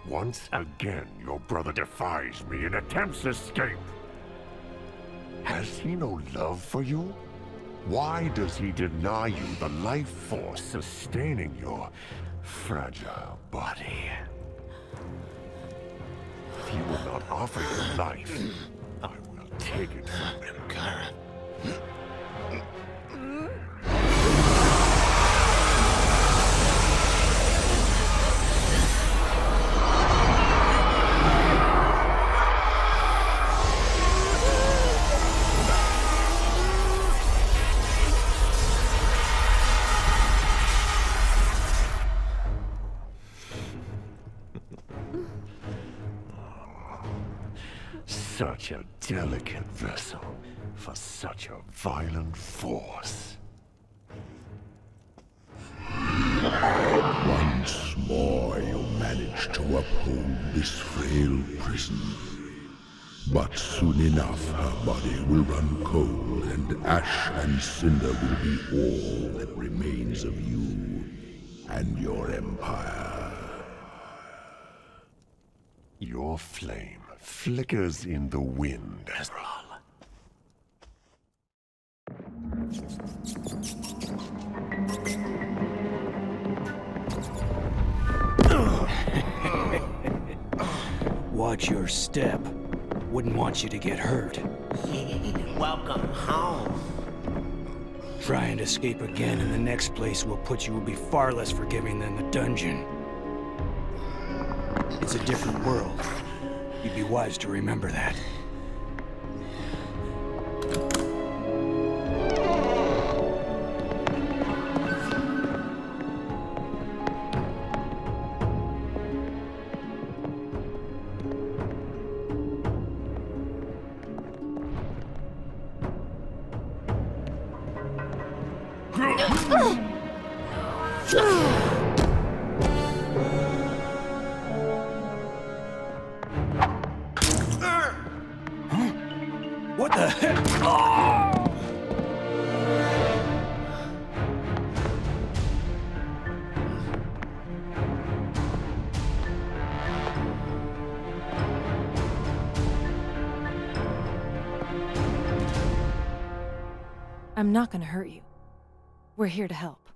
Once again, your brother defies me and attempts escape. Has he no love for you? Why does he deny you the life force sustaining your fragile body? If he will not offer you life, I will take it from him. Such a delicate vessel for such a violent force. Once more you manage to uphold this frail prison. But soon enough her body will run cold, and ash and cinder will be all that remains of you and your empire. Your flame flickers in the wind. Watch your step. Wouldn't want you to get hurt. Welcome home. Try and escape again, and the next place we'll put you will be far less forgiving than the dungeon. It's a different world. You'd be wise to remember that. What the heck? I'm not gonna hurt you. We're here to help.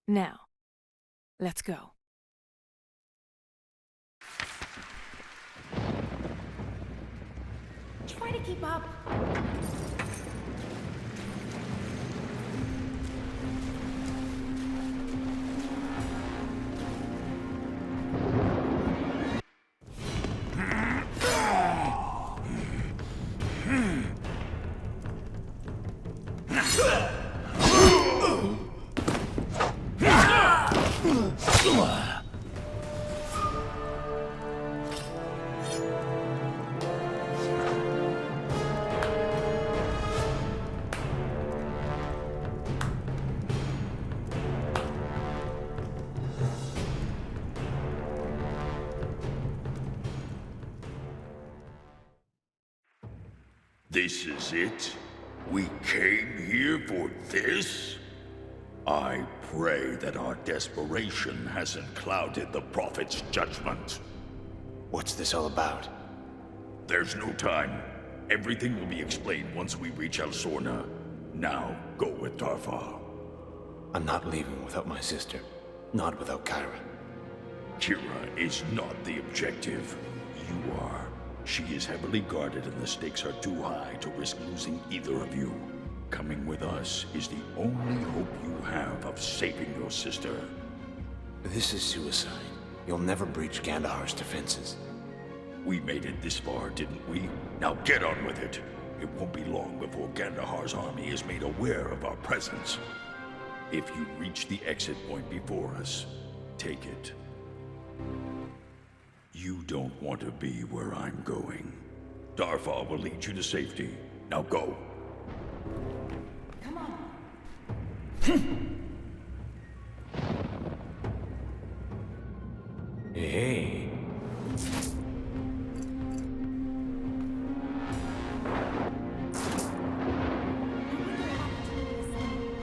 Now, let's go. Try to keep up. This is it? We came here for this? I pray that our desperation hasn't clouded the Prophet's judgment. What's this all about? There's no time. Everything will be explained once we reach Alsorna. Now, go with Darfar. I'm not leaving without my sister. Not without Kyra. Kira is not the objective. You are. She is heavily guarded and the stakes are too high to risk losing either of you. Coming with us is the only hope you have of saving your sister. This is suicide. You'll never breach Gandahar's defenses. We made it this far, didn't we? Now get on with it. It won't be long before Gandahar's army is made aware of our presence. If you reach the exit point before us, take it. You don't want to be where I'm going. Darfar will lead you to safety. Now go. Come on. Hey.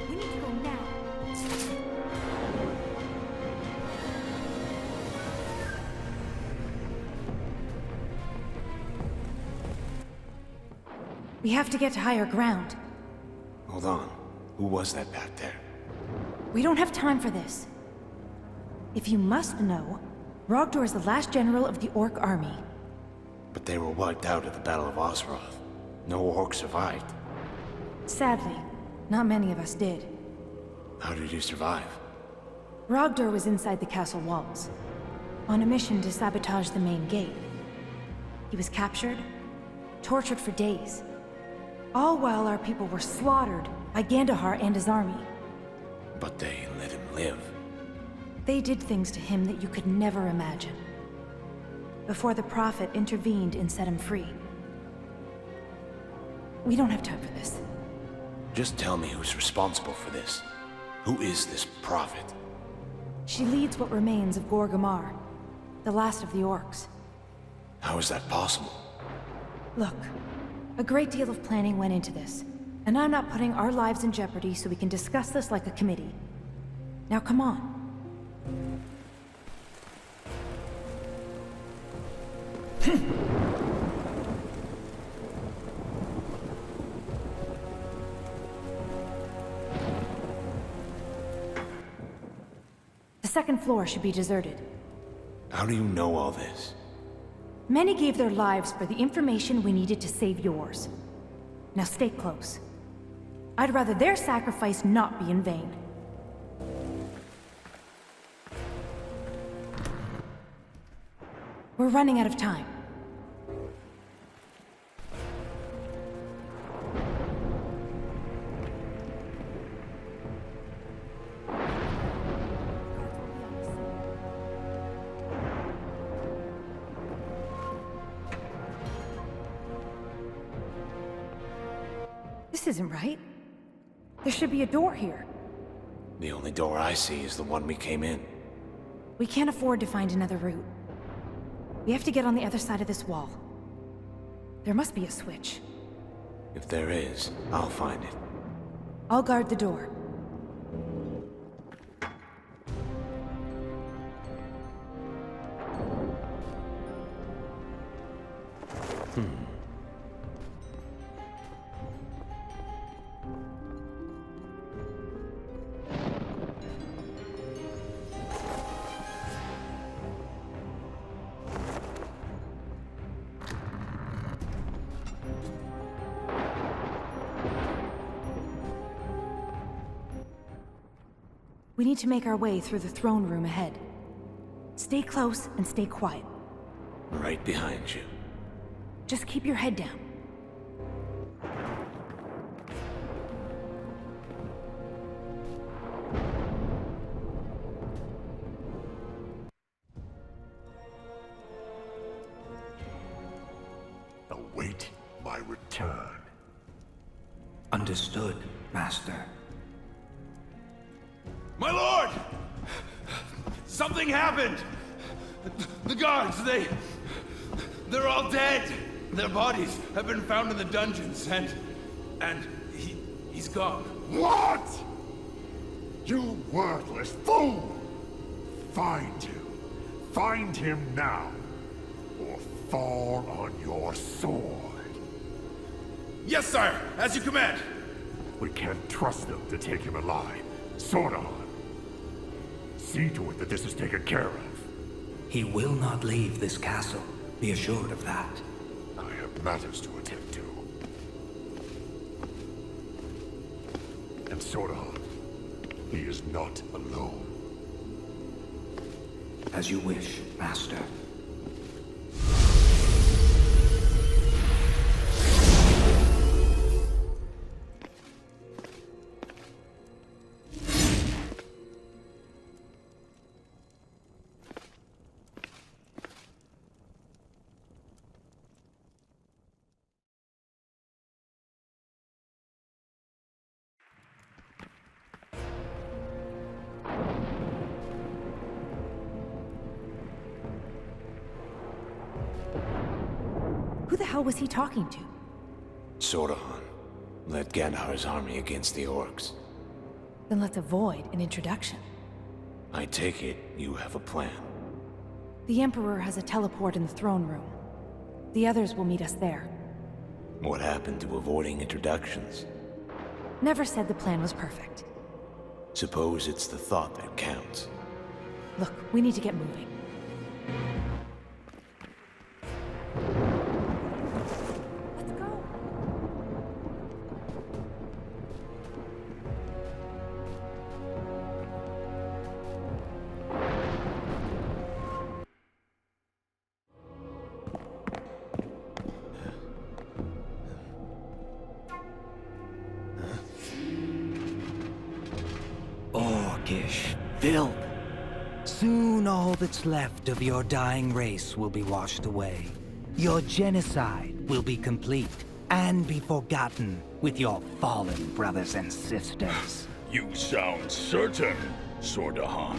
We need to go now. We have to get to higher ground. Hold on. Who was that back there? We don't have time for this. If you must know, Rogdor is the last general of the Orc army. But they were wiped out at the Battle of Osroth. No orc survived. Sadly, not many of us did. How did you survive? Rogdor was inside the castle walls, on a mission to sabotage the main gate. He was captured, tortured for days, all while our people were slaughtered by Gandahar and his army. But they let him live. They did things to him that you could never imagine. before the Prophet intervened and set him free. We don't have time for this. Just tell me who's responsible for this. Who is this prophet? She leads what remains of Gorgamar, the last of the orcs. How is that possible? Look, a great deal of planning went into this, and I'm not putting our lives in jeopardy so we can discuss this like a committee. Now come on. The second floor should be deserted. How do you know all this? Many gave their lives for the information we needed to save yours. Now stay close. I'd rather their sacrifice not be in vain. We're running out of time. This isn't right. There should be a door here. The only door I see is the one we came in. We can't afford to find another route. We have to get on the other side of this wall. There must be a switch. If there is, I'll find it. I'll guard the door. We need to make our way through the throne room ahead. Stay close and stay quiet. Right behind you. Just keep your head down. Await my return. Understood, Master. My lord! Something happened! The guards, they're all dead! Their bodies have been found in the dungeons, and he's gone. What? You worthless fool! Find him. Find him now, or fall on your sword. Yes, sire! As you command! We can't trust them to take him alive. Sword on. See to it that this is taken care of. He will not leave this castle. Be assured of that. I have matters to attend to. And Sordahan, he is not alone. As you wish, Master. Who the hell was he talking to? Sordahan led Gandhar's army against the orcs. Then let's avoid an introduction. I take it you have a plan. The Emperor has a teleport in the throne room. The others will meet us there. What happened to avoiding introductions? Never said the plan was perfect. Suppose it's the thought that counts. Look, we need to get moving. Let's go. Orcish filth. Soon all that's left of your dying race will be washed away. Your genocide will be complete and be forgotten with your fallen brothers and sisters. You sound certain, Sordahan.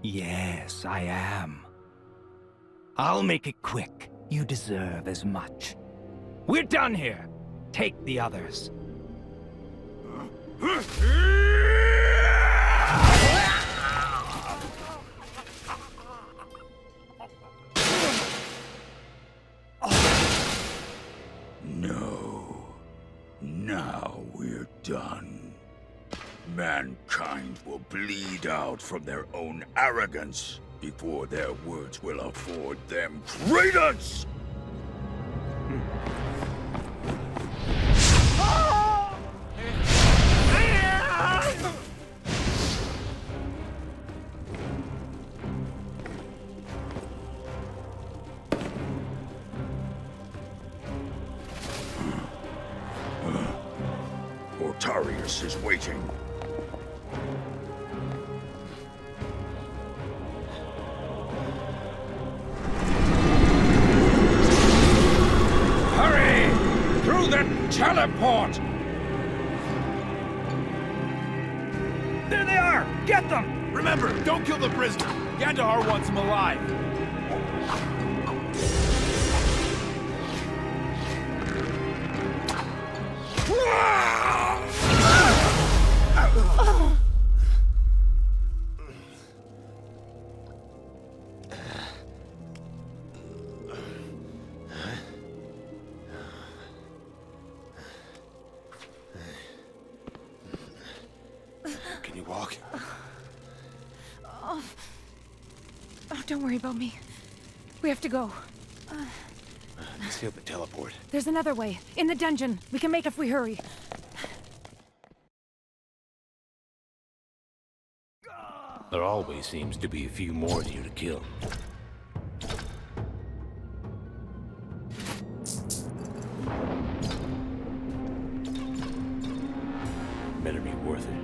Yes, I am. I'll make it quick. You deserve as much. We're done here. Take the others. No. Now we're done. Mankind will bleed out from their own arrogance before their words will afford them credence! Ortarius is waiting. Hurry! Through the teleport! There they are! Get them! Remember, don't kill the prisoner. Gandahar wants him alive. Can you walk? Oh, don't worry about me. We have to go. Let's hit the teleport. There's another way. In the dungeon. We can make it if we hurry. There always seems to be a few more of you to kill. Better be worth it.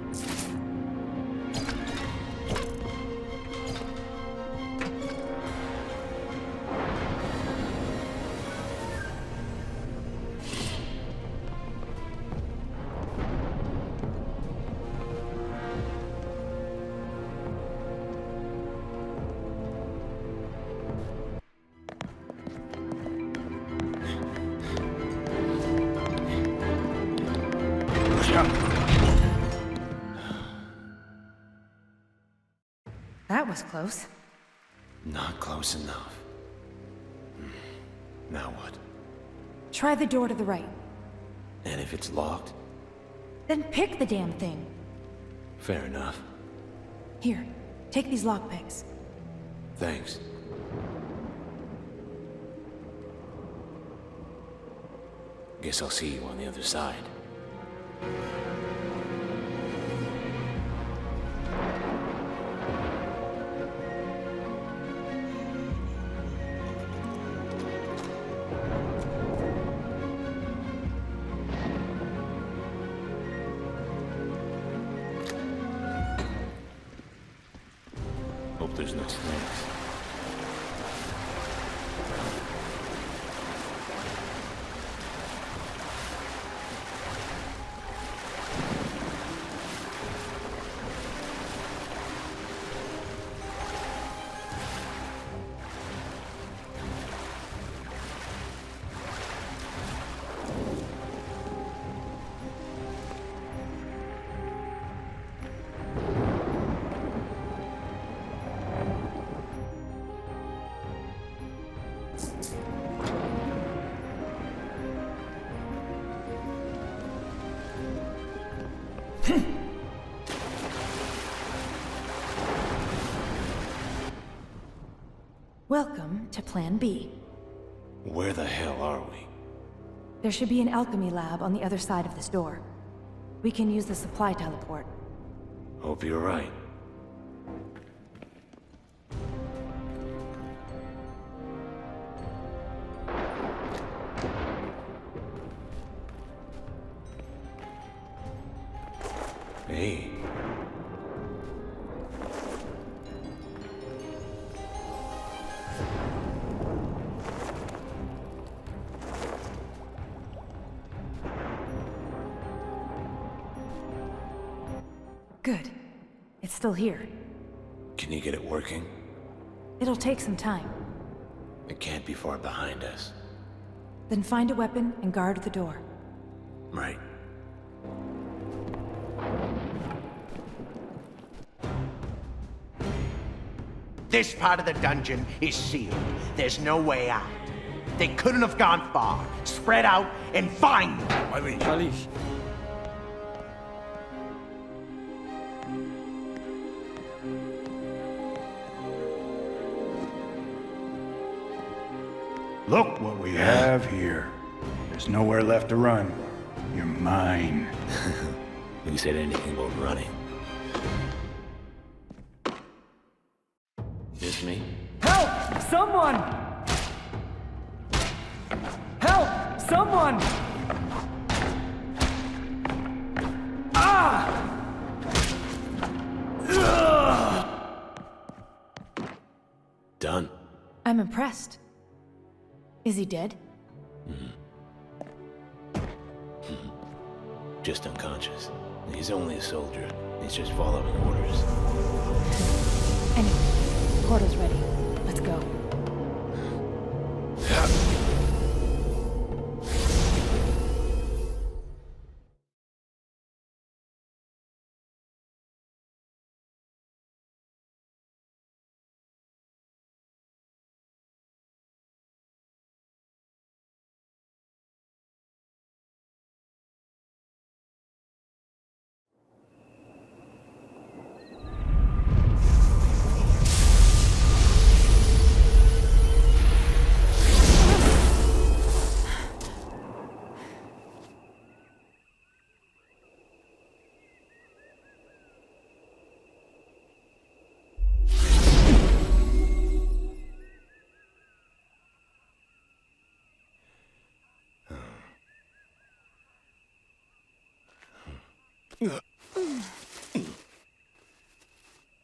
That was close. Not close enough. Now what? Try the door to the right. And if it's locked? Then pick the damn thing. Fair enough. Here, take these lockpicks. Thanks. Guess I'll see you on the other side. Hope there's no snakes. Welcome to Plan B. Where the hell are we? There should be an alchemy lab on the other side of this door. We can use the supply teleport. Hope you're right. Hey. Good. It's still here. Can you get it working? It'll take some time. It can't be far behind us. Then find a weapon and guard the door. Right. This part of the dungeon is sealed. There's no way out. They couldn't have gone far. Spread out and find them. Kalish. Look what we have here. There's nowhere left to run. You're mine. Who said anything about running? Just me? Help! Someone! Help! Someone! Ah! Done. I'm impressed. Is he dead? Just unconscious. He's only a soldier. He's just following orders. Anyway, portal's ready. Let's go.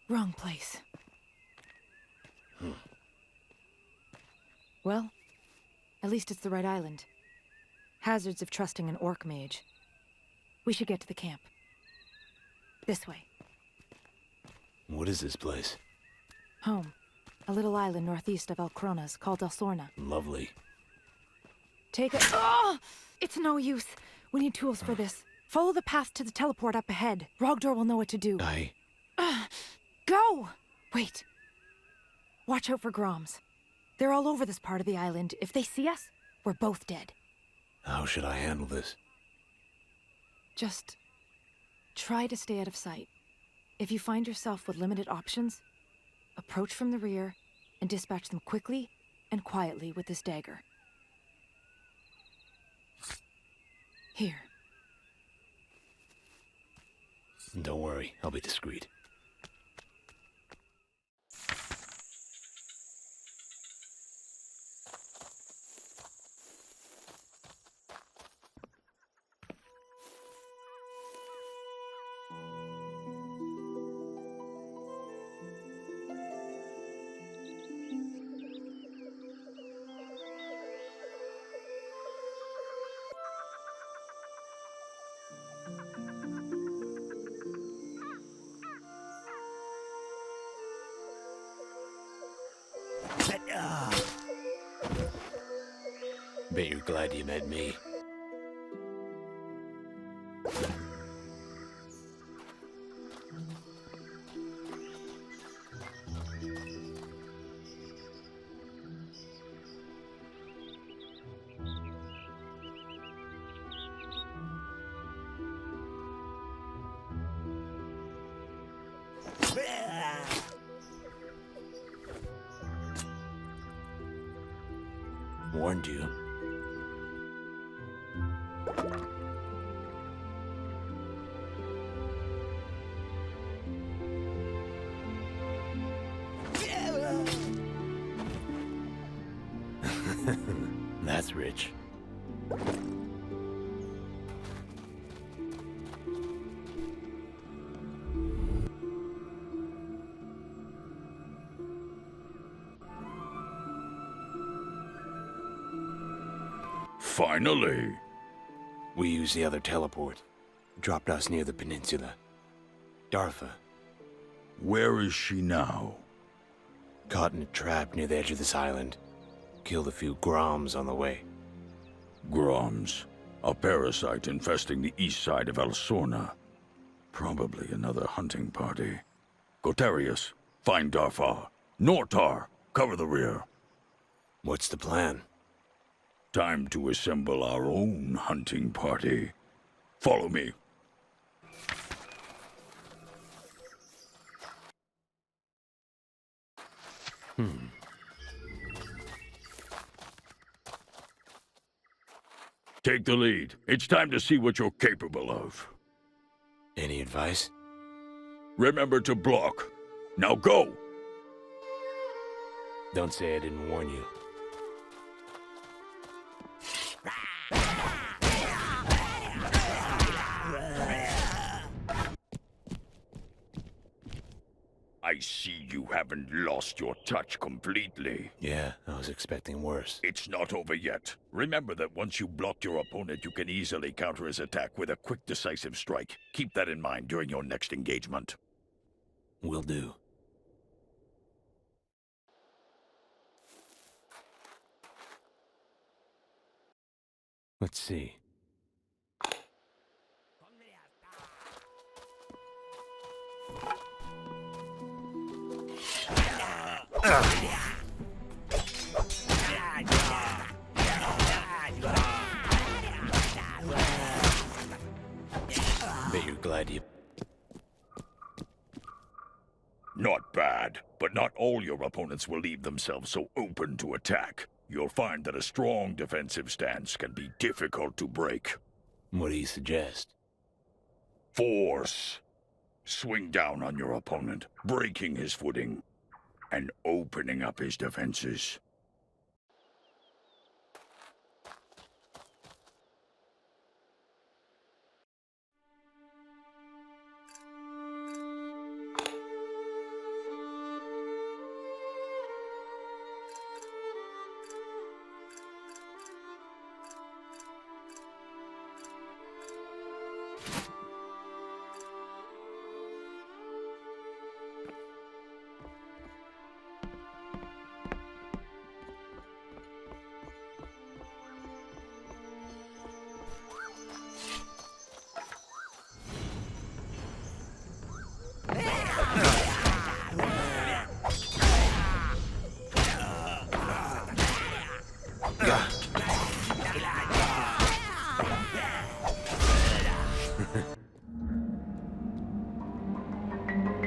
Wrong place. Well, at least it's the right island. Hazards of trusting an orc mage. We should get to the camp. This way. What is this place? Home. A little island northeast of Alcronas called Alsorna. Lovely. Take a— Oh! It's no use. We need tools for this. Follow the path to the teleport up ahead. Rogdor will know what to do. Go! Wait. Watch out for Groms. They're all over this part of the island. If they see us, we're both dead. How should I handle this? Just try to stay out of sight. If you find yourself with limited options, approach from the rear and dispatch them quickly and quietly with this dagger. Here. Don't worry, I'll be discreet. Bet you're glad you met me. Warned you. That's rich. Finally! We used the other teleport. Dropped us near the peninsula. Dartha. Where is she now? Caught in a trap near the edge of this island. Killed a few Groms on the way. Groms. A parasite infesting the east side of Alsorna. Probably another hunting party. Gotarius, find Darfa. Nortar, cover the rear. What's the plan? Time to assemble our own hunting party. Follow me. Take the lead. It's time to see what you're capable of. Any advice? Remember to block. Now go! Don't say I didn't warn you. I see you haven't lost your touch completely. Yeah, I was expecting worse. It's not over yet. Remember that once you block your opponent, you can easily counter his attack with a quick, decisive strike. Keep that in mind during your next engagement. Will do. Let's see. Bet you're glad you... Not bad, but not all your opponents will leave themselves so open to attack. You'll find that a strong defensive stance can be difficult to break. What do you suggest? Force. Swing down on your opponent, breaking his footing, and opening up his defenses.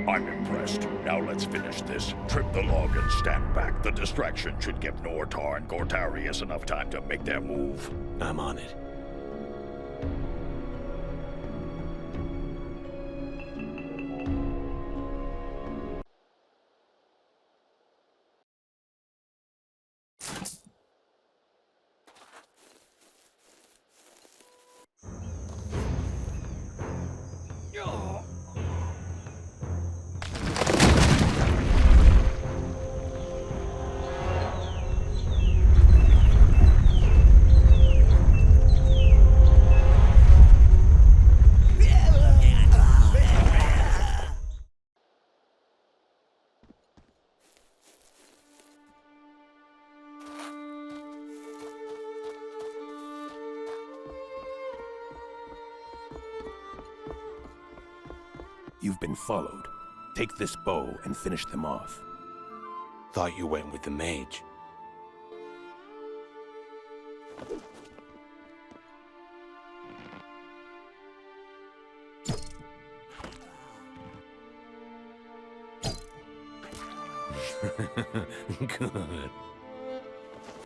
I'm impressed. Now let's finish this. Trip the log and stand back. The distraction should give Nortar and Gortarius enough time to make their move. I'm on it. You've been followed. Take this bow and finish them off. Thought you went with the mage. Good.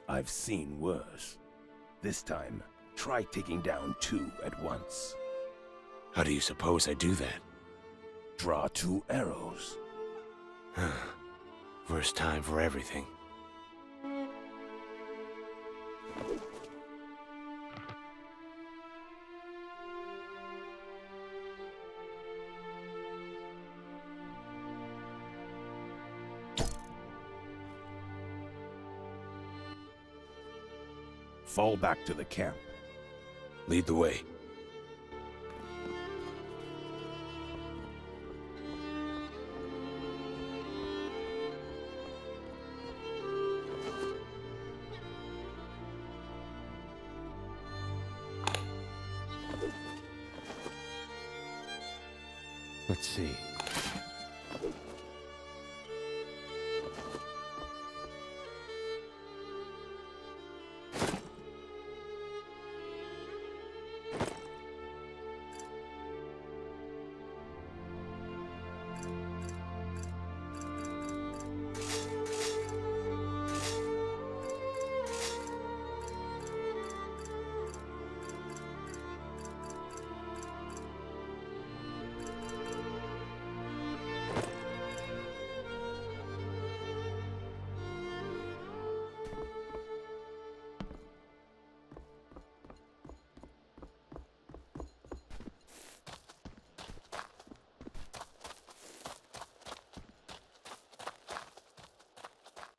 I've seen worse. This time, try taking down 2 at once. How do you suppose I do that? Draw 2 arrows. First time for everything. Fall back to the camp. Lead the way. Let's see.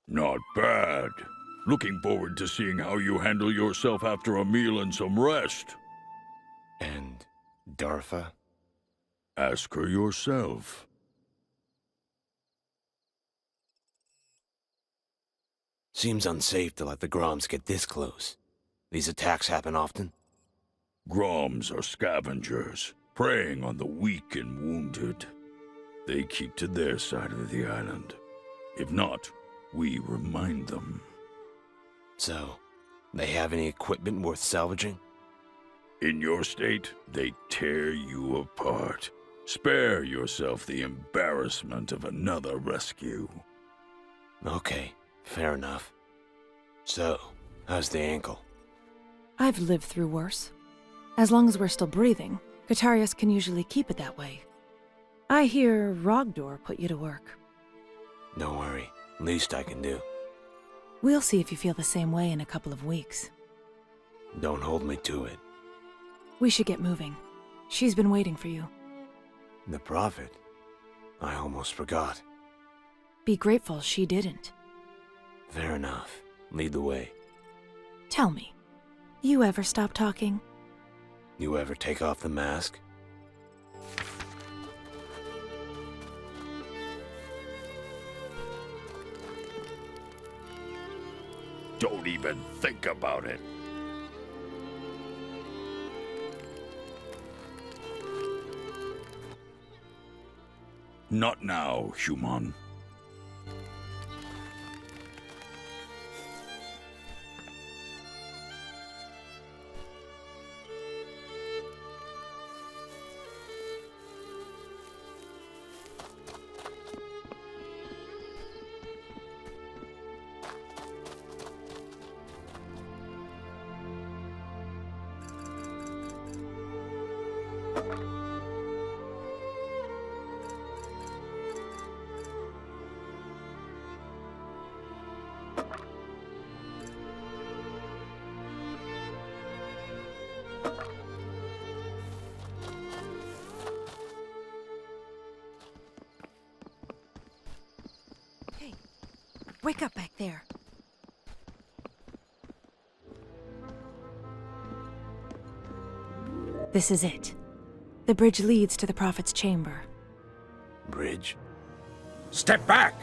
Not bad. Looking forward to seeing how you handle yourself after a meal and some rest. And Darfa? Ask her yourself. Seems unsafe to let the Groms get this close. These attacks happen often? Groms are scavengers, preying on the weak and wounded. They keep to their side of the island. If not, we remind them. So, they have any equipment worth salvaging? In your state, they tear you apart. Spare yourself the embarrassment of another rescue. Okay, fair enough. So, how's the ankle? I've lived through worse. As long as we're still breathing, Guitarius can usually keep it that way. I hear Rogdor put you to work. Don't worry. Least I can do. We'll see if you feel the same way in a couple of weeks. Don't hold me to it. We should get moving. She's been waiting for you. The Prophet? I almost forgot. Be grateful she didn't. Fair enough. Lead the way. Tell me, you ever stop talking? You ever take off the mask? Don't even think about it. Not now, human. Wake up back there. This is it. The bridge leads to the Prophet's chamber. Bridge? Step back!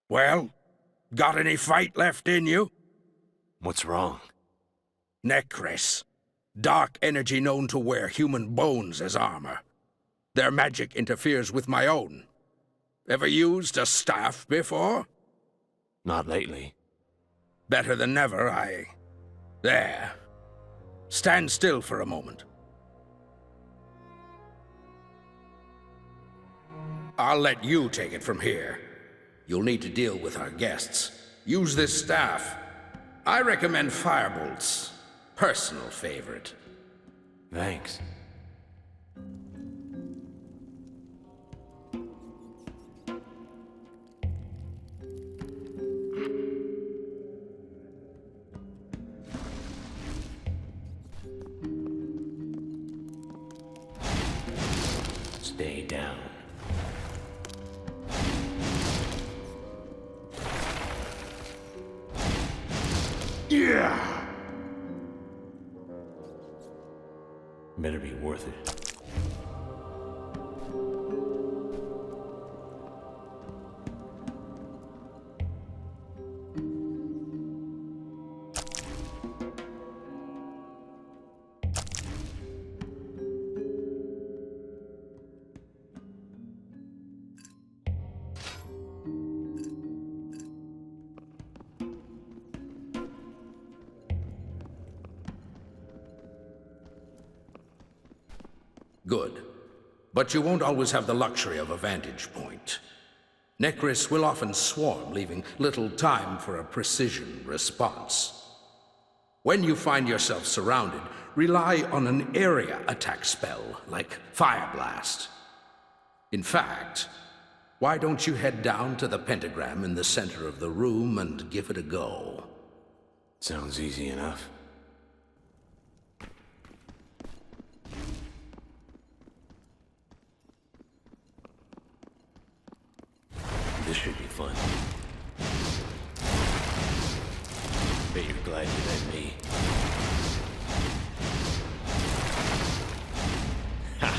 Well, got any fight left in you? What's wrong? Necris. Dark energy known to wear human bones as armor. Their magic interferes with my own. Ever used a staff before? Not lately. Better than never, There. Stand still for a moment. I'll let you take it from here. You'll need to deal with our guests. Use this staff. I recommend Firebolt's personal favorite. Thanks. Stay down. Yeah! Better be worth it. Good. But you won't always have the luxury of a vantage point. Necris will often swarm, leaving little time for a precision response. When you find yourself surrounded, rely on an area attack spell, like Fire Blast. In fact, why don't you head down to the pentagram in the center of the room and give it a go? Sounds easy enough. This should be fun. Bet you're glad you let me. Ha!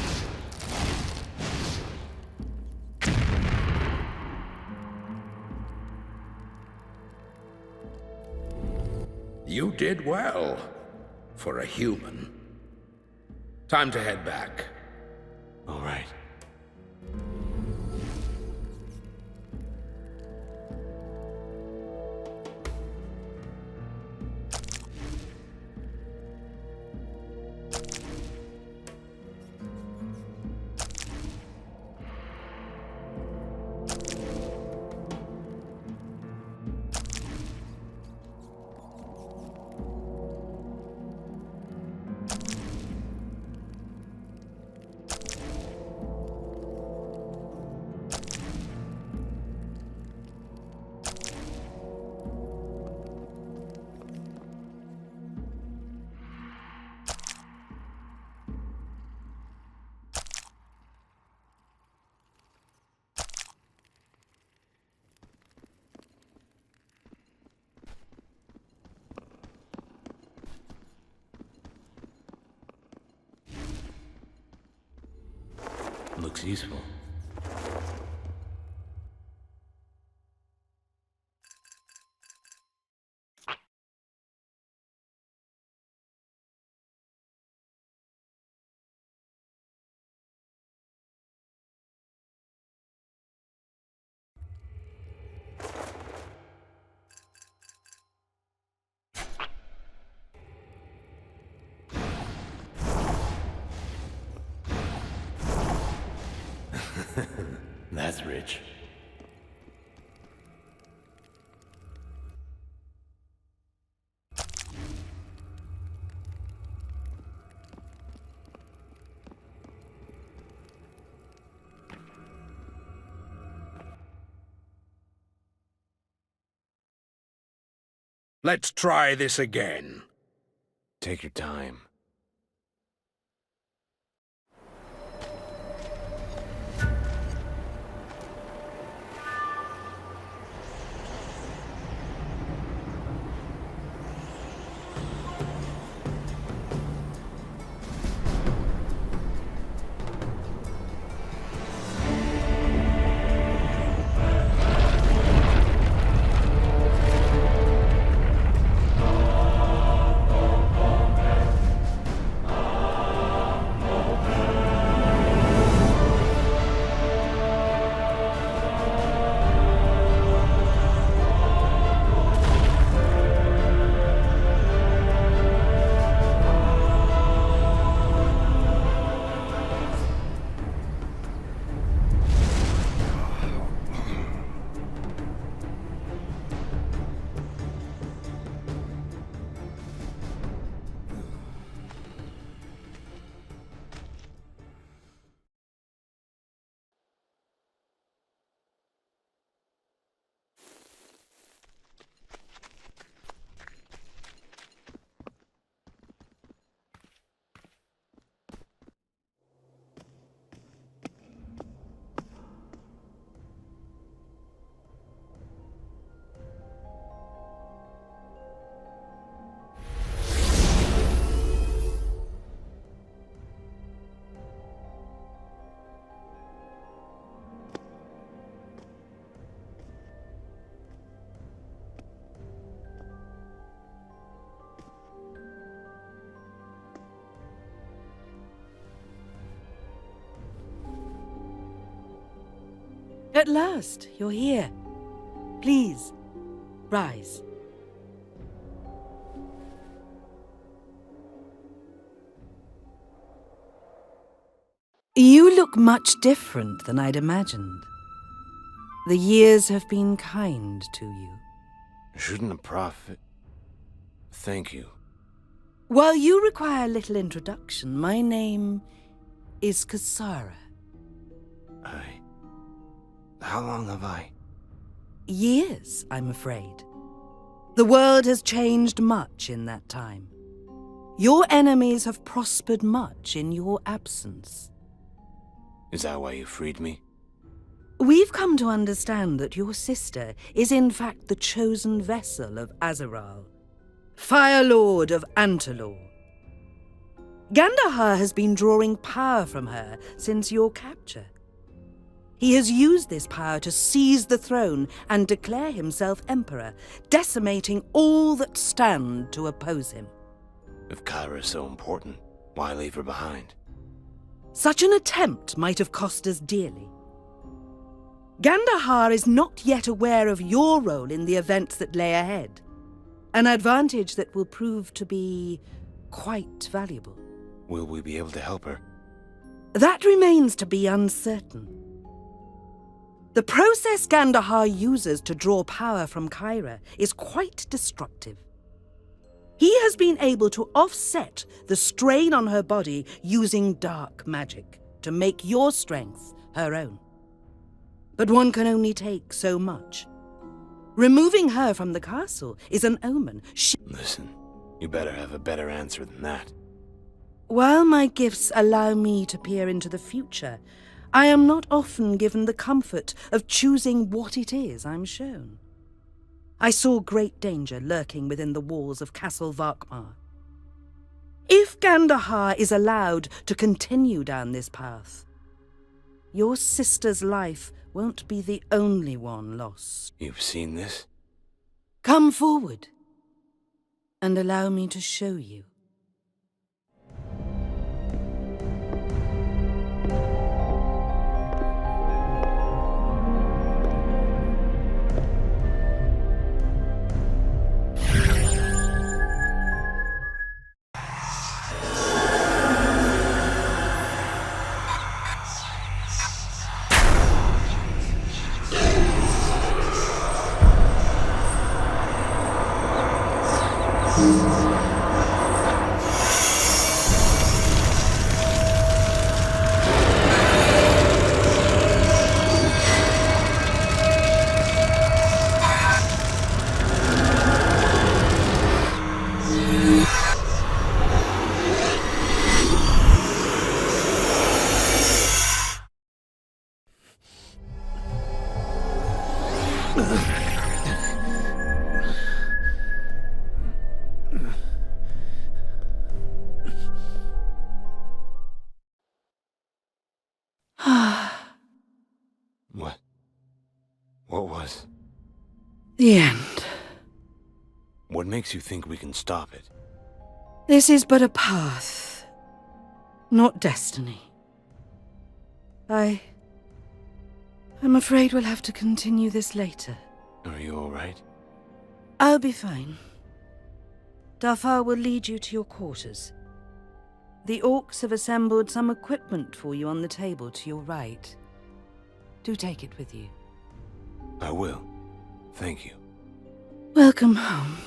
You did well, for a human. Time to head back. All right. Looks useful. That's rich. Let's try this again. Take your time. At last, you're here. Please, rise. You look much different than I'd imagined. The years have been kind to you. Shouldn't the prophet... Thank you. While you require little introduction, my name is Kasara. How long have I? Years, I'm afraid. The world has changed much in that time. Your enemies have prospered much in your absence. Is that why you freed me? We've come to understand that your sister is in fact the chosen vessel of Azeral, Fire Lord of Antalor. Gandahar has been drawing power from her since your capture. He has used this power to seize the throne and declare himself emperor, decimating all that stand to oppose him. If Kyra is so important, why leave her behind? Such an attempt might have cost us dearly. Gandahar is not yet aware of your role in the events that lay ahead, an advantage that will prove to be quite valuable. Will we be able to help her? That remains to be uncertain. The process Gandahar uses to draw power from Kyra is quite destructive. He has been able to offset the strain on her body using dark magic to make your strength her own. But one can only take so much. Removing her from the castle is an omen. Listen, you better have a better answer than that. While my gifts allow me to peer into the future, I am not often given the comfort of choosing what it is I'm shown. I saw great danger lurking within the walls of Castle Varkmar. If Gandahar is allowed to continue down this path, your sister's life won't be the only one lost. You've seen this? Come forward, and allow me to show you. What was? The end. What makes you think we can stop it? This is but a path, not destiny. I'm afraid we'll have to continue this later. Are you all right? I'll be fine. Darfar will lead you to your quarters. The orcs have assembled some equipment for you on the table to your right. Do take it with you. I will. Thank you. Welcome home.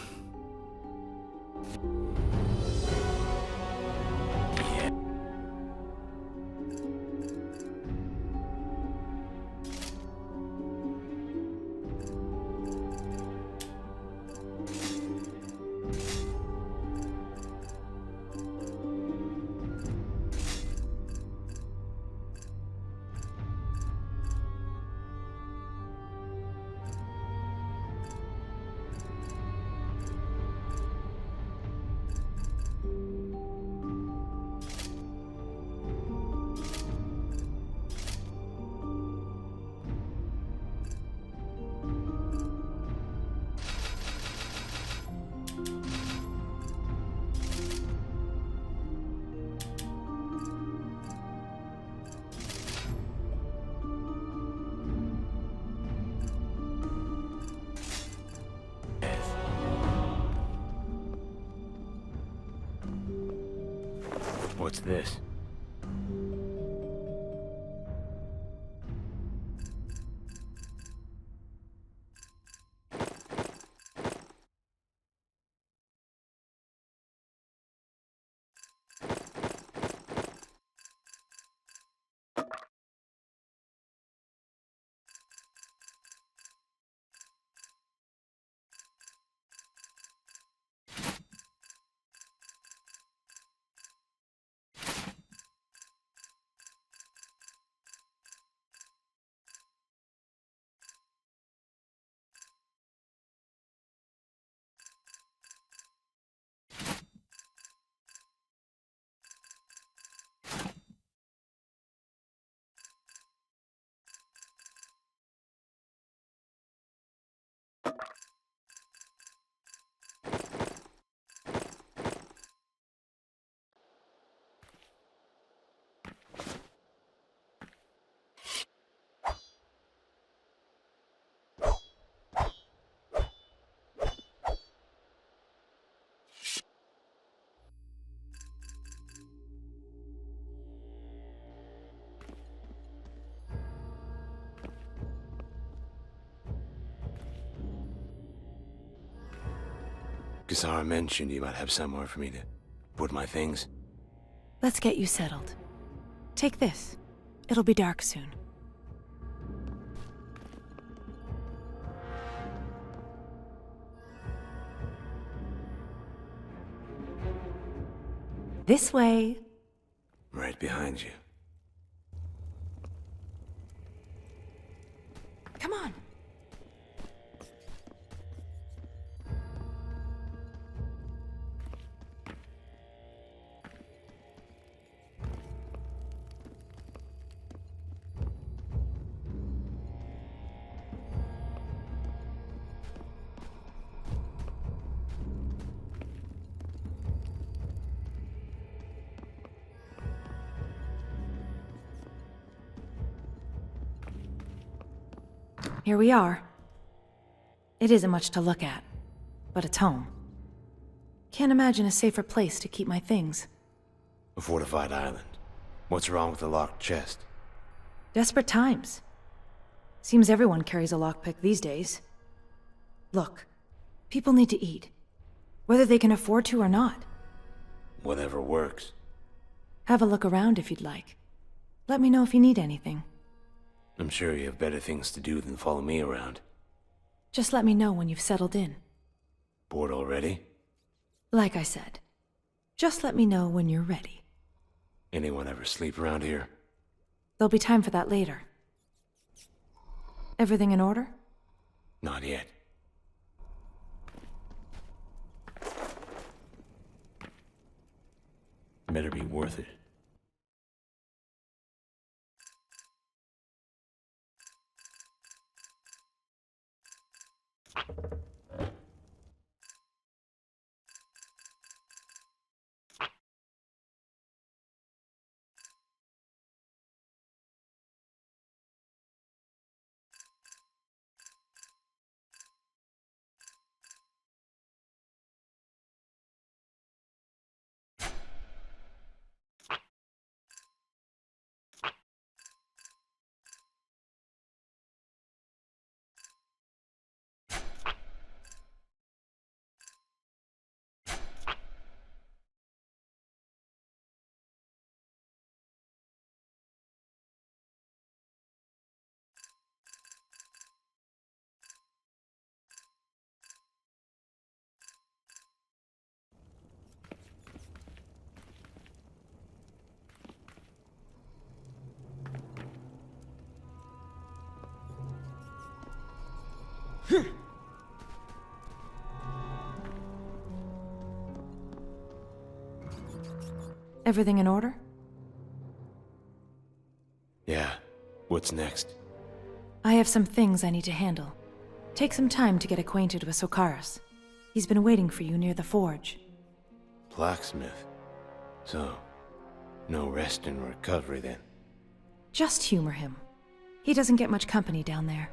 What's this? Kisara mentioned you might have somewhere for me to put my things. Let's get you settled. Take this. It'll be dark soon. This way. Right behind you. Come on. Here we are. It isn't much to look at, but it's home. Can't imagine a safer place to keep my things. A fortified island. What's wrong with the locked chest? Desperate times. Seems everyone carries a lockpick these days. Look, people need to eat, whether they can afford to or not. Whatever works. Have a look around if you'd like. Let me know if you need anything. I'm sure you have better things to do than follow me around. Just let me know when you've settled in. Bored already? Like I said, just let me know when you're ready. Anyone ever sleep around here? There'll be time for that later. Everything in order? Not yet. Better be worth it. Everything in order? Yeah. What's next? I have some things I need to handle. Take some time to get acquainted with Sokaris. He's been waiting for you near the forge. Blacksmith. So, no rest and recovery then. Just humor him. He doesn't get much company down there.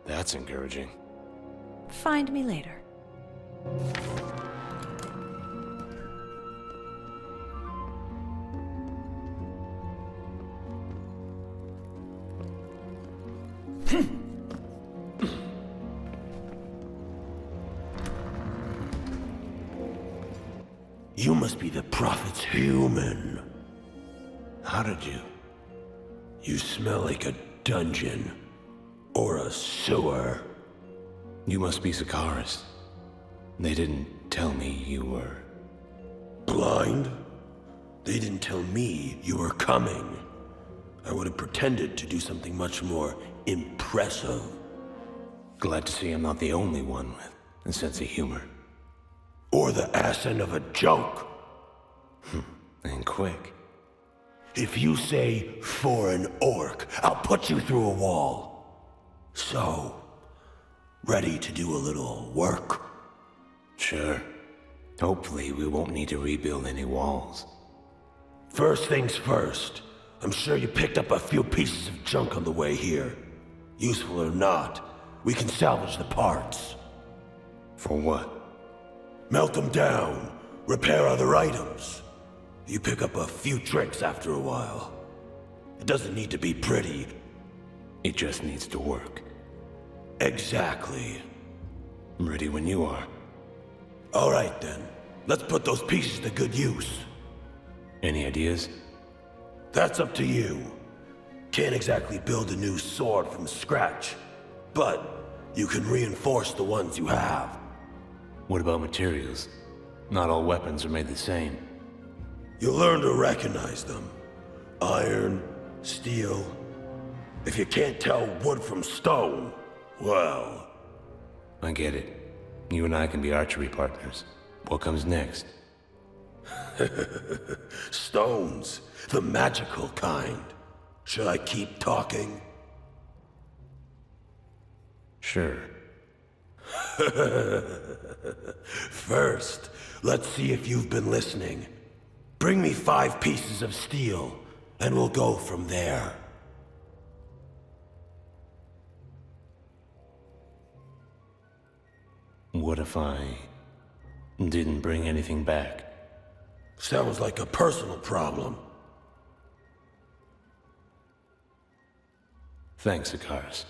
That's encouraging. Find me later. You must be the Prophet's human. How did you? You smell like a dungeon. Or a sewer. You must be Sakaris. They didn't tell me you were... Blind? They didn't tell me you were coming. I would have pretended to do something much more impressive. Glad to see I'm not the only one with a sense of humor. Or the ass end of a joke. And quick. If you say, for an orc, I'll put you through a wall. So, ready to do a little work? Sure. Hopefully we won't need to rebuild any walls. First things first. I'm sure you picked up a few pieces of junk on the way here. Useful or not, we can salvage the parts. For what? Melt them down, repair other items. You pick up a few tricks after a while. It doesn't need to be pretty. It just needs to work. Exactly. I'm ready when you are. All right then. Let's put those pieces to good use. Any ideas? That's up to you. Can't exactly build a new sword from scratch, but you can reinforce the ones you have. What about materials? Not all weapons are made the same. You'll learn to recognize them. Iron, steel. If you can't tell wood from stone, well... I get it. You and I can be archery partners. What comes next? Stones. The magical kind. Should I keep talking? Sure. First, let's see if you've been listening. Bring me 5 pieces of steel, and we'll go from there. What if I didn't bring anything back? Sounds like a personal problem. Thanks, Sakaris.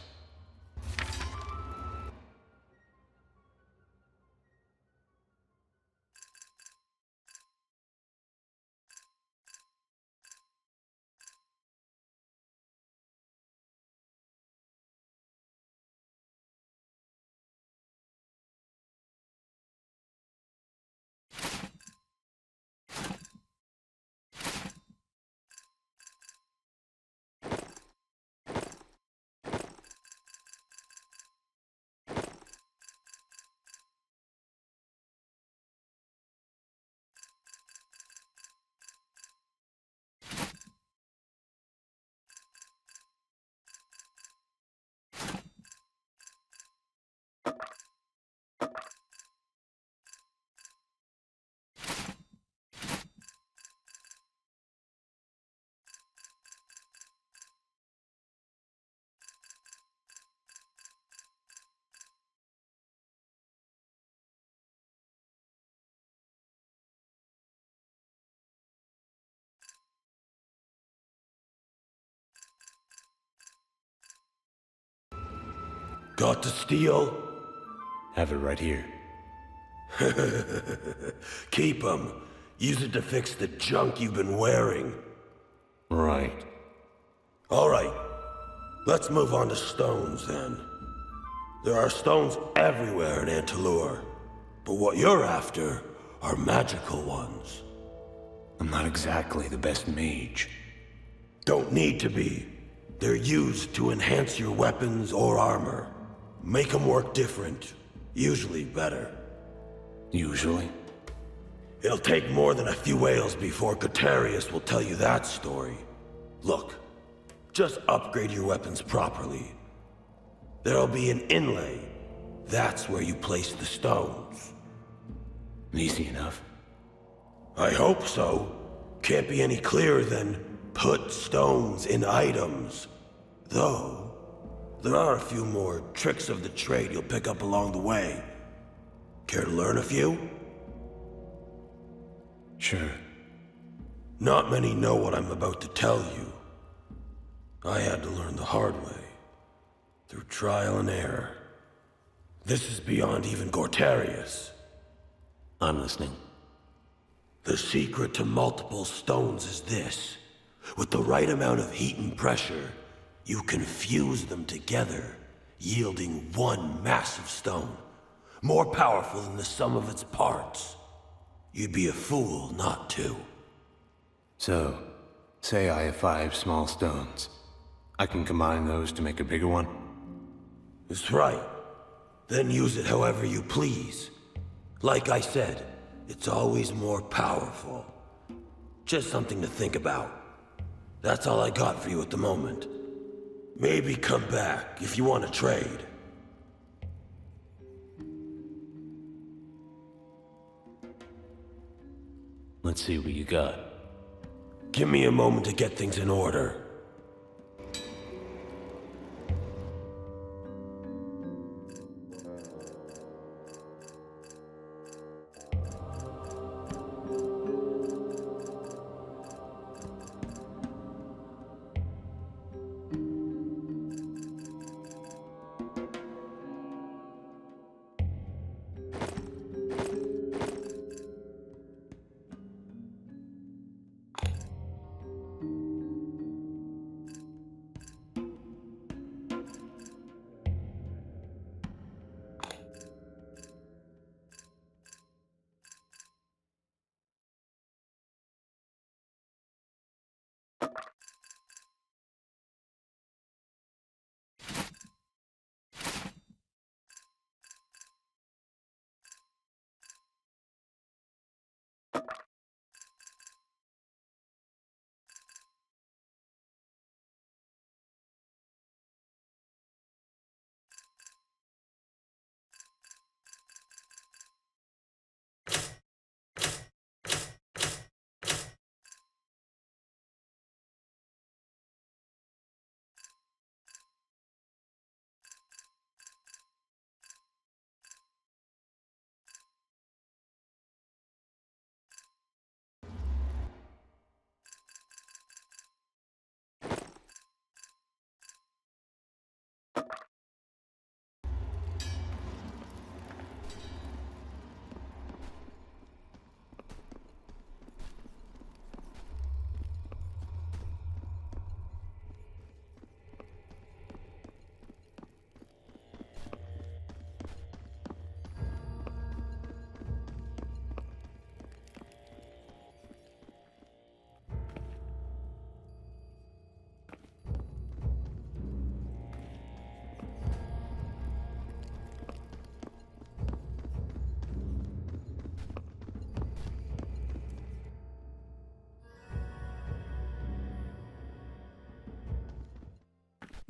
Got the steel? Have it right here. Keep 'em. Use it to fix the junk you've been wearing. Right. All right. Let's move on to stones, then. There are stones everywhere in Antalur. But what you're after are magical ones. I'm not exactly the best mage. Don't need to be. They're used to enhance your weapons or armor. Make them work different. Usually better. Usually? It'll take more than a few ales before Gutarius will tell you that story. Look, just upgrade your weapons properly. There'll be an inlay. That's where you place the stones. Easy enough. I hope so. Can't be any clearer than put stones in items. Though, there are a few more tricks of the trade you'll pick up along the way. Care to learn a few? Sure. Not many know what I'm about to tell you. I had to learn the hard way. through trial and error. This is beyond even Gortarius. I'm listening. The secret to multiple stones is this. With the right amount of heat and pressure, you can fuse them together, yielding one massive stone, more powerful than the sum of its parts. You'd be a fool not to. So, say I have 5 small stones. I can combine those to make a bigger one? That's right. Then use it however you please. Like I said, it's always more powerful. Just something to think about. That's all I got for you at the moment. Maybe come back if you want to trade. Let's see what you got. Give me a moment to get things in order.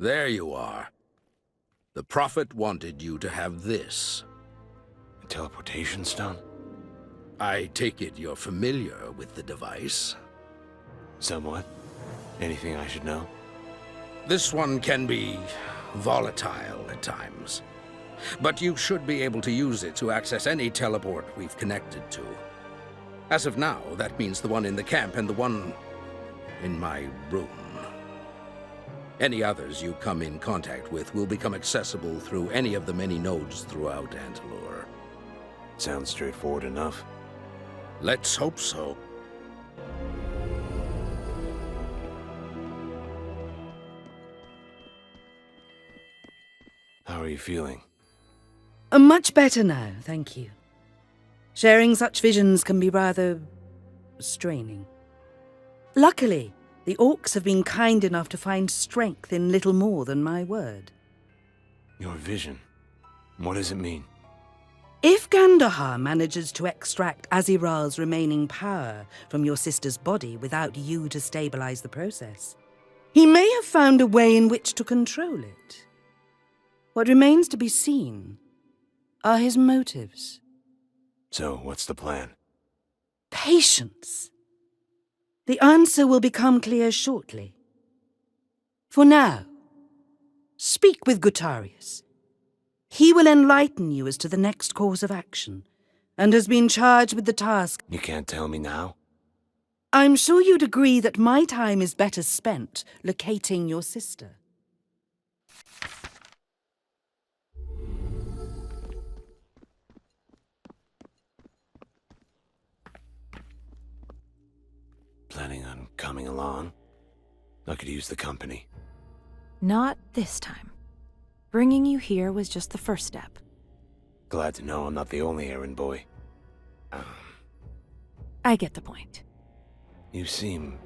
There you are. The Prophet wanted you to have this. A teleportation stone? I take it you're familiar with the device. Somewhat. Anything I should know? This one can be volatile at times, but you should be able to use it to access any teleport we've connected to. As of now, that means the one in the camp and the one in my room. Any others you come in contact with will become accessible through any of the many nodes throughout Antalor. Sounds straightforward enough. Let's hope so. How are you feeling? Much better now, thank you. Sharing such visions can be rather straining. Luckily, the orcs have been kind enough to find strength in little more than my word. Your vision? What does it mean? If Gandahar manages to extract Aziral's remaining power from your sister's body without you to stabilize the process, he may have found a way in which to control it. What remains to be seen are his motives. So, what's the plan? Patience. The answer will become clear shortly. For now, speak with Gutarius. He will enlighten you as to the next course of action, and has been charged with the task. You can't tell me now? I'm sure you'd agree that my time is better spent locating your sister. coming along. I could use the company. Not this time. Bringing you here was just the first step. Glad to know I'm not the only errand boy. I get the point. You seem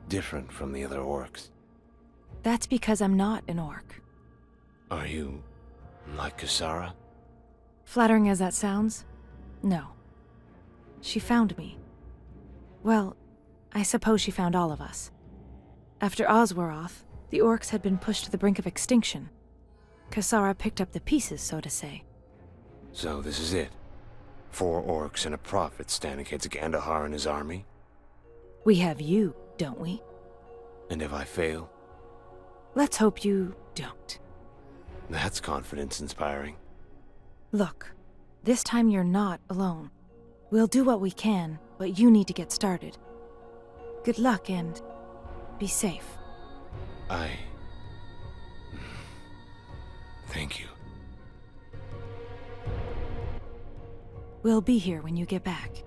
different from the other orcs. That's because I'm not an orc. Are you like Kasara? Flattering as that sounds, no. She found me. Well, I suppose she found all of us. After Oz were off, the orcs had been pushed to the brink of extinction. Kasara picked up the pieces, so to say. So this is it? 4 orcs and a prophet stand against Gandahar and his army? We have you, don't we? And if I fail? Let's hope you don't. That's confidence-inspiring. Look, this time you're not alone. We'll do what we can, but you need to get started. Good luck and be safe. Thank you. We'll be here when you get back.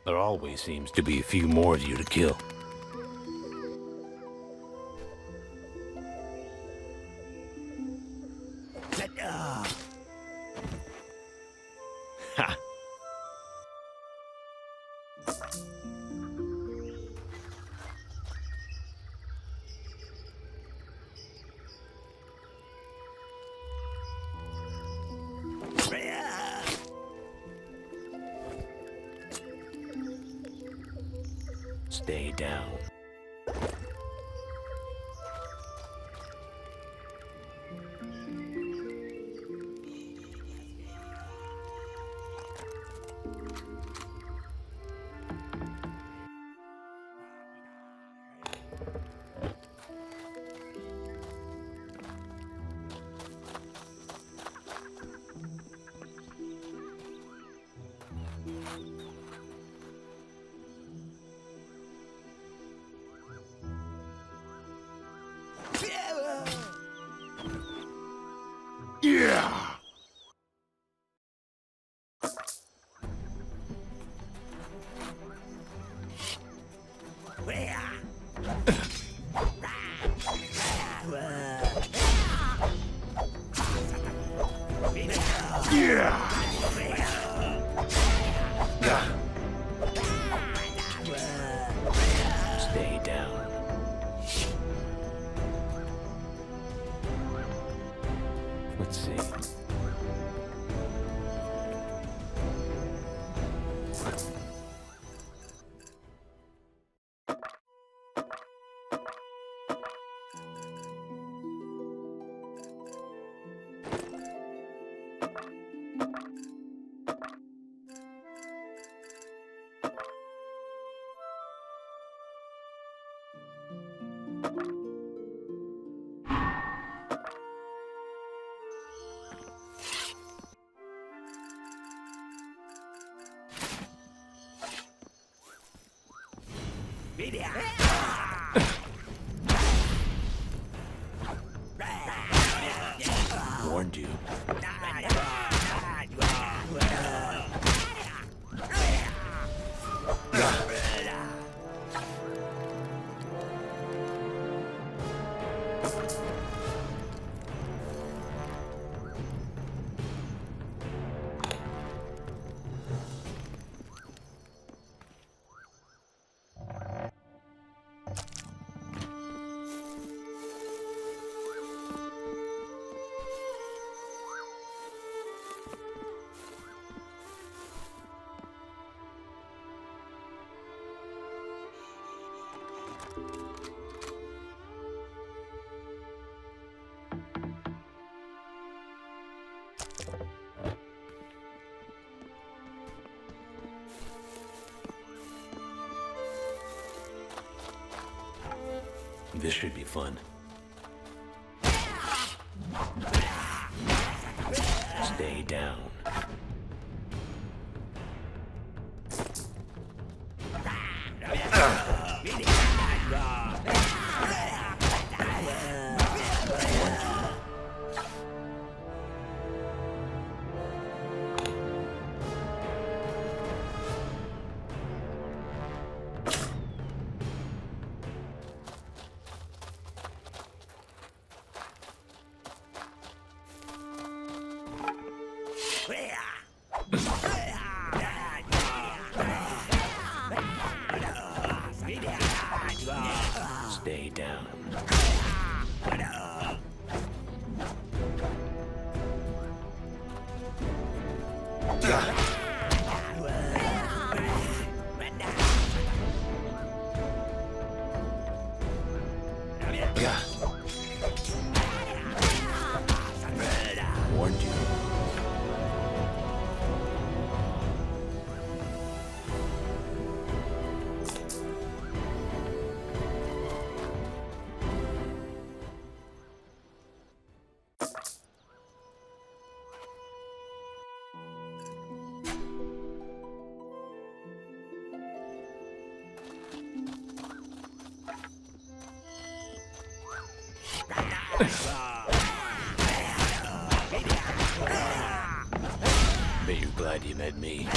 There always seems to be a few more of you to kill. Ha! Stay down. Stay down. Let's see. Warned you. This should be fun. Stay down. Stay down. Warned you. Bet you're glad you met me.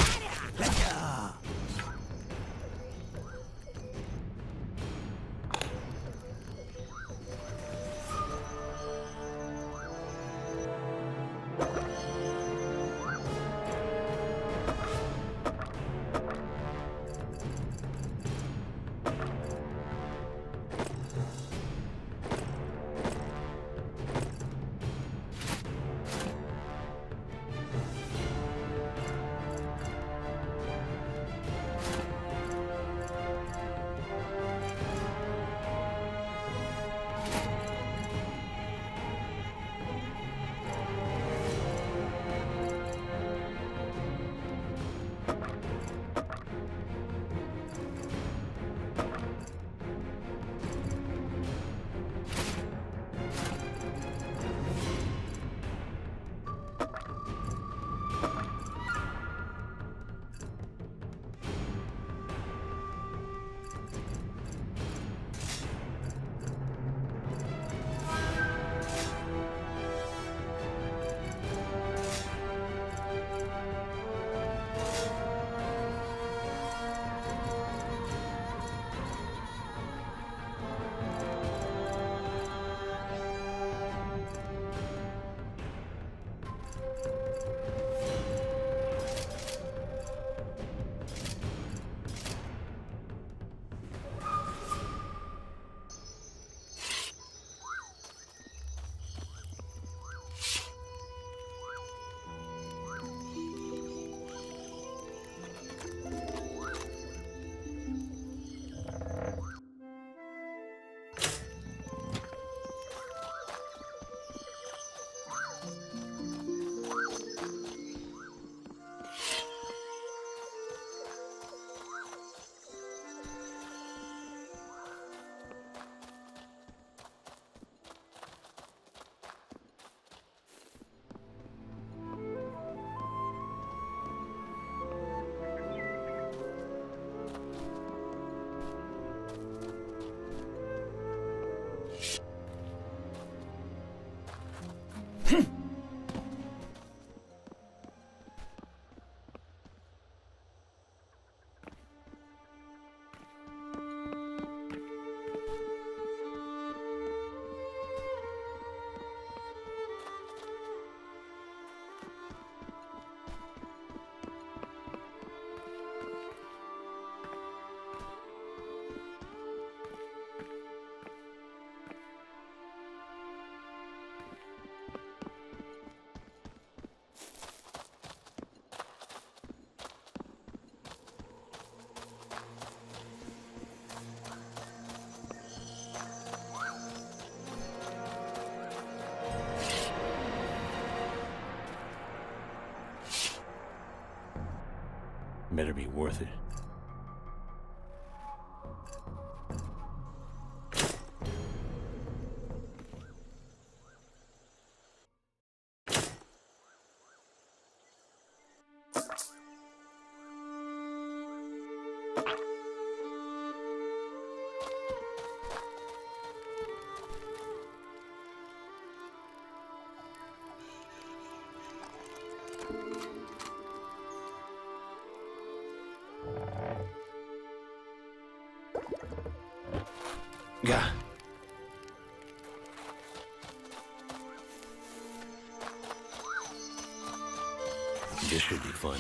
Better be worth it. Yeah. This should be fun.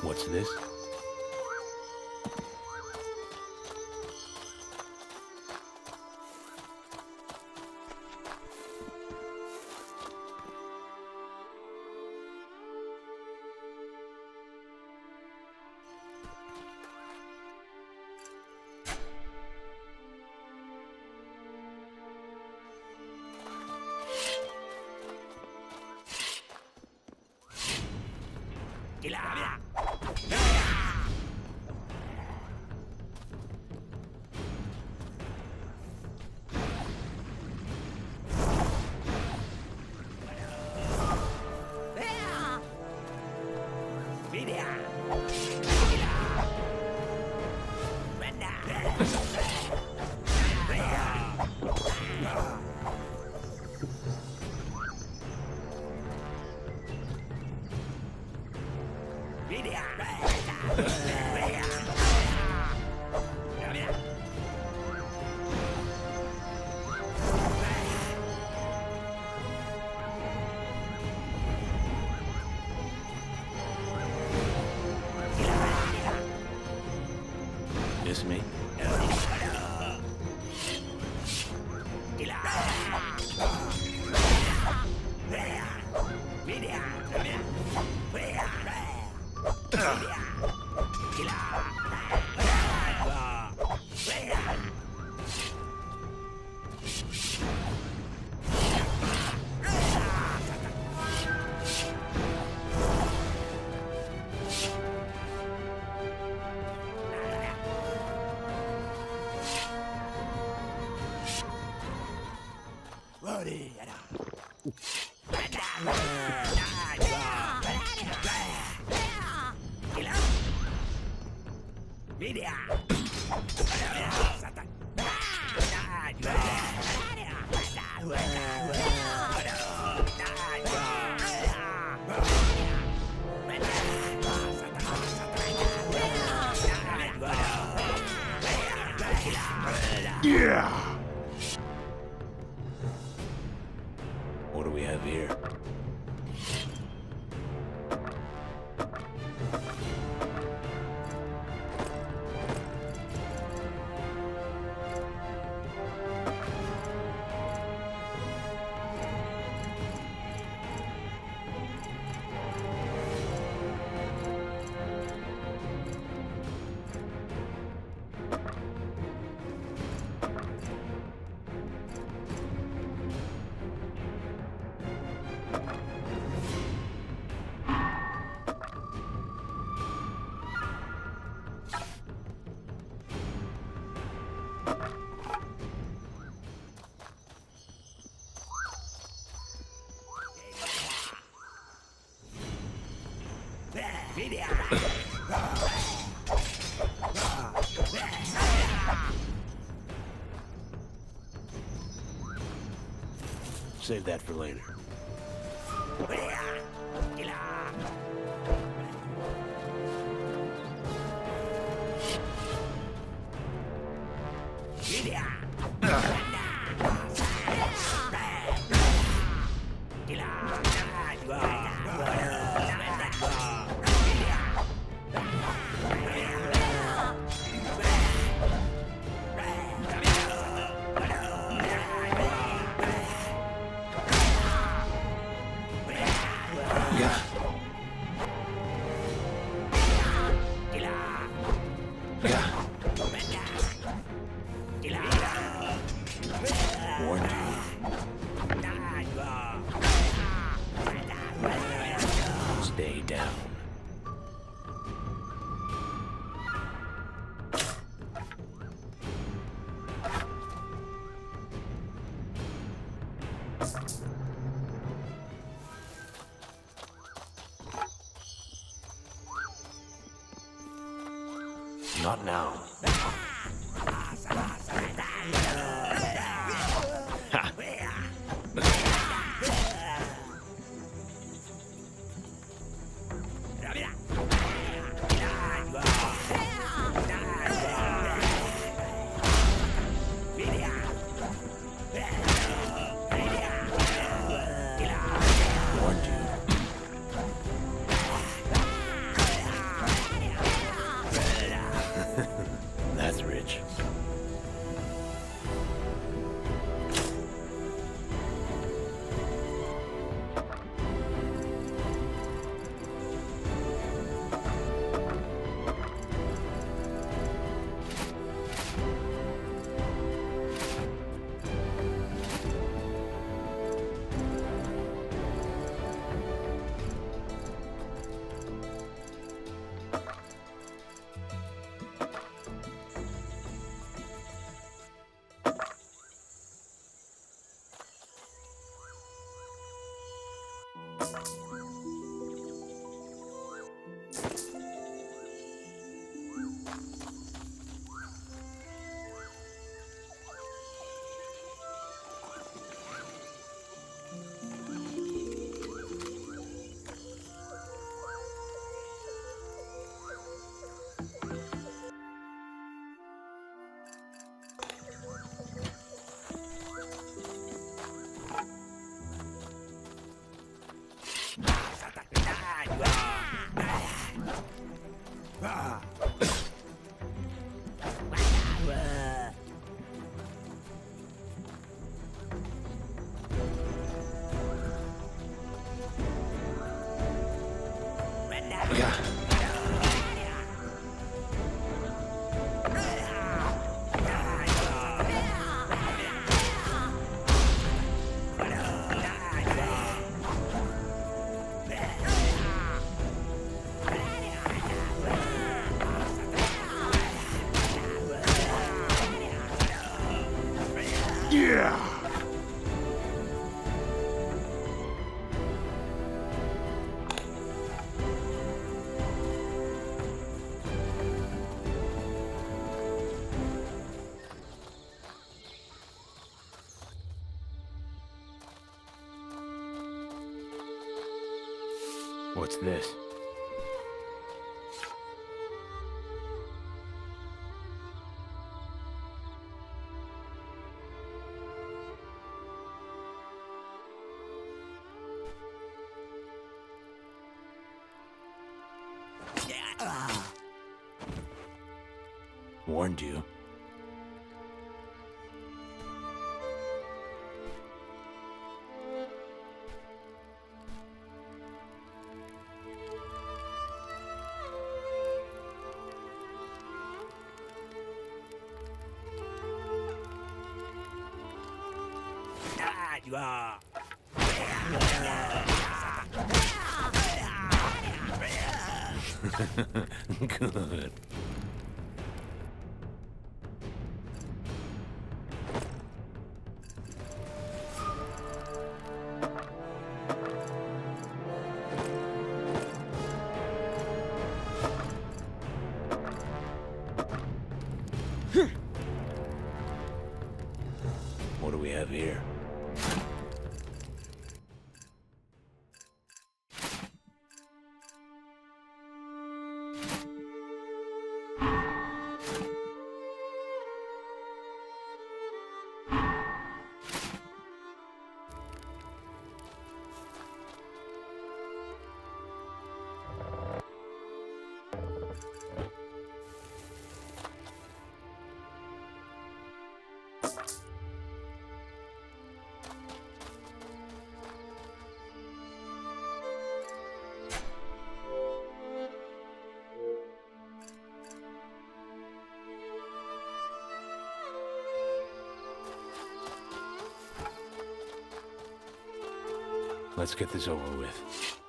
What's this? Me. Yeah! What do we have here? Save that for later. Stay down. Not now. That's rich. What's this? Warned you. Good. here. Let's get this over with.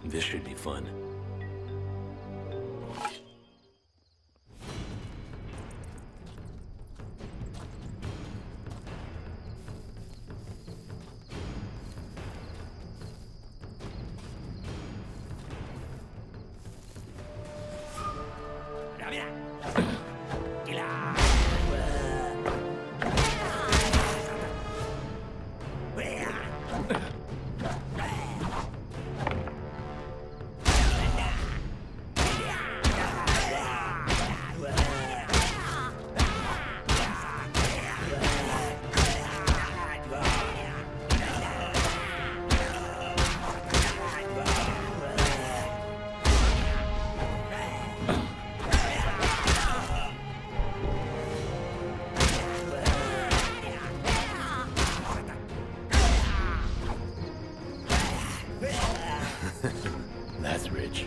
This should be fun. That's rich.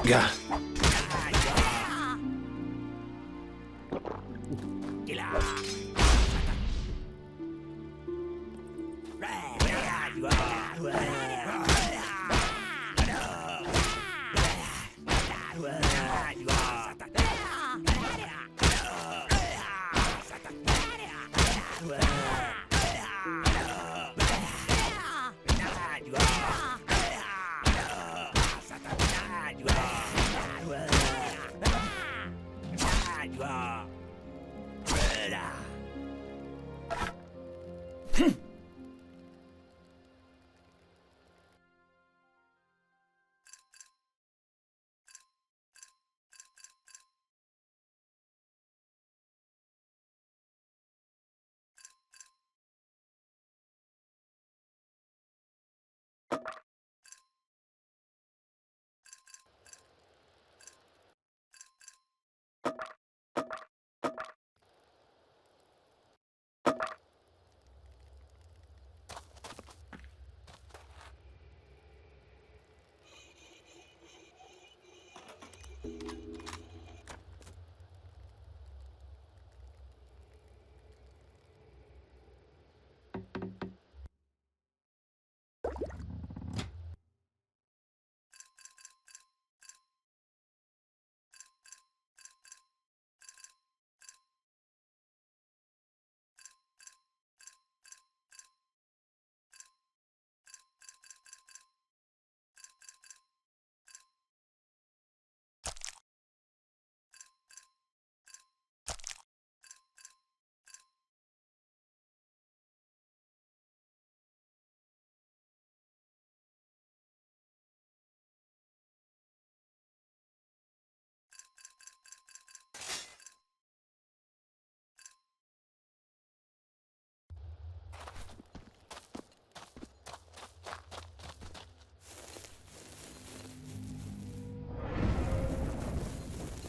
Yeah.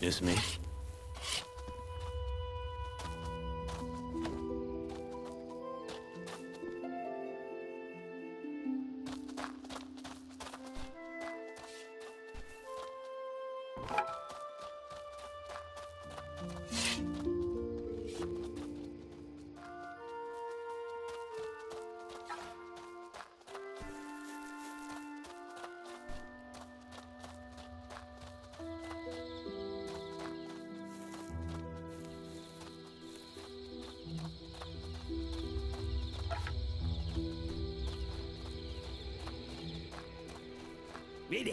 It's me. Bet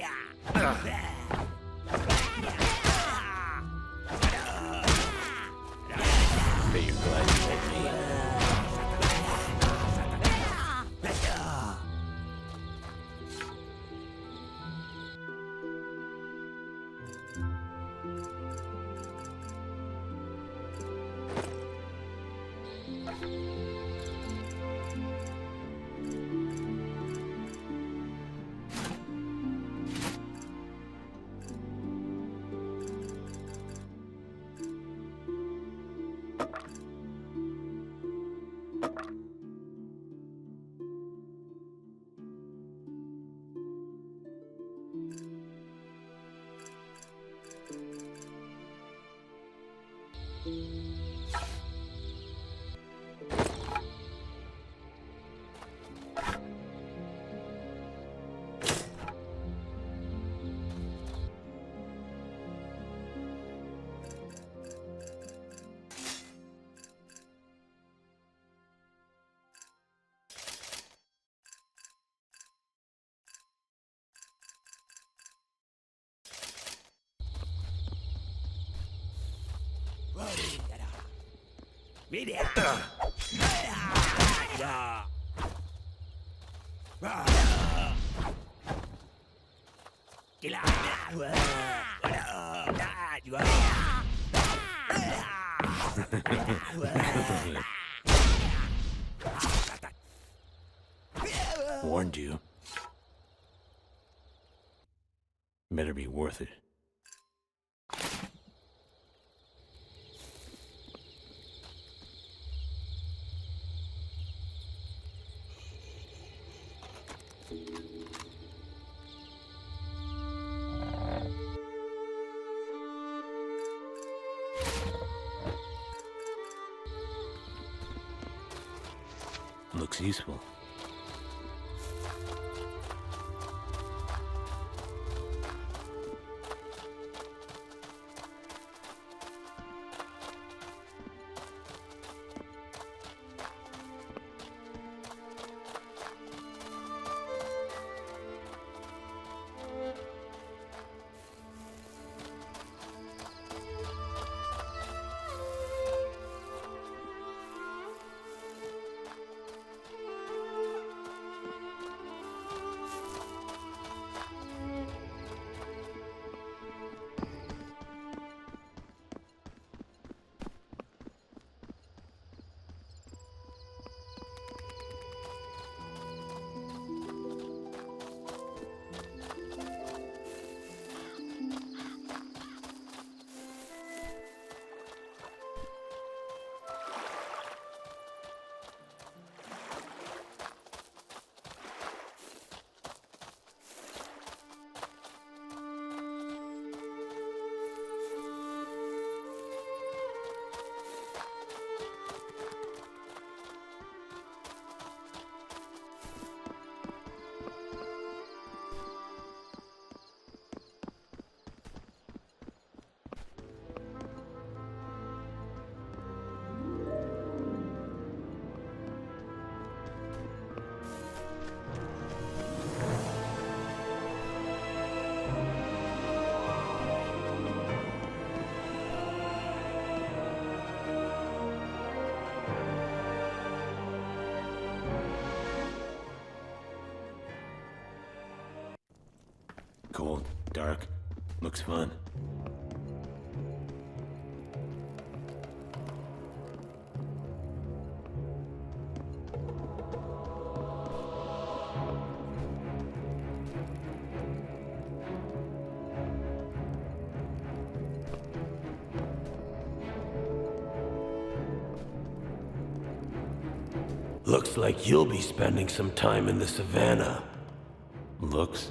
you're glad you met me. Warned you. Better be worth it. Looks useful. Cold, dark, looks fun. Looks like you'll be spending some time in the savannah. Looks?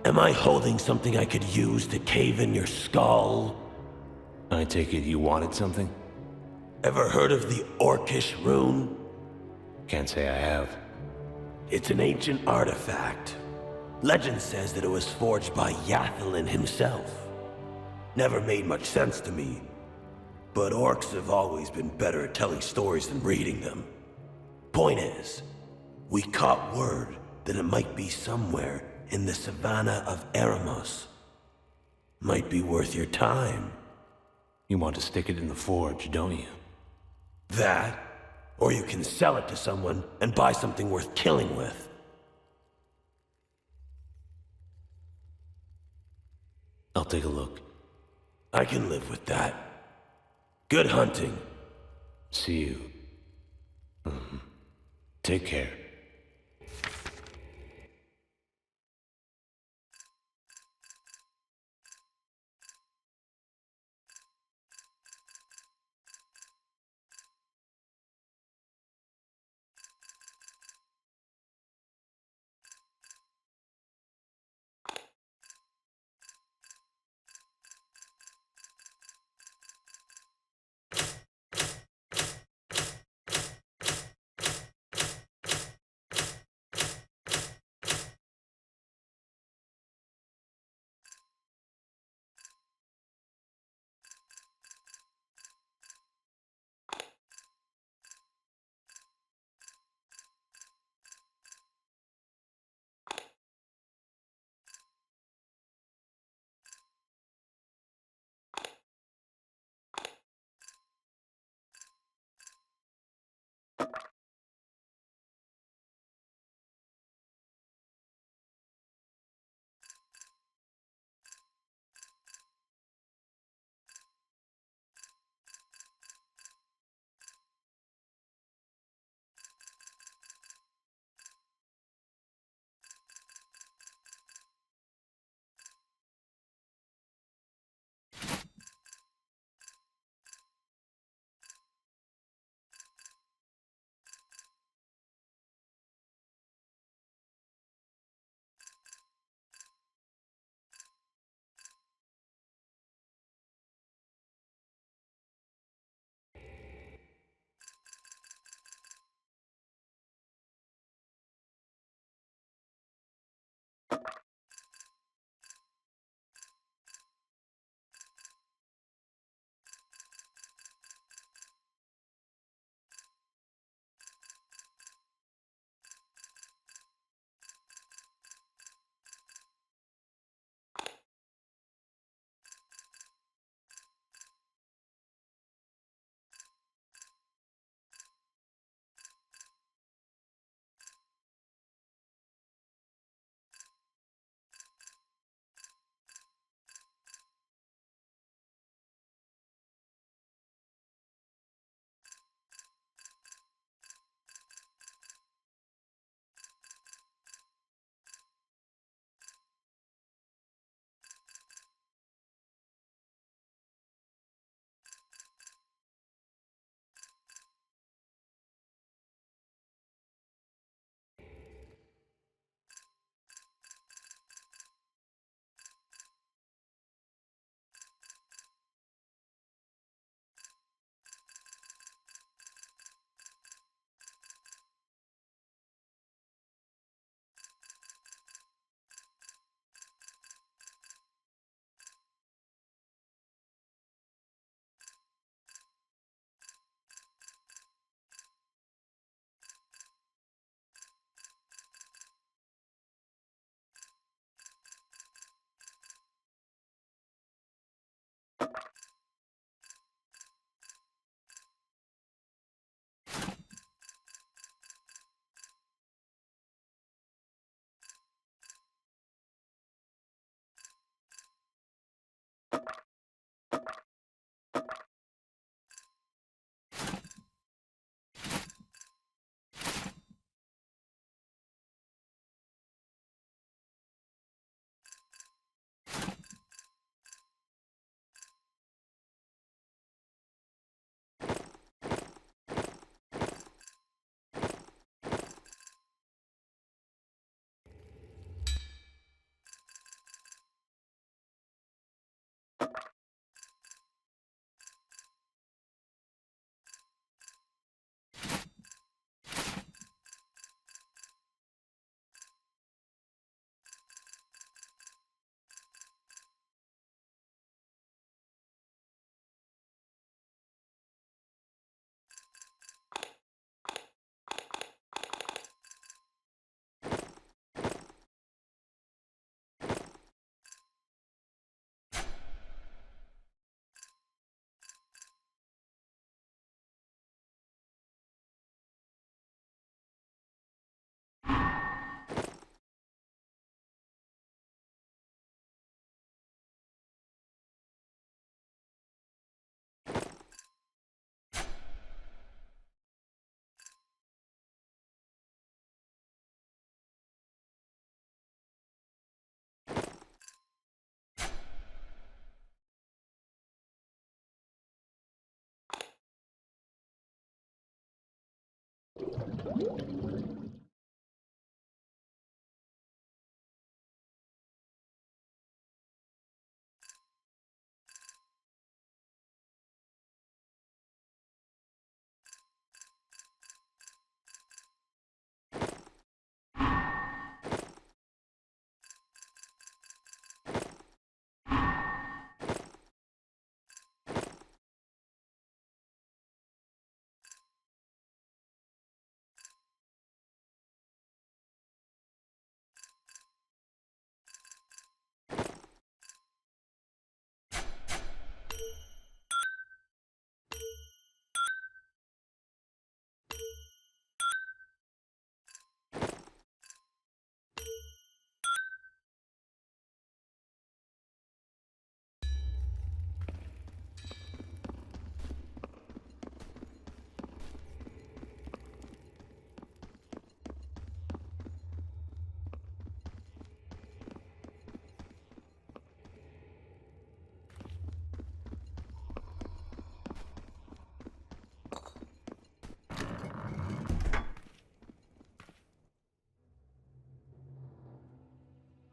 Am I holding something I could use to cave in your skull? I take it you wanted something? Ever heard of the Orcish rune? Can't say I have. It's an ancient artifact. Legend says that it was forged by Yathalin himself. Never made much sense to me, but orcs have always been better at telling stories than reading them. Point is, we caught word that it might be somewhere in the savannah of Eremos. Might be worth your time. You want to stick it in the forge, don't you? That, or you can sell it to someone and buy something worth killing with. I'll take a look. I can live with that. Good hunting. See you. Take care.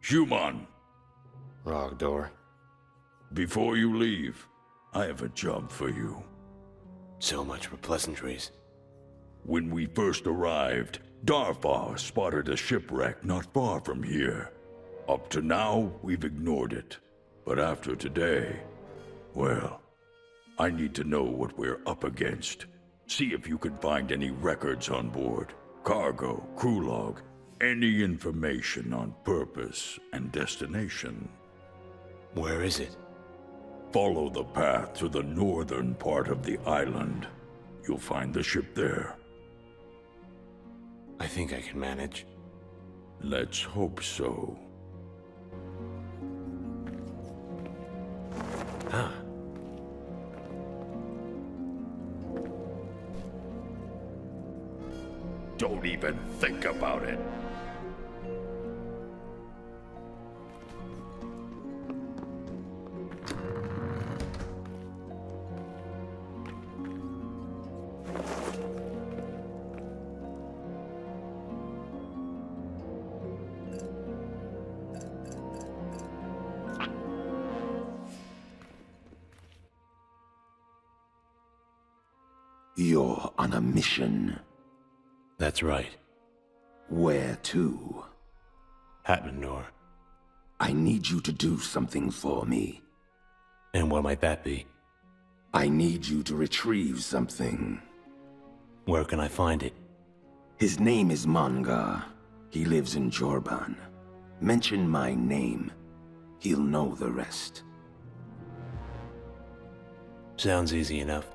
Human. Rogdor. Before you leave, I have a job for you. So much for pleasantries. When we first arrived, Darfar spotted a shipwreck not far from here. Up to now, we've ignored it. But after today, well, I need to know what we're up against. See if you can find any records on board. Cargo, crew log, any information on purpose and destination. Where is it? Follow the path to the northern part of the island. You'll find the ship there. I think I can manage. Let's hope so. Huh. Don't even think about it. You're on a mission. That's right. Where to? Hatmanor. I need you to do something for me. And what might that be? I need you to retrieve something. Where can I find it? His name is Mongar. He lives in Jorban. Mention my name. He'll know the rest. Sounds easy enough.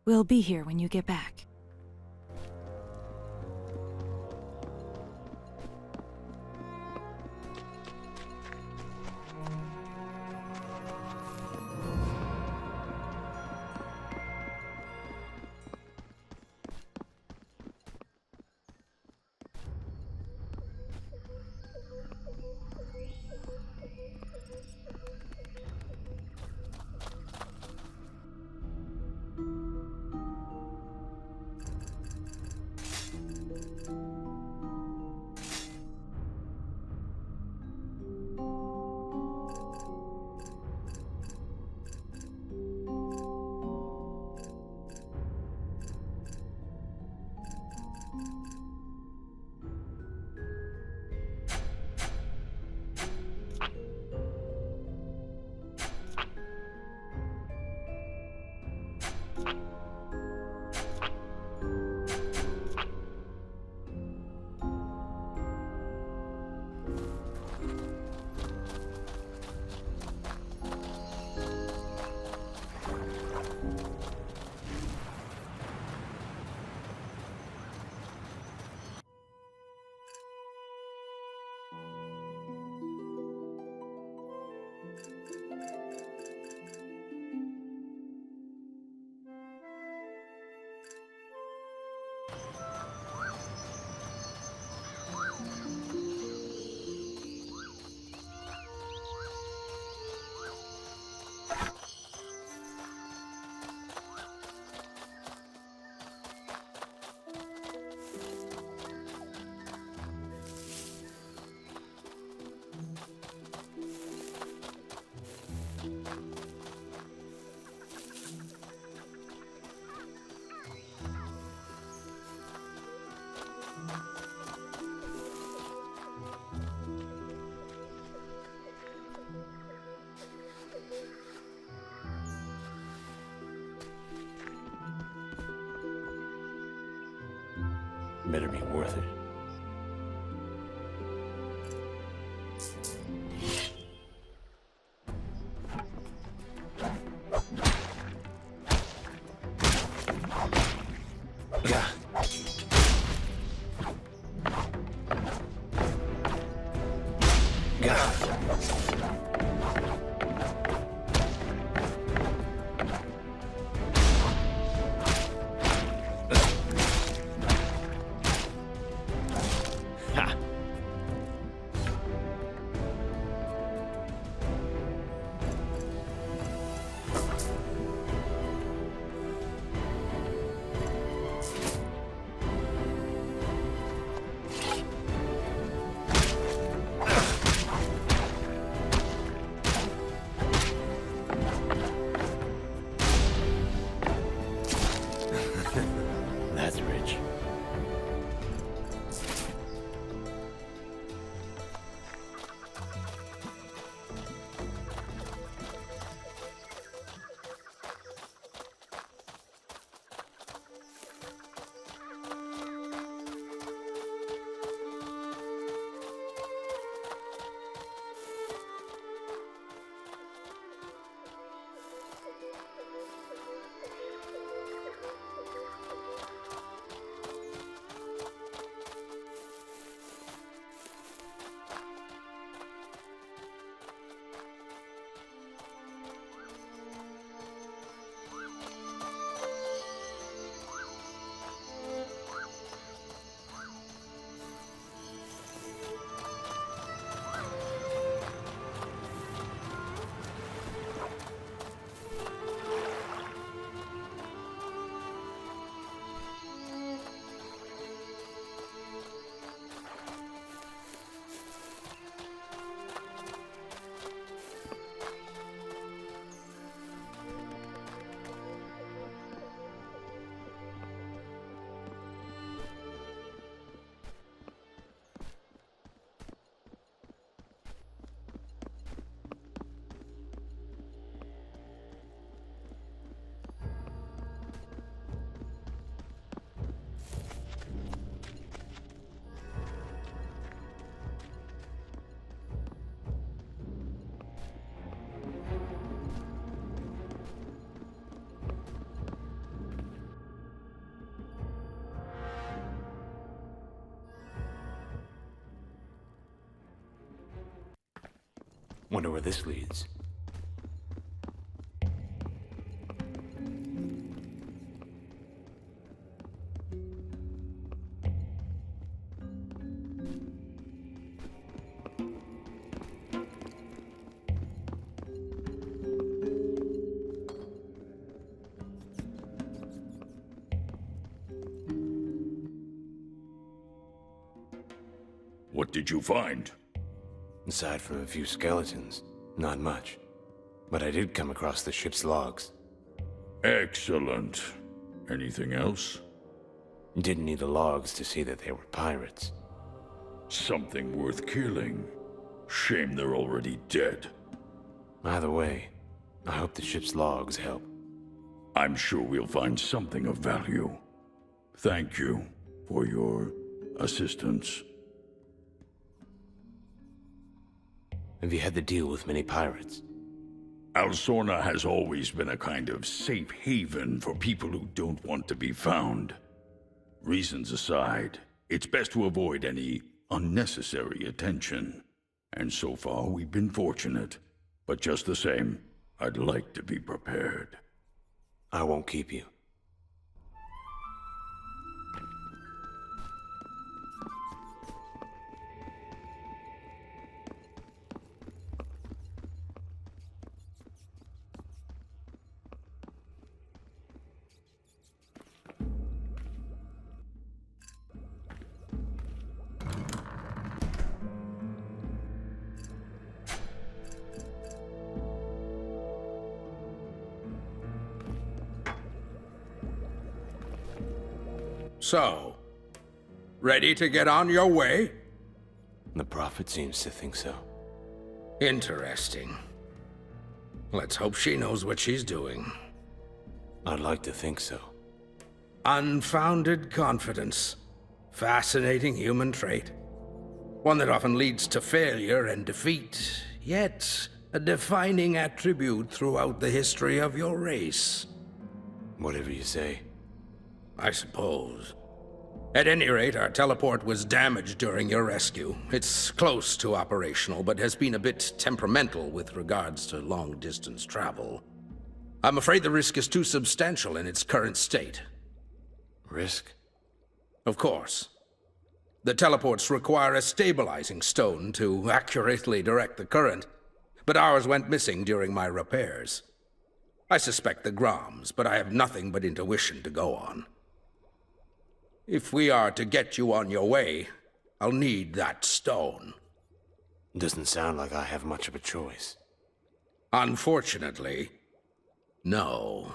We'll be here when you get back. better be worth it. That's rich. Wonder where this leads. What did you find? Aside from a few skeletons, not much. But I did come across the ship's logs. Excellent. Anything else? Didn't need the logs to see that they were pirates. Something worth killing. Shame they're already dead. Either way, I hope the ship's logs help. I'm sure we'll find something of value. Thank you for your assistance. Have you had to deal with many pirates? Alsorna has always been a kind of safe haven for people who don't want to be found. Reasons aside, it's best to avoid any unnecessary attention. And so far, we've been fortunate. But just the same, I'd like to be prepared. I won't keep you. So, ready to get on your way? The Prophet seems to think so. Interesting. Let's hope she knows what she's doing. I'd like to think so. Unfounded confidence. Fascinating human trait. One that often leads to failure and defeat, yet a defining attribute throughout the history of your race. Whatever you say. I suppose. At any rate, our teleport was damaged during your rescue. It's close to operational, but has been a bit temperamental with regards to long-distance travel. I'm afraid the risk is too substantial in its current state. Risk? Of course. The teleports require a stabilizing stone to accurately direct the current, but ours went missing during my repairs. I suspect the Groms, but I have nothing but intuition to go on. If we are to get you on your way, I'll need that stone. Doesn't sound like I have much of a choice. Unfortunately, no.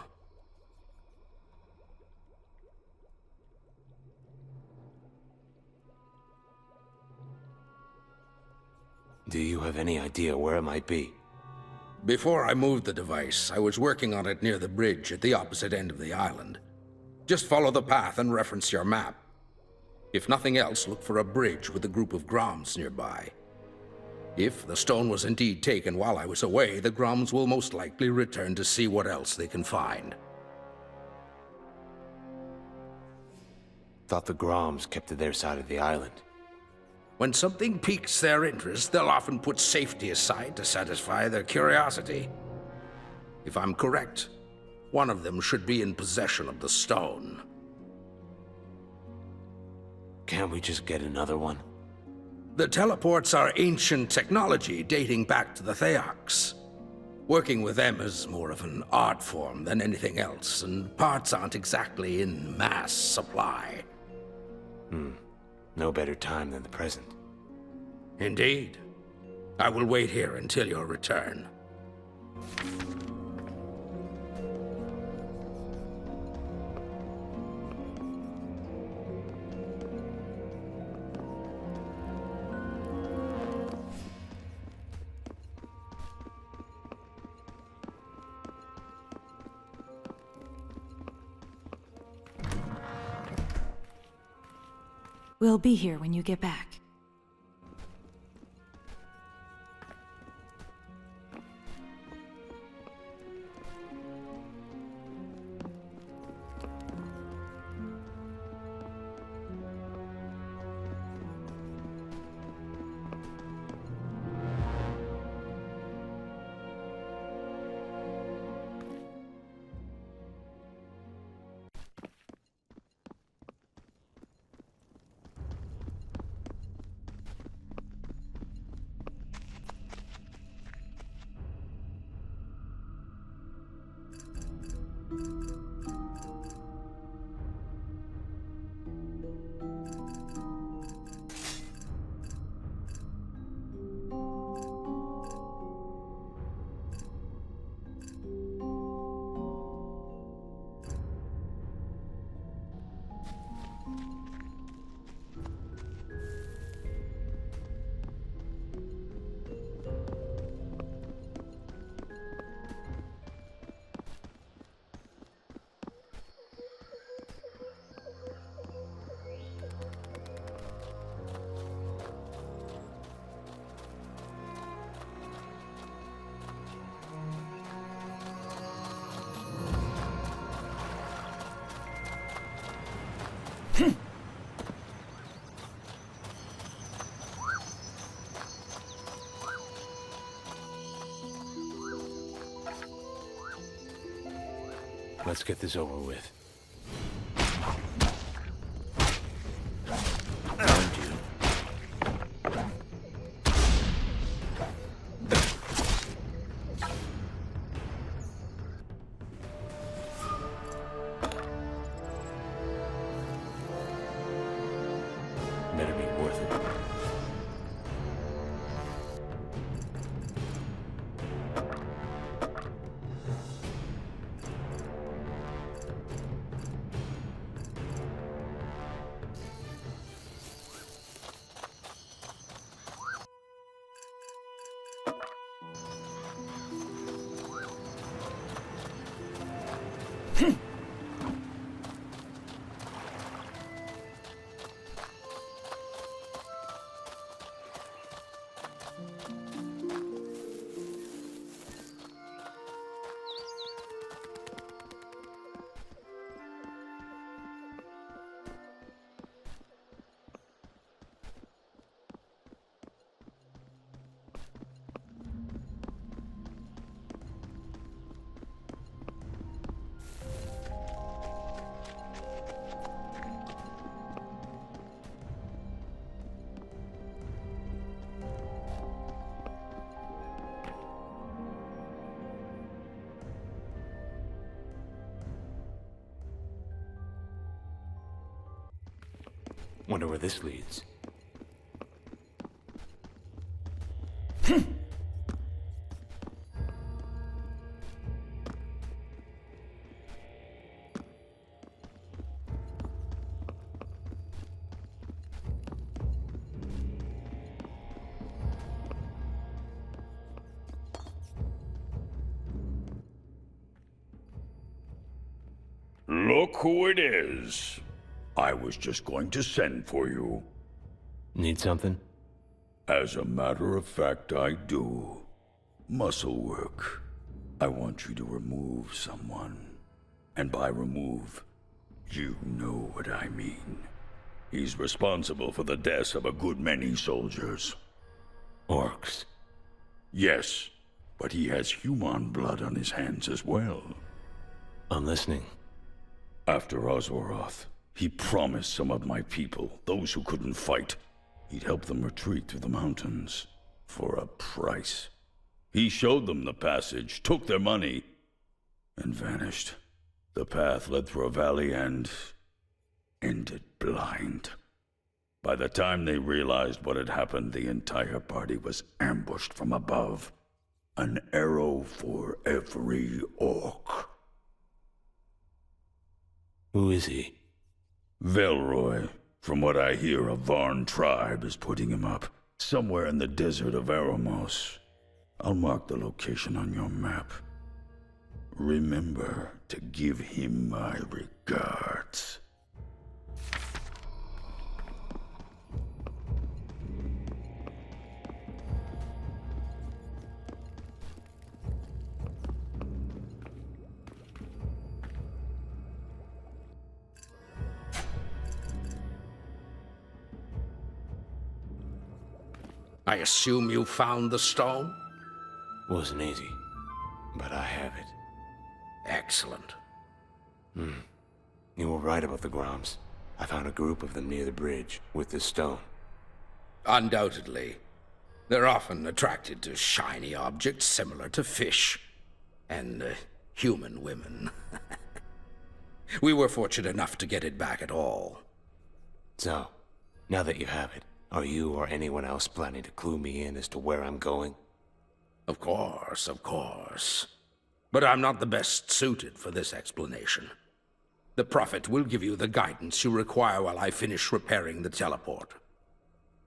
Do you have any idea where it might be? Before I moved the device, I was working on it near the bridge at the opposite end of the island. Just follow the path and reference your map. If nothing else, look for a bridge with a group of Groms nearby. If the stone was indeed taken while I was away, the Groms will most likely return to see what else they can find. Thought the Groms kept to their side of the island. When something piques their interest, they'll often put safety aside to satisfy their curiosity. If I'm correct, one of them should be in possession of the stone. Can't we just get another one? The teleports are ancient technology dating back to the Theox. Working with them is more of an art form than anything else, and parts aren't exactly in mass supply. No better time than the present. Indeed. I will wait here until your return. We'll be here when you get back. Let's get this over with. Better be worth it. Wonder where this leads. Look who it is. I was just going to send for you. Need something? As a matter of fact, I do. Muscle work. I want you to remove someone. And by remove, you know what I mean. He's responsible for the deaths of a good many soldiers. Orcs? Yes, but he has human blood on his hands as well. I'm listening. After Osworoth, he promised some of my people, those who couldn't fight, he'd help them retreat through the mountains for a price. He showed them the passage, took their money, and vanished. The path led through a valley and ended blind. By the time they realized what had happened, the entire party was ambushed from above. An arrow for every orc. Who is he? Velroy. From what I hear, a Varn tribe is putting him up, somewhere in the desert of Aramos. I'll mark the location on your map. Remember to give him my regards. I assume you found the stone? Wasn't easy, but I have it. Excellent. You were right about the Groms. I found a group of them near the bridge with this stone. Undoubtedly. They're often attracted to shiny objects similar to fish. And human women. We were fortunate enough to get it back at all. So, now that you have it, are you or anyone else planning to clue me in as to where I'm going? Of course, of course. But I'm not the best suited for this explanation. The Prophet will give you the guidance you require while I finish repairing the teleport.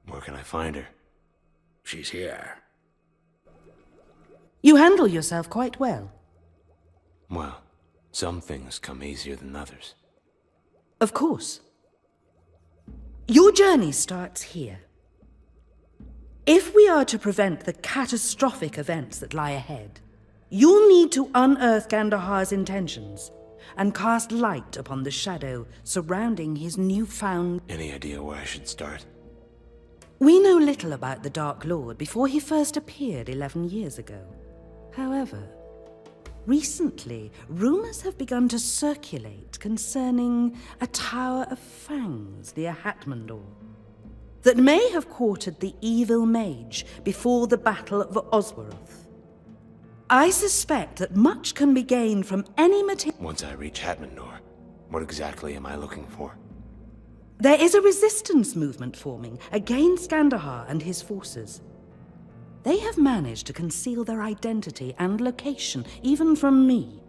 Where can I find her? She's here. You handle yourself quite well. Well, some things come easier than others. Of course. Your journey starts here. If we are to prevent the catastrophic events that lie ahead, you'll need to unearth Gandahar's intentions and cast light upon the shadow surrounding his newfound... Any idea where I should start? We know little about the Dark Lord before he first appeared 11 years ago. However, recently, rumors have begun to circulate concerning a Tower of Fangs near Hatmandor that may have courted the evil mage before the Battle of Osworoth. I suspect that much can be gained from any material... Once I reach Hatmandor, what exactly am I looking for? There is a resistance movement forming against Gandahar and his forces. They have managed to conceal their identity and location, even from me.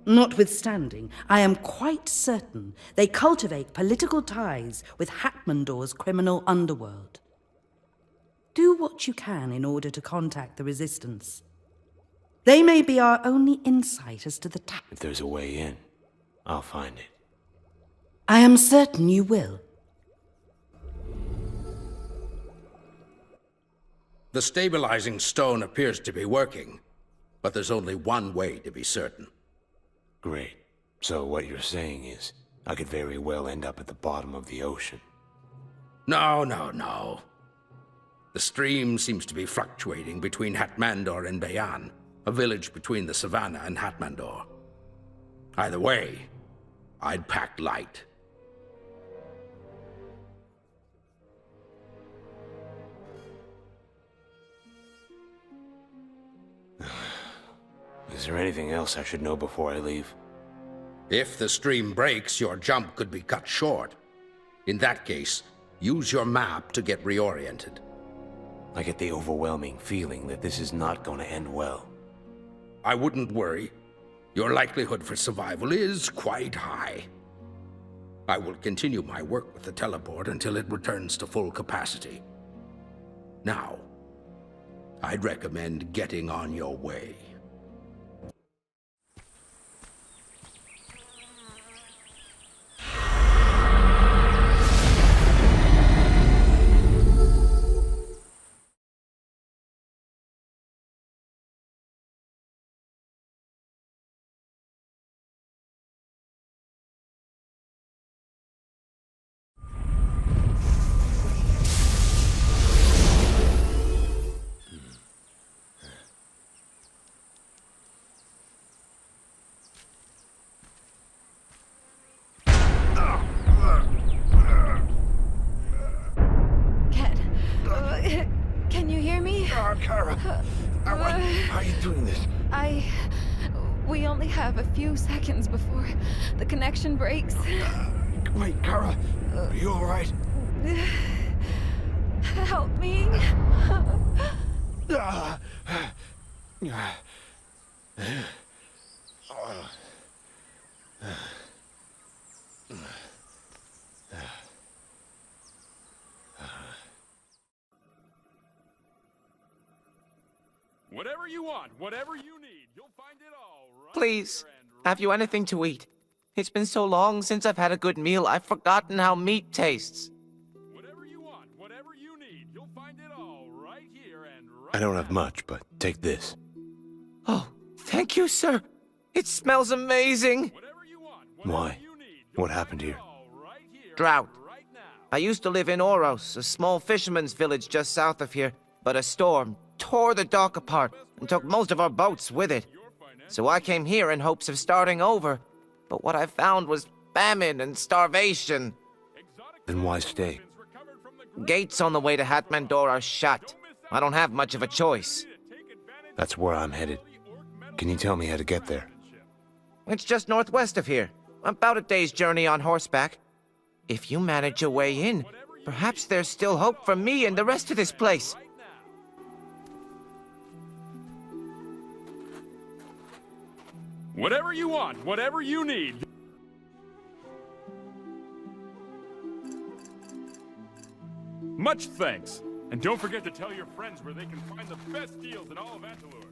Notwithstanding, I am quite certain they cultivate political ties with Hatmandor's criminal underworld. Do what you can in order to contact the Resistance. They may be our only insight as to the If there's a way in, I'll find it. I am certain you will. The stabilizing stone appears to be working, but there's only one way to be certain. Great. So what you're saying is, I could very well end up at the bottom of the ocean. No, no, no. The stream seems to be fluctuating between Hatmandor and Bayan, a village between the savannah and Hatmandor. Either way, I'd pack light. Is there anything else I should know before I leave? If the stream breaks, your jump could be cut short. In that case, use your map to get reoriented. I get the overwhelming feeling that this is not going to end well. I wouldn't worry. Your likelihood for survival is quite high. I will continue my work with the teleport until it returns to full capacity. Now, I'd recommend getting on your way. Can you hear me? Kara, why are you doing this? We only have a few seconds before the connection breaks. Wait, Kara, are you alright? Help me. Whatever you want, whatever you need, you'll find it all right. Please, have you anything to eat? It's been so long since I've had a good meal, I've forgotten how meat tastes. Whatever you want, whatever you need, you'll find it all right here and right I don't have much, but take this. Oh, thank you, sir. It smells amazing. Why? What happened here? Drought. I used to live in Oros, a small fisherman's village just south of here, but a storm tore the dock apart and took most of our boats with it. So I came here in hopes of starting over, but what I found was famine and starvation. Then why stay? Gates on the way to Hatmandor are shut. I don't have much of a choice. That's where I'm headed. Can you tell me how to get there? It's just northwest of here, about a day's journey on horseback. If you manage your way in, perhaps there's still hope for me and the rest of this place. Whatever you want, whatever you need. Much thanks. And don't forget to tell your friends where they can find the best deals in all of Antalur.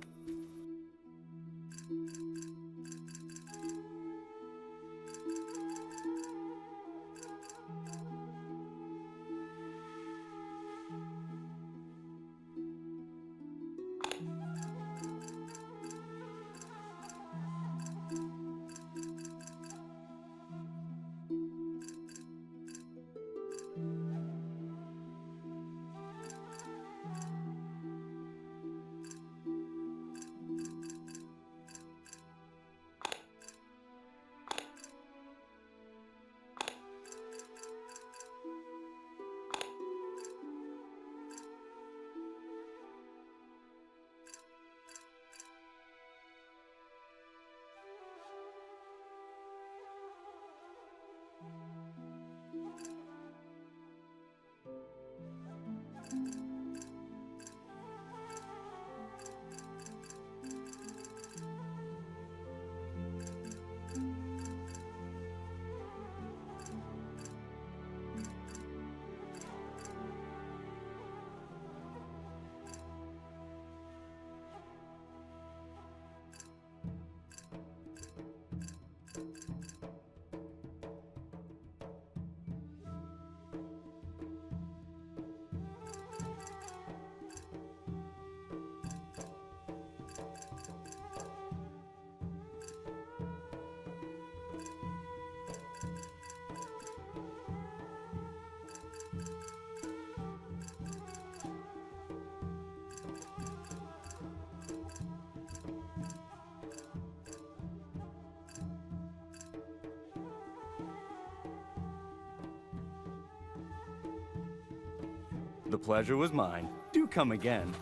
The pleasure was mine. Do come again.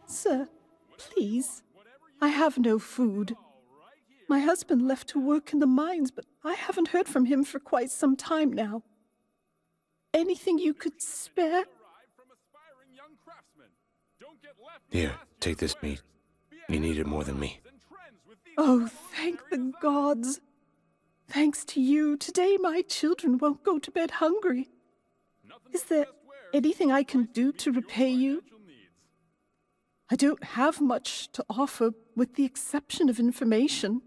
Sir, please. I have no food. My husband left to work in the mines, but I haven't heard from him for quite some time now. Anything you could spare? Here, take this meat. You need it more than me. Oh, thank the gods. Thanks to you, today my children won't go to bed hungry. Is there anything I can do to repay you? I don't have much to offer, with the exception of information.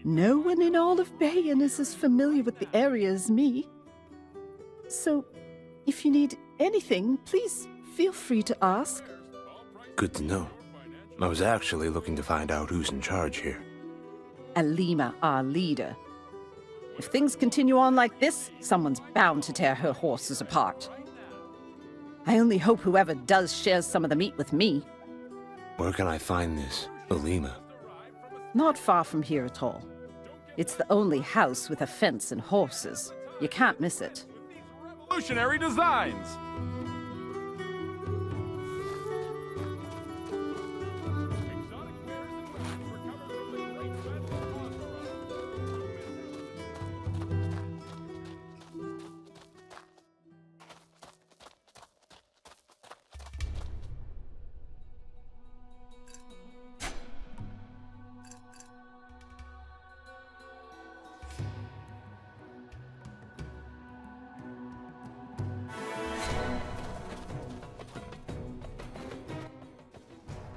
No one in all of Bayan is as familiar with the area as me. So, if you need anything, please feel free to ask. Good to know. I was actually looking to find out who's in charge here. Alima, our leader. If things continue on like this, someone's bound to tear her horses apart. I only hope whoever does shares some of the meat with me. Where can I find this Alima? Not far from here at all. It's the only house with a fence and horses. You can't miss it. Revolutionary designs!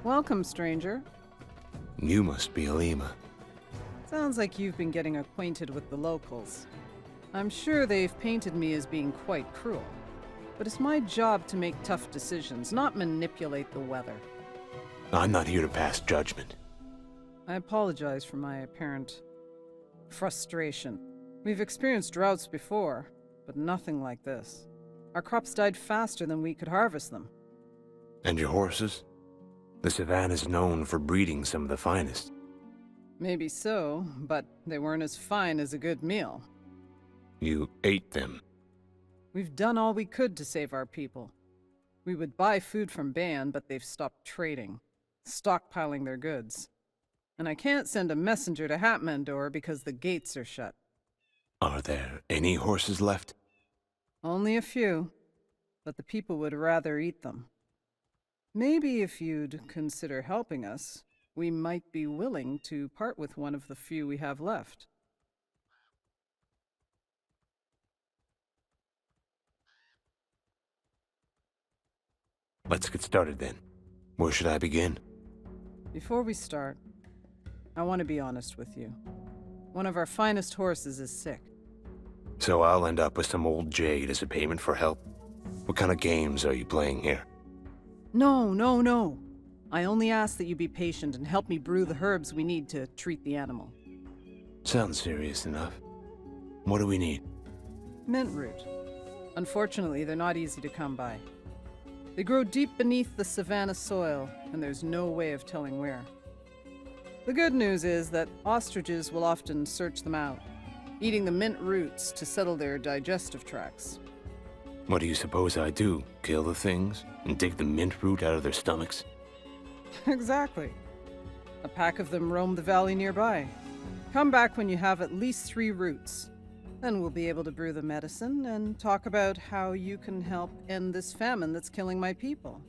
Welcome, stranger. You must be Alima. Sounds like you've been getting acquainted with the locals. I'm sure they've painted me as being quite cruel. But it's my job to make tough decisions, not manipulate the weather. I'm not here to pass judgment. I apologize for my apparent frustration. We've experienced droughts before, but nothing like this. Our crops died faster than we could harvest them. And your horses? The savannah's known for breeding some of the finest. Maybe so, but they weren't as fine as a good meal. You ate them. We've done all we could to save our people. We would buy food from Ban, but they've stopped trading, stockpiling their goods. And I can't send a messenger to Hatmandor because the gates are shut. Are there any horses left? Only a few, but the people would rather eat them. Maybe if you'd consider helping us, we might be willing to part with one of the few we have left. Let's get started then. Where should I begin? Before we start, I want to be honest with you. One of our finest horses is sick. So I'll end up with some old jade as a payment for help? What kind of games are you playing here? No. I only ask that you be patient and help me brew the herbs we need to treat the animal. Sounds serious enough. What do we need? Mint root. Unfortunately, they're not easy to come by. They grow deep beneath the savanna soil, and there's no way of telling where. The good news is that ostriches will often search them out, eating the mint roots to settle their digestive tracts. What do you suppose I do? Kill the things? And dig the mint root out of their stomachs? Exactly. A pack of them roam the valley nearby. Come back when you have at least 3 roots. Then we'll be able to brew the medicine and talk about how you can help end this famine that's killing my people.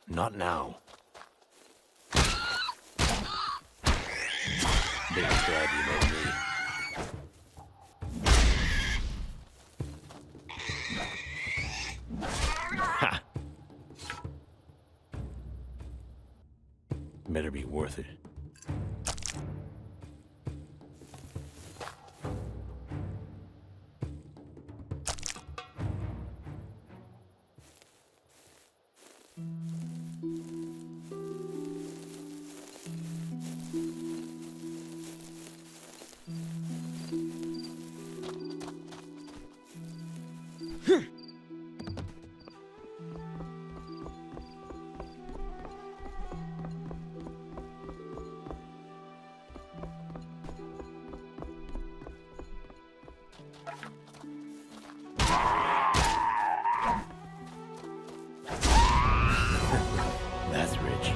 Not now. Big stab, you know me. Ha! Better be worth it. That's rich.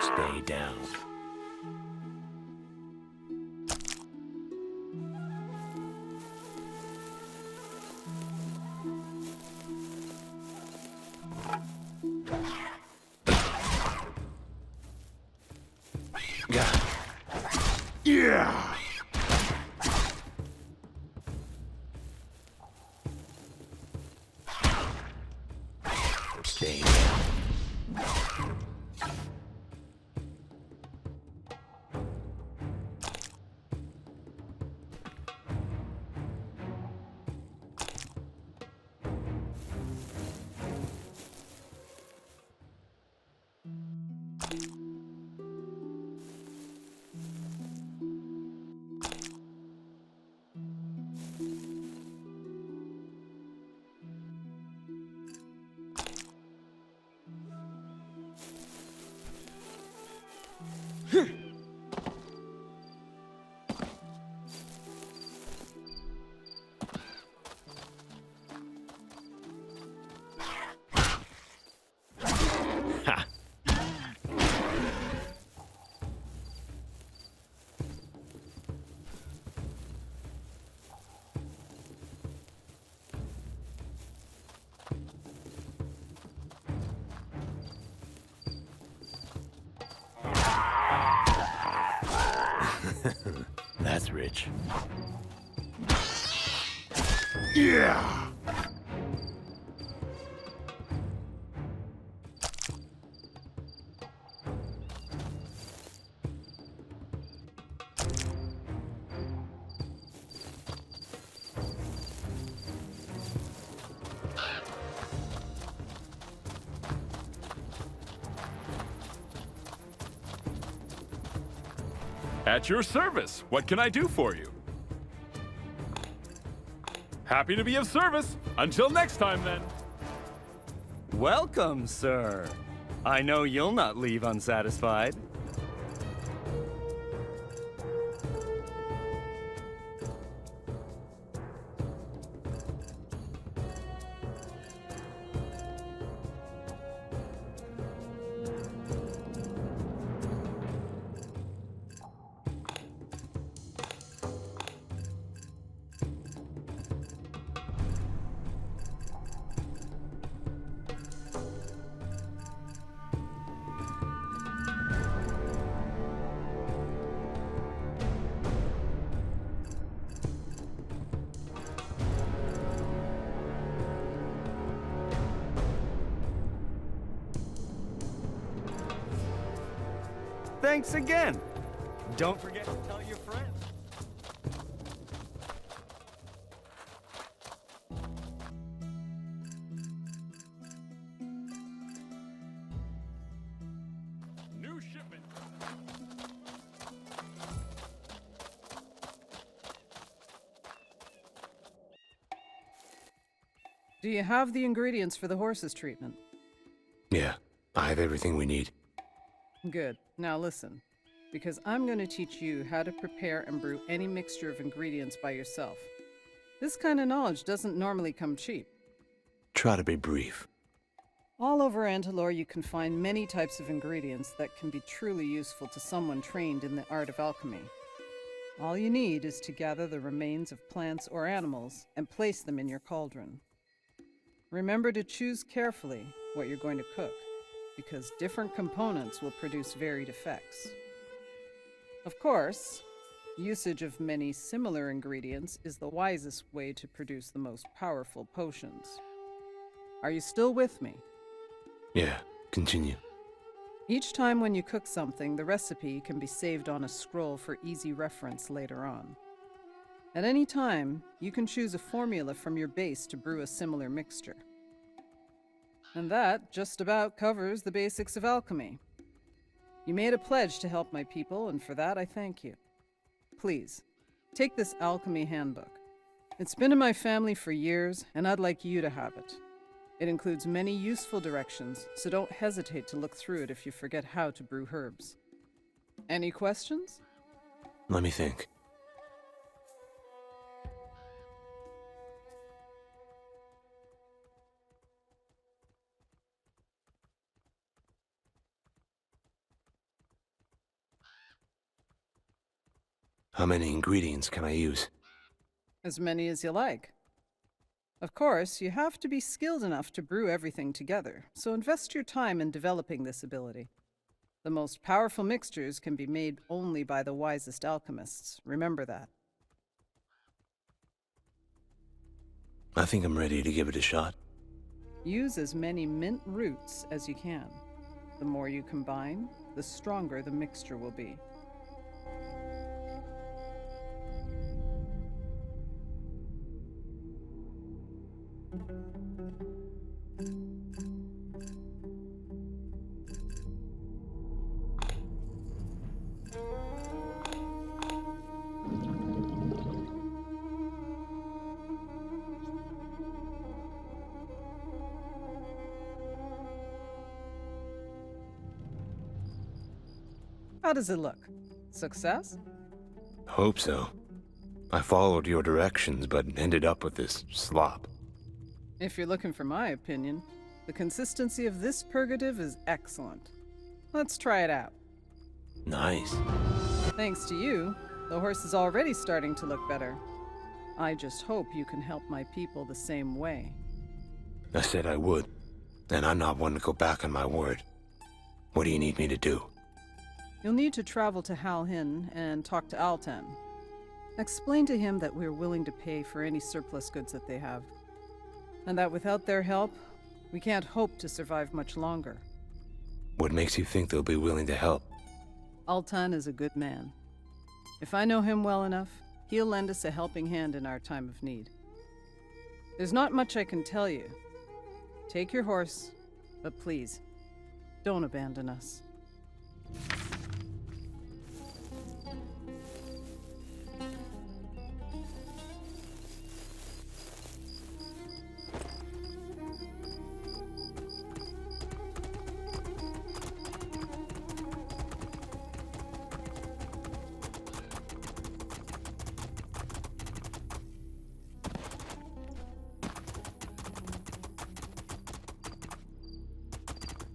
Stay down. Yeah! Stay down. That's rich. Yeah! At your service. What can I do for you? Happy to be of service. Until next time, then. Welcome, sir. I know you'll not leave unsatisfied. Thanks again. Don't forget to tell your friends. New shipment. Do you have the ingredients for the horse's treatment? Yeah, I have everything we need. Good. Now listen. because I'm going to teach you how to prepare and brew any mixture of ingredients by yourself. This kind of knowledge doesn't normally come cheap. Try to be brief. All over Antilor, you can find many types of ingredients that can be truly useful to someone trained in the art of alchemy. All you need is to gather the remains of plants or animals and place them in your cauldron. Remember to choose carefully what you're going to cook, because different components will produce varied effects. Of course, usage of many similar ingredients is the wisest way to produce the most powerful potions. Are you still with me? Yeah, continue. Each time when you cook something, the recipe can be saved on a scroll for easy reference later on. At any time, you can choose a formula from your base to brew a similar mixture. And that just about covers the basics of alchemy. You made a pledge to help my people, and for that I thank you. Please, take this alchemy handbook. It's been in my family for years, and I'd like you to have it. It includes many useful directions, so don't hesitate to look through it if you forget how to brew herbs. Any questions? Let me think. How many ingredients can I use? As many as you like. Of course, you have to be skilled enough to brew everything together, so invest your time in developing this ability. The most powerful mixtures can be made only by the wisest alchemists. Remember that. I think I'm ready to give it a shot. Use as many mint roots as you can. The more you combine, the stronger the mixture will be. How does it look? Success? Hope so. I followed your directions, but ended up with this slop. If you're looking for my opinion, the consistency of this purgative is excellent. Let's try it out. Nice. Thanks to you, the horse is already starting to look better. I just hope you can help my people the same way. I said I would, and I'm not one to go back on my word. What do you need me to do? You'll need to travel to Halhin and talk to Altan. Explain to him that we're willing to pay for any surplus goods that they have, and that without their help, we can't hope to survive much longer. What makes you think they'll be willing to help? Altan is a good man. If I know him well enough, he'll lend us a helping hand in our time of need. There's not much I can tell you. Take your horse, but please, don't abandon us.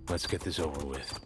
Let's get this over with.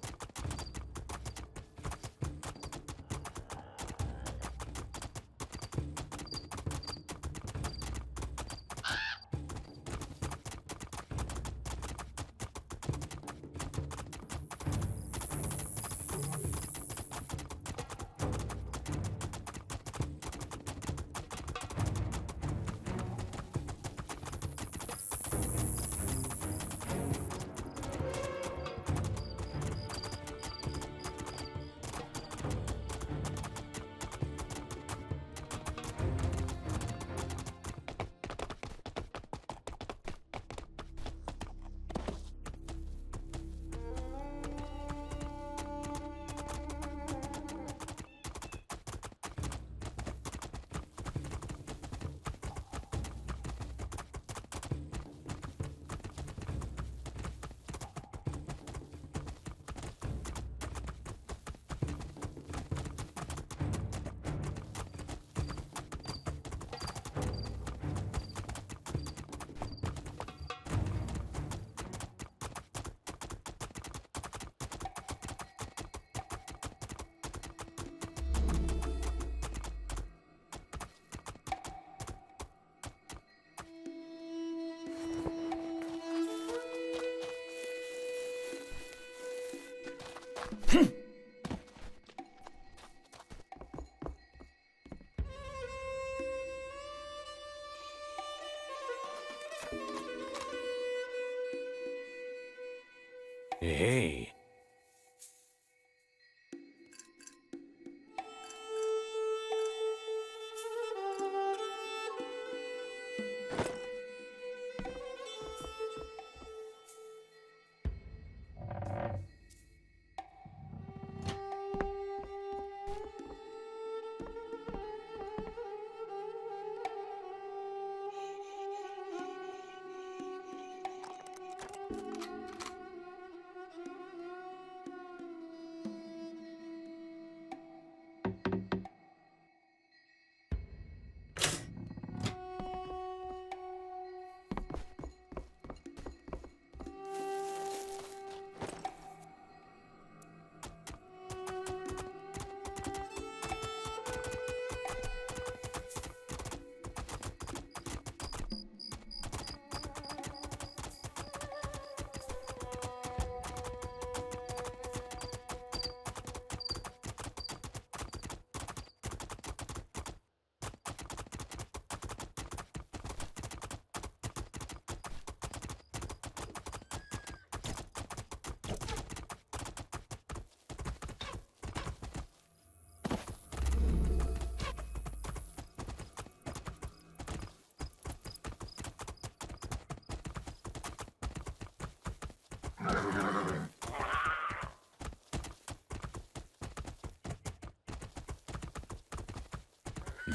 Hey.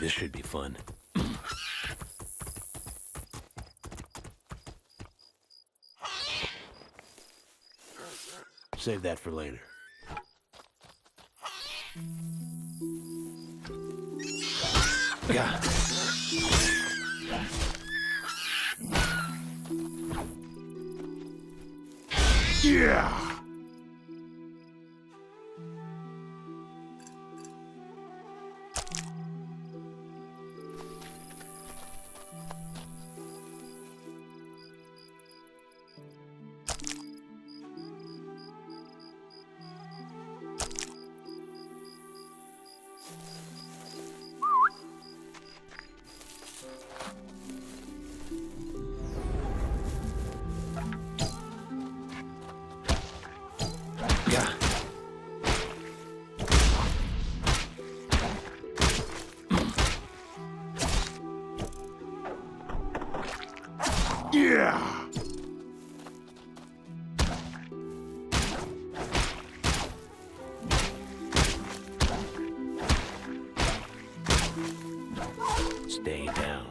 This should be fun. Save that for later. Yeah. Yeah! Yeah! Stay down.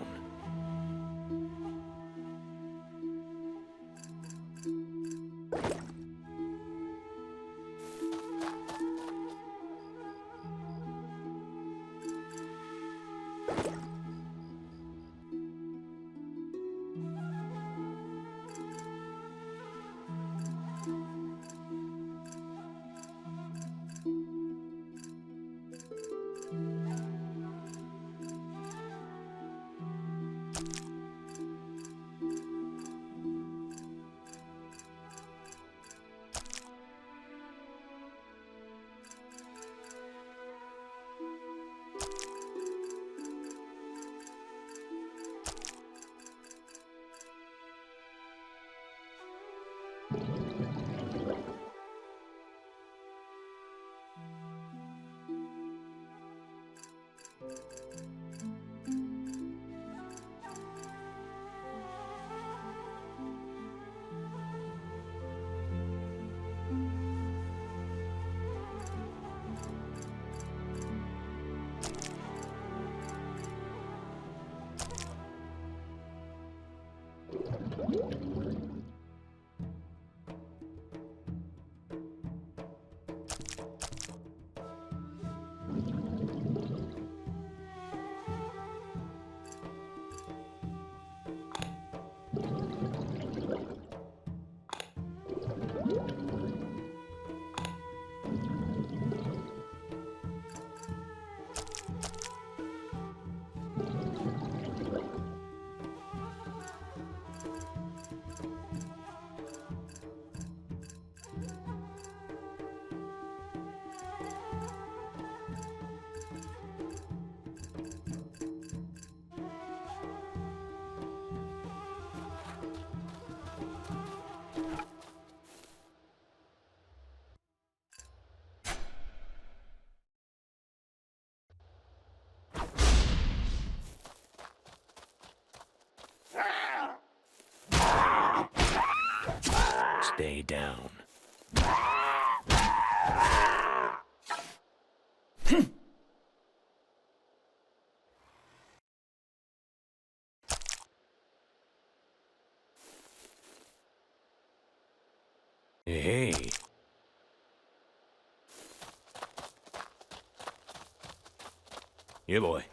Stay down. Hey. Yeah, boy.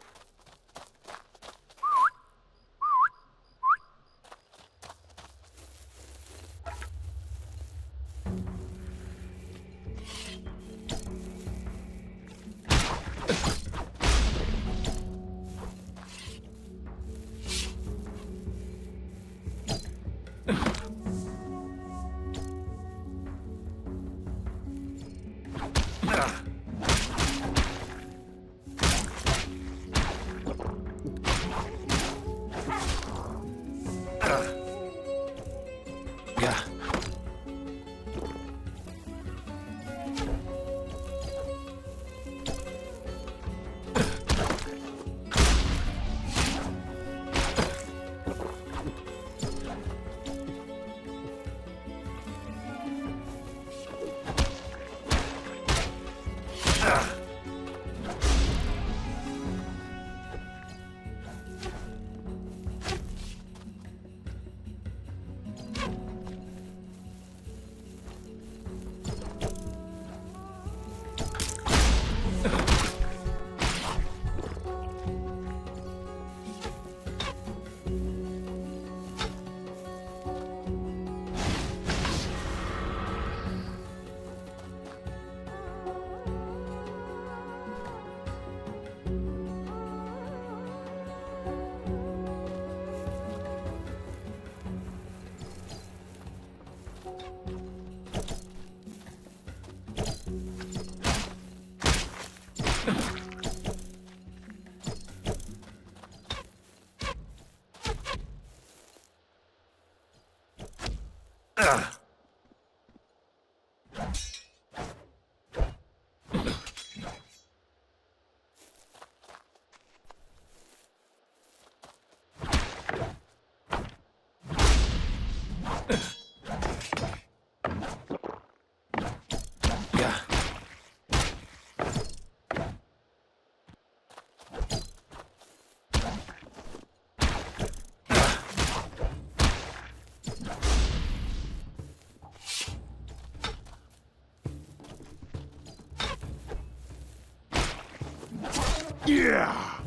Yeah!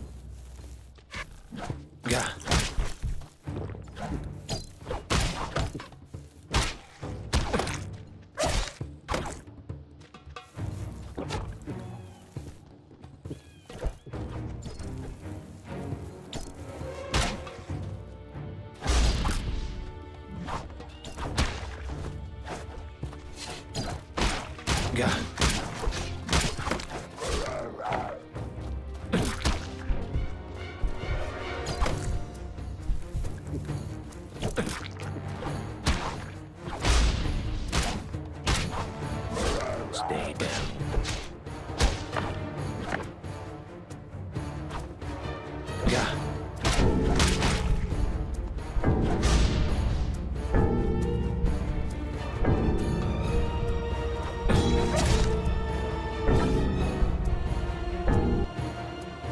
Yeah. Yeah. Stay down. Yeah.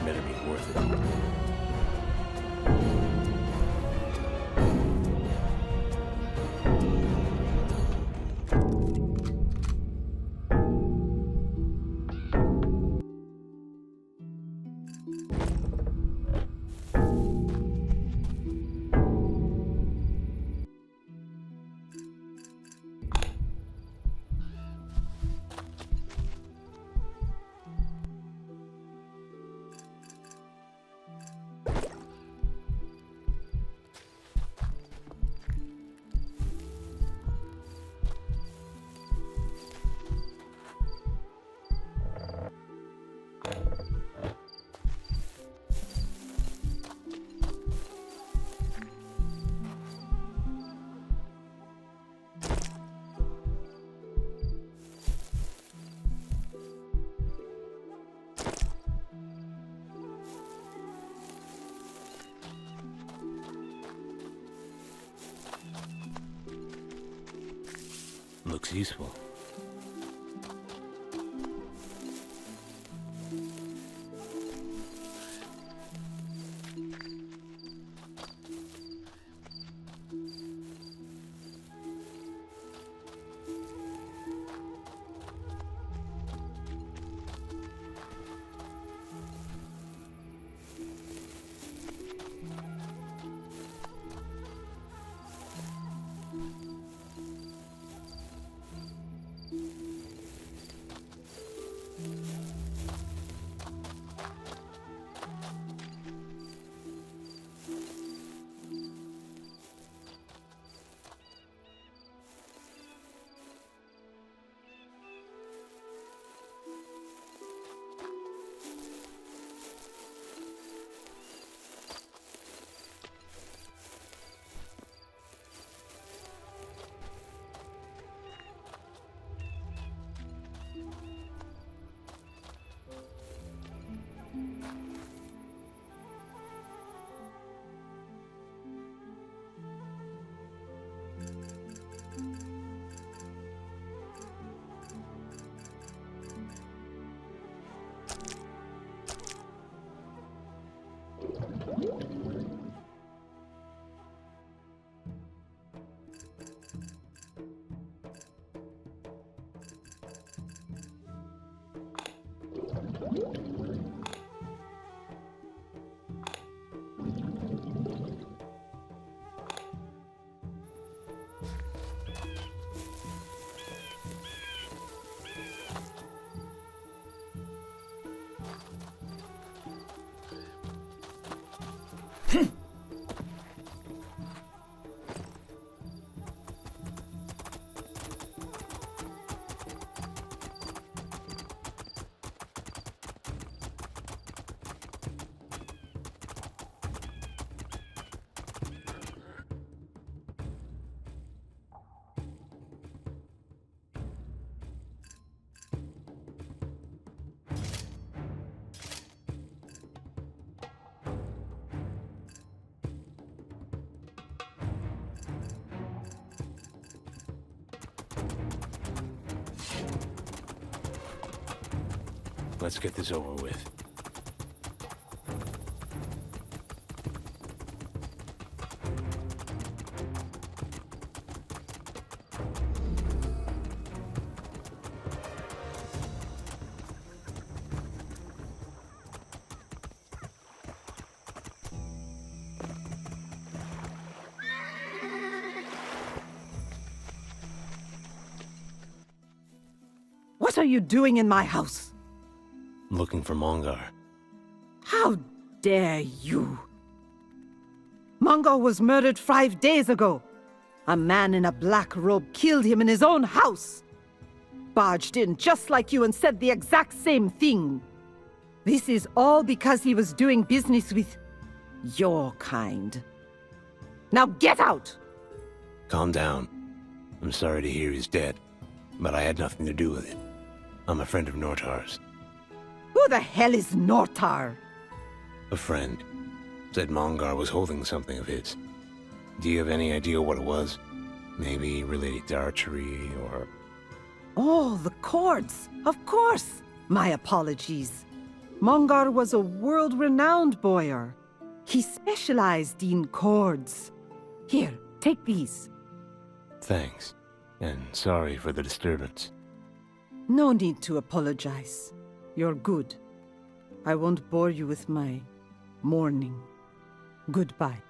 Better be worth it. Looks useful. Let's get this over with. What are you doing in my house? Looking for Mongar. How dare you? Mongar was murdered 5 days ago. A man in a black robe killed him in his own house. Barged in just like you and said the exact same thing. This is all because he was doing business with your kind. Now get out! Calm down. I'm sorry to hear he's dead, but I had nothing to do with it. I'm a friend of Nortar's. Who the hell is Nortar? A friend. Said Mongar was holding something of his. Do you have any idea what it was? Maybe related to archery, or... Oh, the cords! Of course! My apologies. Mongar was a world-renowned boyar. He specialized in cords. Here, take these. Thanks. And sorry for the disturbance. No need to apologize. You're good. I won't bore you with my mourning. Goodbye.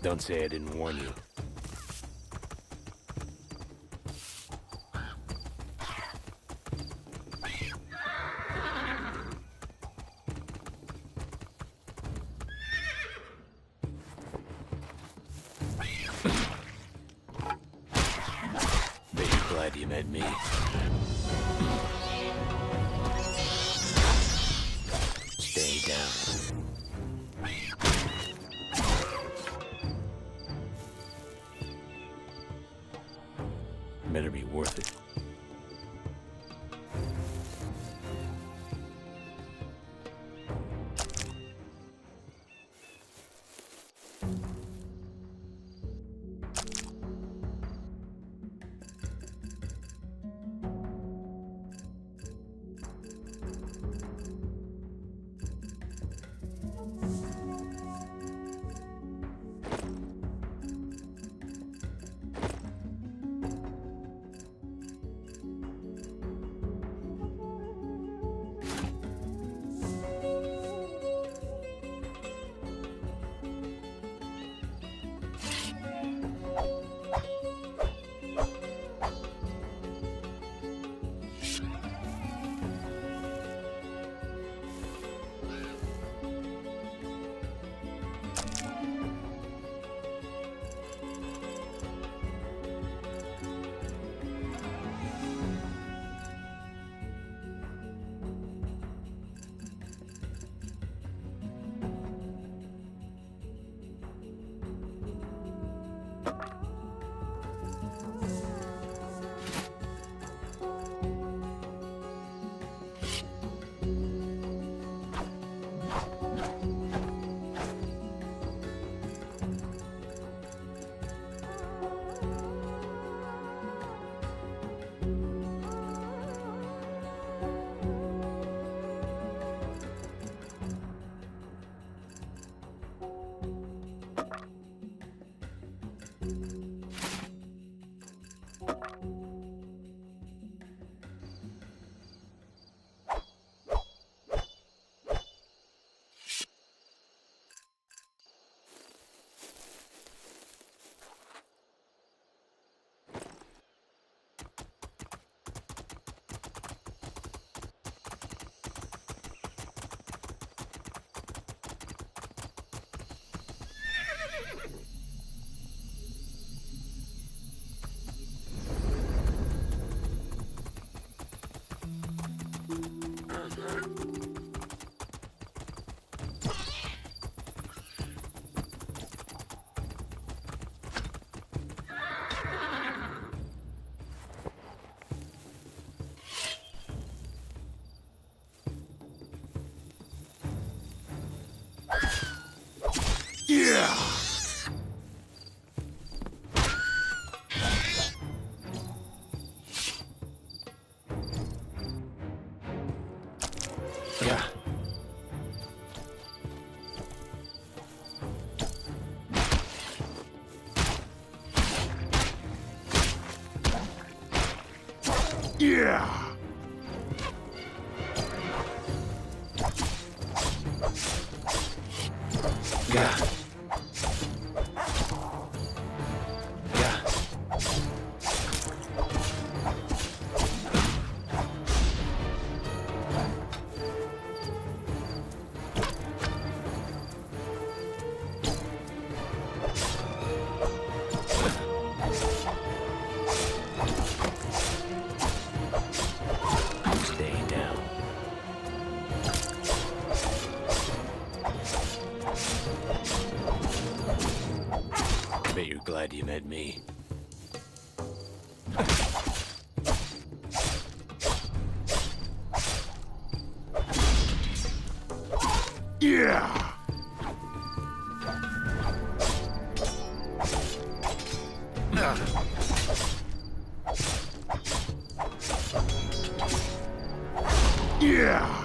Don't say I didn't warn you. Bet you're glad you met me. Stay down. Better be worth it. Yeah! Yeah. Yeah! Yeah. Yeah. Stay down. Bet you're glad you met me. Yeah! Yeah! Yeah.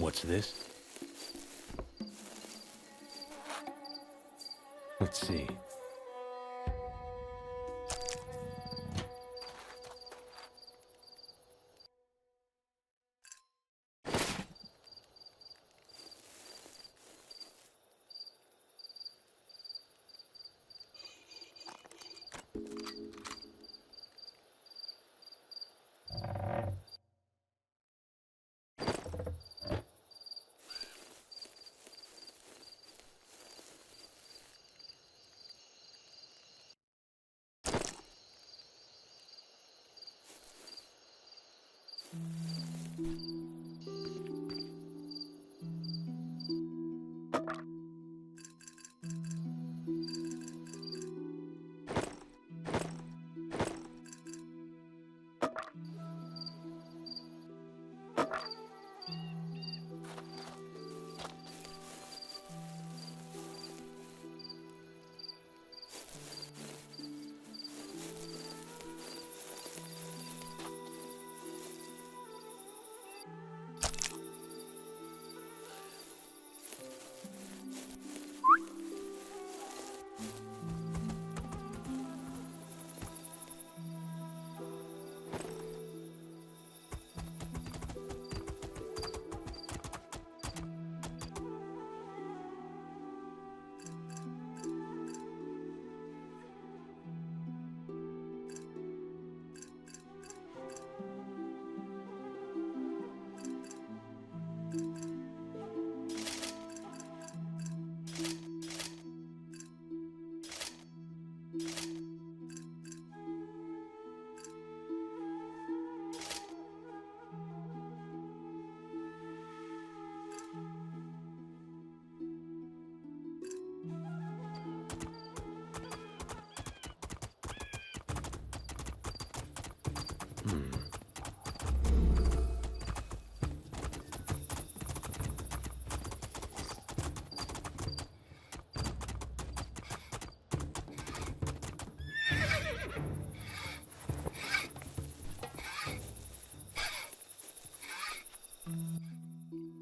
What's this? Let's see.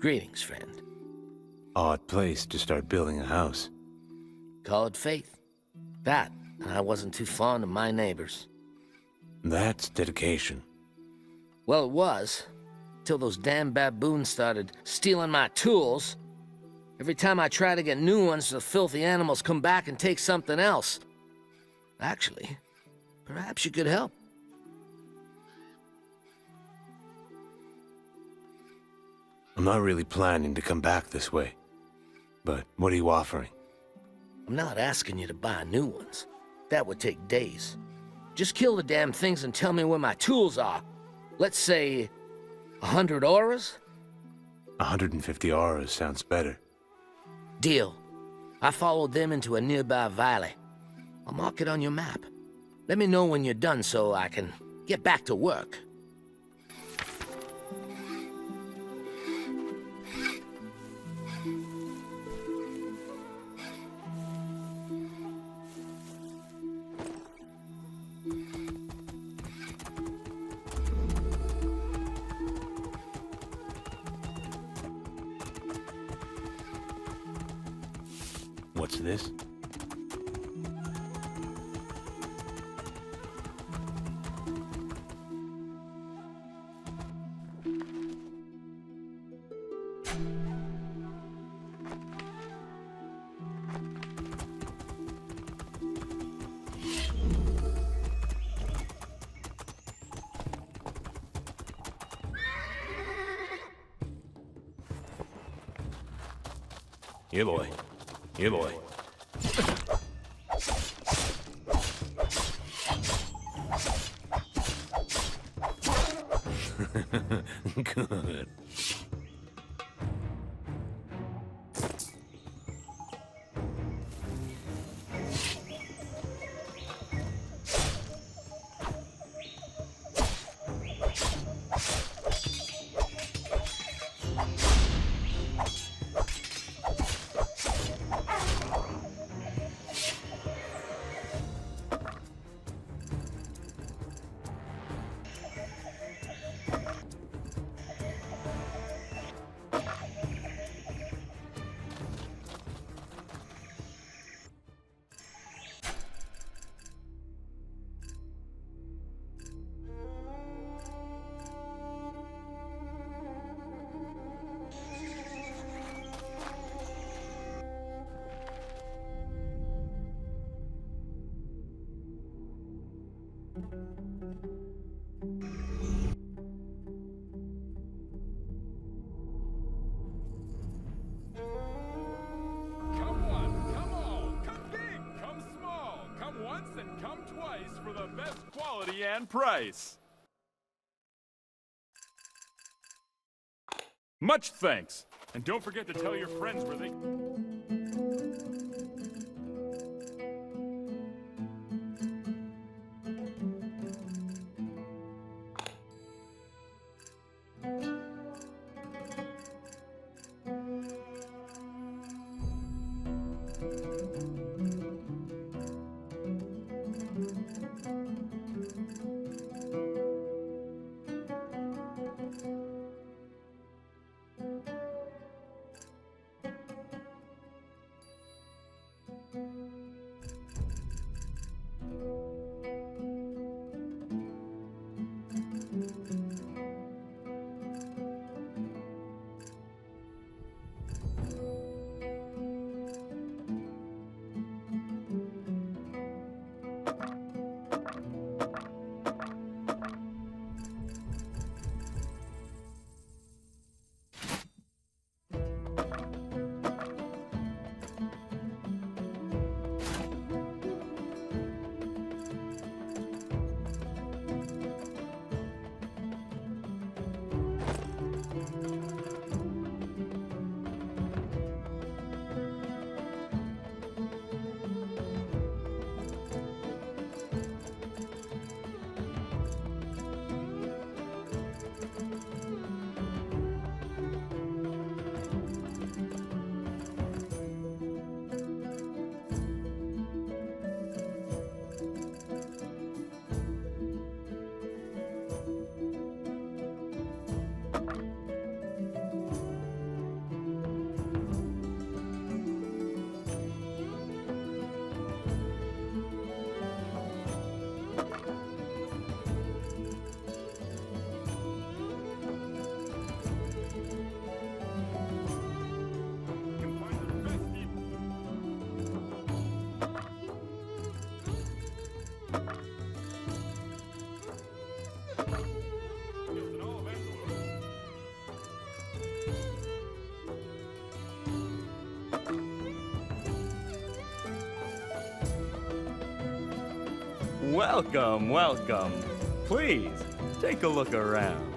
Greetings, friend. Odd place to start building a house. Call it faith. That, and I wasn't too fond of my neighbors. That's dedication. Well, it was. Till those damn baboons started stealing my tools. Every time I try to get new ones, the filthy animals come back and take something else. Actually, perhaps you could help. I'm not really planning to come back this way. But what are you offering? I'm not asking you to buy new ones. That would take days. Just kill the damn things and tell me where my tools are. Let's say 100 auras? 150 auras sounds better. Deal. I followed them into a nearby valley. I'll mark it on your map. Let me know when you're done so I can get back to work. What's this? Yeah, boy. Yeah, boy. Good. and price. Much thanks. And don't forget to tell your friends where they... Welcome, welcome. Please, take a look around.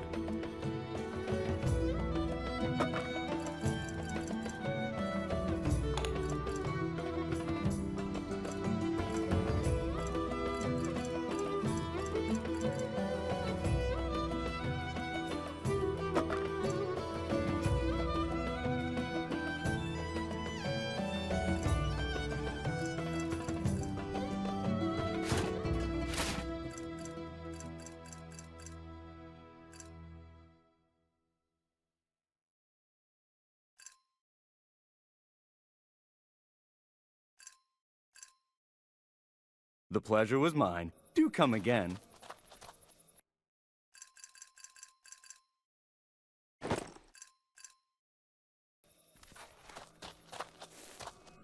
The pleasure was mine. Do come again.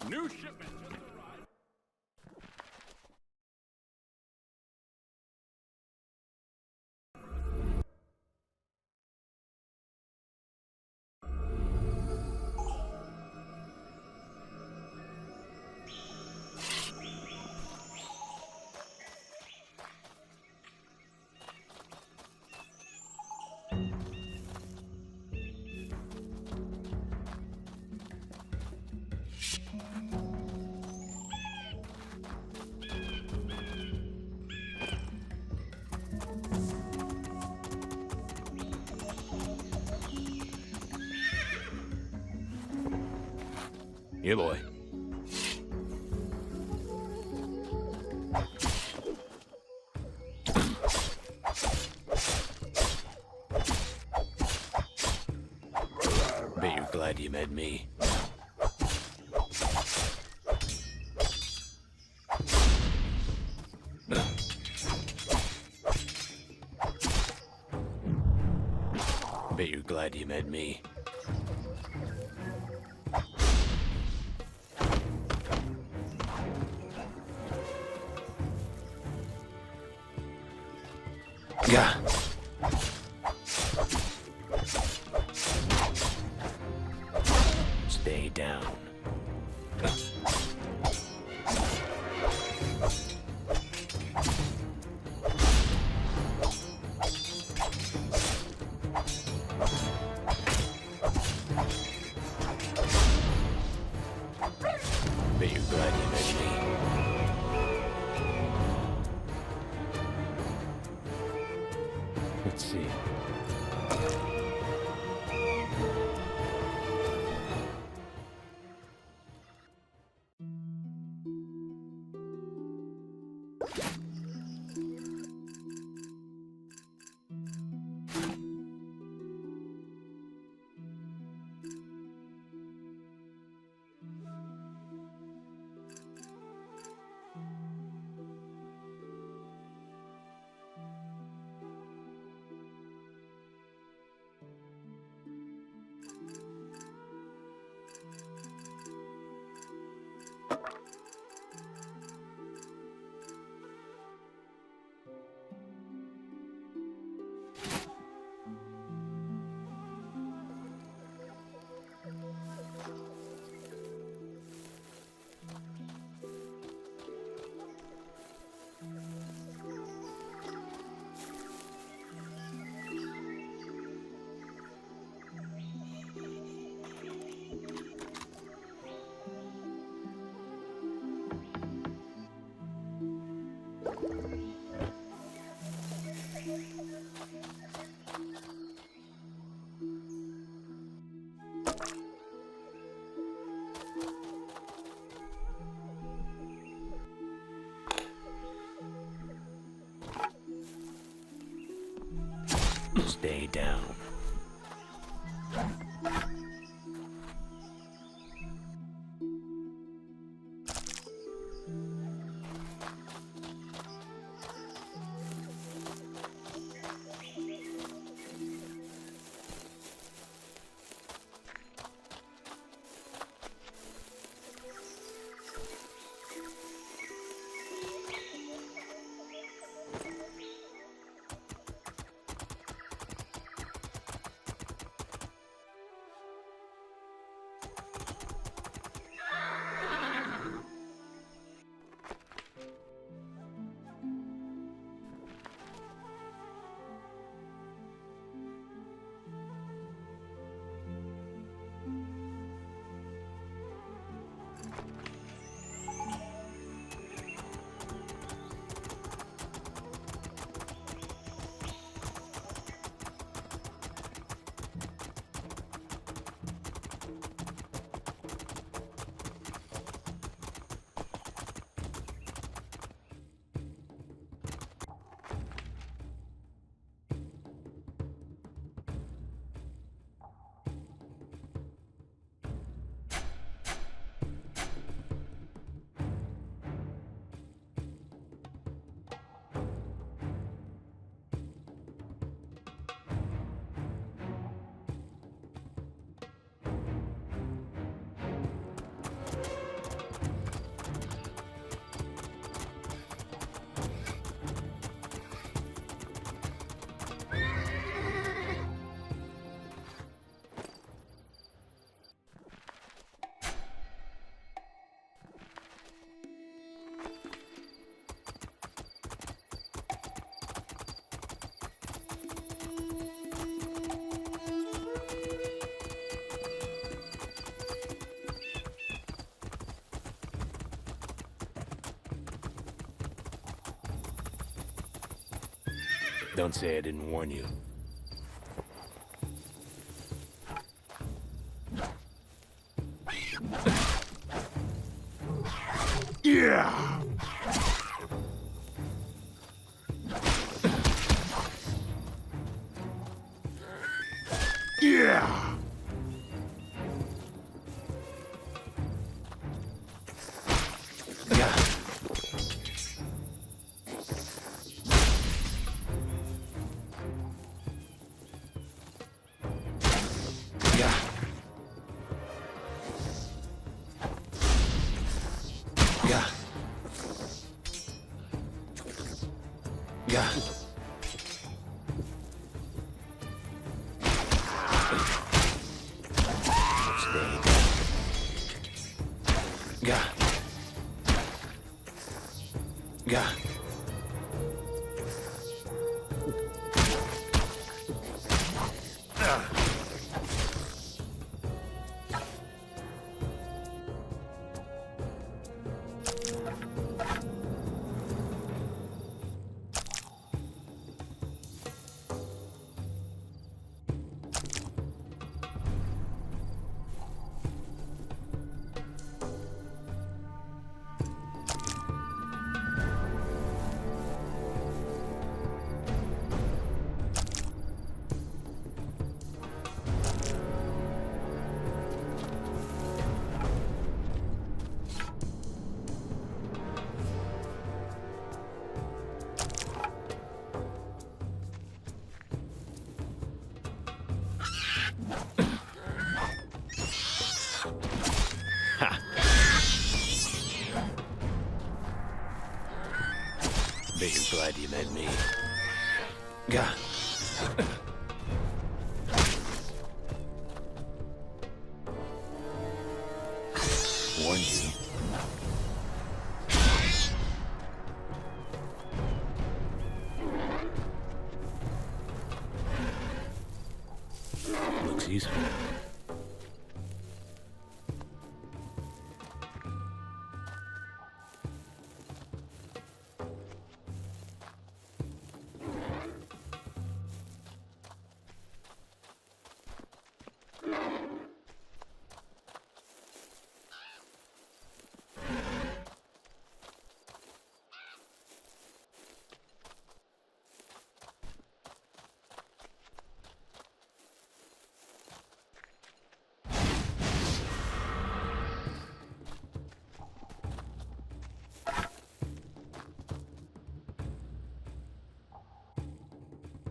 New shipment just arrived. Yeah, boy. Bet you're glad you met me. Bet you're glad you met me. Yeah. Stay down. Let's see. Stay down. Don't say I didn't warn you. Yeah! Yeah! Ha! Bet you're glad you met me. Gah. Warned you. Looks useful.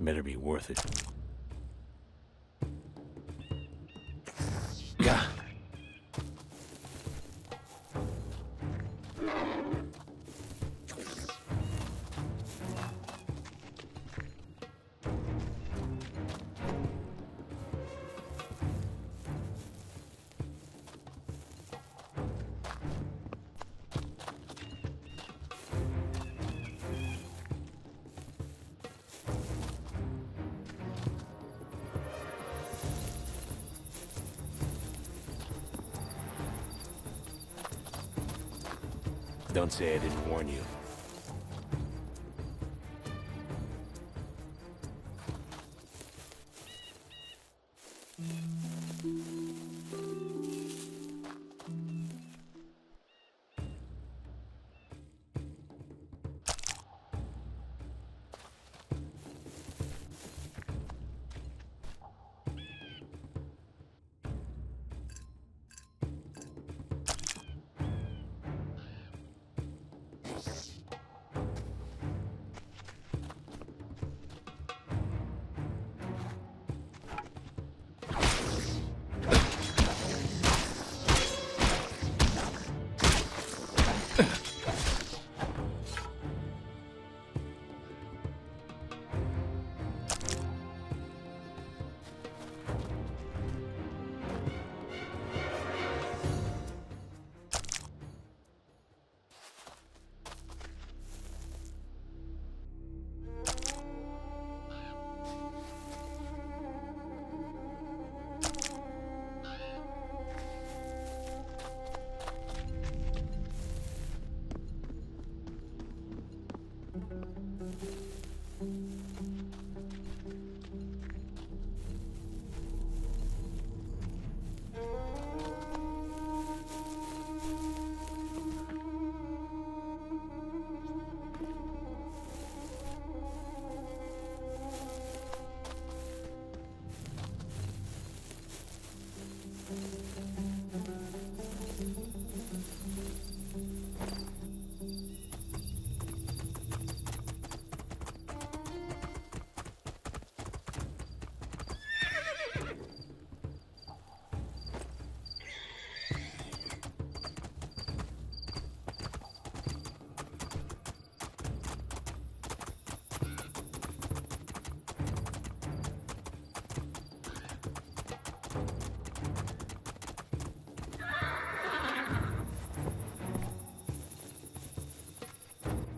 Better be worth it. Gah. Don't say I didn't warn you.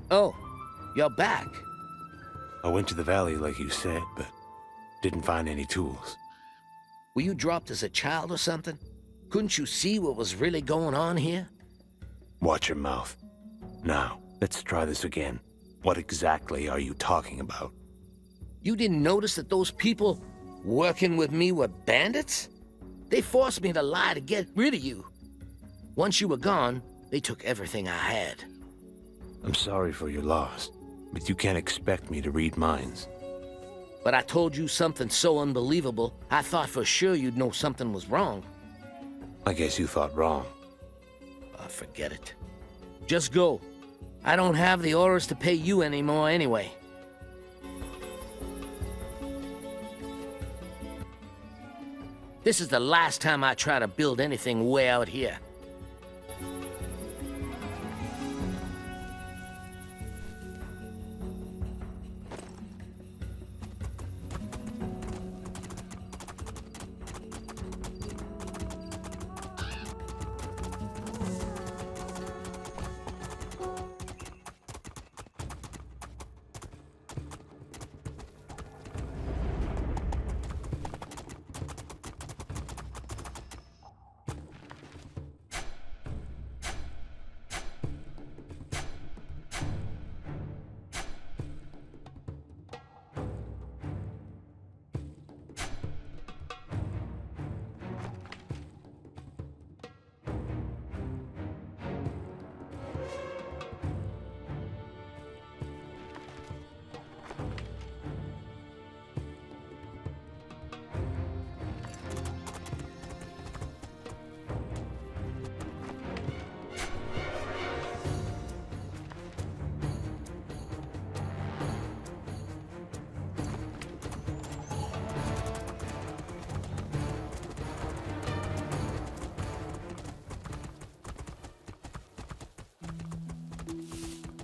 Oh, you're back. I went to the valley like you said, but didn't find any tools. Were you dropped as a child or something? Couldn't you see what was really going on here? Watch your mouth. Now, let's try this again. What exactly are you talking about? You didn't notice that those people working with me were bandits? They forced me to lie to get rid of you. Once you were gone, they took everything I had. I'm sorry for your loss, but you can't expect me to read minds. But I told you something so unbelievable, I thought for sure you'd know something was wrong. I guess you thought wrong. Forget it. Just go. I don't have the orders to pay you anymore anyway. This is the last time I try to build anything way out here.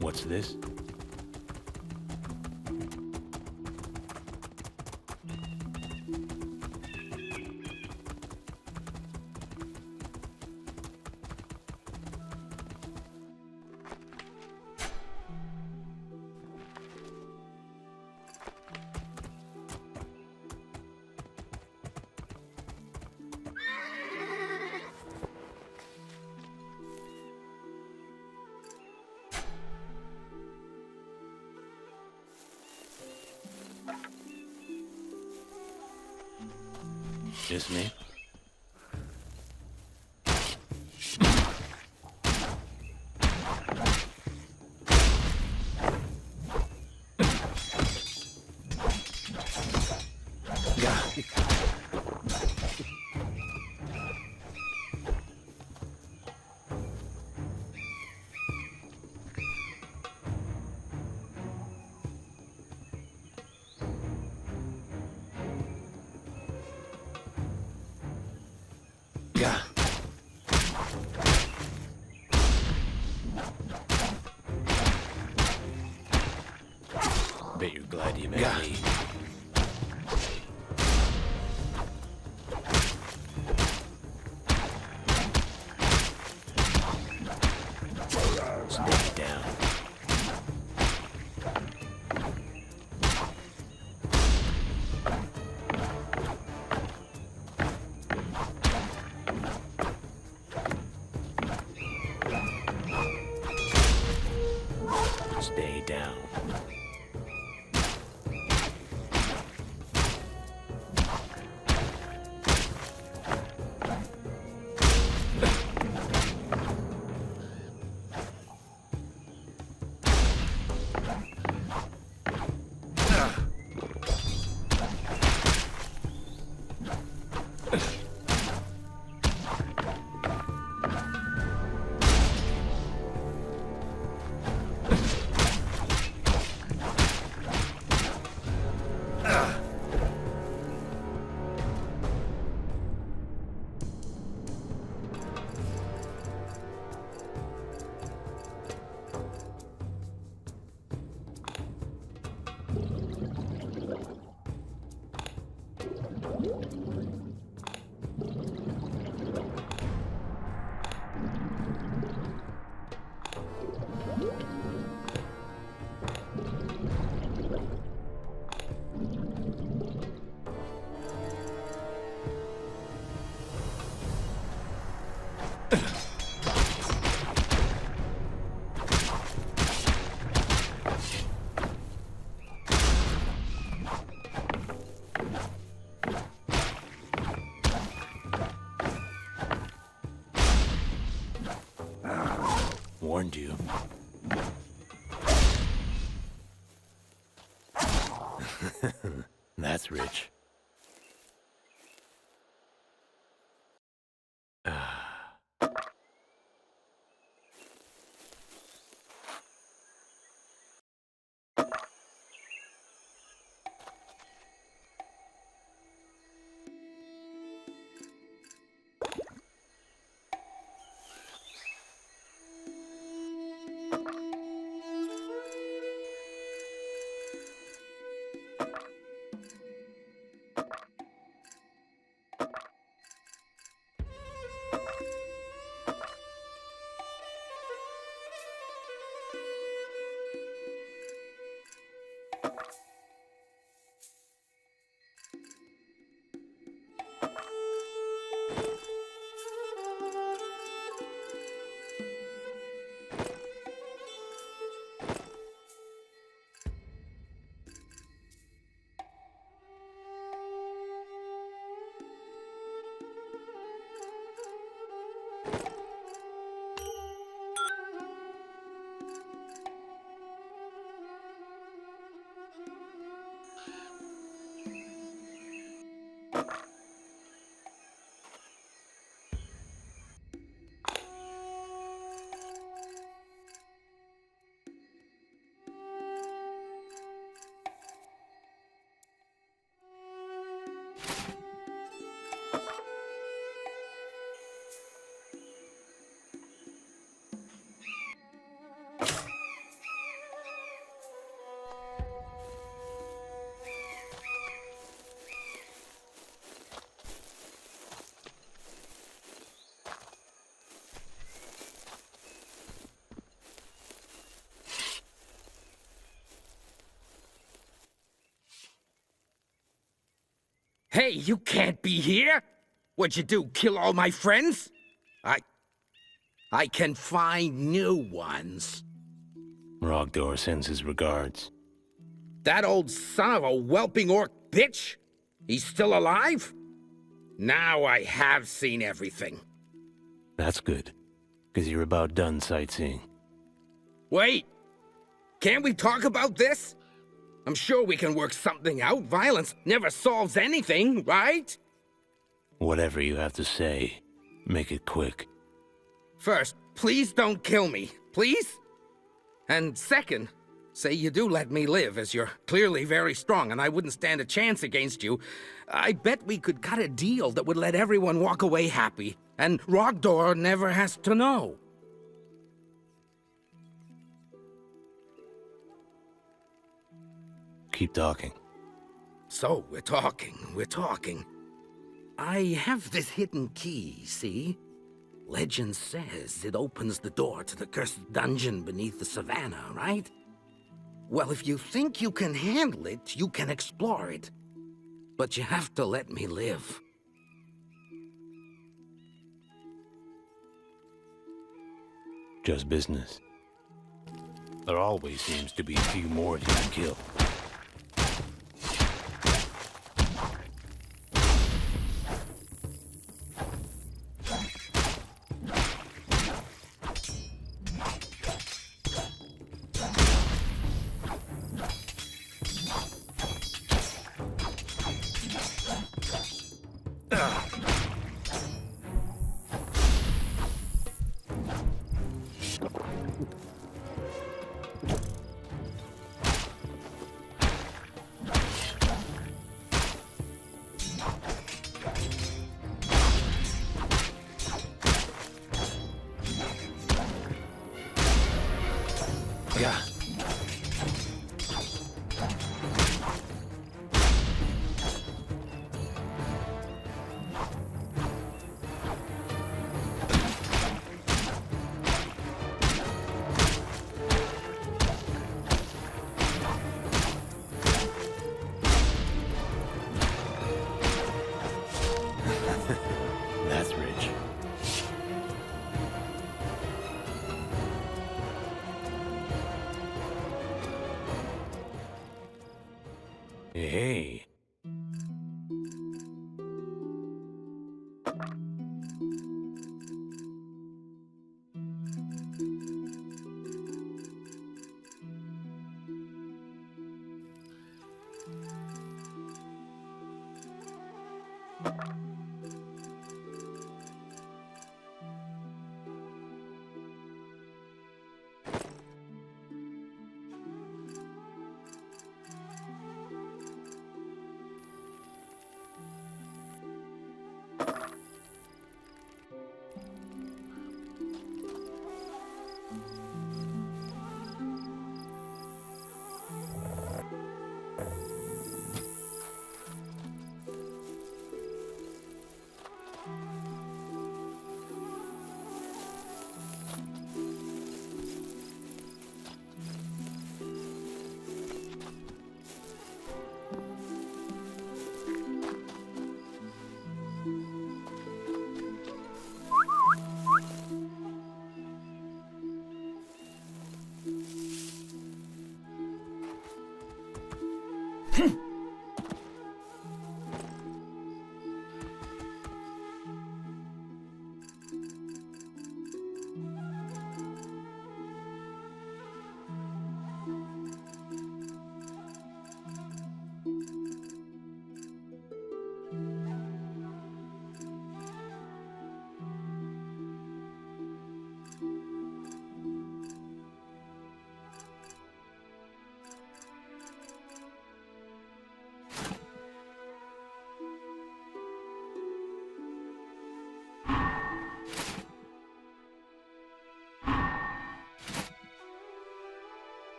What's this? Just me? Bet you're glad you met me. Stay down. Stay down. Warned you. That's rich. Hey, you can't be here! What'd you do, kill all my friends? I can find new ones. Rogdor sends his regards. That old son of a whelping orc bitch? He's still alive? Now I have seen everything. That's good, because you're about done sightseeing. Wait! Can't we talk about this? I'm sure we can work something out. Violence never solves anything, right? Whatever you have to say, make it quick. First, please don't kill me, please? And second, say you do let me live, as you're clearly very strong and I wouldn't stand a chance against you. I bet we could cut a deal that would let everyone walk away happy, and Rogdor never has to know. Keep talking. So, we're talking. I have this hidden key, see? Legend says it opens the door to the cursed dungeon beneath the savannah, right? Well, if you think you can handle it, you can explore it. But you have to let me live. Just business. There always seems to be a few more to kill. Yeah. That's rich. Hey.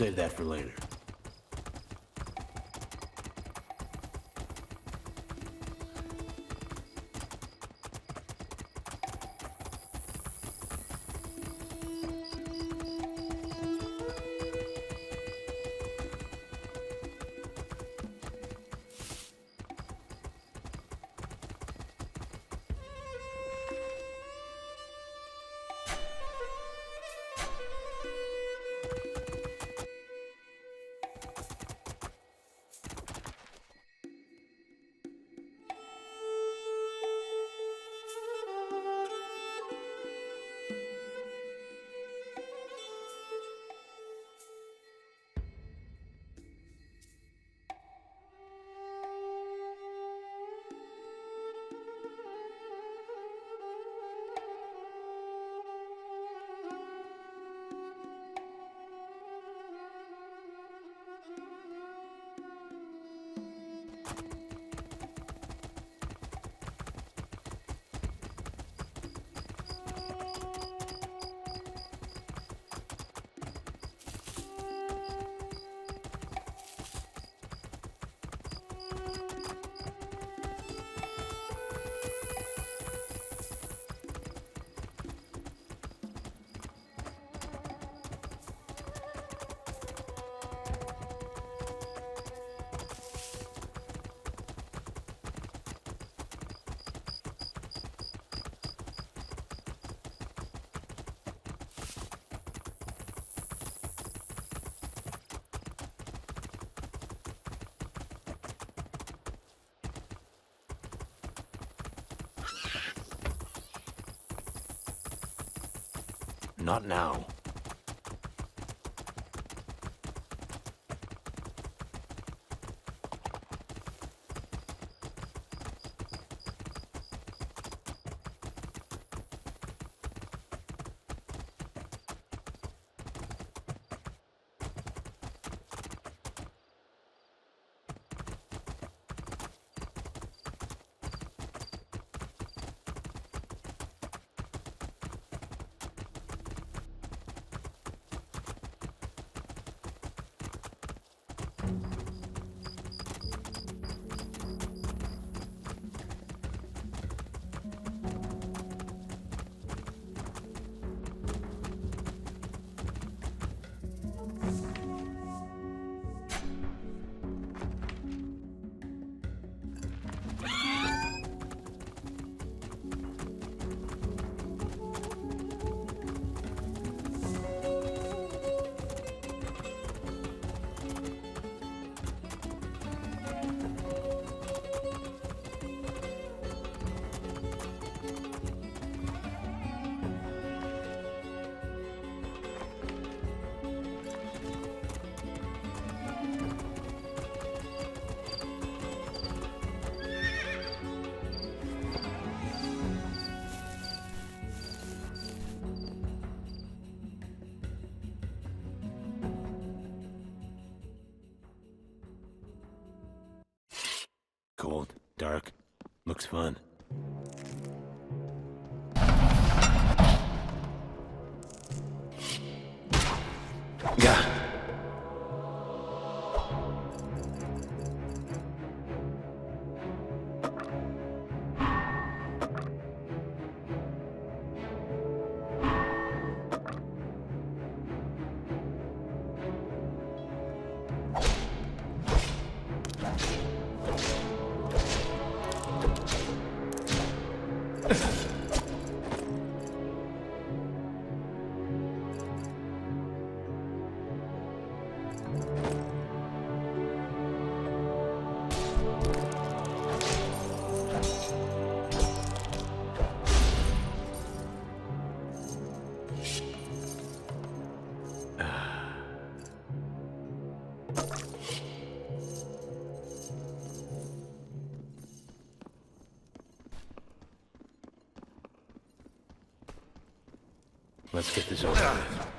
save that for later. Not now. Cold, dark, looks fun. Yeah. Let's get this over with.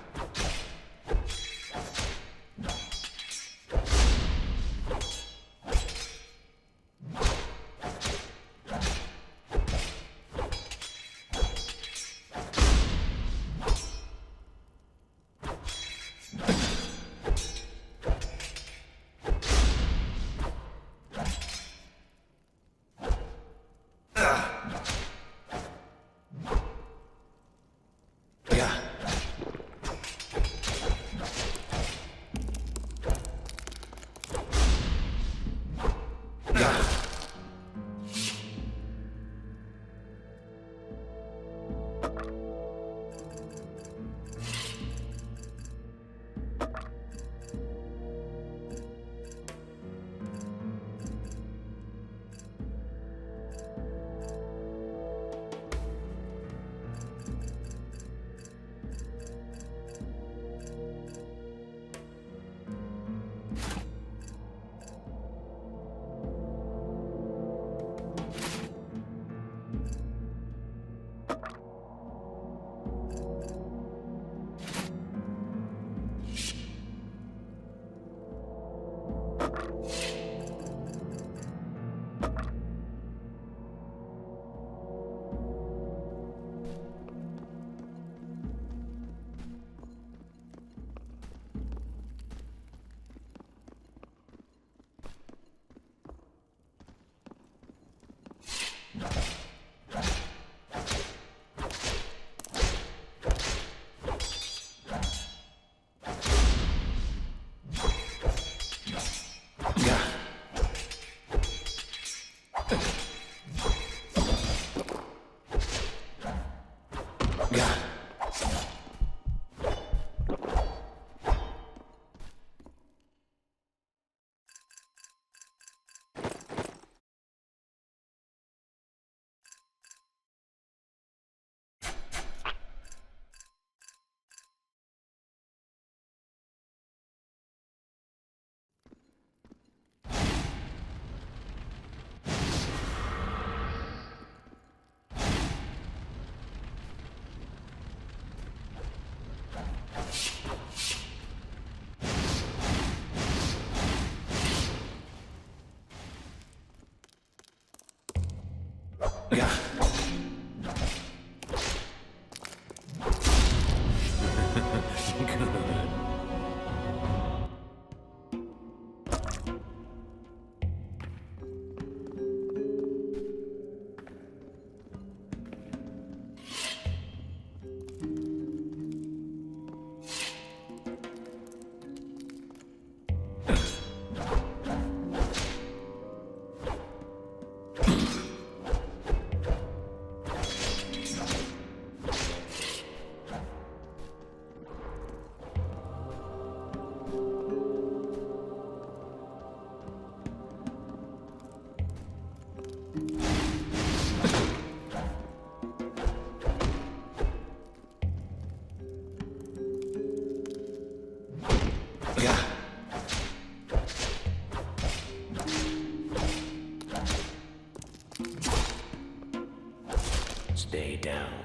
Stay down.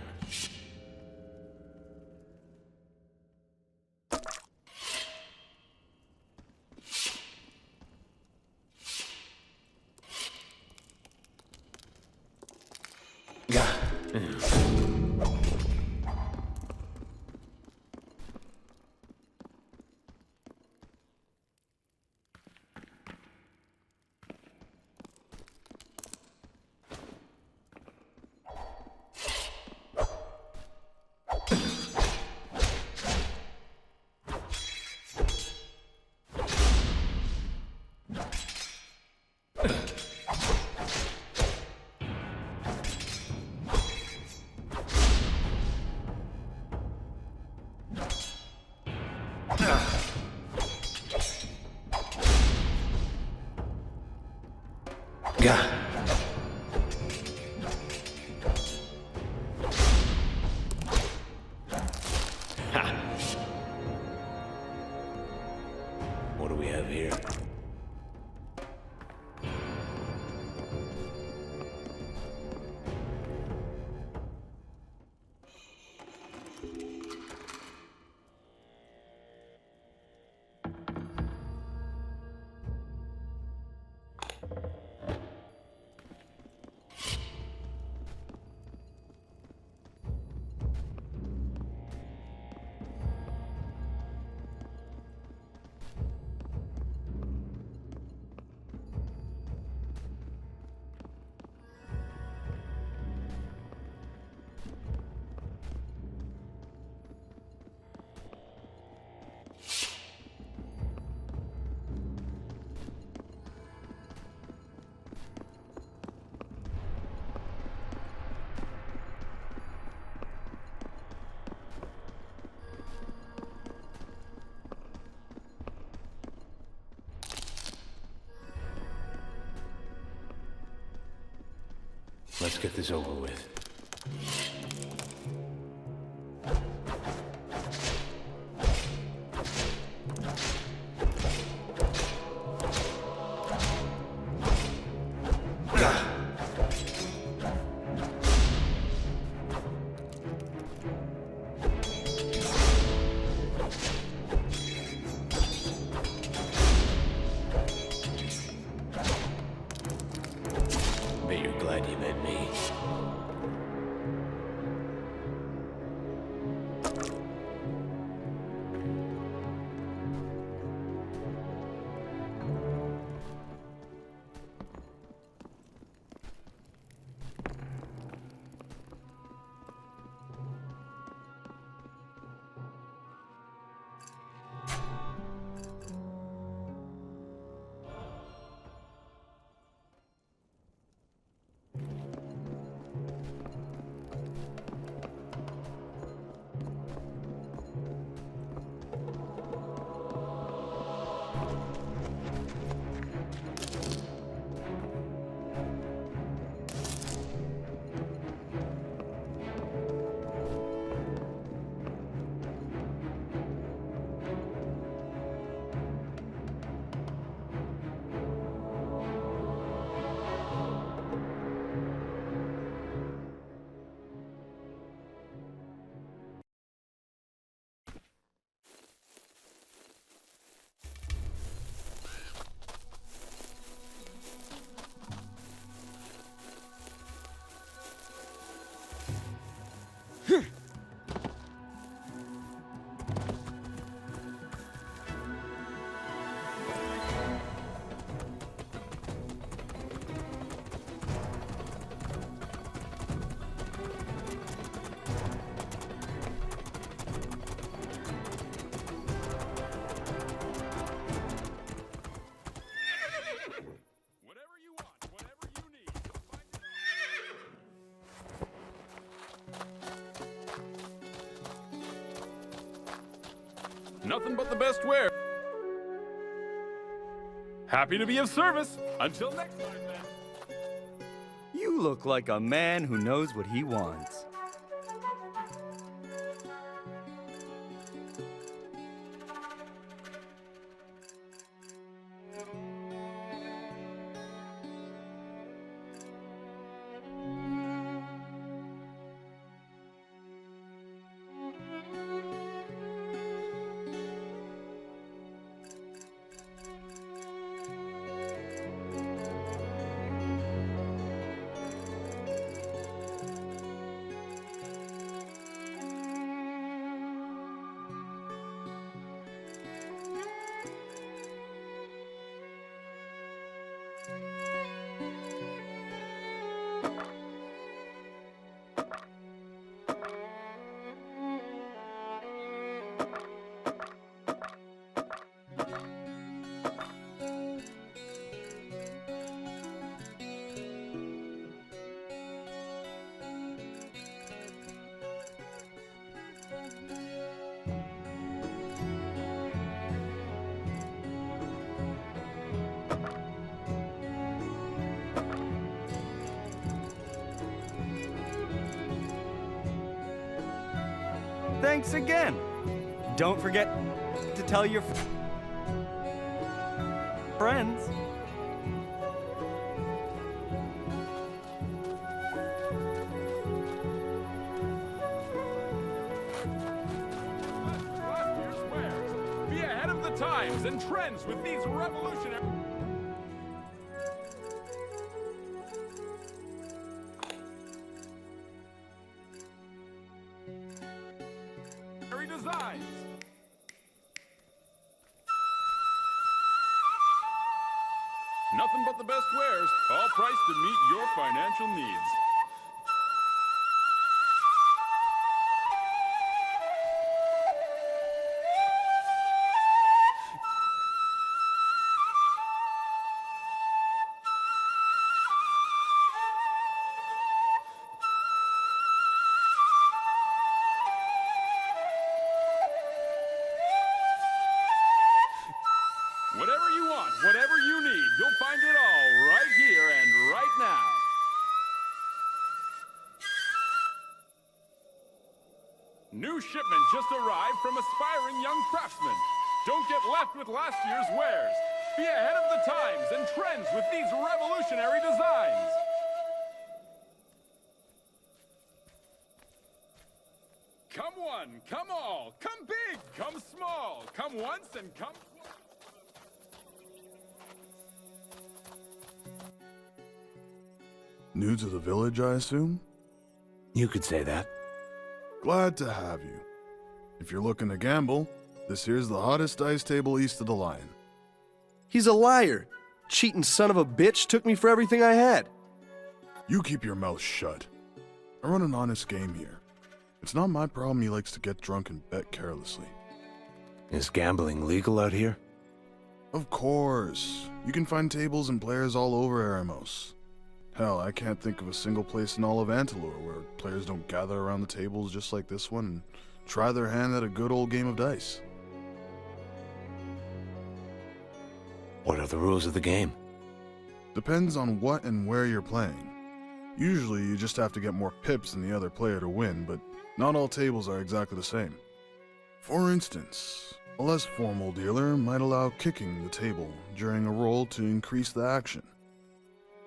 What do we have here? Let's get this over with. Bet you're glad you met me. Nothing but the best wear. Happy to be of service. Until next time, then. You look like a man who knows what he wants. Thanks again. Don't forget to tell your friends. Last year's wares. Be ahead of the times and trends with these revolutionary... designs. Nothing but the best wares, all priced to meet your financial needs. Whatever you want, whatever you need, you'll find it all right here and right now. New shipment just arrived from aspiring young craftsmen. Don't get left with last year's wares. Be ahead of the times and trends with these revolutionary designs. Come one, come all, come big, come small, come once and come twice. New to the village, I assume? You could say that. Glad to have you. If you're looking to gamble, this here's the hottest dice table east of the Lion. He's a liar. Cheating son of a bitch took me for everything I had. You keep your mouth shut. I run an honest game here. It's not my problem he likes to get drunk and bet carelessly. Is gambling legal out here? Of course. You can find tables and players all over Eremos. Hell, I can't think of a single place in all of Antilor where players don't gather around the tables just like this one and try their hand at a good old game of dice. What are the rules of the game? Depends on what and where you're playing. Usually you just have to get more pips than the other player to win, but not all tables are exactly the same. For instance, a less formal dealer might allow kicking the table during a roll to increase the action.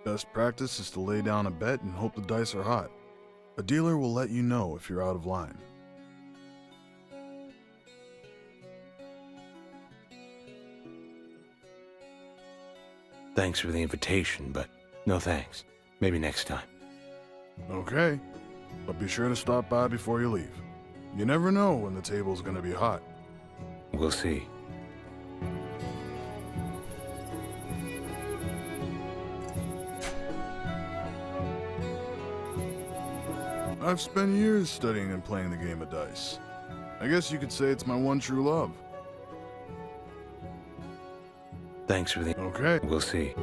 Best practice is to lay down a bet and hope the dice are hot. A dealer will let you know if you're out of line. Thanks for the invitation, but no thanks. Maybe next time. Okay, but be sure to stop by before you leave. You never know when the table's gonna be hot. We'll see. I've spent years studying and playing the game of dice. I guess you could say it's my one true love. Thanks for the... Okay. We'll see.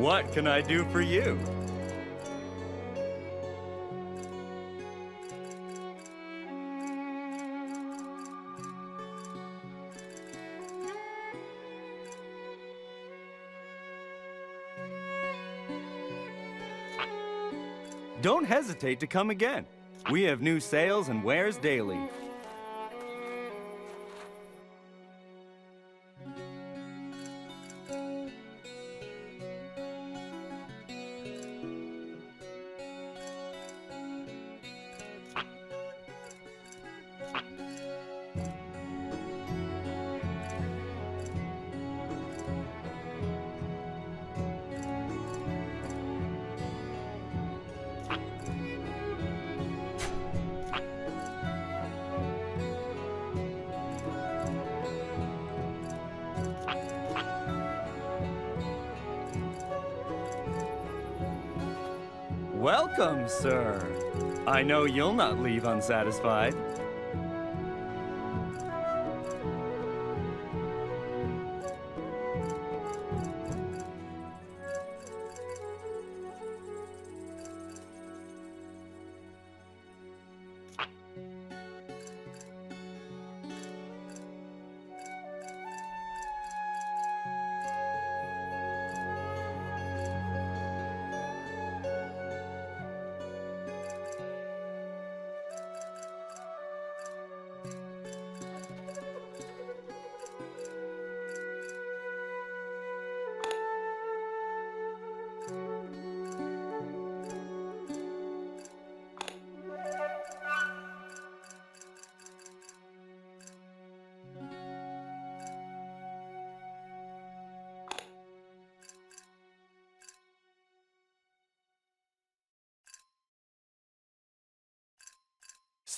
What can I do for you? Don't hesitate to come again. We have new sales and wares daily. Welcome, sir. I know you'll not leave unsatisfied.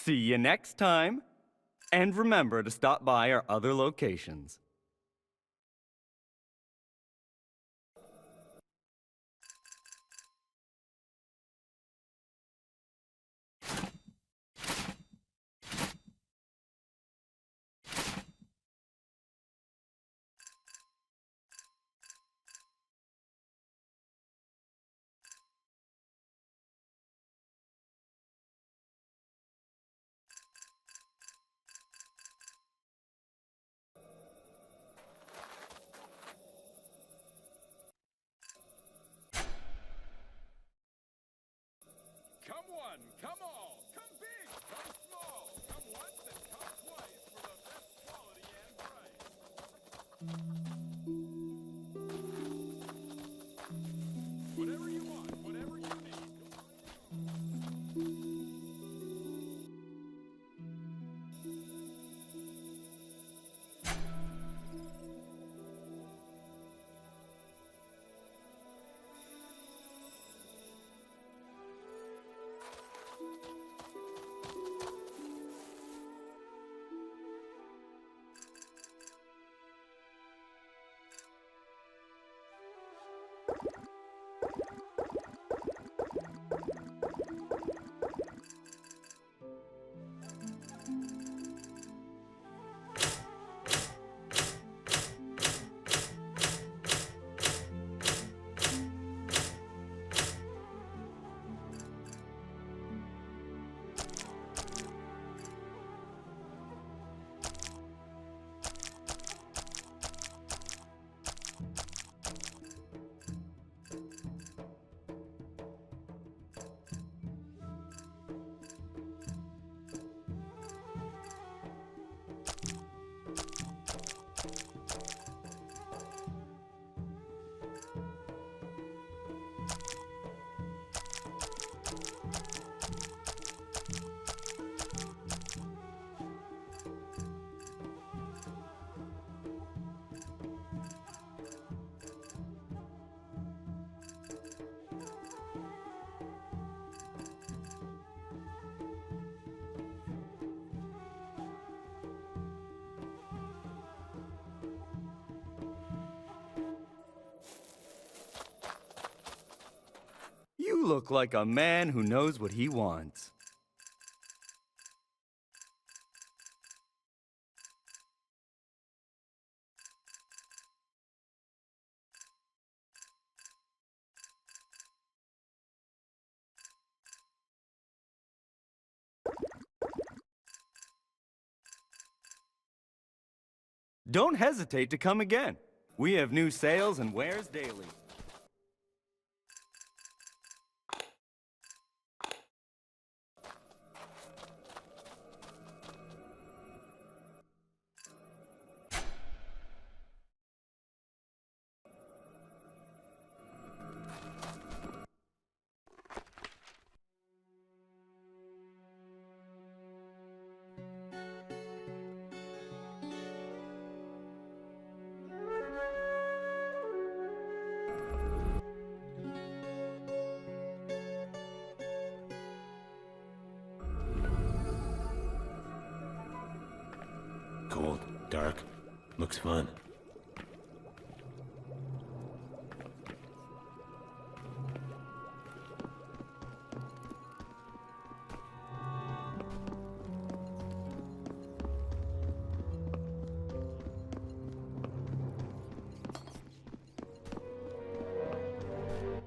See you next time. And remember to stop by our other locations. Come one, come all, come big, come small, come once and come twice for the best quality and price. Whatever you want, whatever you need. You look like a man who knows what he wants. don't hesitate to come again. We have new sales and wares daily. Cold, dark, looks fun.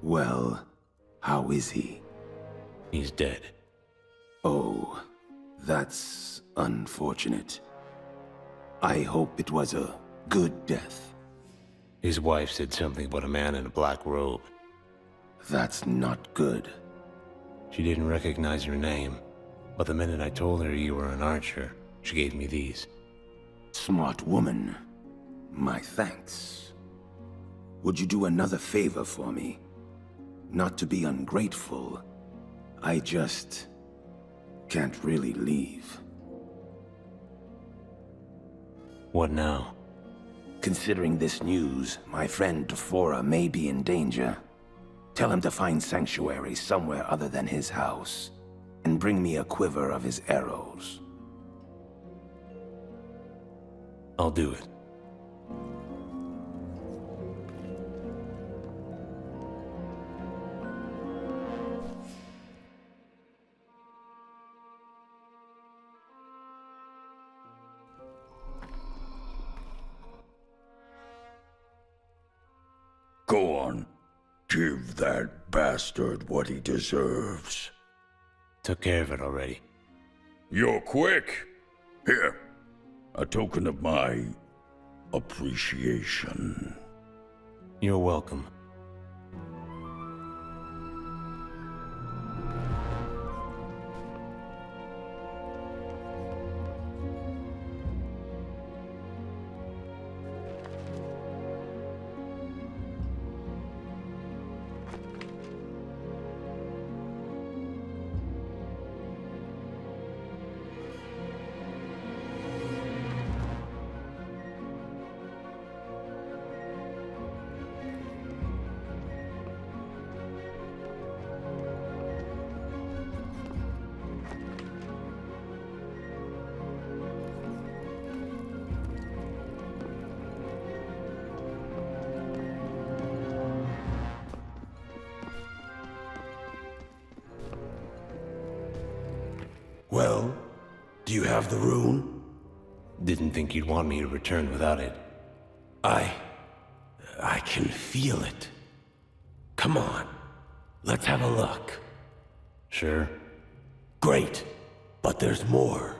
Well, how is he? He's dead. Oh, that's unfortunate. I hope it was a good death. His wife said something about a man in a black robe. That's not good. She didn't recognize your name, but the minute I told her you were an archer, she gave me these. Smart woman. My thanks. Would you do another favor for me? Not to be ungrateful, I just can't really leave. What now? Considering this news, my friend Tefora may be in danger. Tell him to find sanctuary somewhere other than his house, and bring me a quiver of his arrows. I'll do it. Go on. Give that bastard what he deserves. Took care of it already. You're quick. Here, a token of my appreciation. You're welcome. Well, do you have the rune? Didn't think you'd want me to return without it. I can feel it. Come on, let's have a look. Sure. Great, but there's more.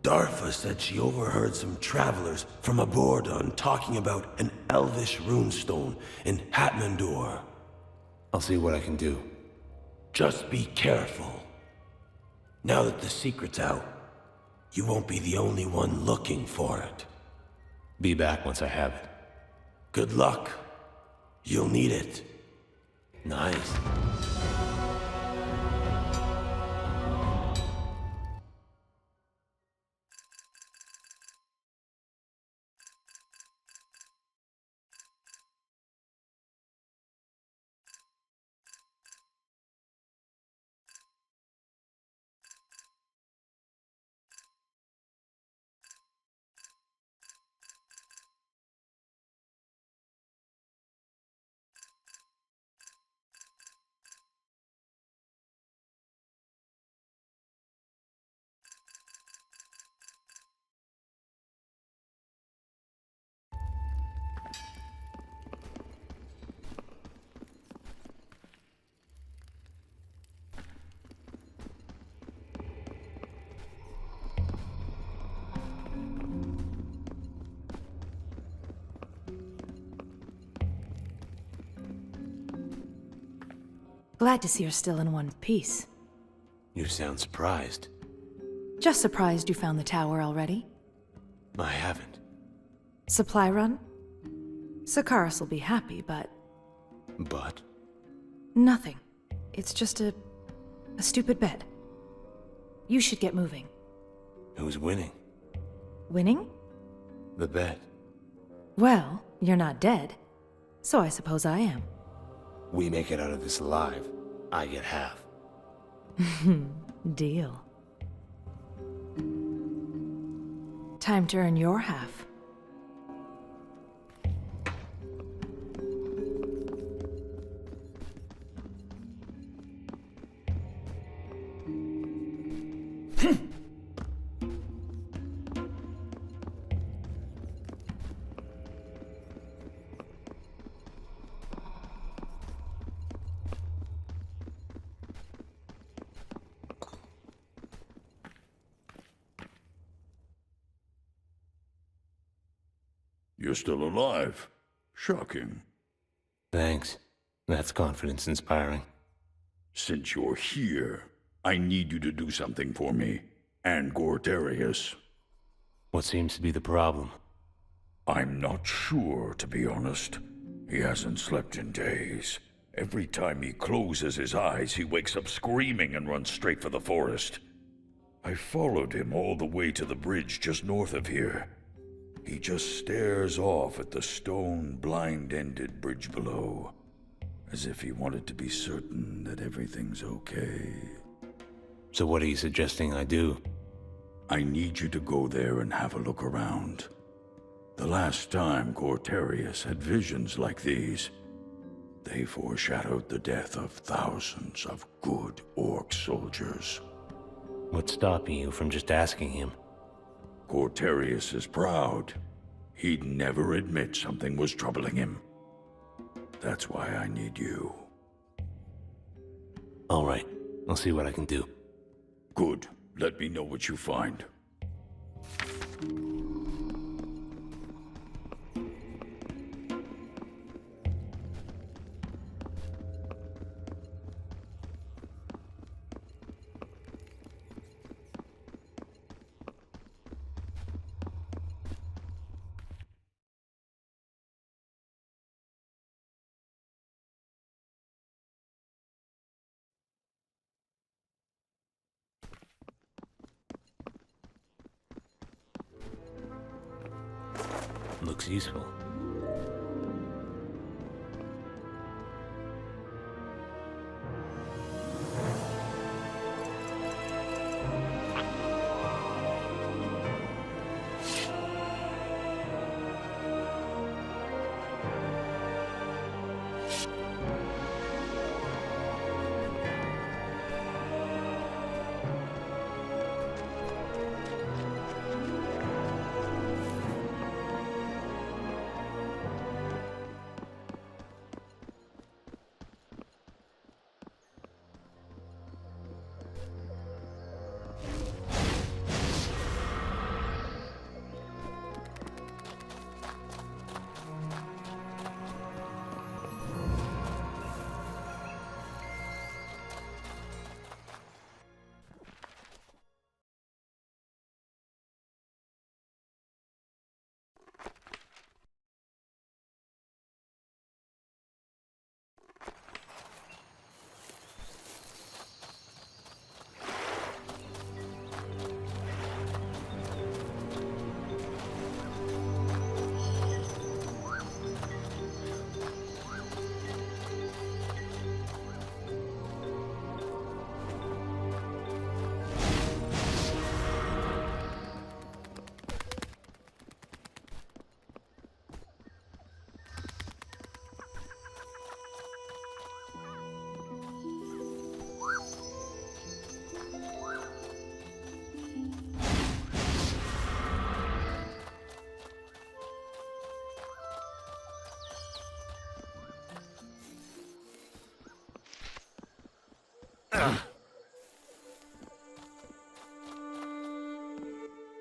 Darfa said she overheard some travelers from Abordon talking about an elvish runestone in Hatmandor. I'll see what I can do. Just be careful. Now that the secret's out, you won't be the only one looking for it. Be back once I have it. Good luck. You'll need it. Nice. Glad to see you're still in one piece. You sound surprised. Just surprised you found the tower already. I haven't. Supply run? Sakaris will be happy, but... But? Nothing. It's just a stupid bet. You should get moving. Who's winning? Winning? The bet. Well, you're not dead, so I suppose I am. We make it out of this alive. I get half. Deal. Time to earn your half. You're still alive. Shocking. Thanks. That's confidence-inspiring. Since you're here, I need you to do something for me, and Gorterius. What seems to be the problem? I'm not sure, to be honest. He hasn't slept in days. Every time he closes his eyes, he wakes up screaming and runs straight for the forest. I followed him all the way to the bridge just north of here. He just stares off at the stone, blind-ended bridge below, as if he wanted to be certain that everything's okay. So what are you suggesting I do? I need you to go there and have a look around. The last time Gorterius had visions like these, they foreshadowed the death of thousands of good orc soldiers. What's stopping you from just asking him? Gorterius is proud. He'd never admit something was troubling him. That's why I need you. All right. I'll see what I can do. Good. Let me know what you find. Looks useful.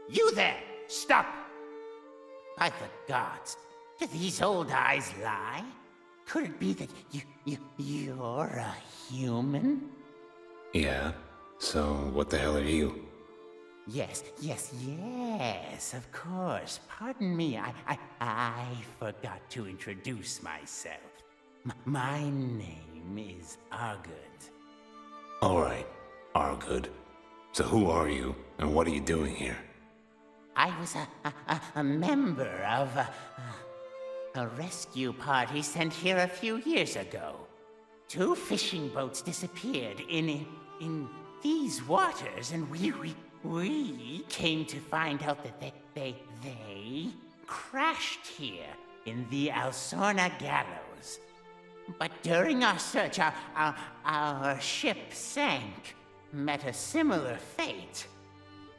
You there! Stop! By the gods, do these old eyes lie? Could it be that you're a human? Yeah? So, what the hell are you? Yes, of course. Pardon me, I forgot to introduce myself. My name is Argud. Alright, Argud. So who are you, and what are you doing here? I was a member of a rescue party sent here a few years ago. 2 fishing boats disappeared in these waters, and we came to find out that they crashed here in the Alsorna gallows. But during our search, our ship sank, met a similar fate.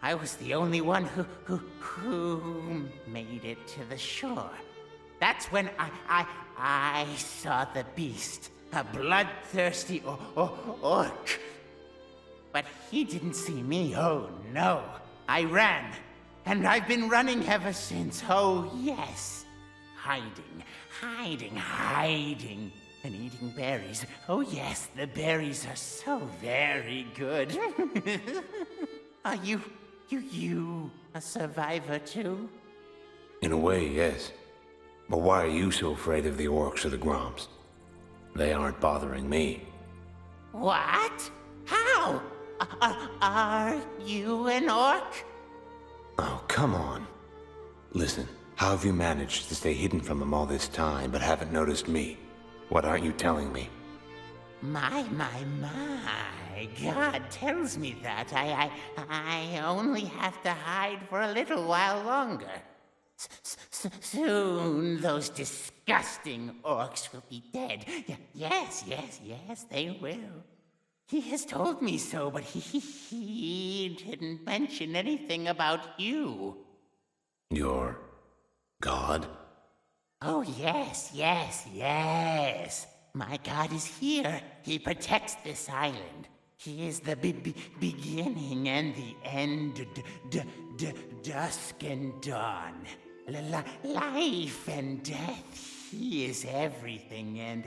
I was the only one who made it to the shore. That's when I saw the beast, a bloodthirsty orc. But he didn't see me, oh no. I ran, and I've been running ever since, oh yes. Hiding, and eating berries. Oh yes, the berries are so very good. Are you a survivor too? In a way, yes. But why are you so afraid of the orcs or the groms? They aren't bothering me. What? How? Are you an orc? Oh, come on. Listen, how have you managed to stay hidden from them all this time, but haven't noticed me? What aren't you telling me? My. God tells me that. I only have to hide for a little while longer. Soon those disgusting orcs will be dead. Yes, they will. He has told me so, but he didn't mention anything about you. Your god? Oh, yes. My god is here. He protects this island. He is the beginning and the end, dusk and dawn, life and death. He is everything, and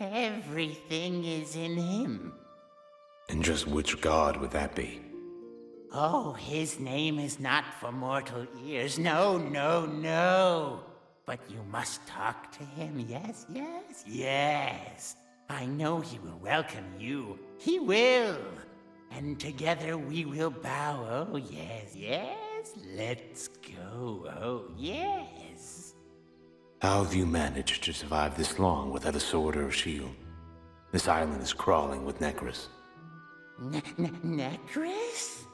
everything is in him. And just which god would that be? Oh, his name is not for mortal ears. No. But you must talk to him. Yes. I know he will welcome you. He will. And together we will bow. Oh, yes. Let's go. Oh, yes. How have you managed to survive this long without a sword or a shield? This island is crawling with necros. Necros?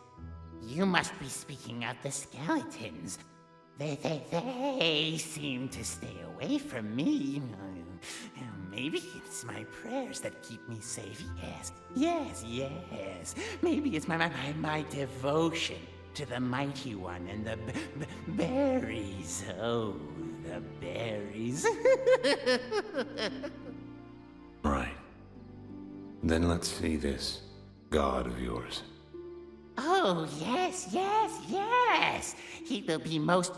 You must be speaking of the skeletons. They seem to stay away from me. Maybe it's my prayers that keep me safe. Yes. Maybe it's my devotion to the Mighty One and the berries. Oh, the berries. Right. Then let's see this god of yours. Oh, yes. He will be most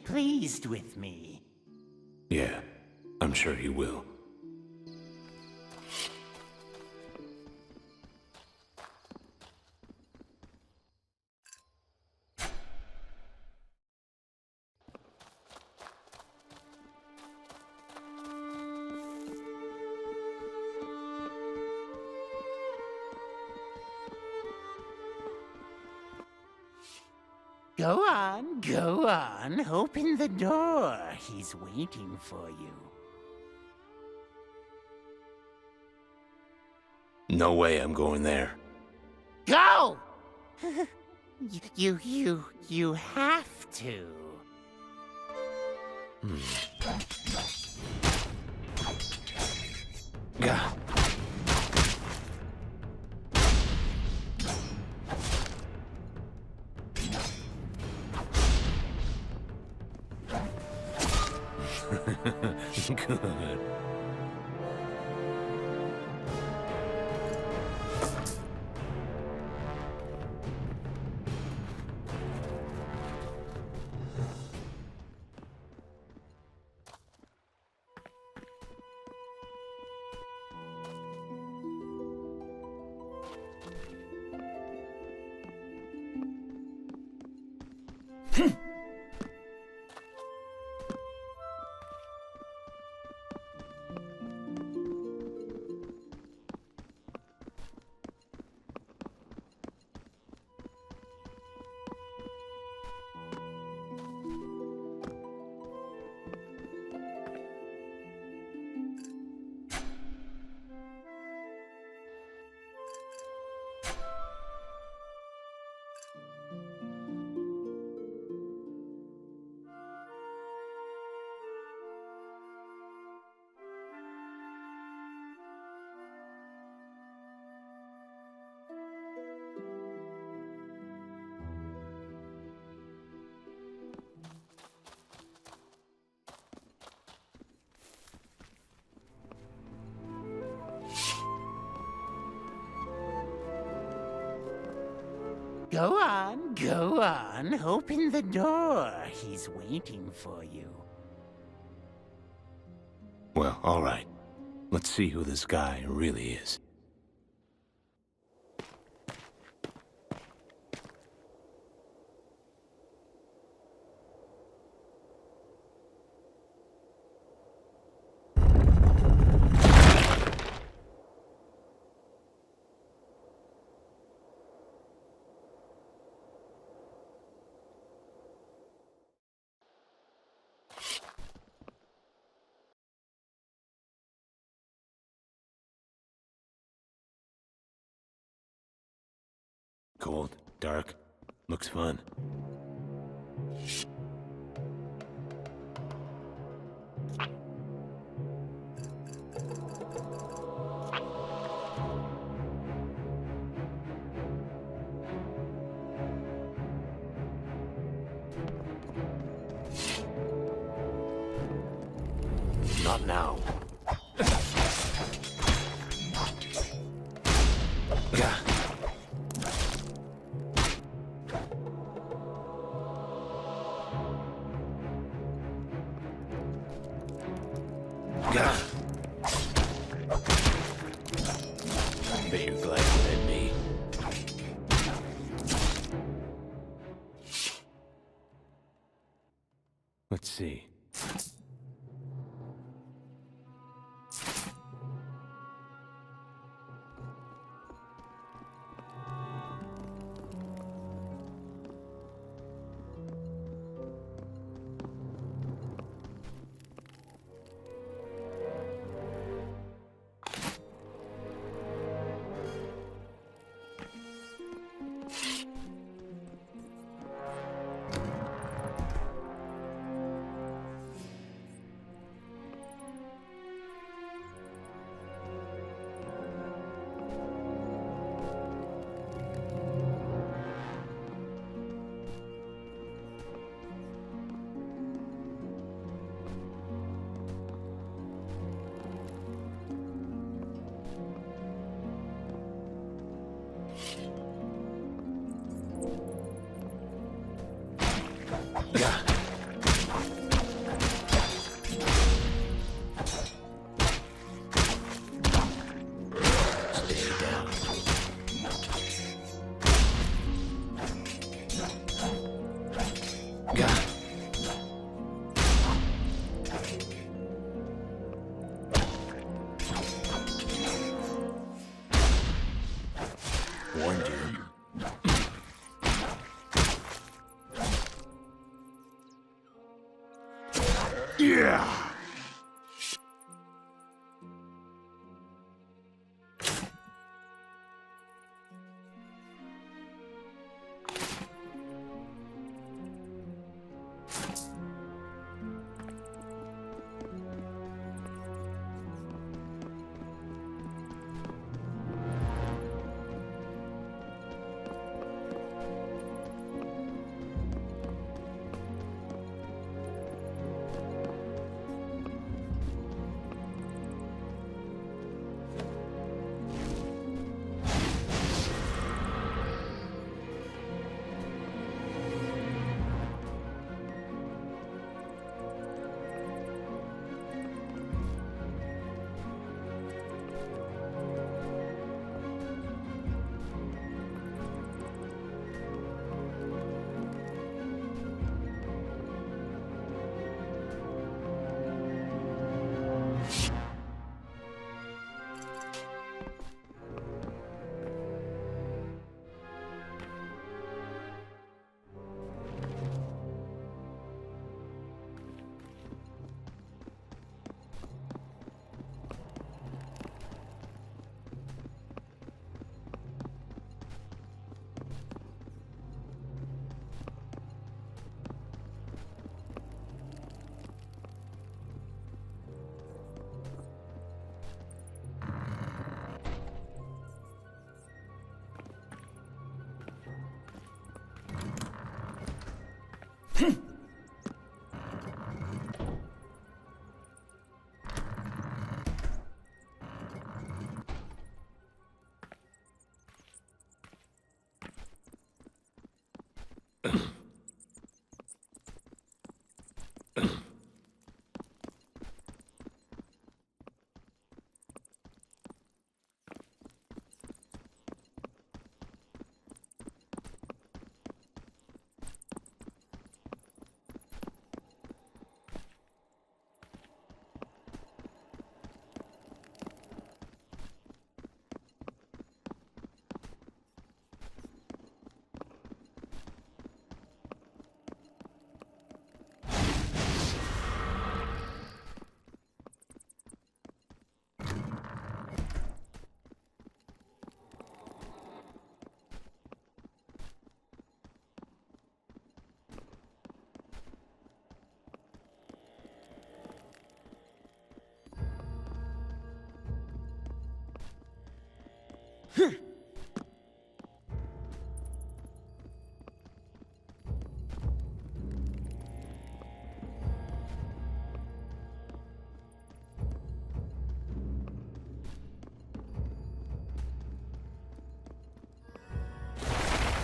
pleased with me. Yeah, I'm sure he will. Go on. Open the door. He's waiting for you. No way I'm going there. Go! You have to. Gah. Good. Go on, open the door. He's waiting for you. Well, all right. Let's see who this guy really is. Cold, dark, looks fun. Not now. Bet you're glad you met me. Let's see. Yeah!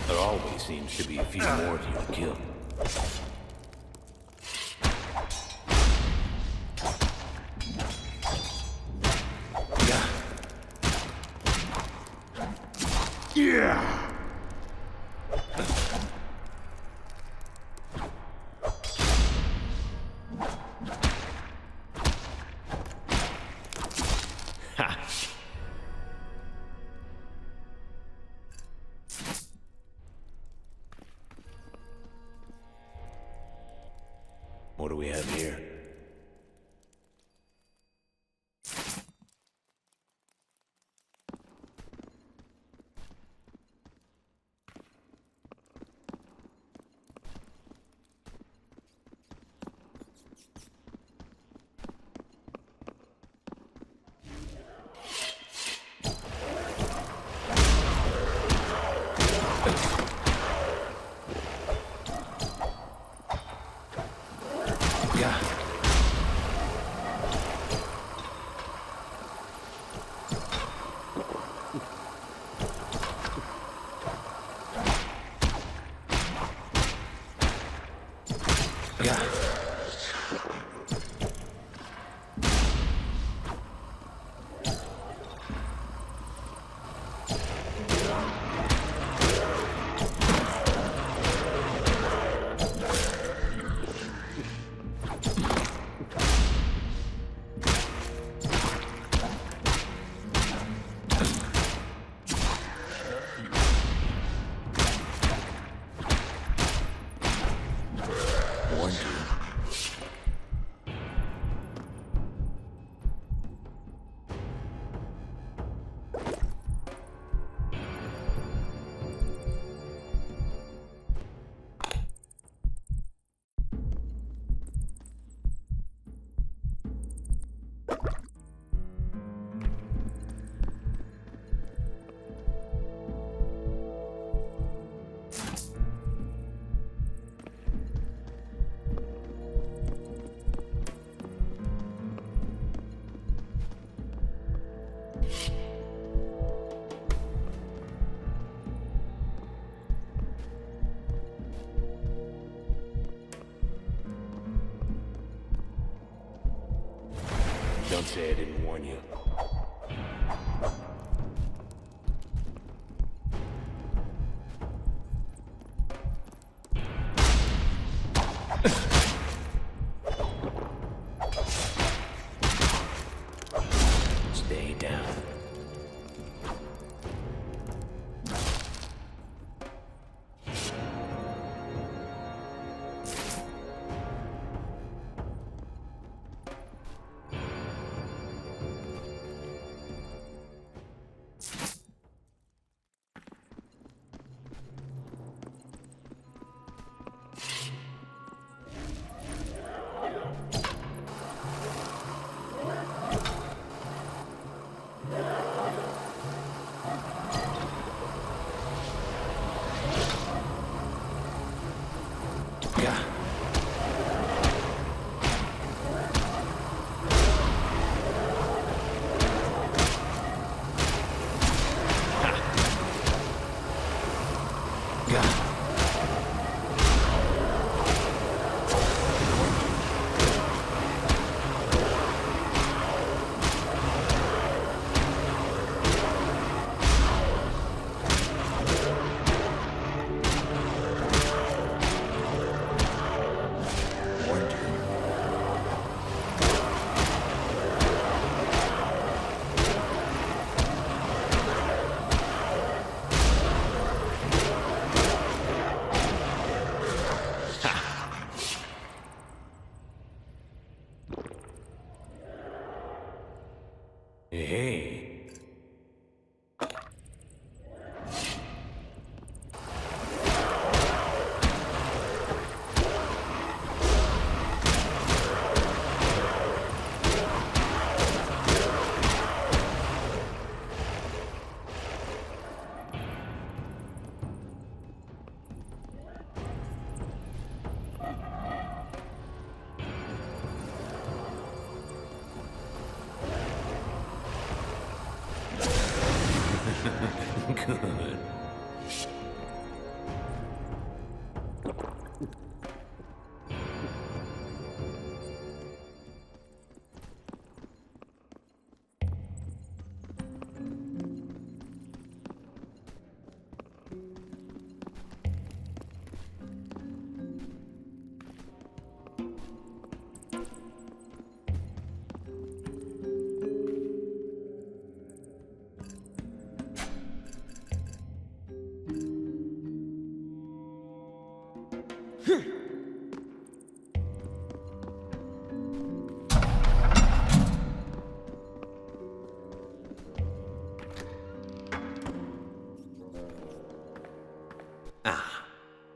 There always seems to be a few more of you to kill. Yeah! What do we have here? Don't say I didn't warn you. Stay down. Hey. Good.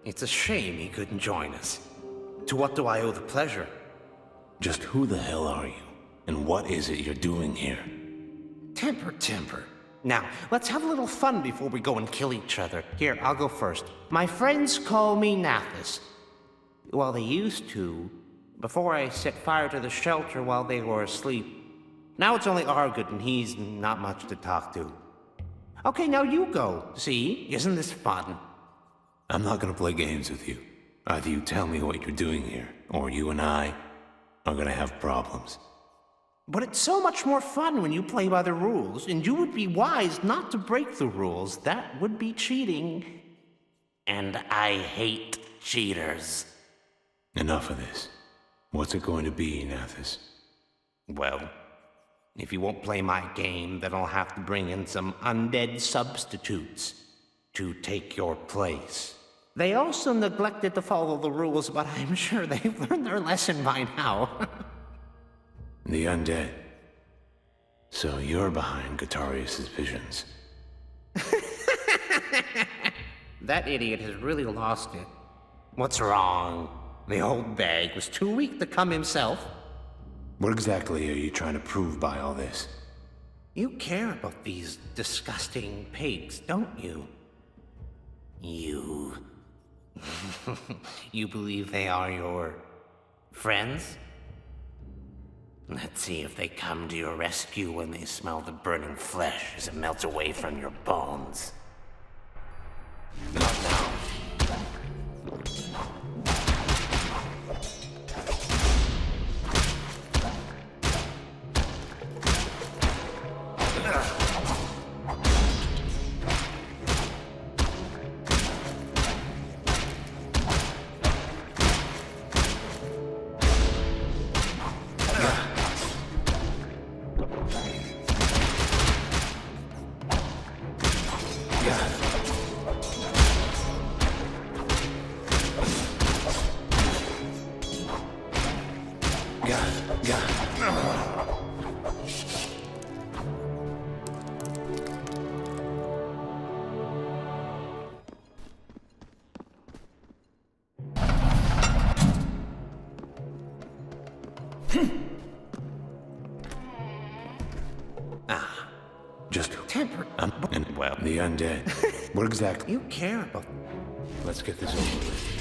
It's a shame he couldn't join us. To what do I owe the pleasure? Just who the hell are you? And what is it you're doing here? Temper. Now, let's have a little fun before we go and kill each other. Here, I'll go first. My friends call me Nathis. Well, they used to, before I set fire to the shelter while they were asleep. Now it's only Argut, and he's not much to talk to. Okay, now you go. See? Isn't this fun? I'm not gonna play games with you. Either you tell me what you're doing here, or you and I are gonna have problems. But it's so much more fun when you play by the rules, and you would be wise not to break the rules. That would be cheating. And I hate cheaters. Enough of this. What's it going to be, Nathis? Well, if you won't play my game, then I'll have to bring in some undead substitutes to take your place. They also neglected to follow the rules, but I'm sure they've learned their lesson by now. The undead. So you're behind Guitarius' visions. That idiot has really lost it. What's wrong? The old bag was too weak to come himself. What exactly are you trying to prove by all this? You care about these disgusting pigs, don't you? You... You believe they are your... friends? Let's see if they come to your rescue when they smell the burning flesh as it melts away from your bones. Not now. Well, the undead. What exactly? You care about... Let's get this over with.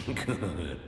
Good.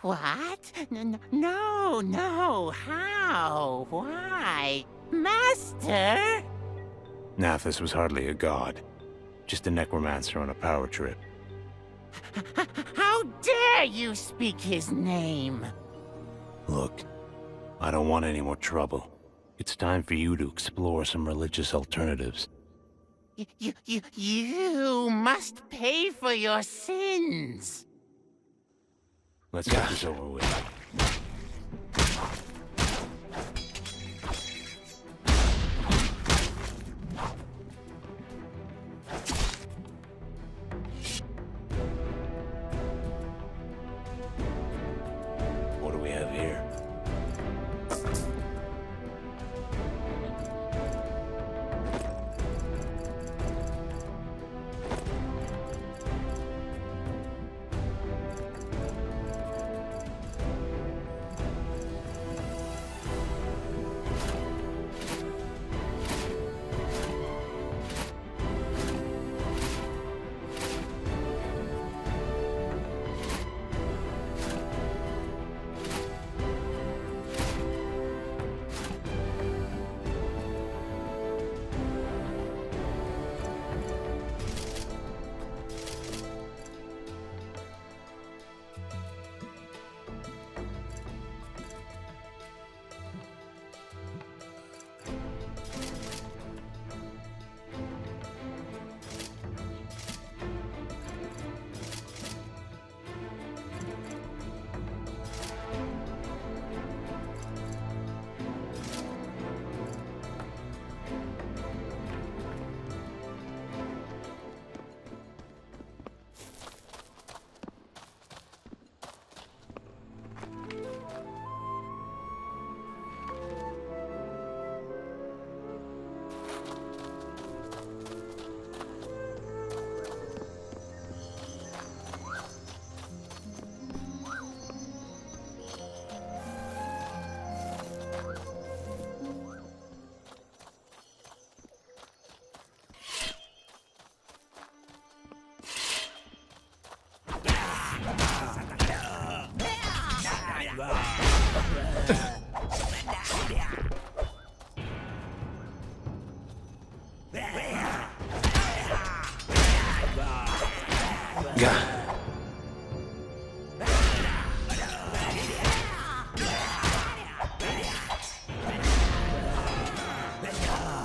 What? No, how? Why? Master? Nathis was hardly a god. Just a necromancer on a power trip. How dare you speak his name? Look, I don't want any more trouble. It's time for you to explore some religious alternatives. You must pay for your sins. Let's get this over with. What do we have here?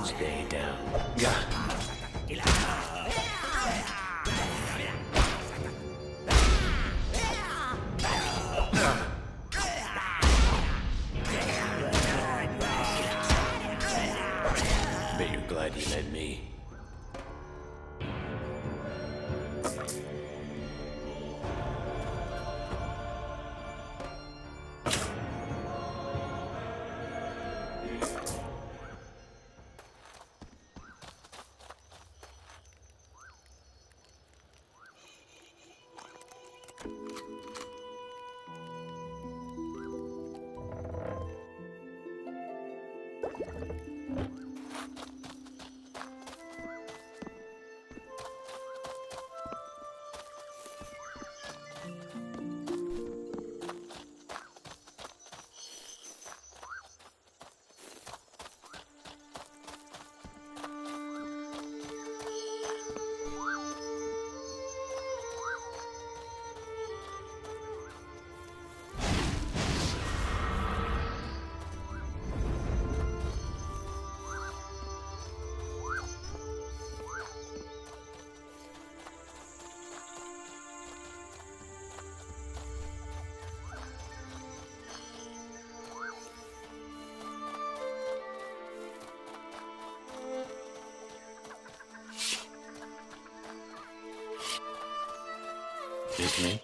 Stay down. Bet you're glad you met me. Excuse me?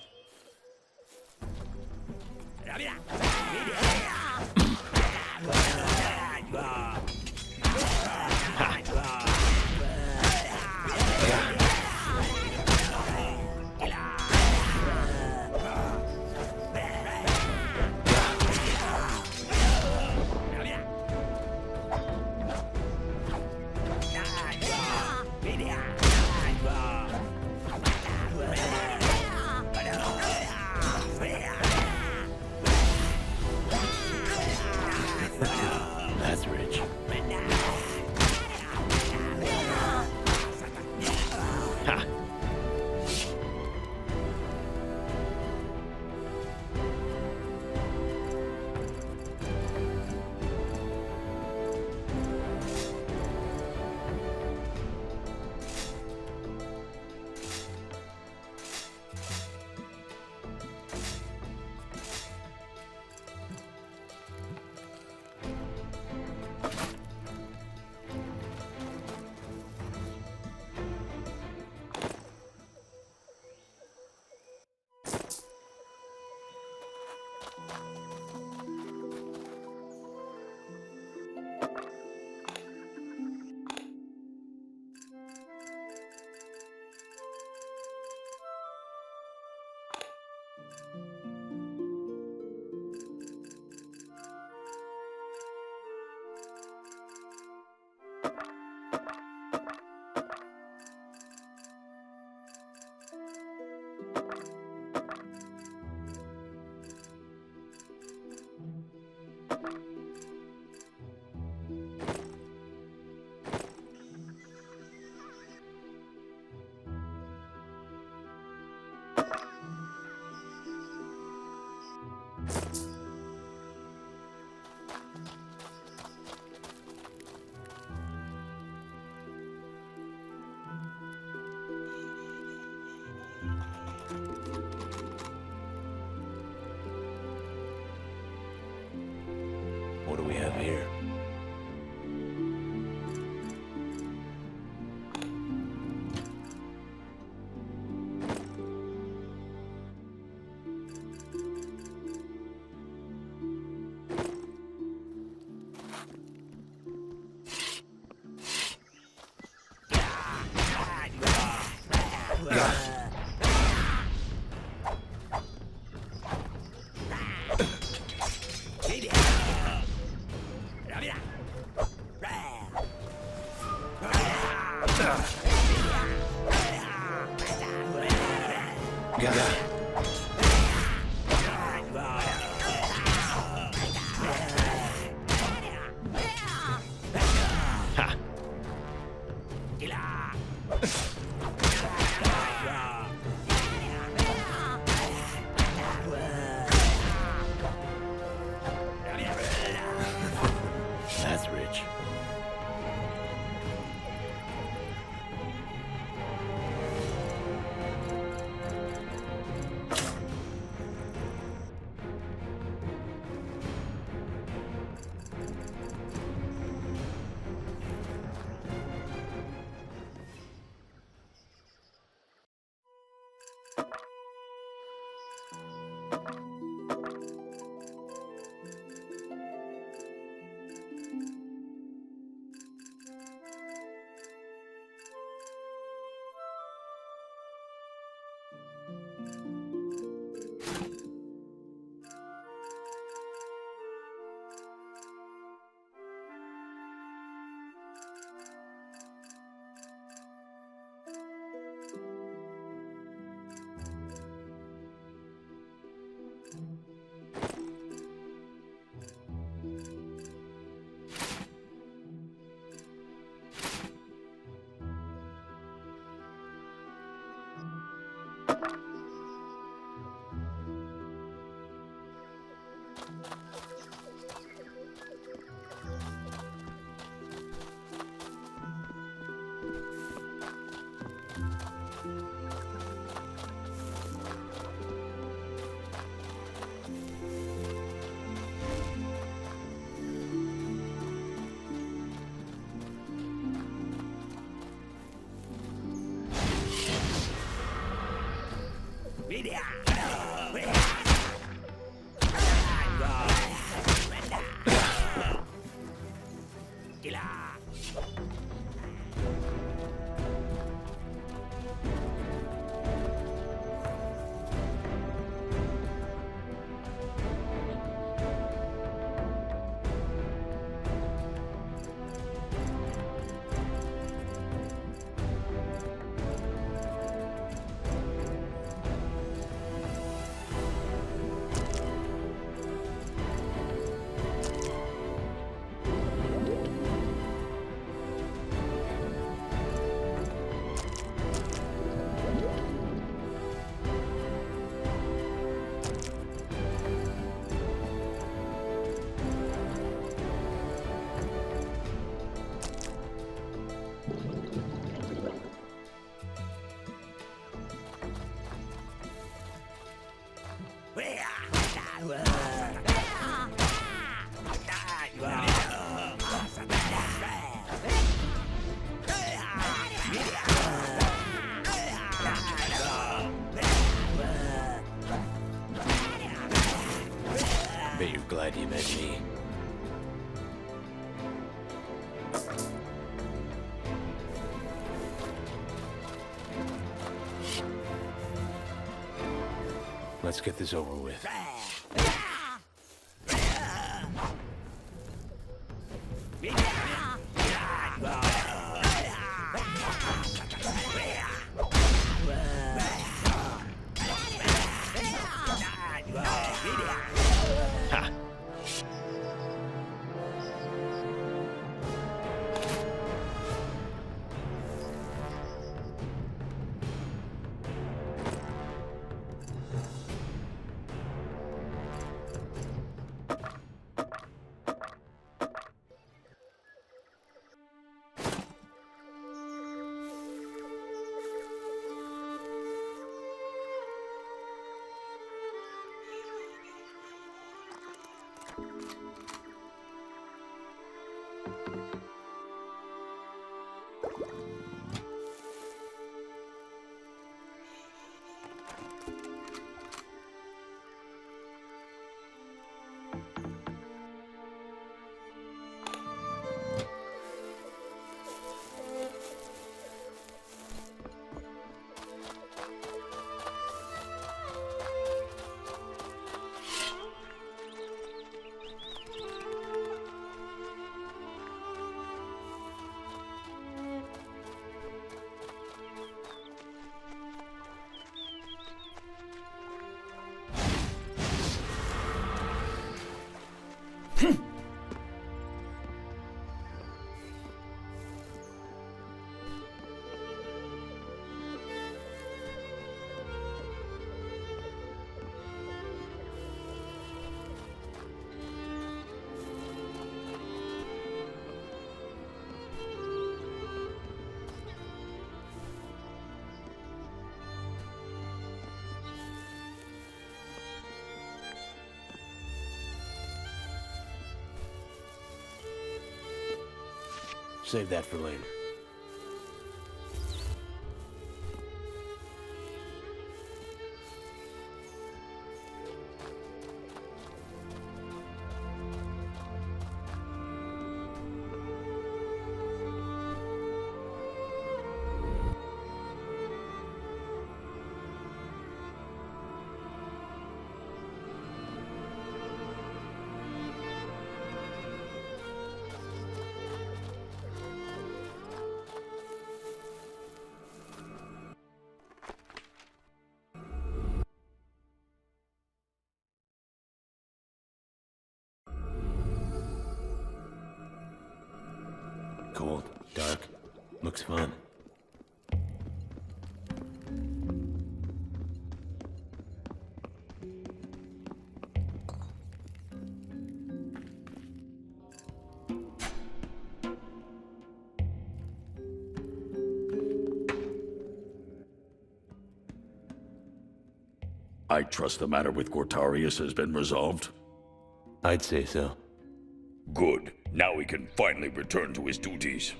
That's rich. Ha! What do we have here? Bet you're glad you met me. Let's get this over with. Save that for later. Cold, dark, looks fun. I trust the matter with Gortarius has been resolved? I'd say so. Good. Now he can finally return to his duties.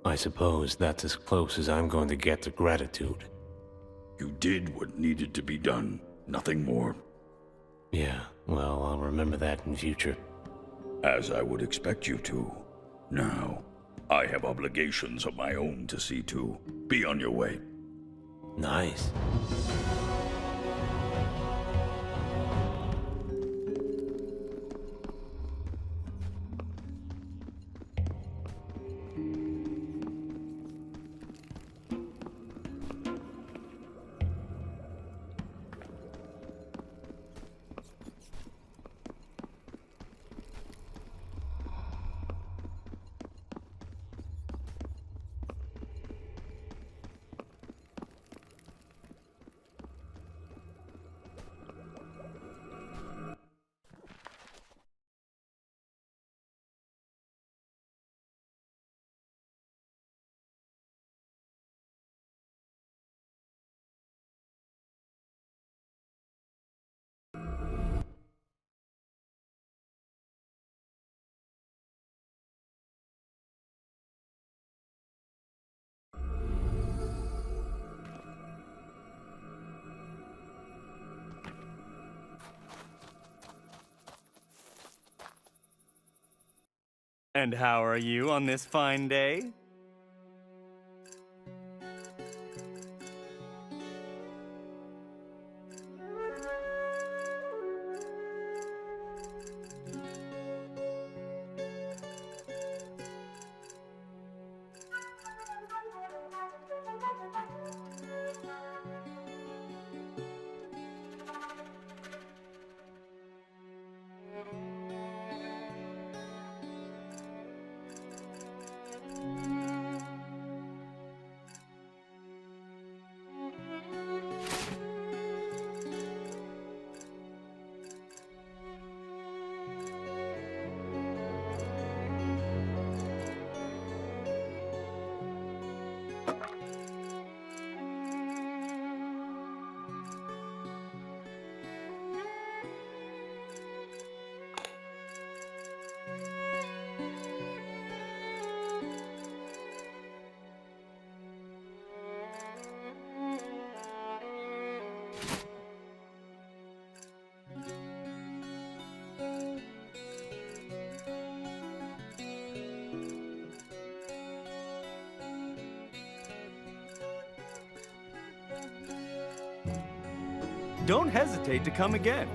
I suppose that's as close as I'm going to get to gratitude. You did what needed to be done. Nothing more. Yeah, well, I'll remember that in future. As I would expect you to. Now, I have obligations of my own to see to. Be on your way. Nice. And how are you on this fine day? Don't hesitate to come again.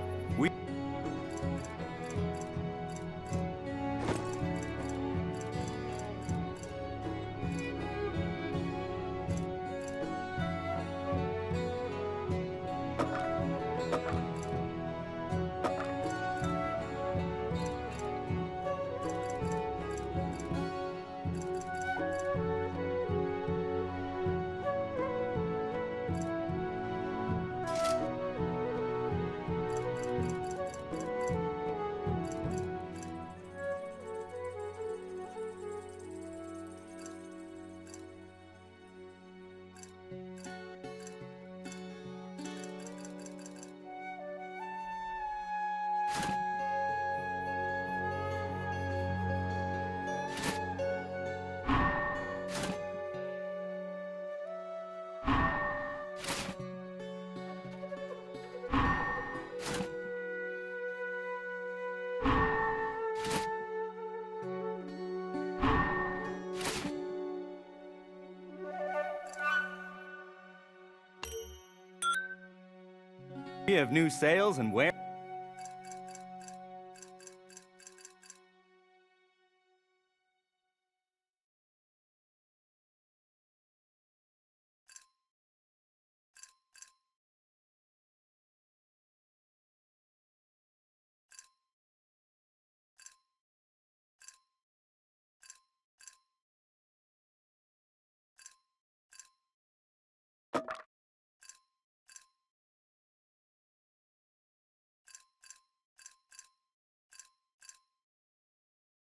We have new sales and where.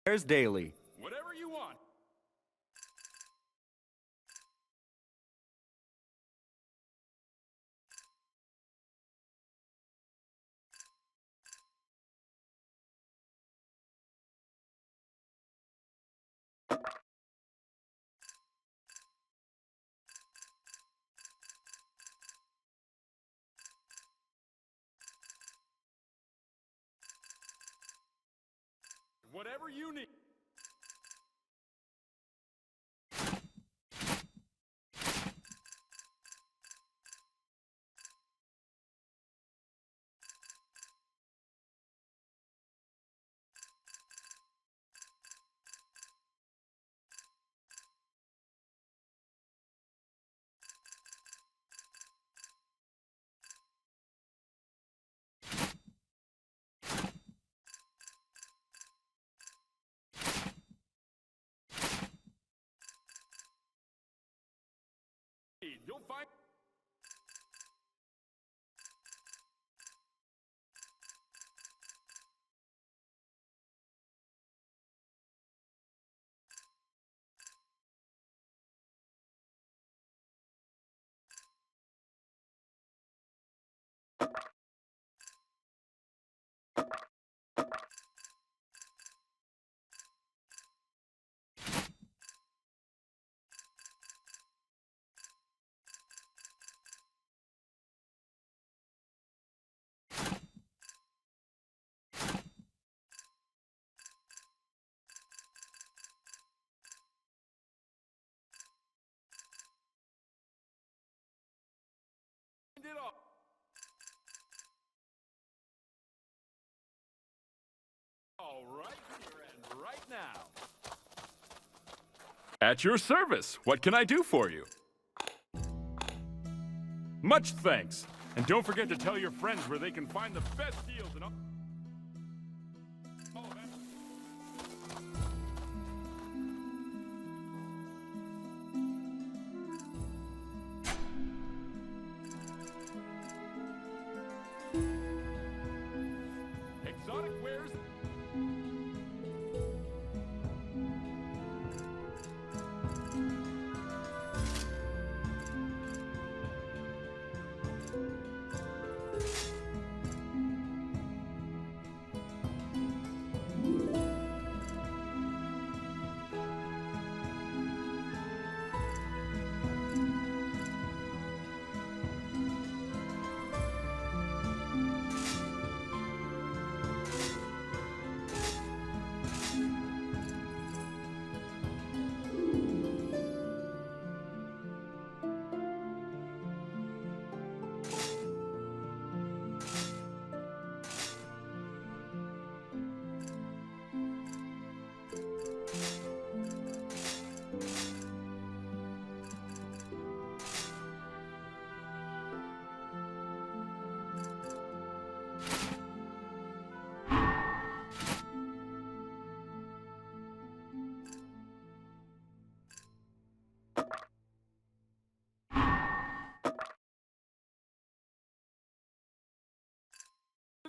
There's daily. Whatever you want. Whatever you need. it all right here and right now. At your service. What can I do for you? Much thanks. And don't forget to tell your friends where they can find the best deals and all that. Exotic wares.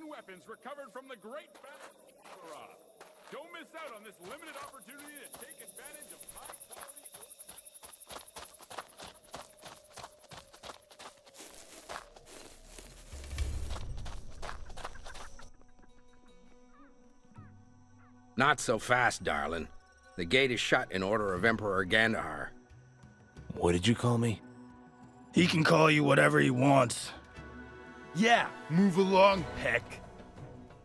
Weapons recovered from the great battle of Alsorna. Don't miss out on this limited opportunity to take advantage of high-quality. Not so fast, darling. The gate is shut in order of Emperor Gandahar. What did you call me? He can call you whatever he wants. Yeah, move along, Peck.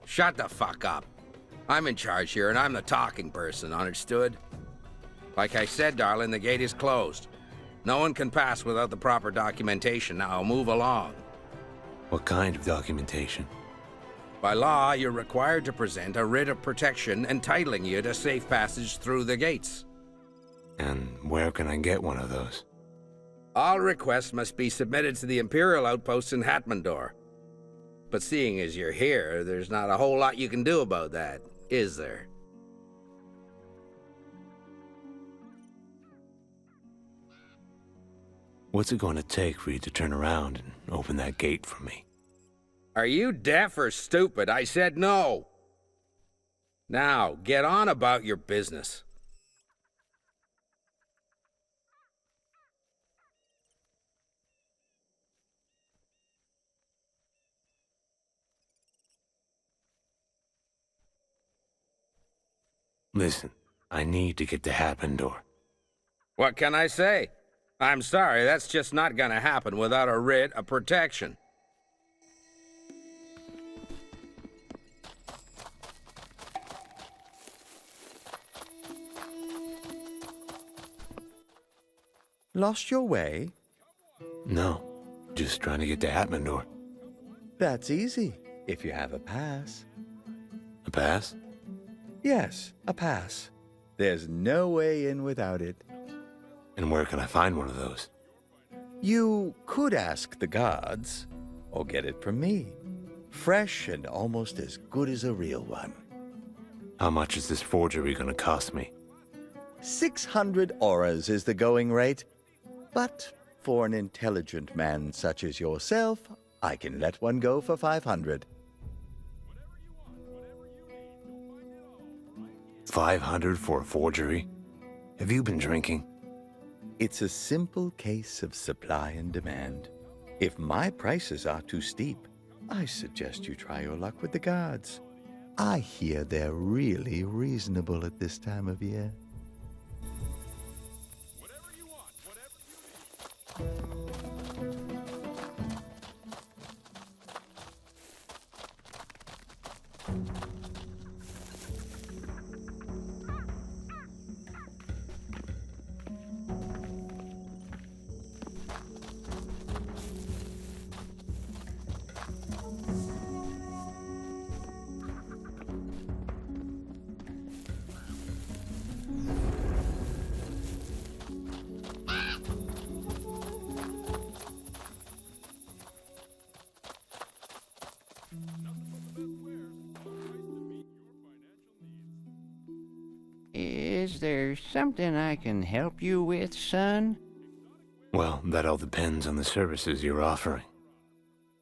Shut the fuck up. I'm in charge here, and I'm the talking person, understood? Like I said, darling, the gate is closed. No one can pass without the proper documentation. Now, move along. What kind of documentation? By law, you're required to present a writ of protection entitling you to safe passage through the gates. And where can I get one of those? All requests must be submitted to the Imperial outpost in Hatmandor. But seeing as you're here, there's not a whole lot you can do about that, is there? What's it going to take for you to turn around and open that gate for me? Are you deaf or stupid? I said no. Now, get on about your business. Listen, I need to get to Hatmandor. What can I say? I'm sorry, that's just not gonna happen without a writ of protection. Lost your way? No, just trying to get to Hatmandor. That's easy, if you have a pass. A pass? Yes, a pass. There's no way in without it. And where can I find one of those? You could ask the guards, or get it from me. Fresh and almost as good as a real one. How much is this forgery gonna cost me? 600 auras is the going rate. But for an intelligent man such as yourself, I can let one go for 500. 500 for a forgery? Have you been drinking? It's a simple case of supply and demand. If my prices are too steep, I suggest you try your luck with the guards. I hear they're really reasonable at this time of year. Is there something I can help you with, son? Well, that all depends on the services you're offering.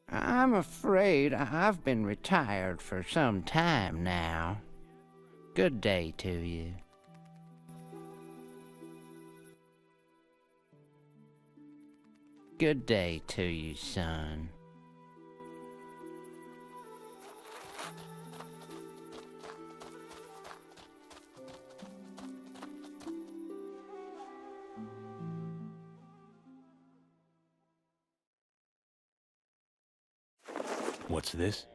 I'm afraid I've been retired for some time now. Good day to you. Good day to you, son. What's this?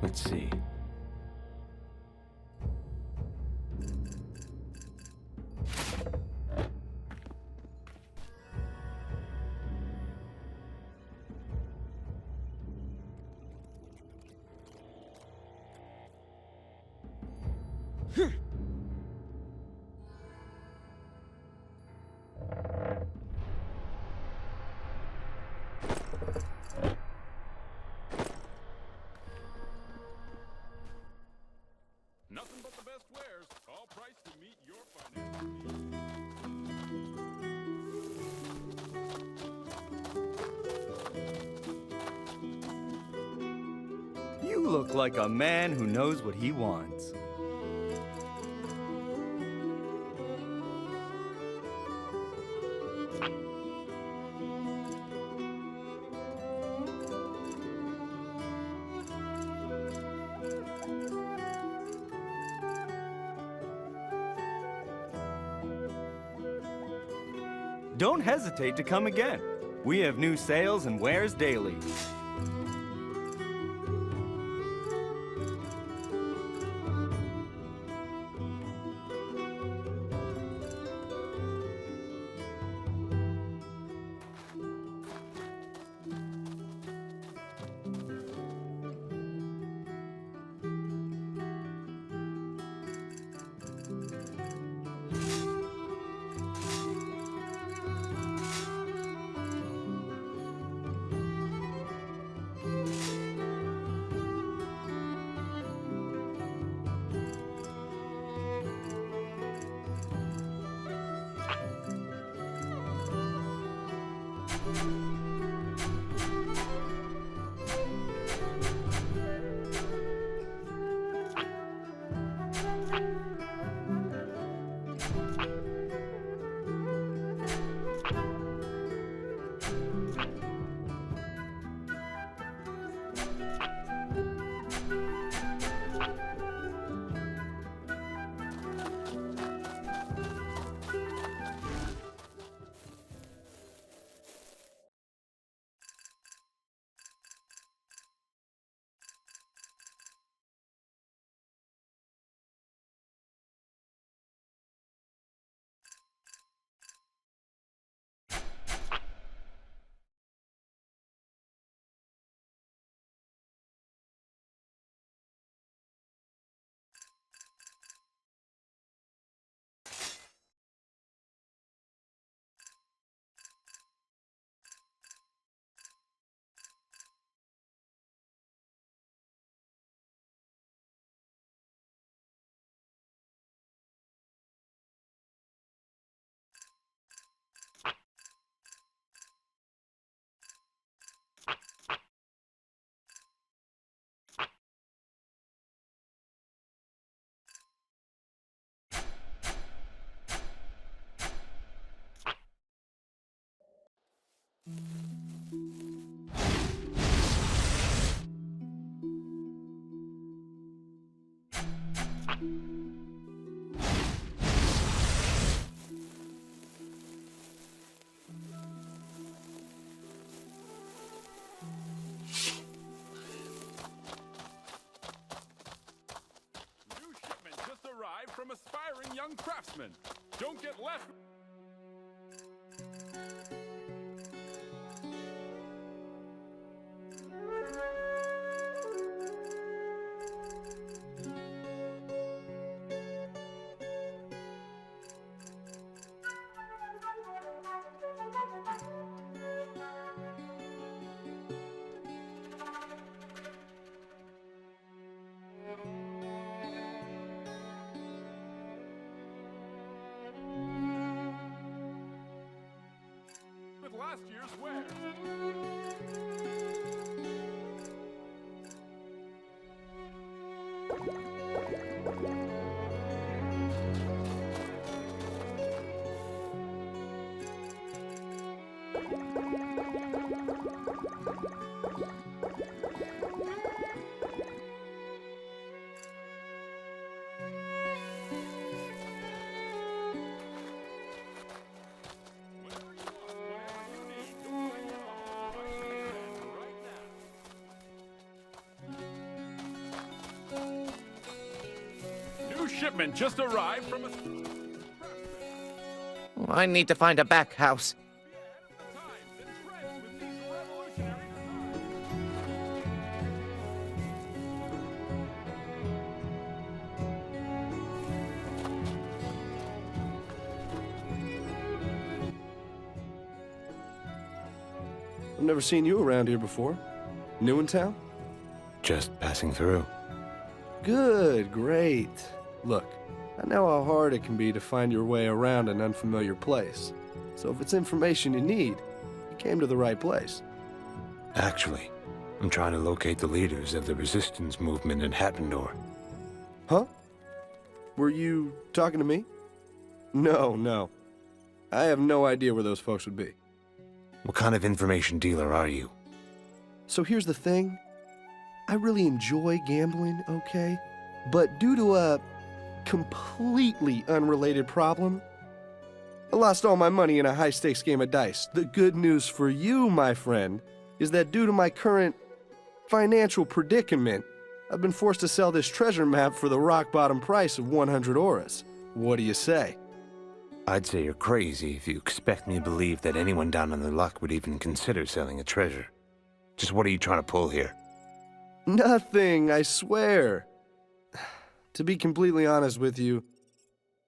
Let's see. Nothing but the best wares, all priced to meet your financial needs. You look like a man who knows what he wants. Don't hesitate to come again. We have new sales and wares daily. From aspiring young craftsmen. Don't get left. last year's wares. New shipment just arrived from a... I need to find a back house. I've never seen you around here before. New in town? Just passing through. Good, great. Look, I know how hard it can be to find your way around an unfamiliar place. So if it's information you need, you came to the right place. Actually, I'm trying to locate the leaders of the resistance movement in Hatmandor. Huh? Were you talking to me? No. I have no idea where those folks would be. What kind of information dealer are you? So here's the thing. I really enjoy gambling, okay? But due to a completely unrelated problem, I lost all my money in a high-stakes game of dice. The good news for you, my friend, is that due to my current financial predicament, I've been forced to sell this treasure map for the rock-bottom price of 100 auras. What do you say? I'd say you're crazy if you expect me to believe that anyone down on their luck would even consider selling a treasure. Just what are you trying to pull here? Nothing, I swear. To be completely honest with you,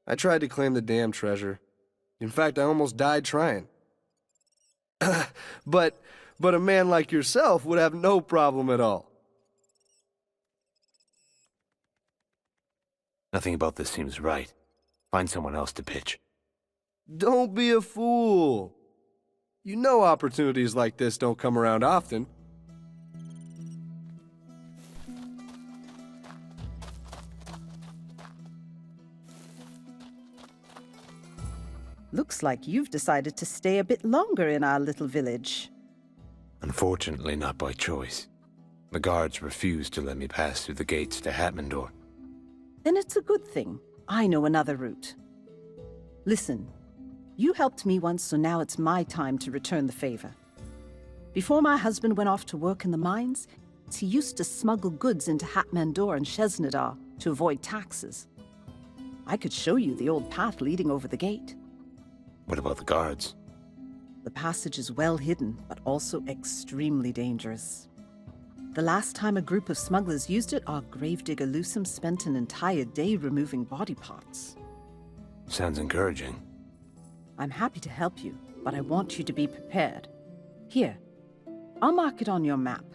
I tried to claim the damn treasure. In fact, I almost died trying. But a man like yourself would have no problem at all. Nothing about this seems right. Find someone else to pitch. Don't be a fool. You know opportunities like this don't come around often. Looks like you've decided to stay a bit longer in our little village. Unfortunately, not by choice. The guards refused to let me pass through the gates to Hatmandor. Then it's a good thing. I know another route. Listen, you helped me once, so now it's my time to return the favor. Before my husband went off to work in the mines, he used to smuggle goods into Hatmandor and Sheznadar to avoid taxes. I could show you the old path leading over the gate. What about the guards? The passage is well hidden, but also extremely dangerous. The last time a group of smugglers used it, our gravedigger Lusum spent an entire day removing body parts. Sounds encouraging. I'm happy to help you, but I want you to be prepared. Here, I'll mark it on your map.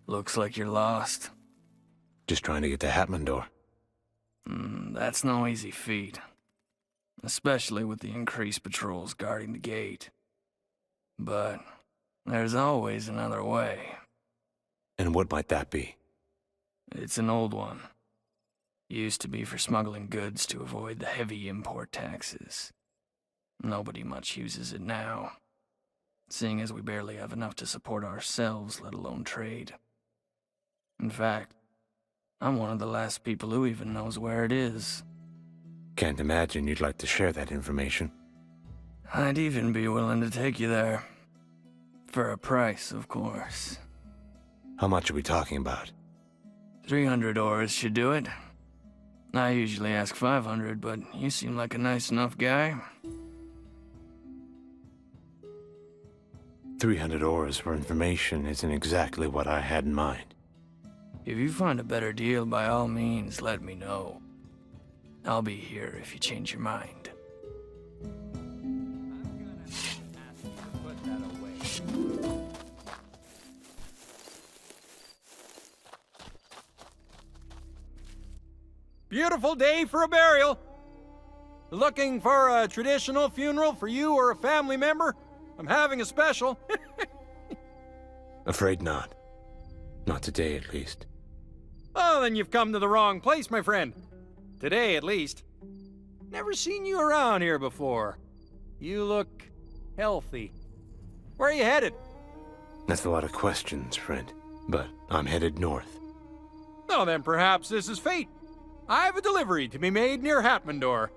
Looks like you're lost. Just trying to get to Hatmandor. That's no easy feat. Especially with the increased patrols guarding the gate. But there's always another way. And what might that be? It's an old one. Used to be for smuggling goods to avoid the heavy import taxes. Nobody much uses it now, seeing as we barely have enough to support ourselves, let alone trade. In fact, I'm one of the last people who even knows where it is. Can't imagine you'd like to share that information. I'd even be willing to take you there. For a price, of course. How much are we talking about? 300 auras should do it. I usually ask 500, but you seem like a nice enough guy. 300 auras for information isn't exactly what I had in mind. If you find a better deal, by all means, let me know. I'll be here if you change your mind. Beautiful day for a burial. Looking for a traditional funeral for you or a family member? I'm having a special. Afraid not. Not today, at least. Oh, then you've come to the wrong place, my friend. Today, at least. Never seen you around here before. You look healthy. Where are you headed? That's a lot of questions, friend. But I'm headed north. Oh, then perhaps this is fate. I have a delivery to be made near Hatmandor.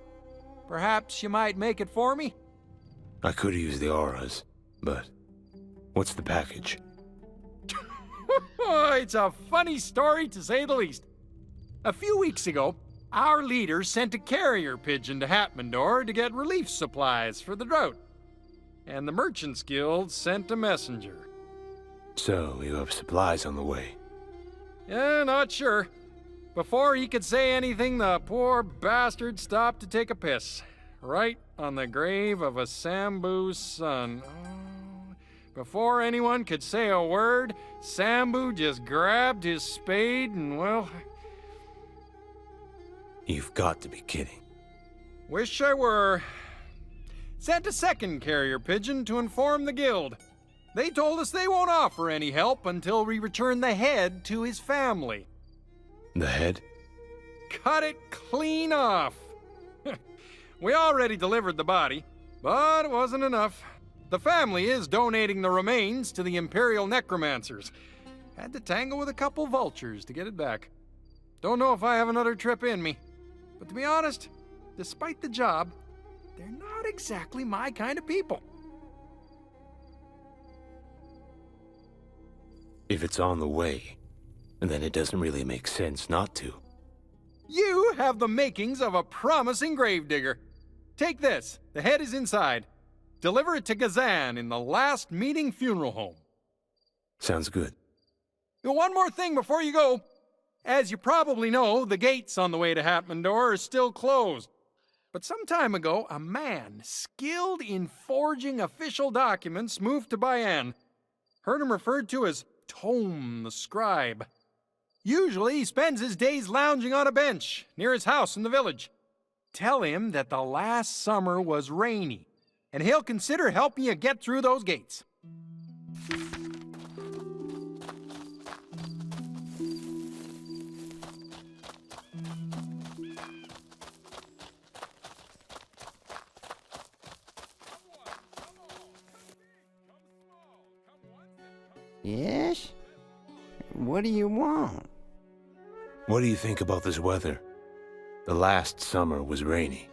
Perhaps you might make it for me? I could use the auras, but what's the package? It's a funny story, to say the least. A few weeks ago, our leader sent a carrier pigeon to Hatmandor to get relief supplies for the drought. And the Merchants Guild sent a messenger. So, you have supplies on the way? Yeah, not sure. Before he could say anything, the poor bastard stopped to take a piss. Right on the grave of a Sambu's son. Oh, before anyone could say a word, Sambu just grabbed his spade and, well... You've got to be kidding. Wish I were. Sent a second carrier pigeon to inform the guild. They told us they won't offer any help until we return the head to his family. The head? Cut it clean off. We already delivered the body, but it wasn't enough. The family is donating the remains to the Imperial necromancers. Had to tangle with a couple vultures to get it back. Don't know if I have another trip in me. But to be honest, despite the job, they're not exactly my kind of people. If it's on the way, then it doesn't really make sense not to. You have the makings of a promising gravedigger. Take this. The head is inside. Deliver it to Gazan in the last meeting funeral home. Sounds good. One more thing before you go. As you probably know, the gates on the way to Hatmandor are still closed. But some time ago, a man skilled in forging official documents moved to Bayan. Heard him referred to as Tome the Scribe. Usually he spends his days lounging on a bench near his house in the village. Tell him that the last summer was rainy, and he'll consider helping you get through those gates. Yes? What do you want? What do you think about this weather? The last summer was rainy.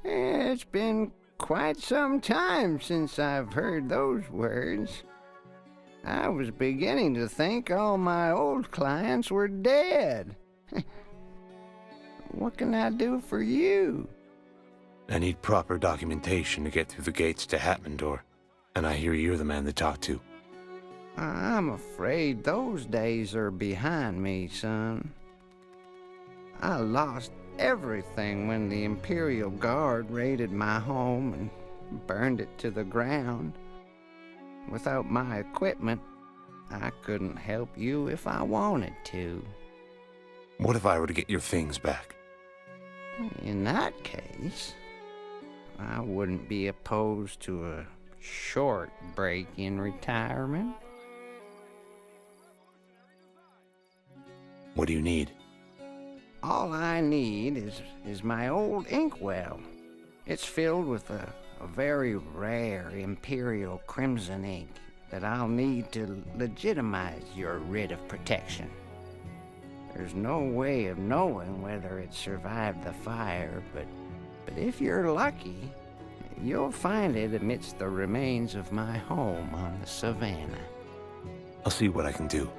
It's been quite some time since I've heard those words. I was beginning to think all my old clients were dead. What can I do for you? I need proper documentation to get through the gates to Hatmandor, and I hear you're the man to talk to. I'm afraid those days are behind me, son. I lost everything when the Imperial Guard raided my home and burned it to the ground. Without my equipment, I couldn't help you if I wanted to. What if I were to get your things back? In that case, I wouldn't be opposed to a short break in retirement. What do you need? All I need is my old inkwell. It's filled with a very rare Imperial crimson ink that I'll need to legitimize your writ of protection. There's no way of knowing whether it survived the fire, but if you're lucky, you'll find it amidst the remains of my home on the savannah. I'll see what I can do.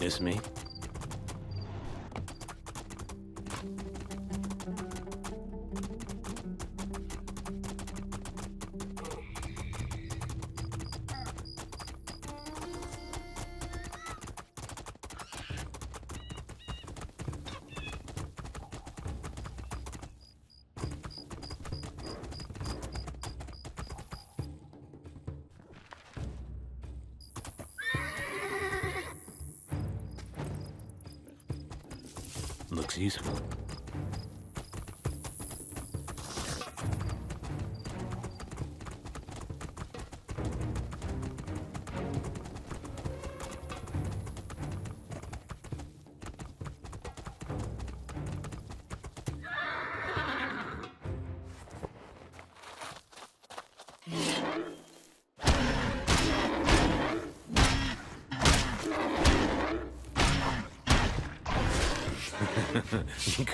It's me. Looks useful.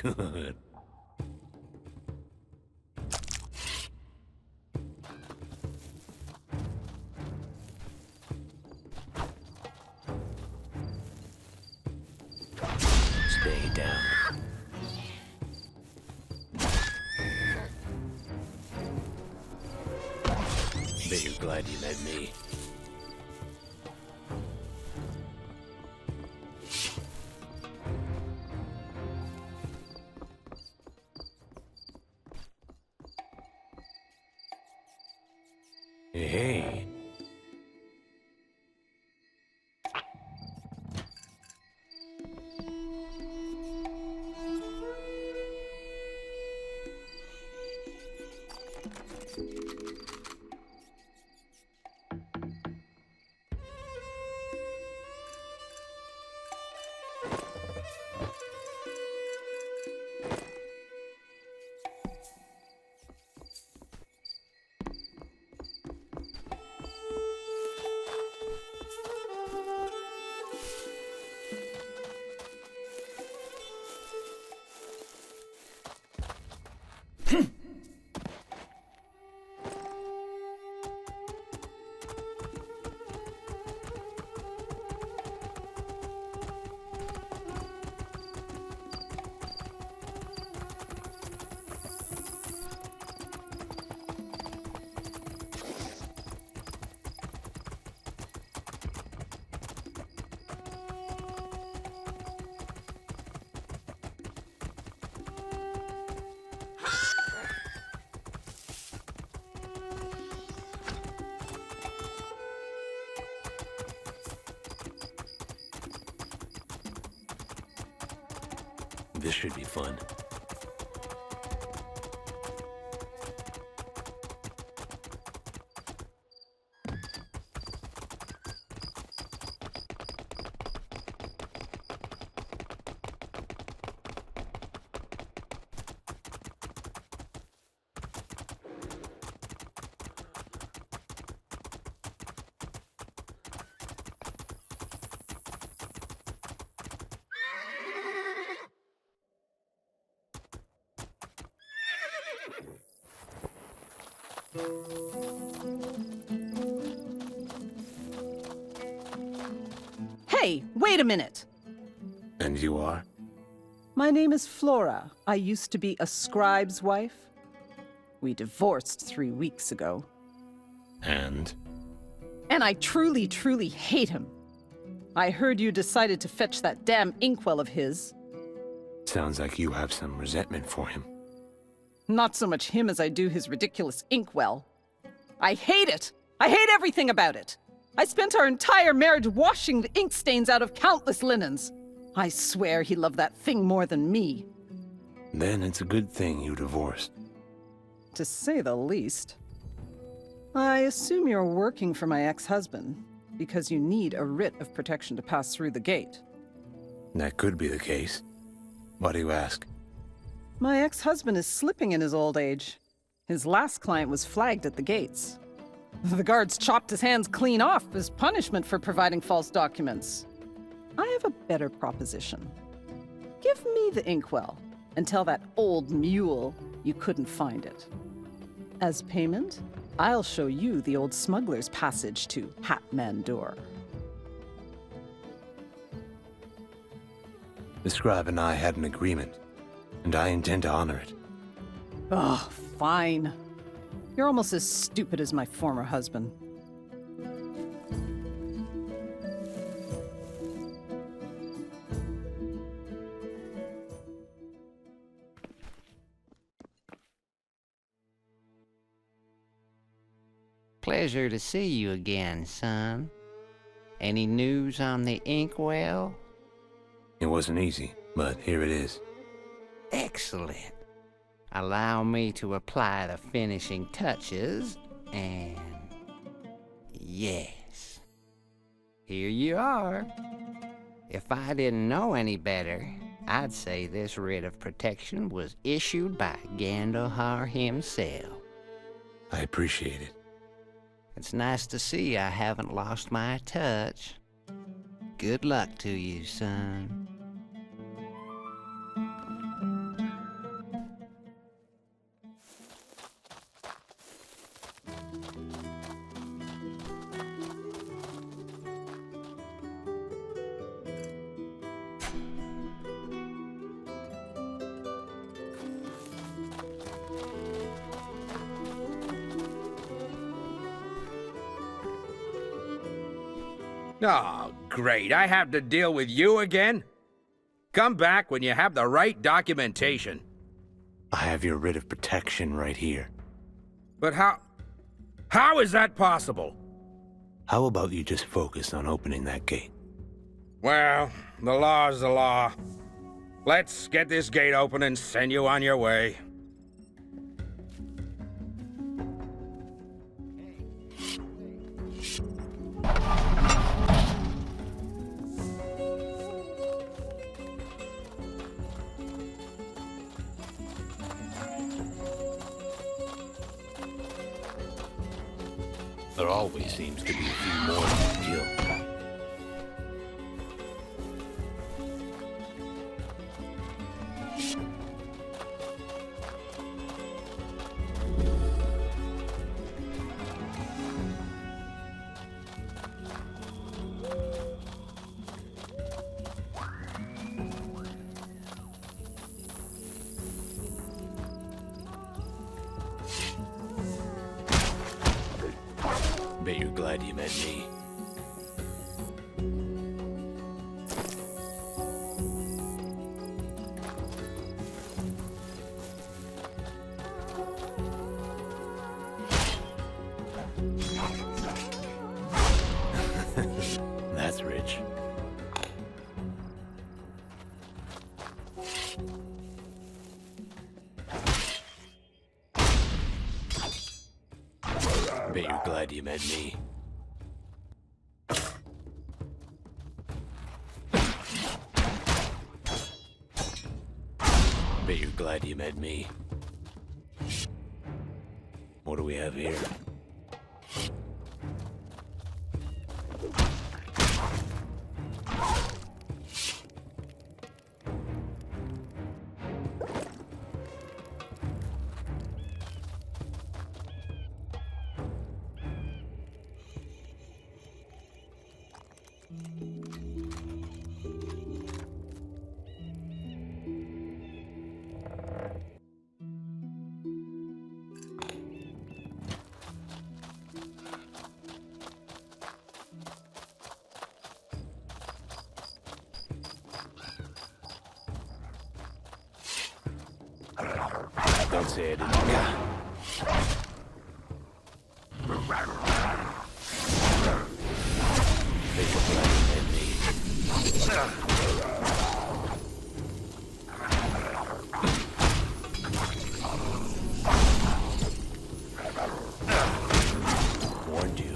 Good. Stay down. Bet you're glad you met me. Hey. This should be fun. Hey, wait a minute! And you are? My name is Flora. I used to be a scribe's wife. We divorced 3 weeks ago. And? And I truly, truly hate him. I heard you decided to fetch that damn inkwell of his. Sounds like you have some resentment for him. Not so much him as I do his ridiculous inkwell. I hate it! I hate everything about it! I spent our entire marriage washing the ink stains out of countless linens. I swear he loved that thing more than me. Then it's a good thing you divorced. To say the least. I assume you're working for my ex-husband, because you need a writ of protection to pass through the gate. That could be the case. Why do you ask? My ex-husband is slipping in his old age. His last client was flagged at the gates. The guards chopped his hands clean off as punishment for providing false documents. I have a better proposition. Give me the inkwell, and tell that old mule you couldn't find it. As payment, I'll show you the old smuggler's passage to Hatman Door. The scribe and I had an agreement, and I intend to honor it. Oh, fine. You're almost as stupid as my former husband. Pleasure to see you again, son. Any news on the inkwell? It wasn't easy, but here it is. Excellent. Allow me to apply the finishing touches, and... yes. Here you are. If I didn't know any better, I'd say this writ of protection was issued by Gandalf himself. I appreciate it. It's nice to see I haven't lost my touch. Good luck to you, son. Oh, great. I have to deal with you again? Come back when you have the right documentation. I have your writ of protection right here. But how is that possible? How about you just focus on opening that gate? Well, the law's the law. Let's get this gate open and send you on your way. There always seems to be a few more to kill. Bet you're glad you met me. That's rich. Bet you're glad you met me. Bet you're glad you met me. What do we have here? Don't say I didn't. They look like you met me. Warned you.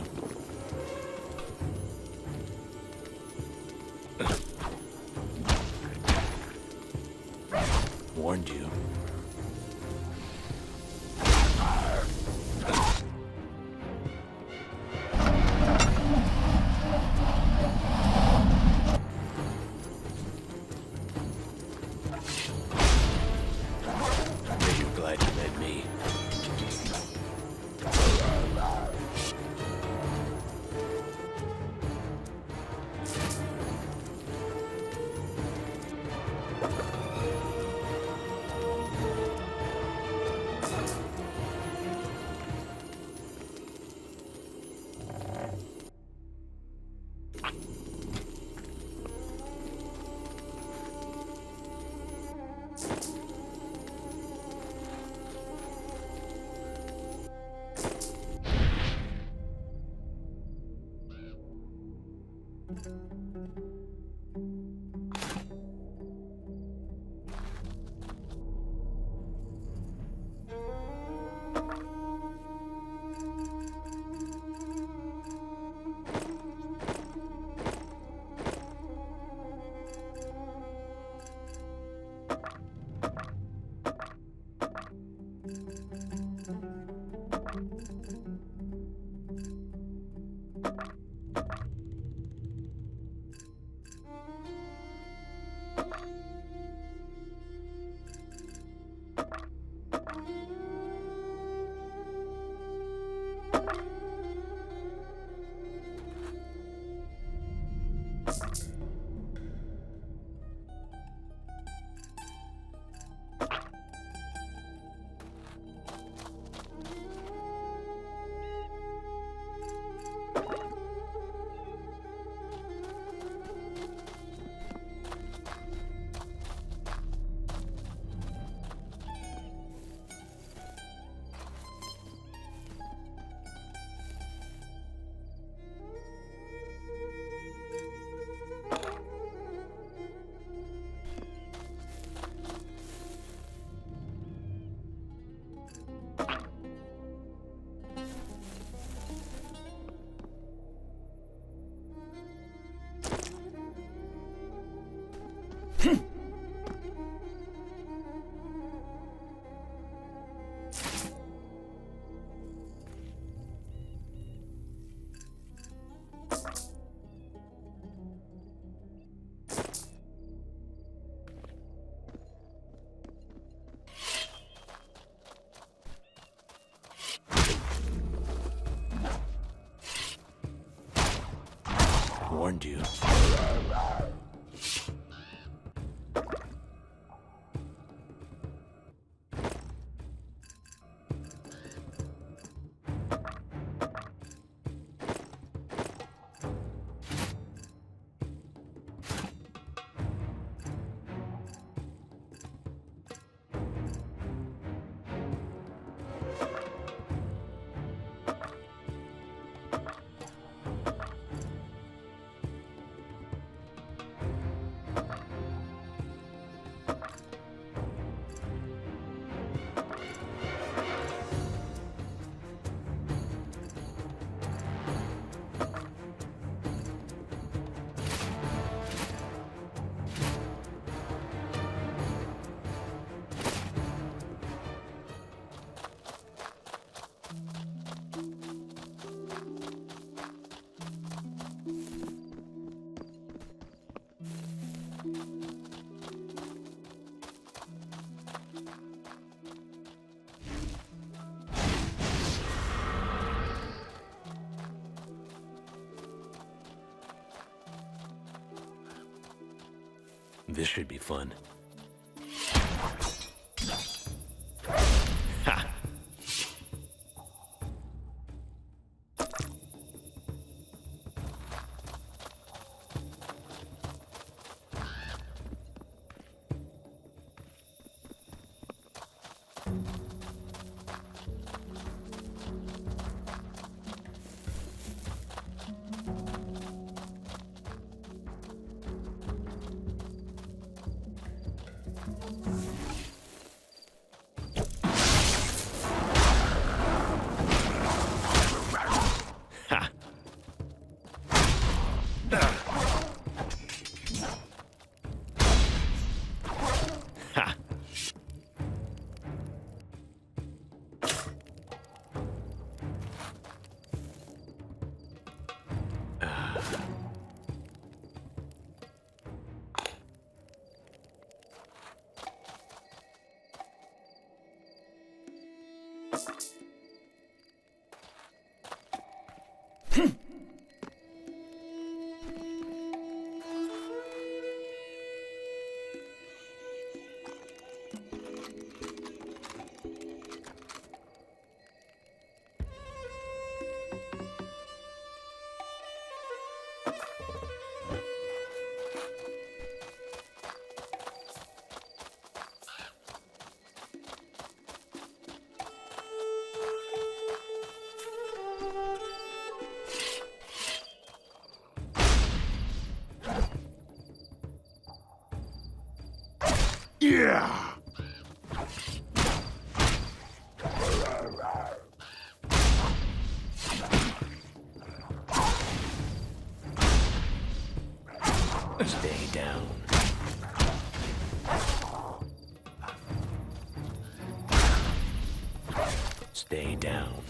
Warned you. Warned you. This should be fun. Ha! Yeah! Stay down. Stay down.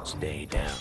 Stay down.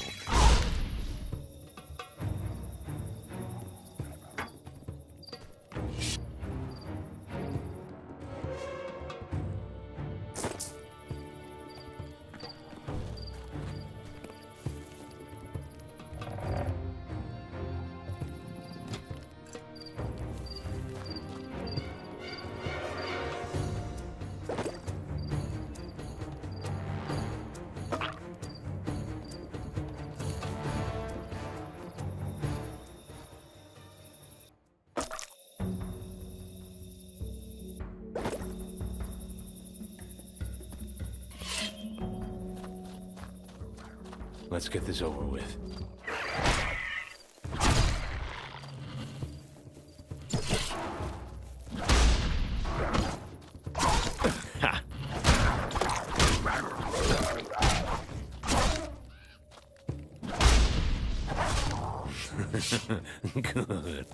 Let's get this over with. Good.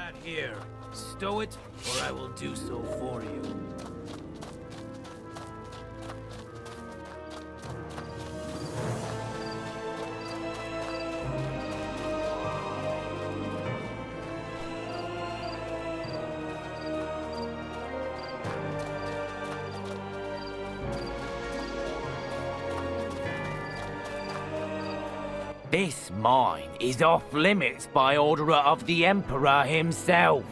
that here. Stow it, or I will do so for you. This mine is off limits by order of the Emperor himself.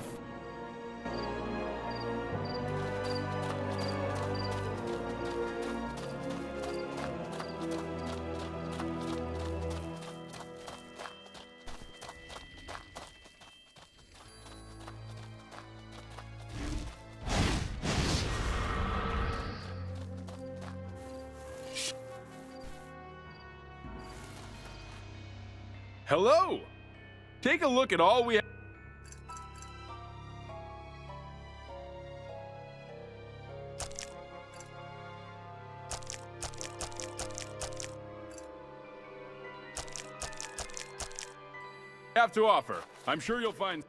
Hello! Take a look at all we have to offer. I'm sure you'll find...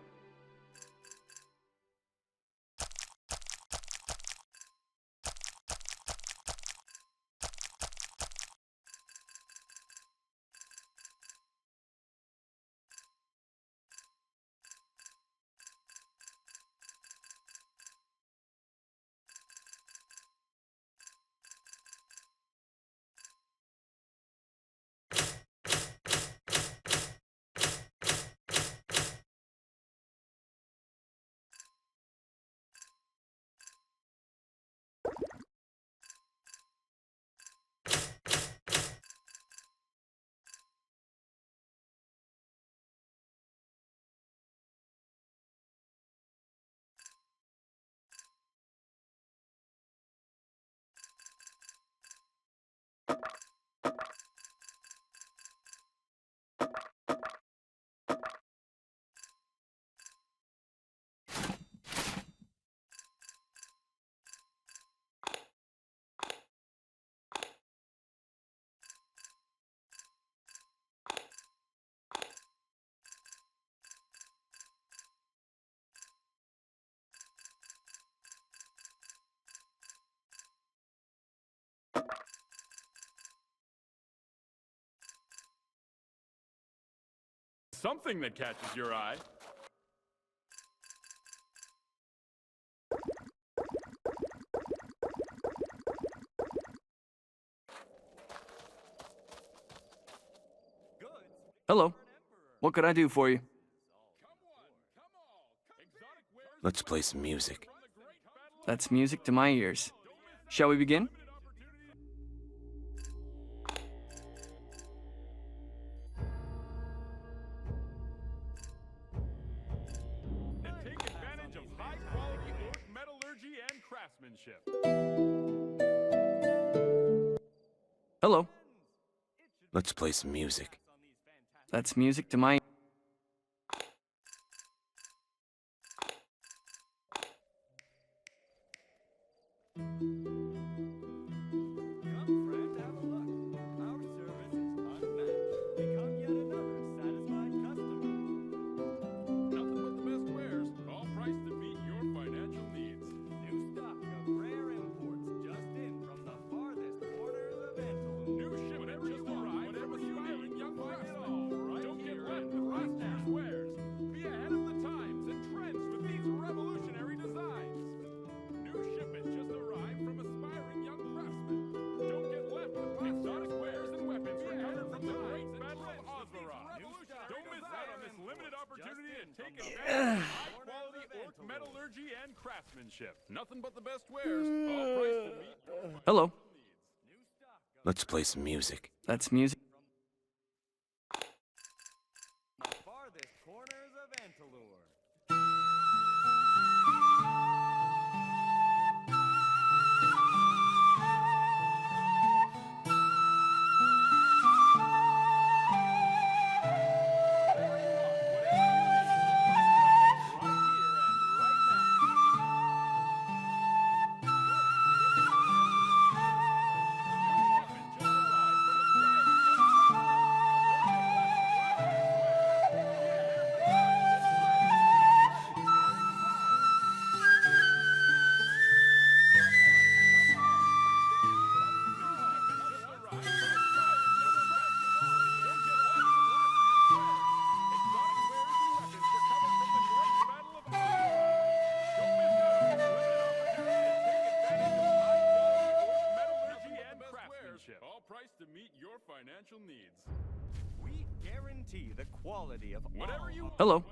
Something that catches your eye. Hello. What could I do for you? Let's play some music. That's music to my ears. Shall we begin? And take advantage of high-quality orc metallurgy and craftsmanship. Hello. Let's play some music. That's music to my... Nothing but the best wares. All priced to meet your Hello. Let's play some music. That's music. The farthest corners of Antalure. Hello.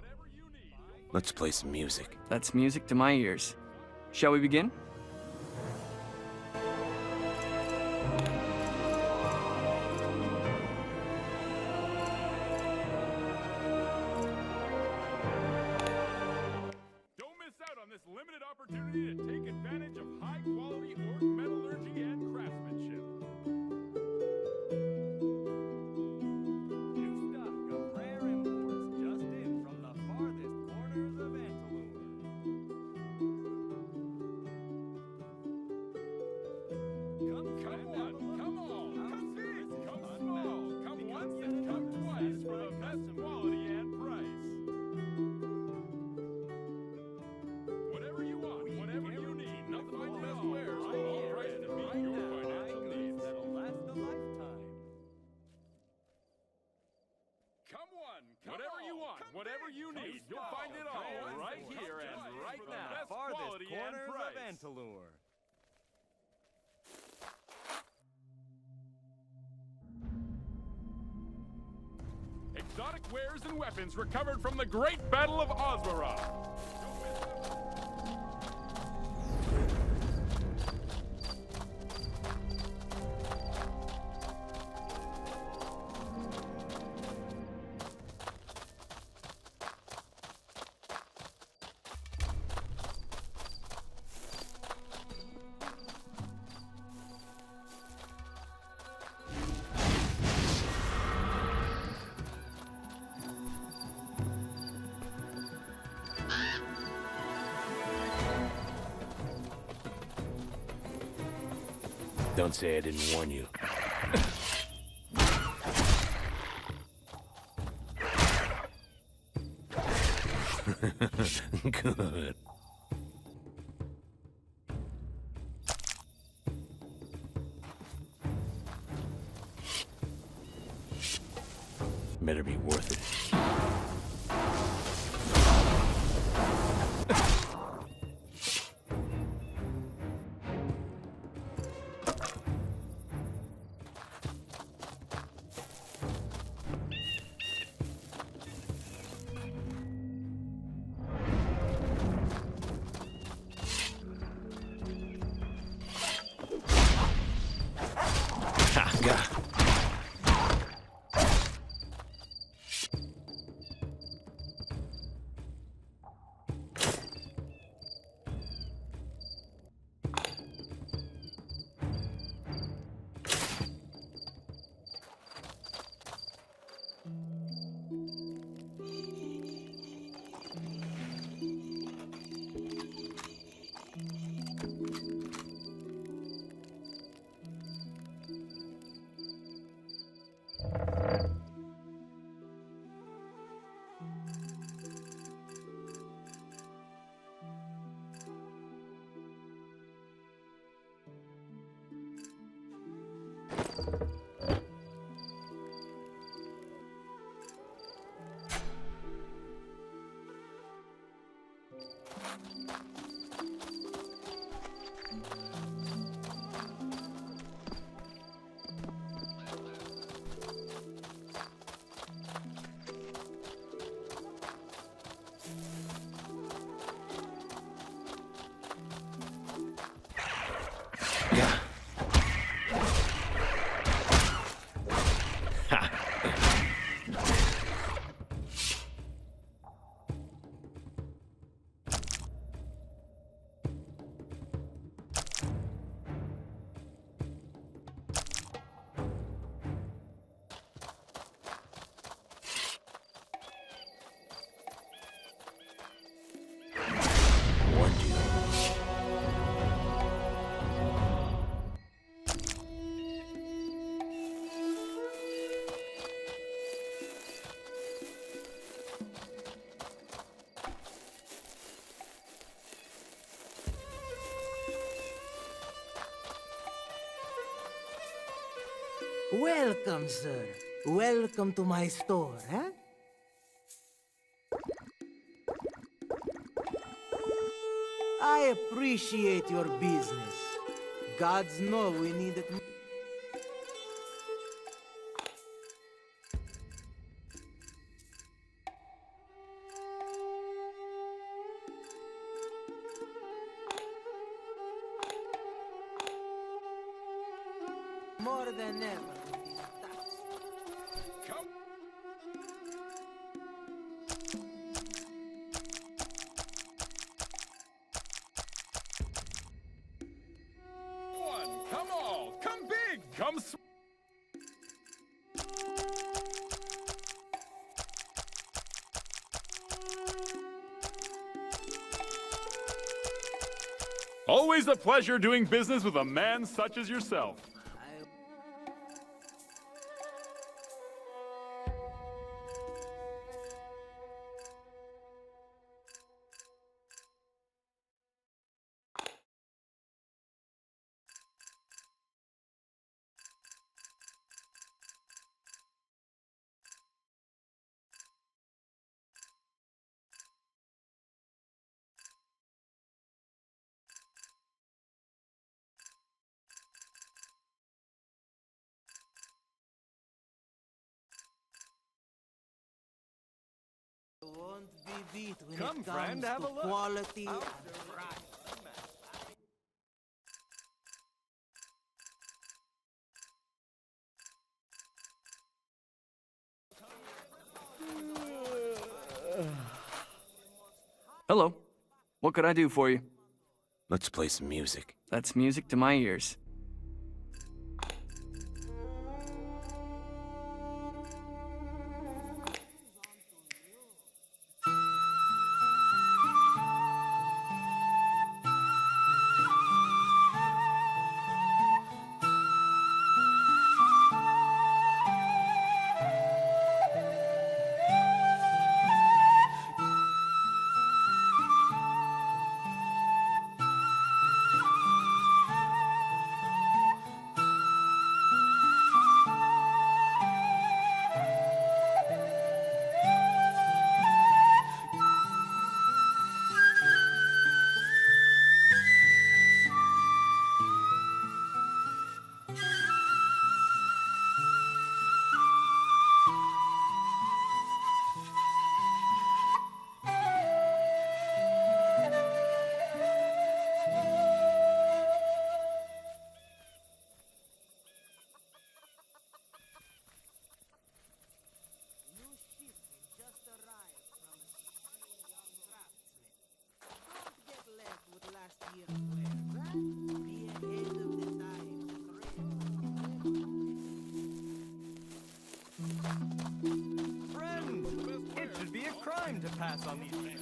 Let's play some music. That's music to my ears. Shall we begin? Don't miss out on this limited opportunity to take advantage of high-quality orc metallurgy and craftsmanship. New stock of rare imports just in from the farthest corners of Antalure. Come on, come big, come small, come once and come twice for the best quality and price. Whatever you want, whatever you need, nothing but best wares, all priced to meet your financial needs. That'll last a lifetime. Whatever you want, whatever you need, you'll find it all right here and right now. Best Farthest quality and corners price. of Antalure. Exotic wares and weapons recovered from the Great Battle of Osmara. Don't say I didn't warn you. Good. Better be worth it. Welcome, sir. Welcome to my store, huh? I appreciate your business. Gods know we need it. more than ever. Come all! Come big! Come Always a pleasure doing business with a man such as yourself. Won't be beat when Come, it friend, comes have to a look. quality. Hello. What could I do for you? Let's play some music. That's music to my ears. Friend, it should be a crime to pass on these things.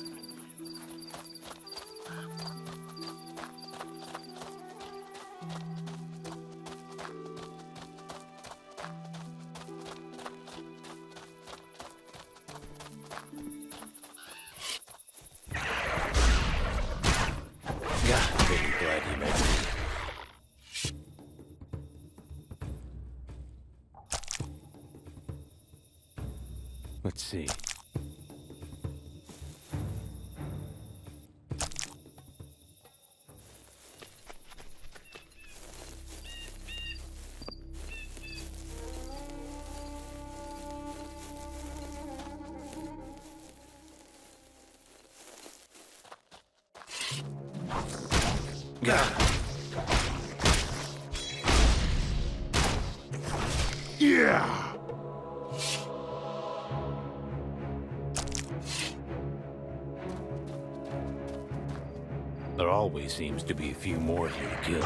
God, pretty glad you met me. Let's see. Yeah! There always seems to be a few more here to kill.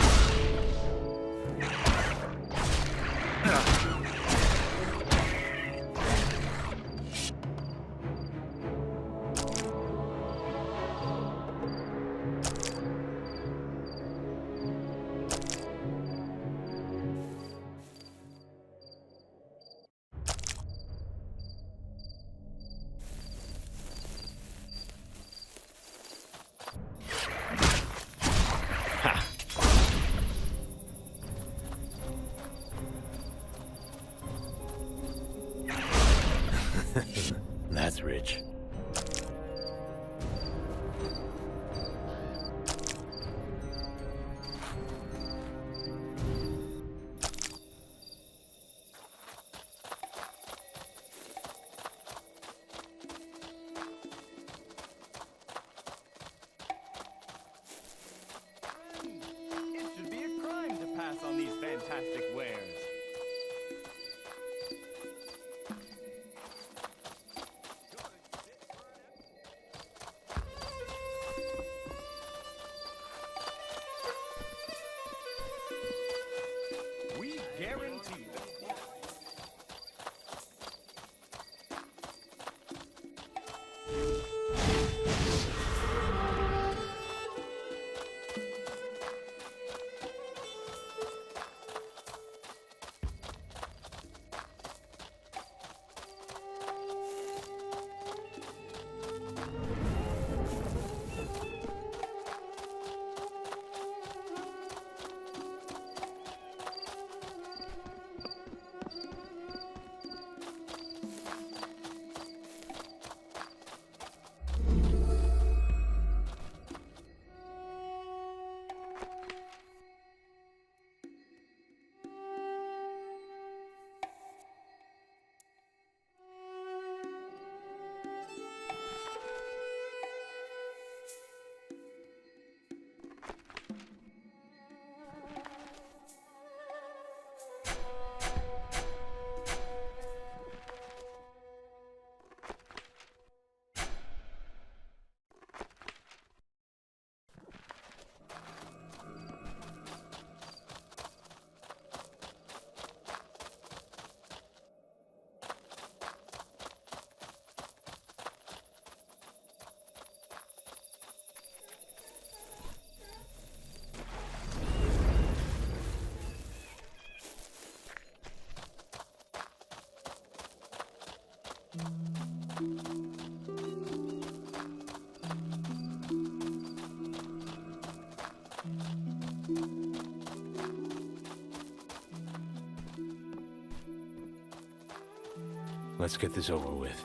Let's get this over with.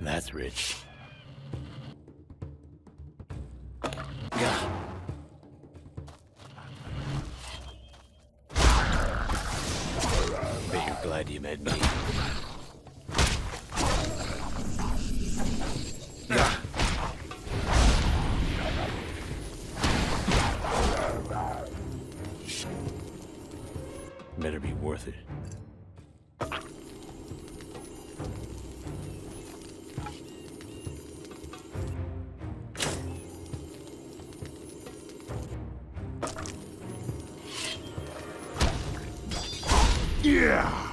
That's rich. Yeah. Bet you're glad you met me. Yeah. Better be worth it. Yeah!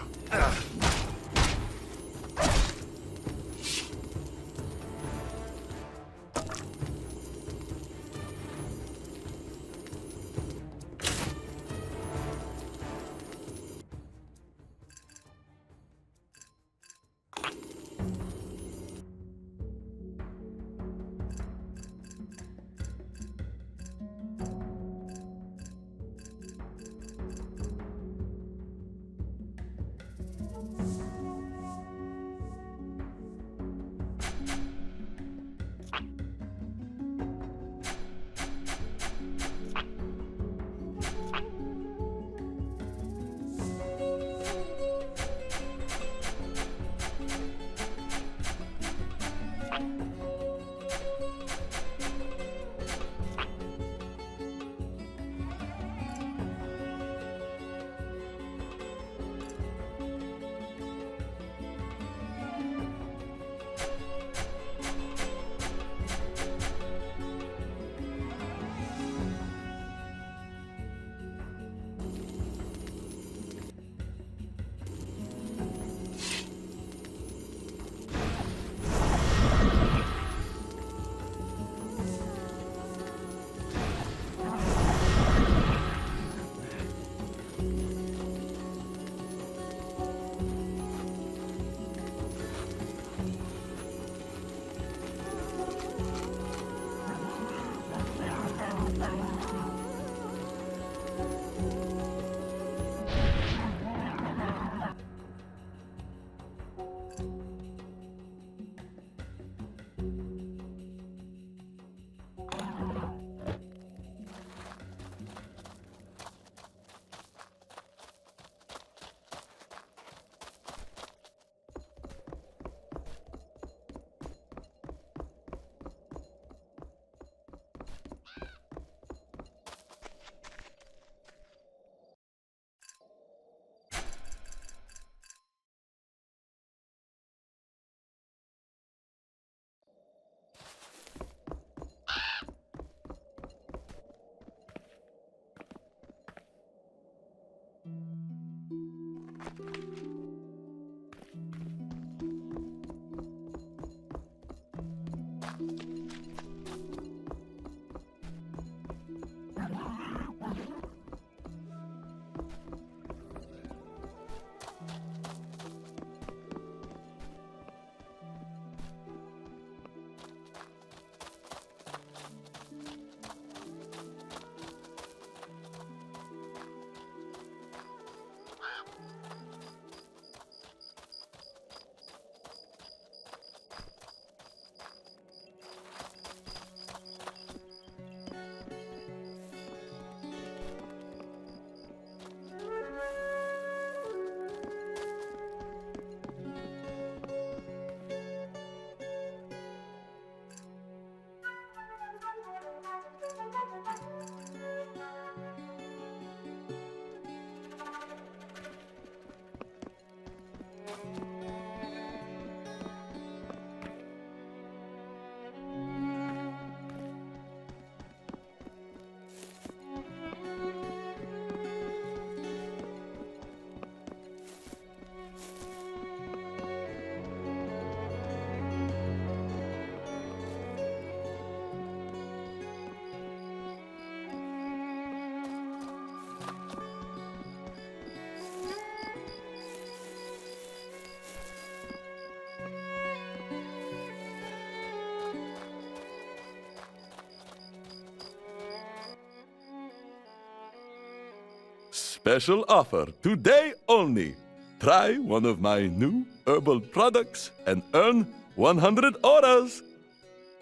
Special offer, today only. Try one of my new herbal products and earn 100 auras.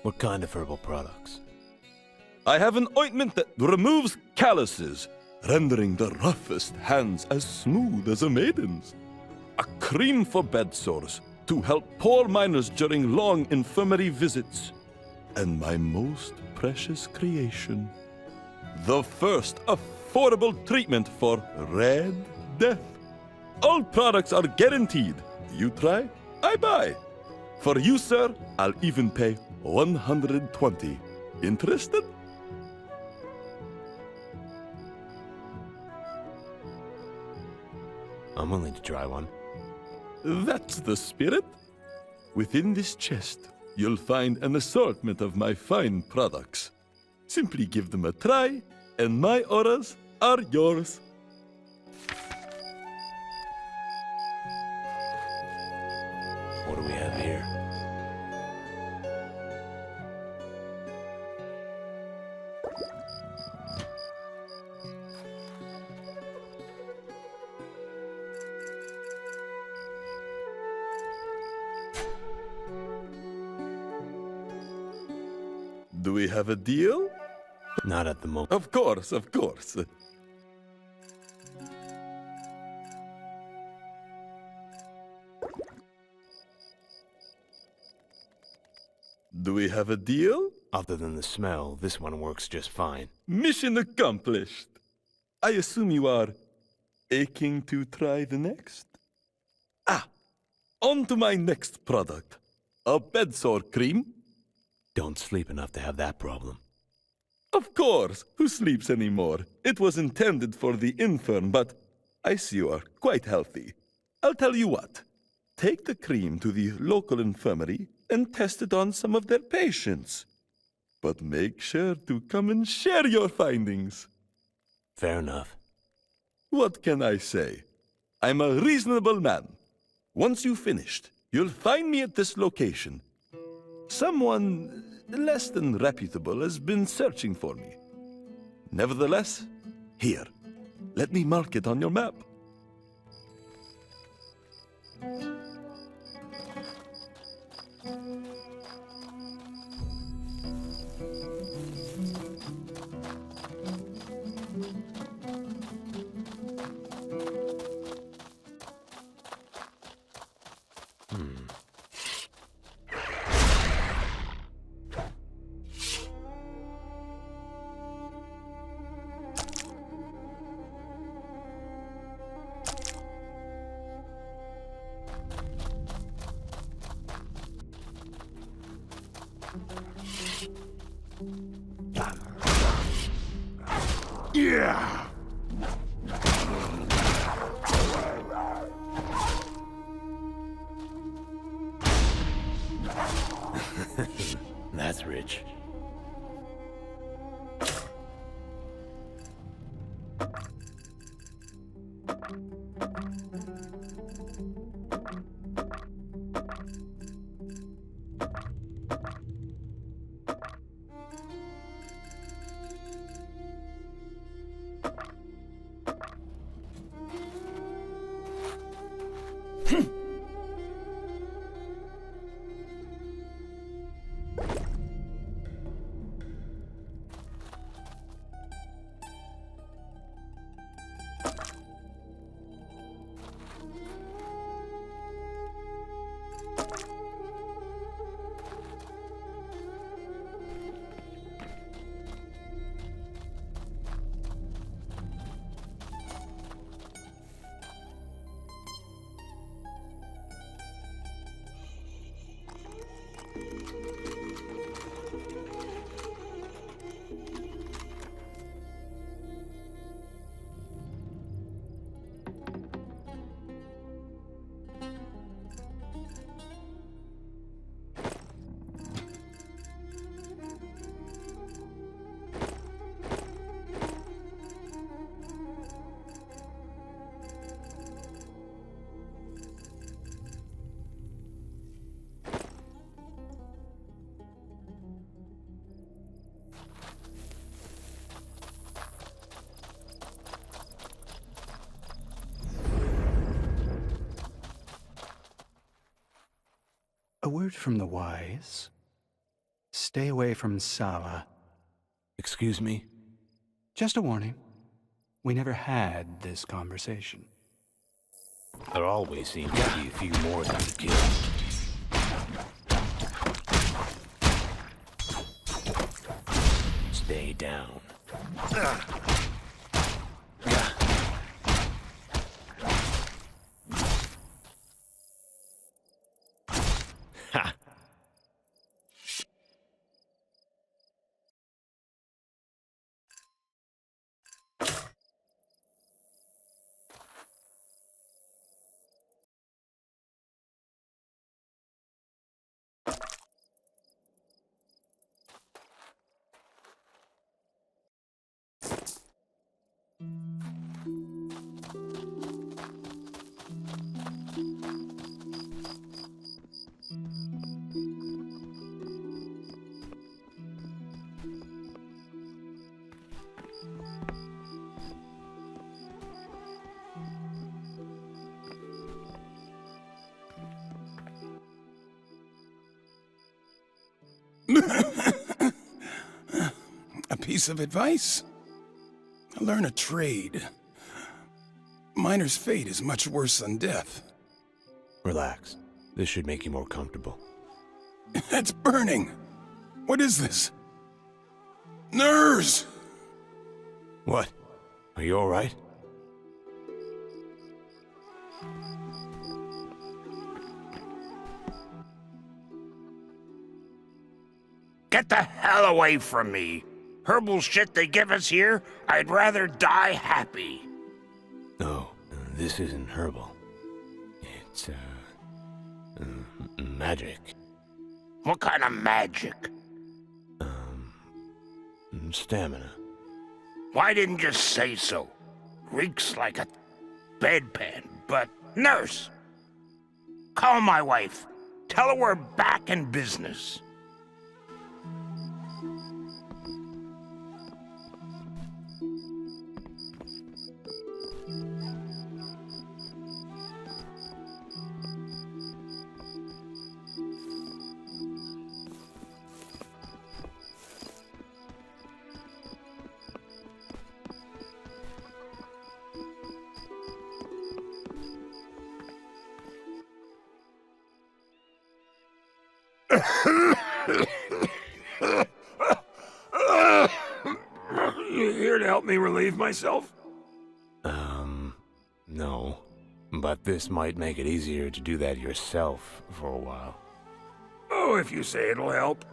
What kind of herbal products? I have an ointment that removes calluses, rendering the roughest hands as smooth as a maiden's. A cream for bed sores to help poor miners during long infirmary visits. And my most precious creation, the first affordable treatment for Red Death. All products are guaranteed. You try, I buy. For you, sir, I'll even pay 120. Interested? I'm willing to try one. That's the spirit. Within this chest, you'll find an assortment of my fine products. Simply give them a try, and my auras are yours. What do we have here? Do we have a deal? Not at the moment. Of course, of course. Do we have a deal? Other than the smell, this one works just fine. Mission accomplished. I assume you are aching to try the next? On to my next product. A bedsore cream. Don't sleep enough to have that problem. Of course. Who sleeps anymore? It was intended for the infirm, but I see you are quite healthy. I'll tell you what. Take the cream to the local infirmary and test it on some of their patients. But make sure to come and share your findings. Fair enough. What can I say? I'm a reasonable man. Once you've finished, you'll find me at this location. Someone less than reputable has been searching for me. Nevertheless, here, let me mark it on your map. Yeah! That's rich. A word from the wise. Stay away from Sala. Excuse me? Just a warning. We never had this conversation. There always seems to be a few more than to kill. Stay down. Ha! A piece of advice? Learn a trade. Miner's fate is much worse than death. Relax. This should make you more comfortable. It's burning! What is this? Nurse! What? Are you alright? Get the hell away from me! Herbal shit they give us here, I'd rather die happy. No, this isn't herbal. It's, magic. What kind of magic? Stamina. Why didn't you say so? Reeks like a bedpan, but... Nurse! Call my wife. Tell her we're back in business. You here to help me relieve myself? No. But this might make it easier to do that yourself for a while. Oh, if you say it'll help.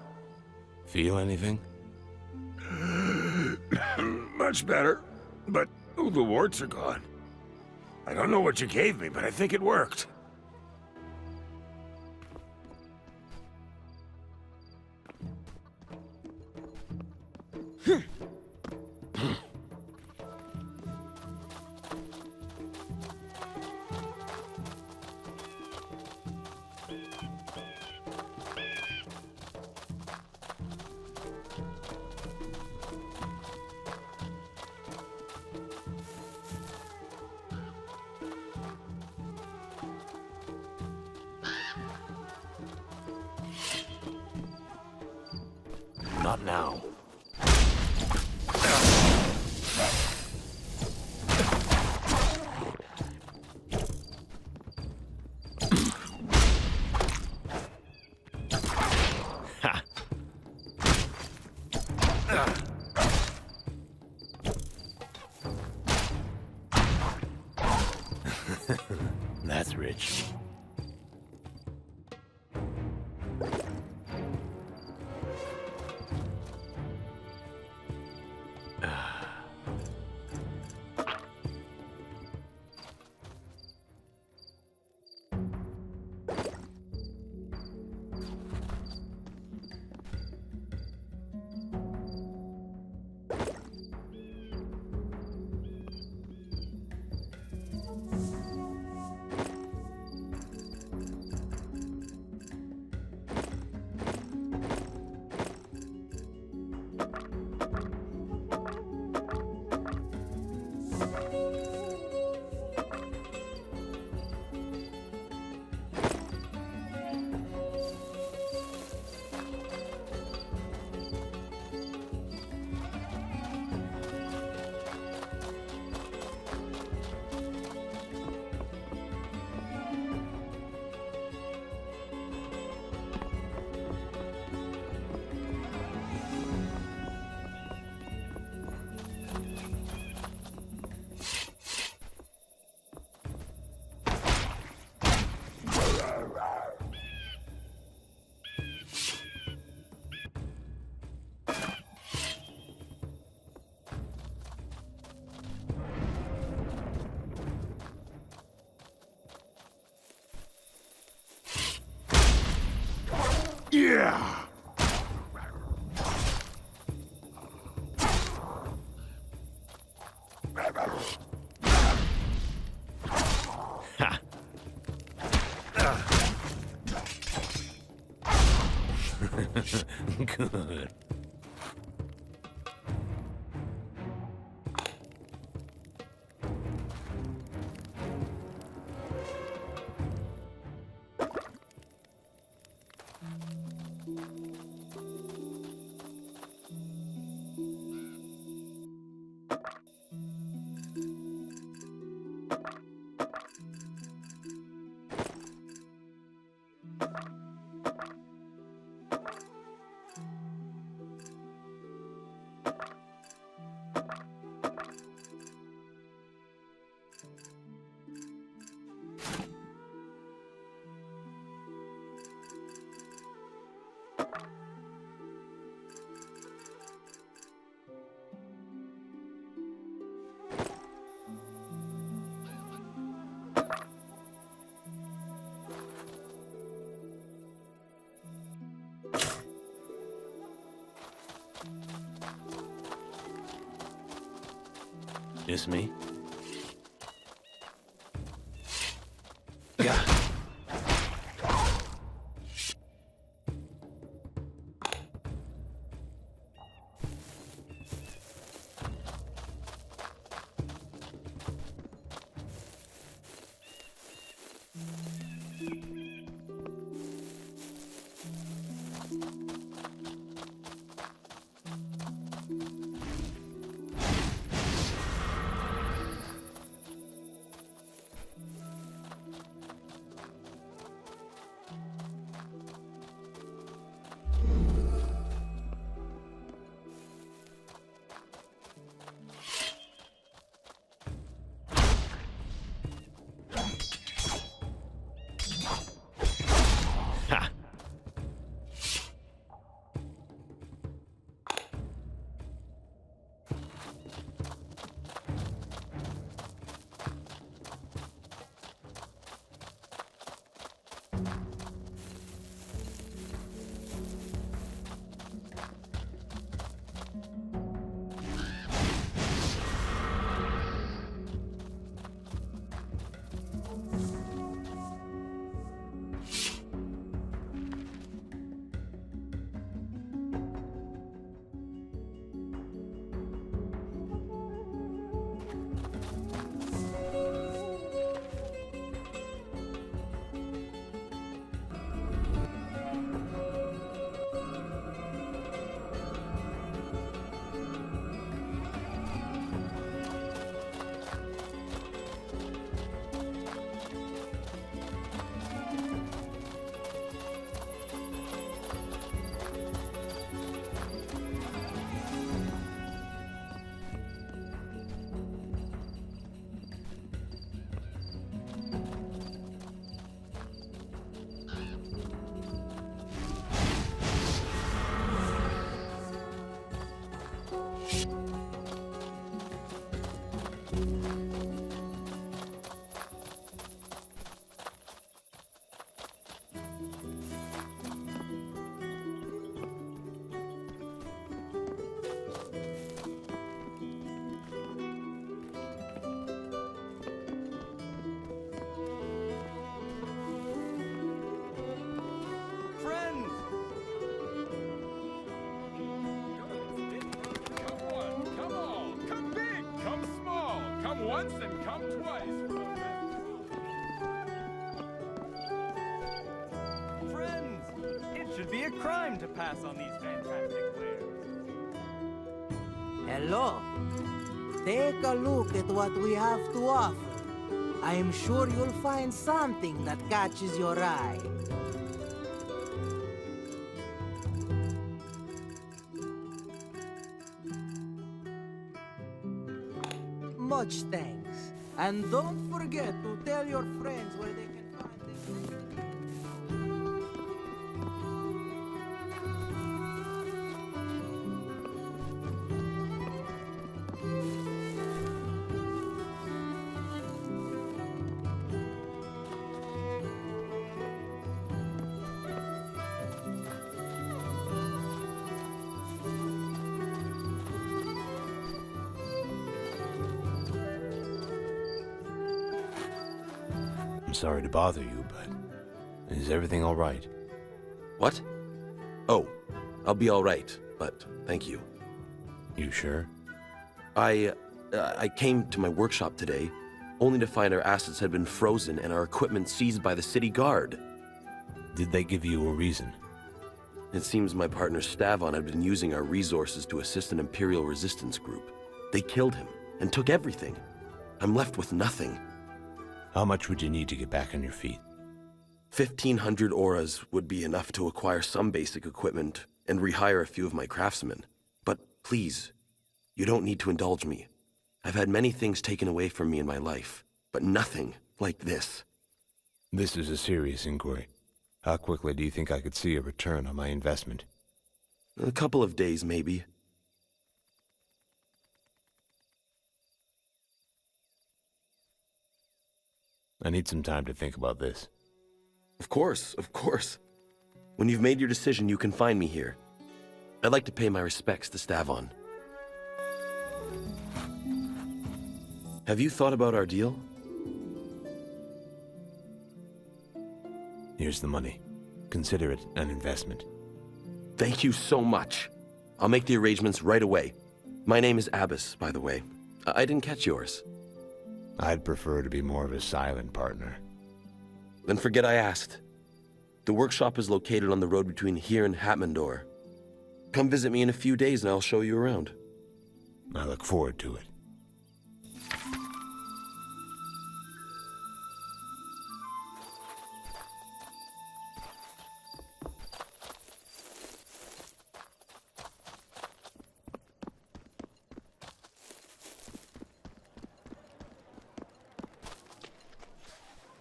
Feel anything? Much better. But, the warts are gone. I don't know what you gave me, but I think it worked. Not now. That's rich. Yeah! Good. Just me? Yeah. once and come twice. Friends, it should be a crime to pass on these fantastic wares. Hello. Take a look at what we have to offer. I am sure you'll find something that catches your eye. Much thanks. And don't forget to tell your friends where they can find this. I'm sorry to bother you, but is everything all right? What? Oh, I'll be all right, but thank you. You sure? I came to my workshop today, only to find our assets had been frozen and our equipment seized by the city guard. Did they give you a reason? It seems my partner Stavon had been using our resources to assist an Imperial resistance group. They killed him and took everything. I'm left with nothing. How much would you need to get back on your feet? 1,500 auras would be enough to acquire some basic equipment and rehire a few of my craftsmen. But please, you don't need to indulge me. I've had many things taken away from me in my life, but nothing like this. This is a serious inquiry. How quickly do you think I could see a return on my investment? A couple of days, maybe. I need some time to think about this. Of course, of course. When you've made your decision, you can find me here. I'd like to pay my respects to Stavon. Have you thought about our deal? Here's the money. Consider it an investment. Thank you so much. I'll make the arrangements right away. My name is Abbas, by the way. I didn't catch yours. I'd prefer to be more of a silent partner. Then forget I asked. The workshop is located on the road between here and Hatmandor. Come visit me in a few days and I'll show you around. I look forward to it.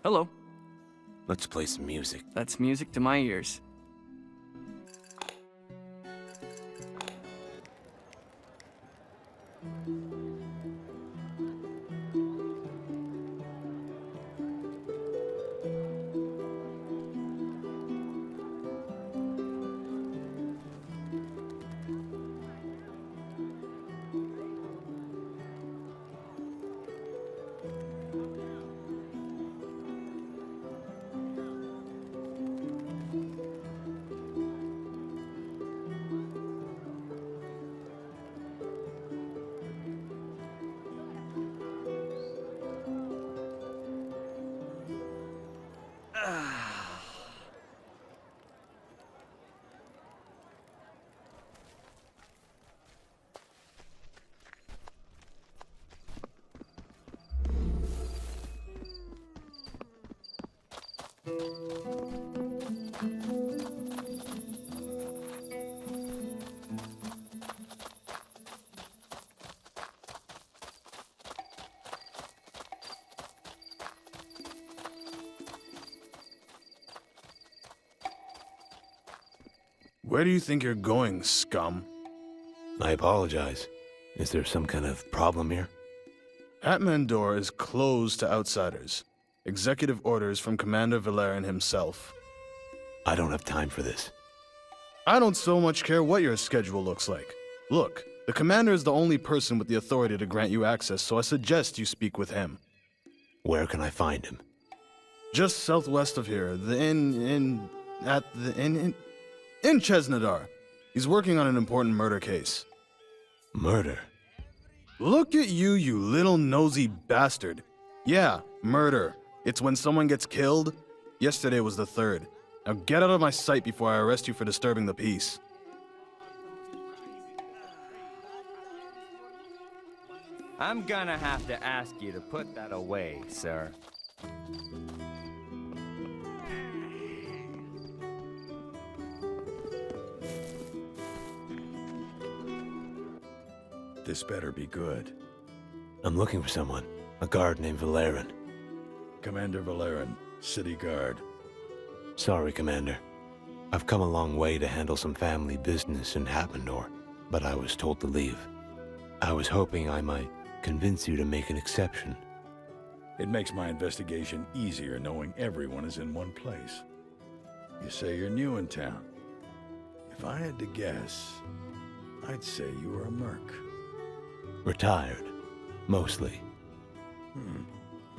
Hello. Let's play some music. That's music to my ears. Where do you think you're going, scum? I apologize. Is there some kind of problem here? Hatmandor is closed to outsiders. Executive orders from Commander Valerian himself. I don't have time for this. I don't so much care what your schedule looks like. Look, the commander is the only person with the authority to grant you access, so I suggest you speak with him. Where can I find him? Just southwest of here, in Chesnadar. He's working on an important murder case. Murder? Look at you, you little nosy bastard. Yeah, murder. It's when someone gets killed. Yesterday was the 3rd. Now get out of my sight before I arrest you for disturbing the peace. I'm gonna have to ask you to put that away, sir. This better be good. I'm looking for someone. A guard named Valerian. Commander Valerian, City Guard. Sorry, Commander. I've come a long way to handle some family business in Hatmandor, but I was told to leave. I was hoping I might convince you to make an exception. It makes my investigation easier knowing everyone is in one place. You say you're new in town. If I had to guess, I'd say you were a merc. Retired. Mostly.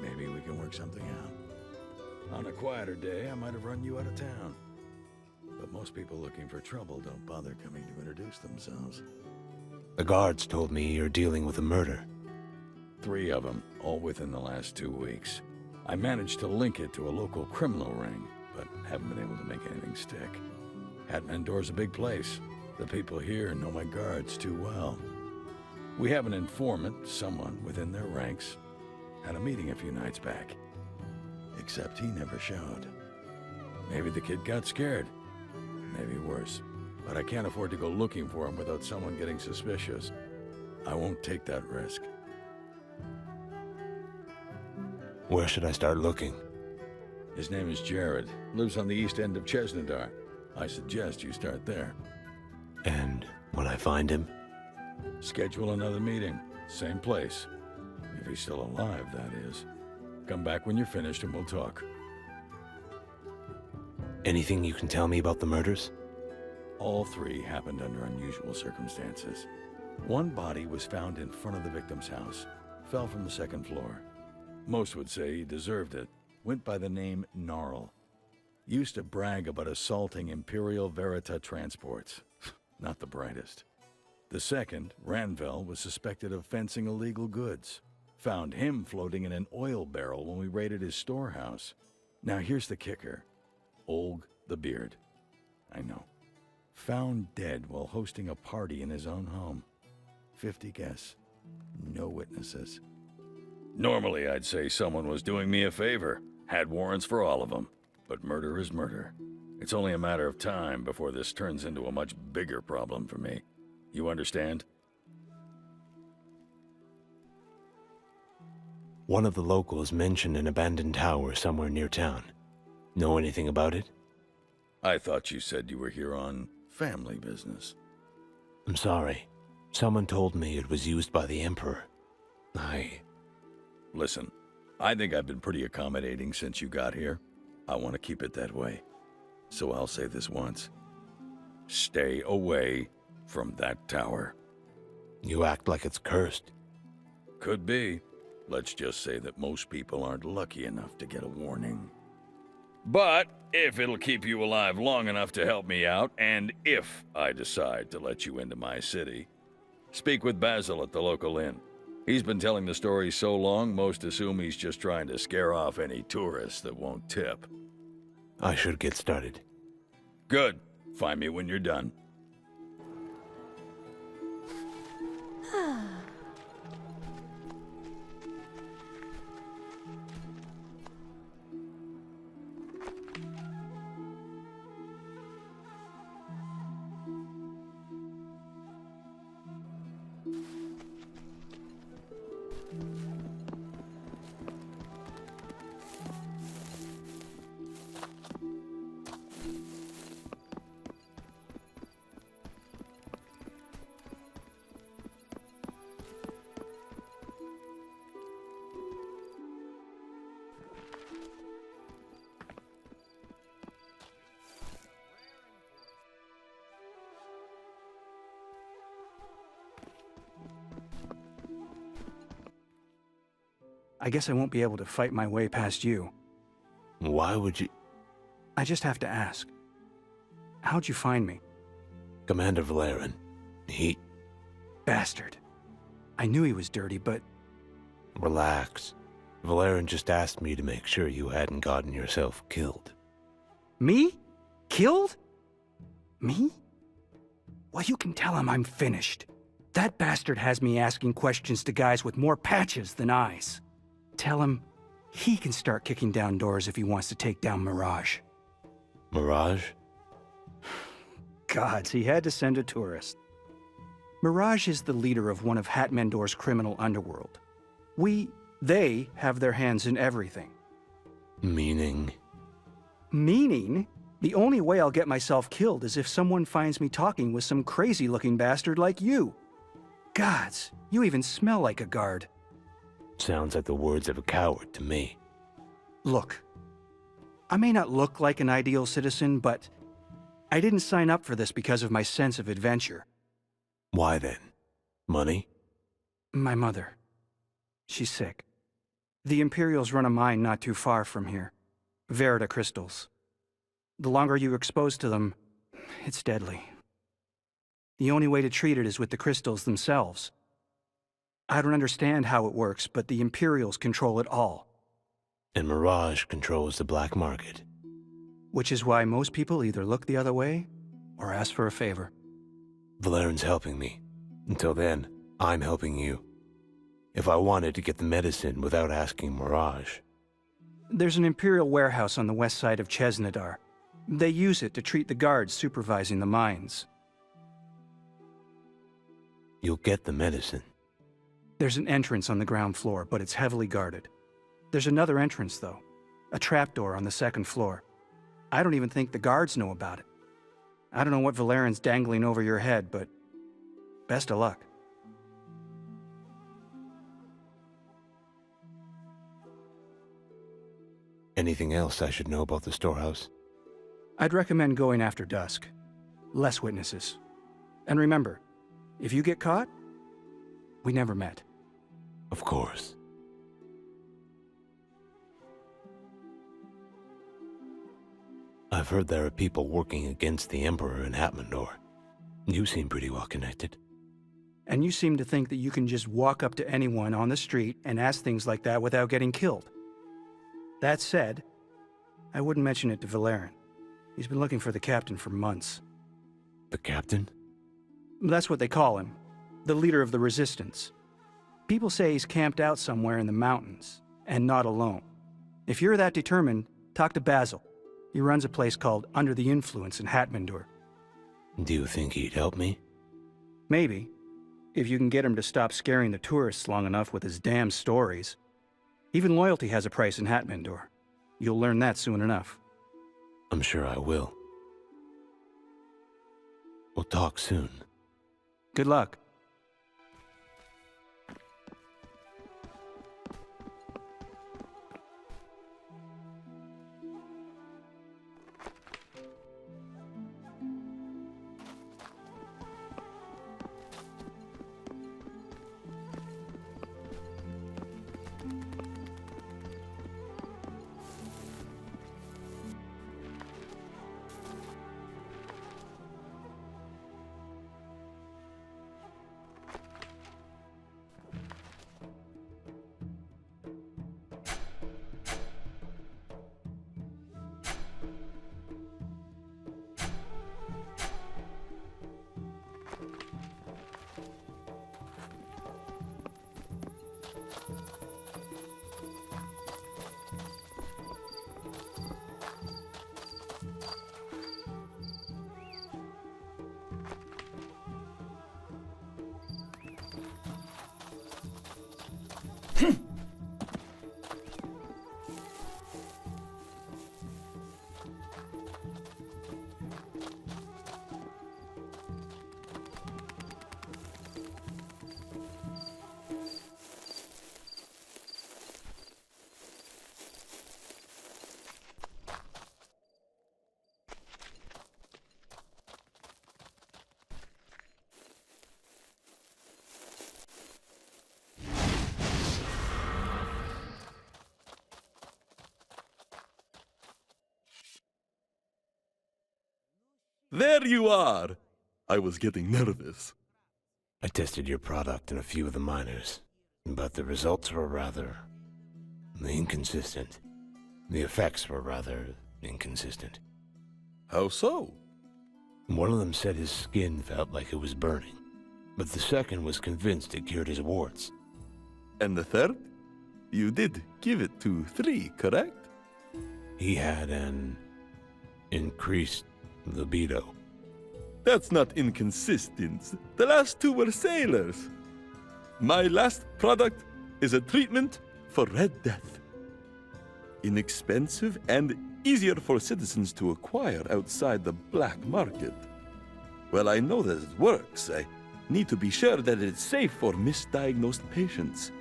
Maybe we can work something out. On a quieter day, I might have run you out of town. But most people looking for trouble don't bother coming to introduce themselves. The guards told me you're dealing with a murder. 3 of them, all within the last 2 weeks. I managed to link it to a local criminal ring, but haven't been able to make anything stick. Hatmandor's a big place. The people here know my guards too well. We have an informant, someone within their ranks. Had a meeting a few nights back. Except he never showed. Maybe the kid got scared. Maybe worse. But I can't afford to go looking for him without someone getting suspicious. I won't take that risk. Where should I start looking? His name is Jared. Lives on the east end of Chesnadar. I suggest you start there. And when I find him? Schedule another meeting. Same place. If he's still alive, that is. Come back when you're finished and we'll talk. Anything you can tell me about the murders? All 3 happened under unusual circumstances. One body was found in front of the victim's house. Fell from the 2nd floor. Most would say he deserved it. Went by the name Gnarl. Used to brag about assaulting Imperial Verita transports. Not the brightest. The second, Ranvel, was suspected of fencing illegal goods. Found him floating in an oil barrel when we raided his storehouse. Now here's the kicker. Olg the Beard. I know. Found dead while hosting a party in his own home. 50 guess. No witnesses. Normally I'd say someone was doing me a favor. Had warrants for all of them. But murder is murder. It's only a matter of time before this turns into a much bigger problem for me. You understand? One of the locals mentioned an abandoned tower somewhere near town. Know anything about it? I thought you said you were here on family business. I'm sorry. Someone told me it was used by the Emperor. Listen, I think I've been pretty accommodating since you got here. I want to keep it that way. So I'll say this once. Stay away from that tower. You act like it's cursed. Could be. Let's just say that most people aren't lucky enough to get a warning. But if it'll keep you alive long enough to help me out, and if I decide to let you into my city, speak with Basil at the local inn. He's been telling the story so long, most assume he's just trying to scare off any tourists that won't tip. I should get started. Good. Find me when you're done. I guess I won't be able to fight my way past you. Why would you? I just have to ask. How'd you find me? Commander Valerian. He... Bastard. I knew he was dirty, but... Relax. Valerian just asked me to make sure you hadn't gotten yourself killed. Me? Killed? Me? Well, you can tell him I'm finished. That bastard has me asking questions to guys with more patches than eyes. Tell him he can start kicking down doors if he wants to take down Mirage. Mirage? Gods, he had to send a tourist. Mirage is the leader of one of Hatmandor's criminal underworld. They have their hands in everything. Meaning? Meaning? The only way I'll get myself killed is if someone finds me talking with some crazy-looking bastard like you. Gods, you even smell like a guard. Sounds like the words of a coward to me. Look, I may not look like an ideal citizen, but I didn't sign up for this because of my sense of adventure. Why then? Money? My mother. She's sick. The Imperials run a mine not too far from here. Verita crystals. The longer you're exposed to them, it's deadly. The only way to treat it is with the crystals themselves. I don't understand how it works, but the Imperials control it all. And Mirage controls the black market. Which is why most people either look the other way or ask for a favor. Valerian's helping me. Until then, I'm helping you. If I wanted to get the medicine without asking Mirage. There's an Imperial warehouse on the west side of Chesnadar. They use it to treat the guards supervising the mines. You'll get the medicine. There's an entrance on the ground floor, but it's heavily guarded. There's another entrance, though. A trapdoor on the second floor. I don't even think the guards know about it. I don't know what Valerian's dangling over your head, but best of luck. Anything else I should know about the storehouse? I'd recommend going after dusk. Less witnesses. And remember, if you get caught, we never met. Of course. I've heard there are people working against the Emperor in Hatmandor. You seem pretty well connected. And you seem to think that you can just walk up to anyone on the street and ask things like that without getting killed. That said, I wouldn't mention it to Valerian. He's been looking for the captain for months. The captain? That's what they call him. The leader of the resistance. People say he's camped out somewhere in the mountains, and not alone. If you're that determined, talk to Basil. He runs a place called Under the Influence in Hatmandor. Do you think he'd help me? Maybe. If you can get him to stop scaring the tourists long enough with his damn stories. Even loyalty has a price in Hatmandor. You'll learn that soon enough. I'm sure I will. We'll talk soon. Good luck. There you are! I was getting nervous. I tested your product in a few of the miners, but the results were rather inconsistent. The effects were rather inconsistent. How so? One of them said his skin felt like it was burning, but the second was convinced it cured his warts. And the third? You did give it to 3, correct? He had an increased libido. That's not inconsistent. The last 2 were sailors. My last product is a treatment for Red Death. Inexpensive and easier for citizens to acquire outside the black market. Well, I know that it works. I need to be sure that it's safe for misdiagnosed patients.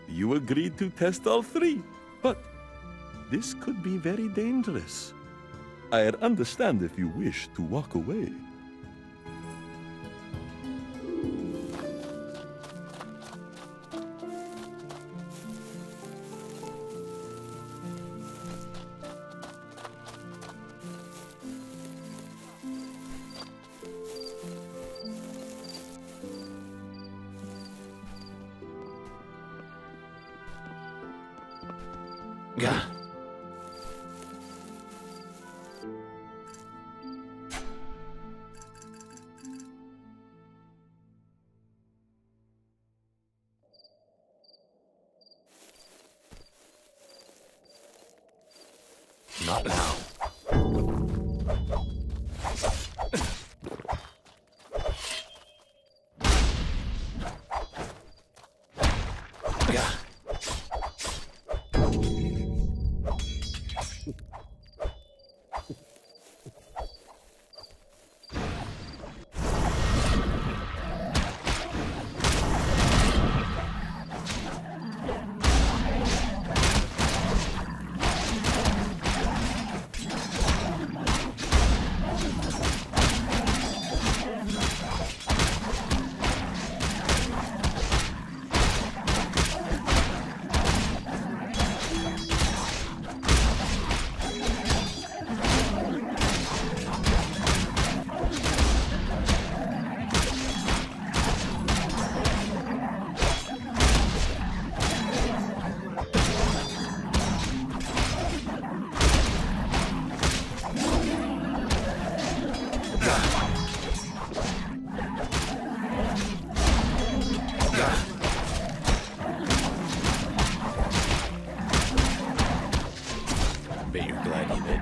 You agreed to test all 3, but this could be very dangerous. I understand if you wish to walk away. Not now. Bet you're glad you did.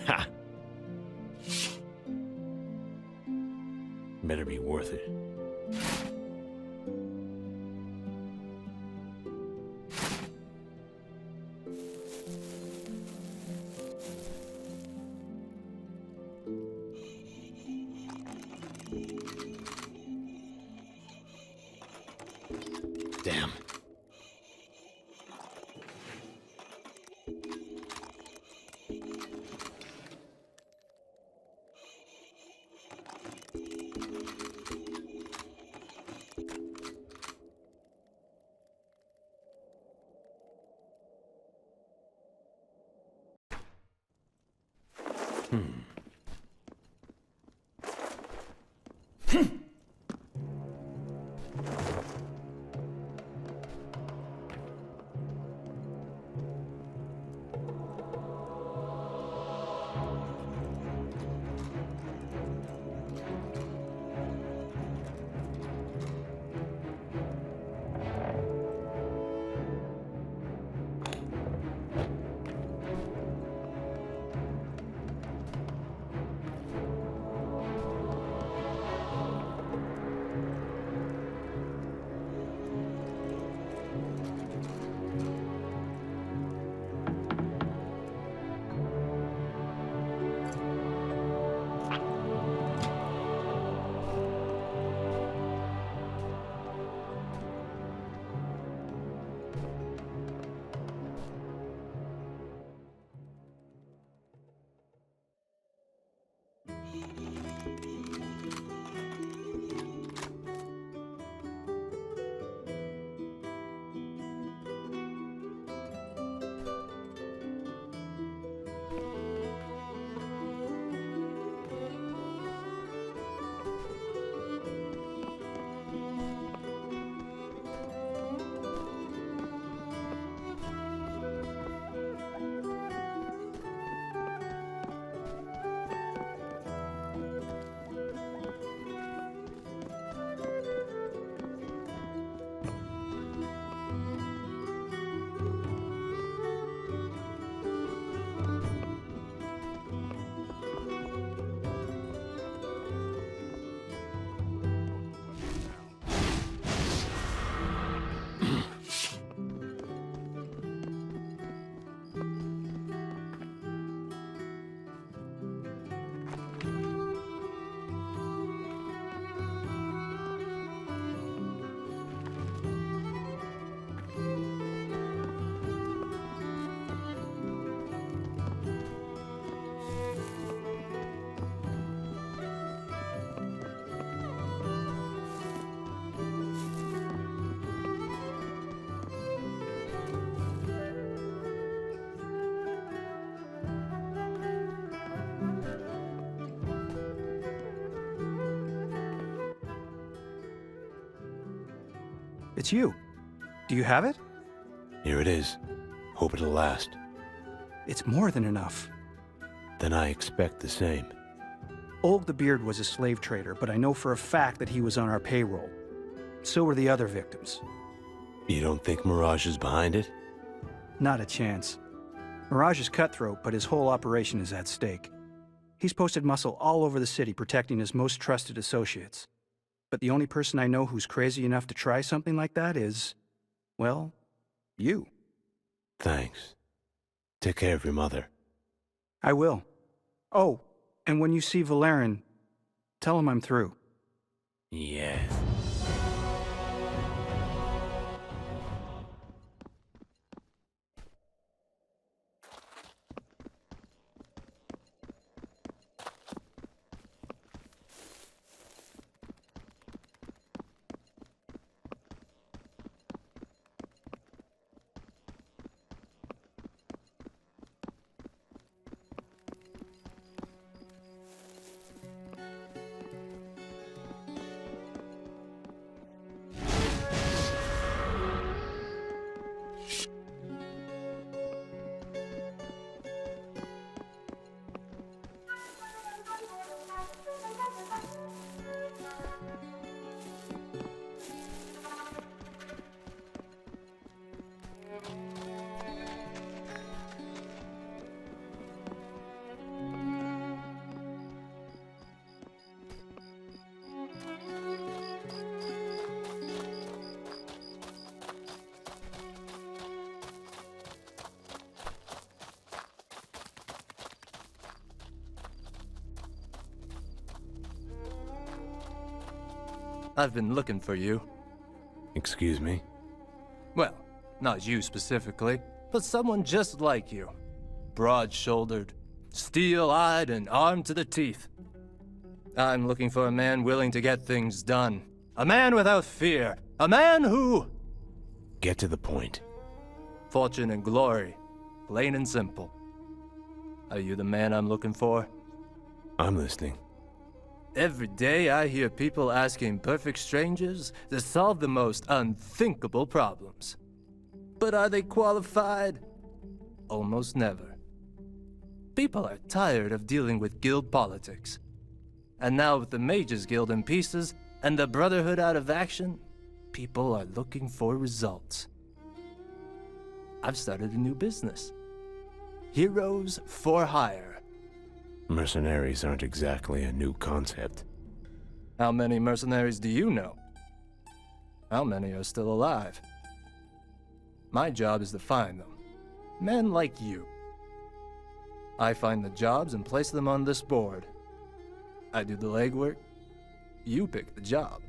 Ha! Better be worth it. Damn. It's you. Do you have it? Here it is. Hope it'll last. It's more than enough. Then I expect the same. Olg the Beard was a slave trader, but I know for a fact that he was on our payroll. So were the other victims. You don't think Mirage is behind it? Not a chance. Mirage is cutthroat, but his whole operation is at stake. He's posted muscle all over the city protecting his most trusted associates. But the only person I know who's crazy enough to try something like that is, well, you. Thanks. Take care of your mother. I will. Oh, and when you see Valerian, tell him I'm through. Yeah. I've been looking for you. Excuse me? Well, not you specifically, but someone just like you. Broad-shouldered, steel-eyed, and armed to the teeth. I'm looking for a man willing to get things done. A man without fear. A man who... Get to the point. Fortune and glory. Plain and simple. Are you the man I'm looking for? I'm listening. Every day I hear people asking perfect strangers to solve the most unthinkable problems. But are they qualified? Almost never. People are tired of dealing with guild politics. And now with the Mages Guild in pieces and the Brotherhood out of action, people are looking for results. I've started a new business. Heroes for hire. Mercenaries aren't exactly a new concept. How many mercenaries do you know? How many are still alive? My job is to find them. Men like you. I find the jobs and place them on this board. I do the legwork. You pick the job.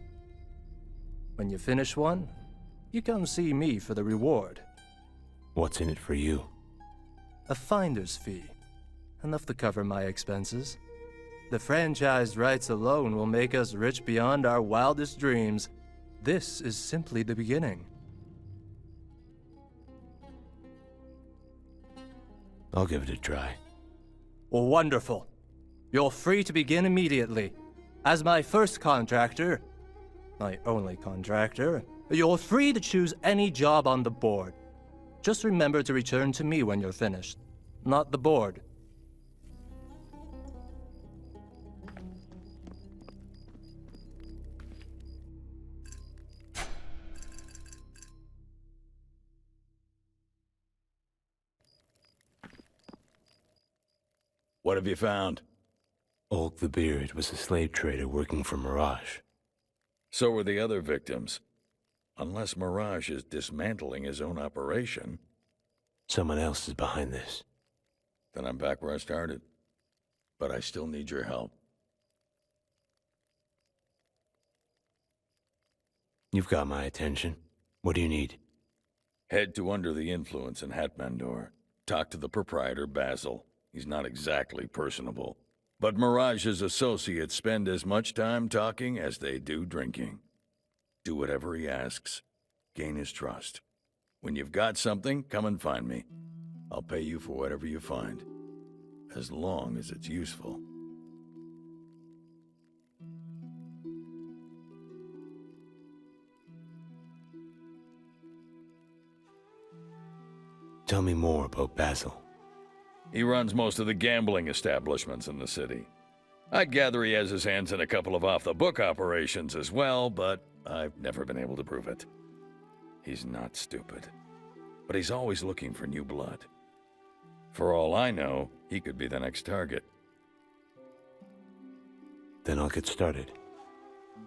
When you finish one, you come see me for the reward. What's in it for you? A finder's fee. Enough to cover my expenses. The franchise rights alone will make us rich beyond our wildest dreams. This is simply the beginning. I'll give it a try. Wonderful. You're free to begin immediately. As my first contractor, my only contractor, you're free to choose any job on the board. Just remember to return to me when you're finished, not the board. What have you found? Olg the Beard was a slave trader working for Mirage. So were the other victims. Unless Mirage is dismantling his own operation. Someone else is behind this. Then I'm back where I started. But I still need your help. You've got my attention. What do you need? Head to Under the Influence in Hatmandor. Talk to the proprietor, Basil. He's not exactly personable. But Mirage's associates spend as much time talking as they do drinking. Do whatever he asks. Gain his trust. When you've got something, come and find me. I'll pay you for whatever you find. As long as it's useful. Tell me more about Basil. He runs most of the gambling establishments in the city. I'd gather he has his hands in a couple of off-the-book operations as well, but I've never been able to prove it. He's not stupid, but he's always looking for new blood. For all I know, he could be the next target. Then I'll get started.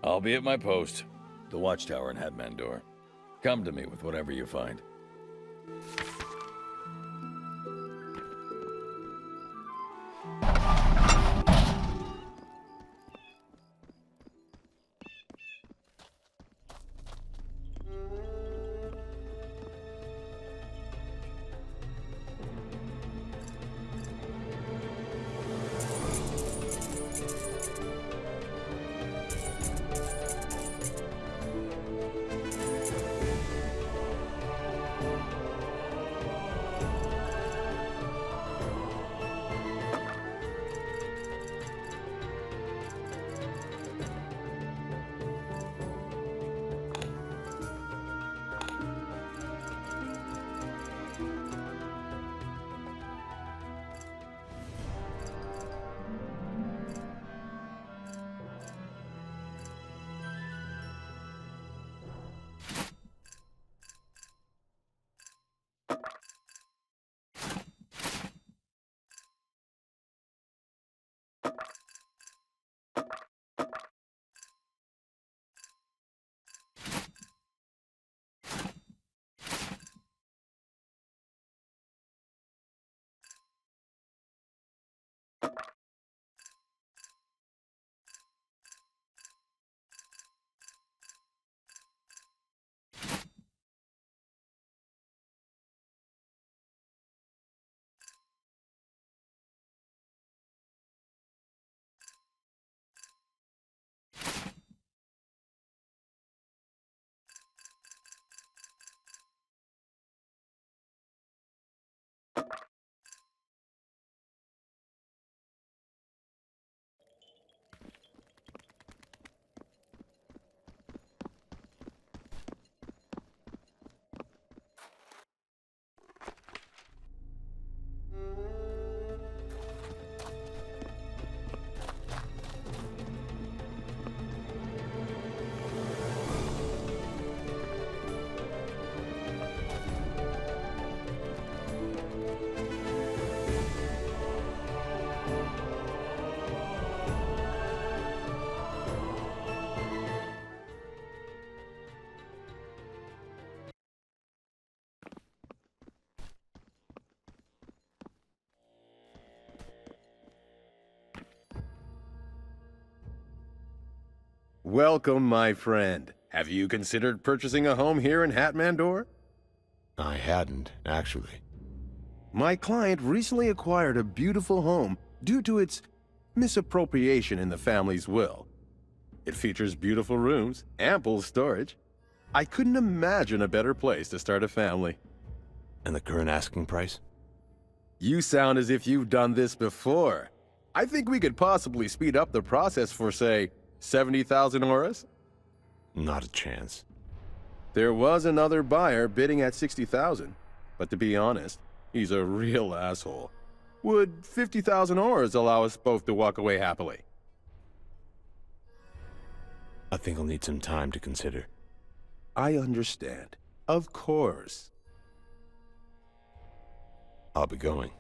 I'll be at my post, the watchtower in Hatmandor. Come to me with whatever you find. Welcome, my friend. Have you considered purchasing a home here in Hatmandor? I hadn't, actually. My client recently acquired a beautiful home due to its misappropriation in the family's will. It features beautiful rooms, ample storage. I couldn't imagine a better place to start a family. And the current asking price? You sound as if you've done this before. I think we could possibly speed up the process for, say, 70,000 auras? Not a chance. There was another buyer bidding at 60,000, but to be honest, he's a real asshole. Would 50,000 auras allow us both to walk away happily? I think I'll need some time to consider. I understand. Of course. I'll be going.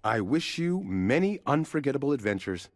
I wish you many unforgettable adventures.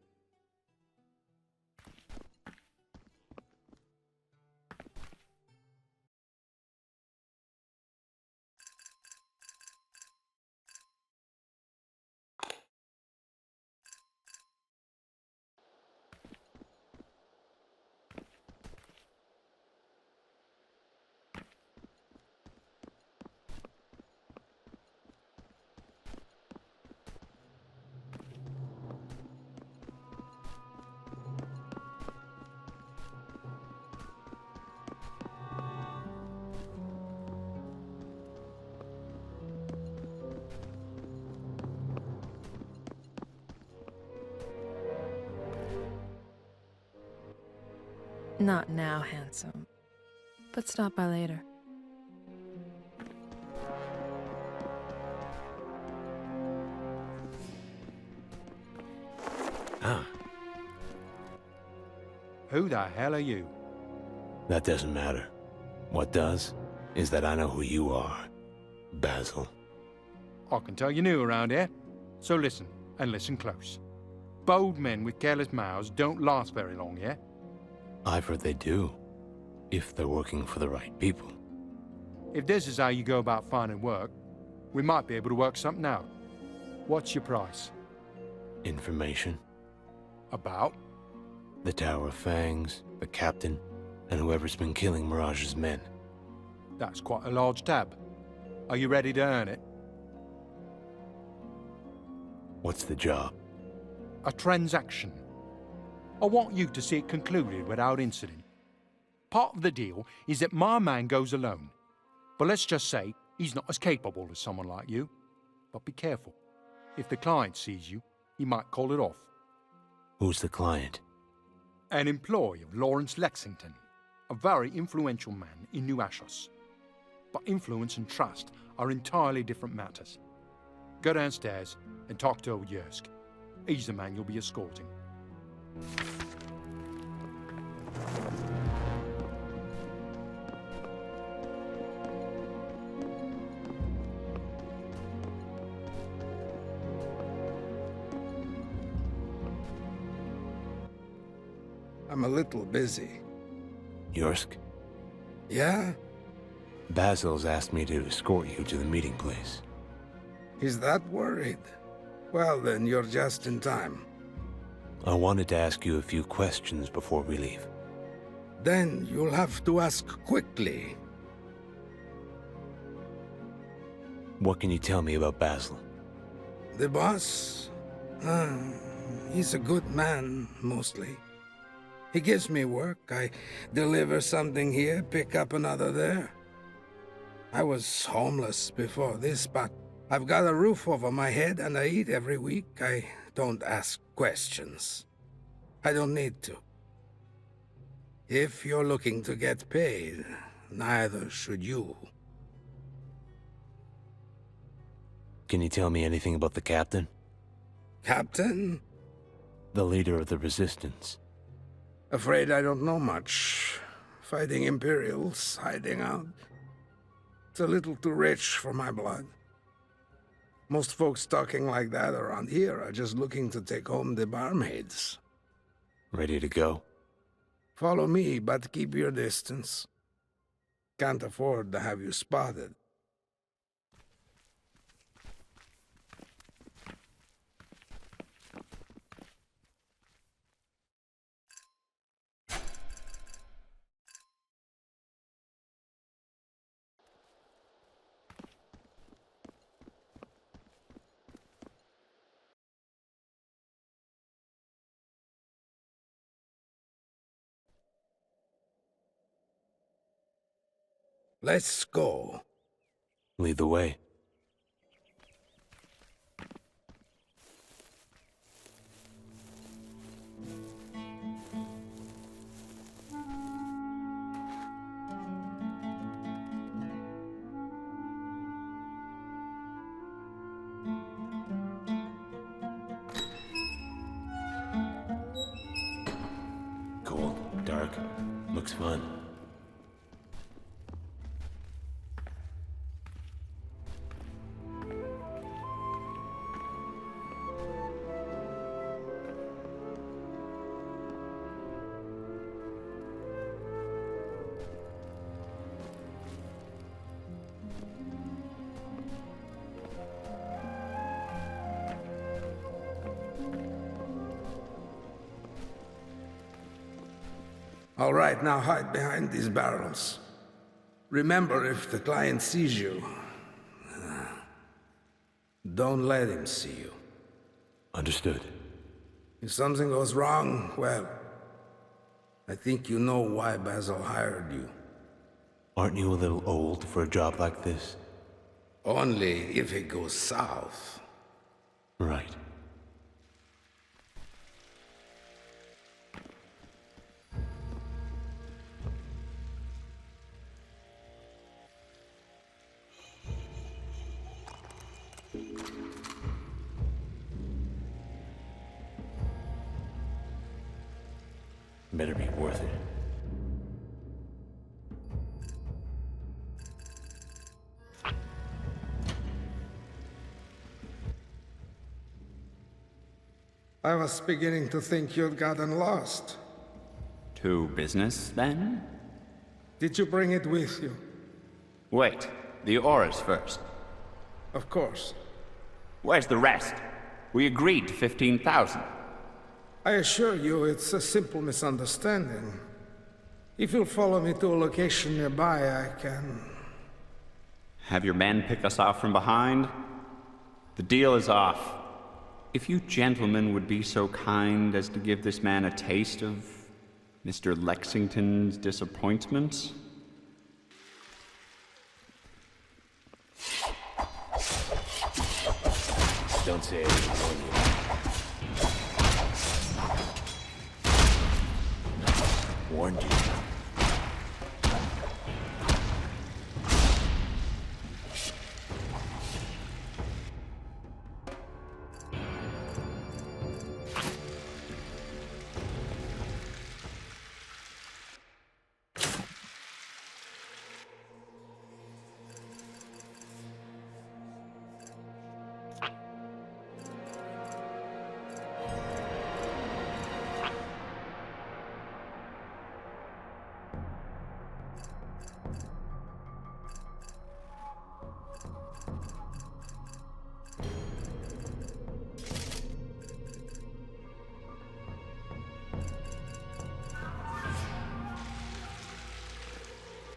Not now, handsome. But stop by later. Who the hell are you? That doesn't matter. What does is that I know who you are, Basil. I can tell you're new around here, so listen, and listen close. Bold men with careless mouths don't last very long, yeah? I've heard they do, if they're working for the right people. If this is how you go about finding work, we might be able to work something out. What's your price? Information. About? The Tower of Fangs, the captain, and whoever's been killing Mirage's men. That's quite a large tab. Are you ready to earn it? What's the job? A transaction. I want you to see it concluded without incident. Part of the deal is that my man goes alone. But let's just say he's not as capable as someone like you. But be careful. If the client sees you, he might call it off. Who's the client? An employee of Lawrence Lexington, a very influential man in New Ashos. But influence and trust are entirely different matters. Go downstairs and talk to old Yersk. He's the man you'll be escorting. I'm a little busy. Yersk? Yeah? Basil's asked me to escort you to the meeting place. He's that worried? Well, then you're just in time. I wanted to ask you a few questions before we leave. Then you'll have to ask quickly. What can you tell me about Basil? The boss? He's a good man, mostly. He gives me work. I deliver something here, pick up another there. I was homeless before this, but I've got a roof over my head and I eat every week. I don't ask questions. I don't need to. If you're looking to get paid, neither should you. Can you tell me anything about the captain? Captain? The leader of the Resistance. Afraid I don't know much. Fighting Imperials, hiding out. It's a little too rich for my blood. Most folks talking like that around here are just looking to take home the barmaids. Ready to go? Follow me, but keep your distance. Can't afford to have you spotted. Let's go. Lead the way. Cold, dark, looks fun. All right, now hide behind these barrels. Remember, if the client sees you, don't let him see you. Understood. If something goes wrong, well, I think you know why Basil hired you. Aren't you a little old for a job like this? Only if it goes south. Right. Better be worth it. I was beginning to think you'd gotten lost. To business, then? Did you bring it with you? Wait, the auras first. Of course. Where's the rest? We agreed to 15,000. I assure you it's a simple misunderstanding. If you'll follow me to a location nearby, I can... Have your men pick us off from behind? The deal is off. If you gentlemen would be so kind as to give this man a taste of Mr. Lexington's disappointments? Don't say I didn't warn you. Warned you.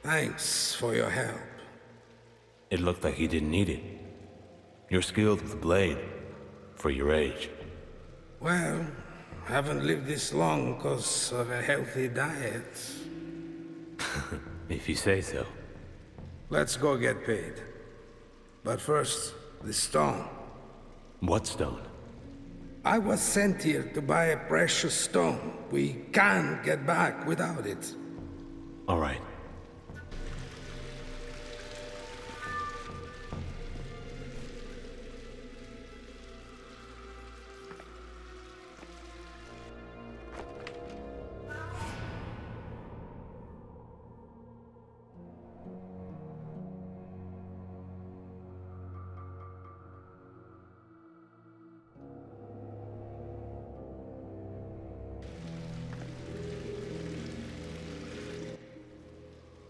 Thanks for your help. It looked like you didn't need it. You're skilled with the blade, for your age. Well, haven't lived this long because of a healthy diet. If you say so. Let's go get paid. But first, the stone. What stone? I was sent here to buy a precious stone. We can't get back without it. All right.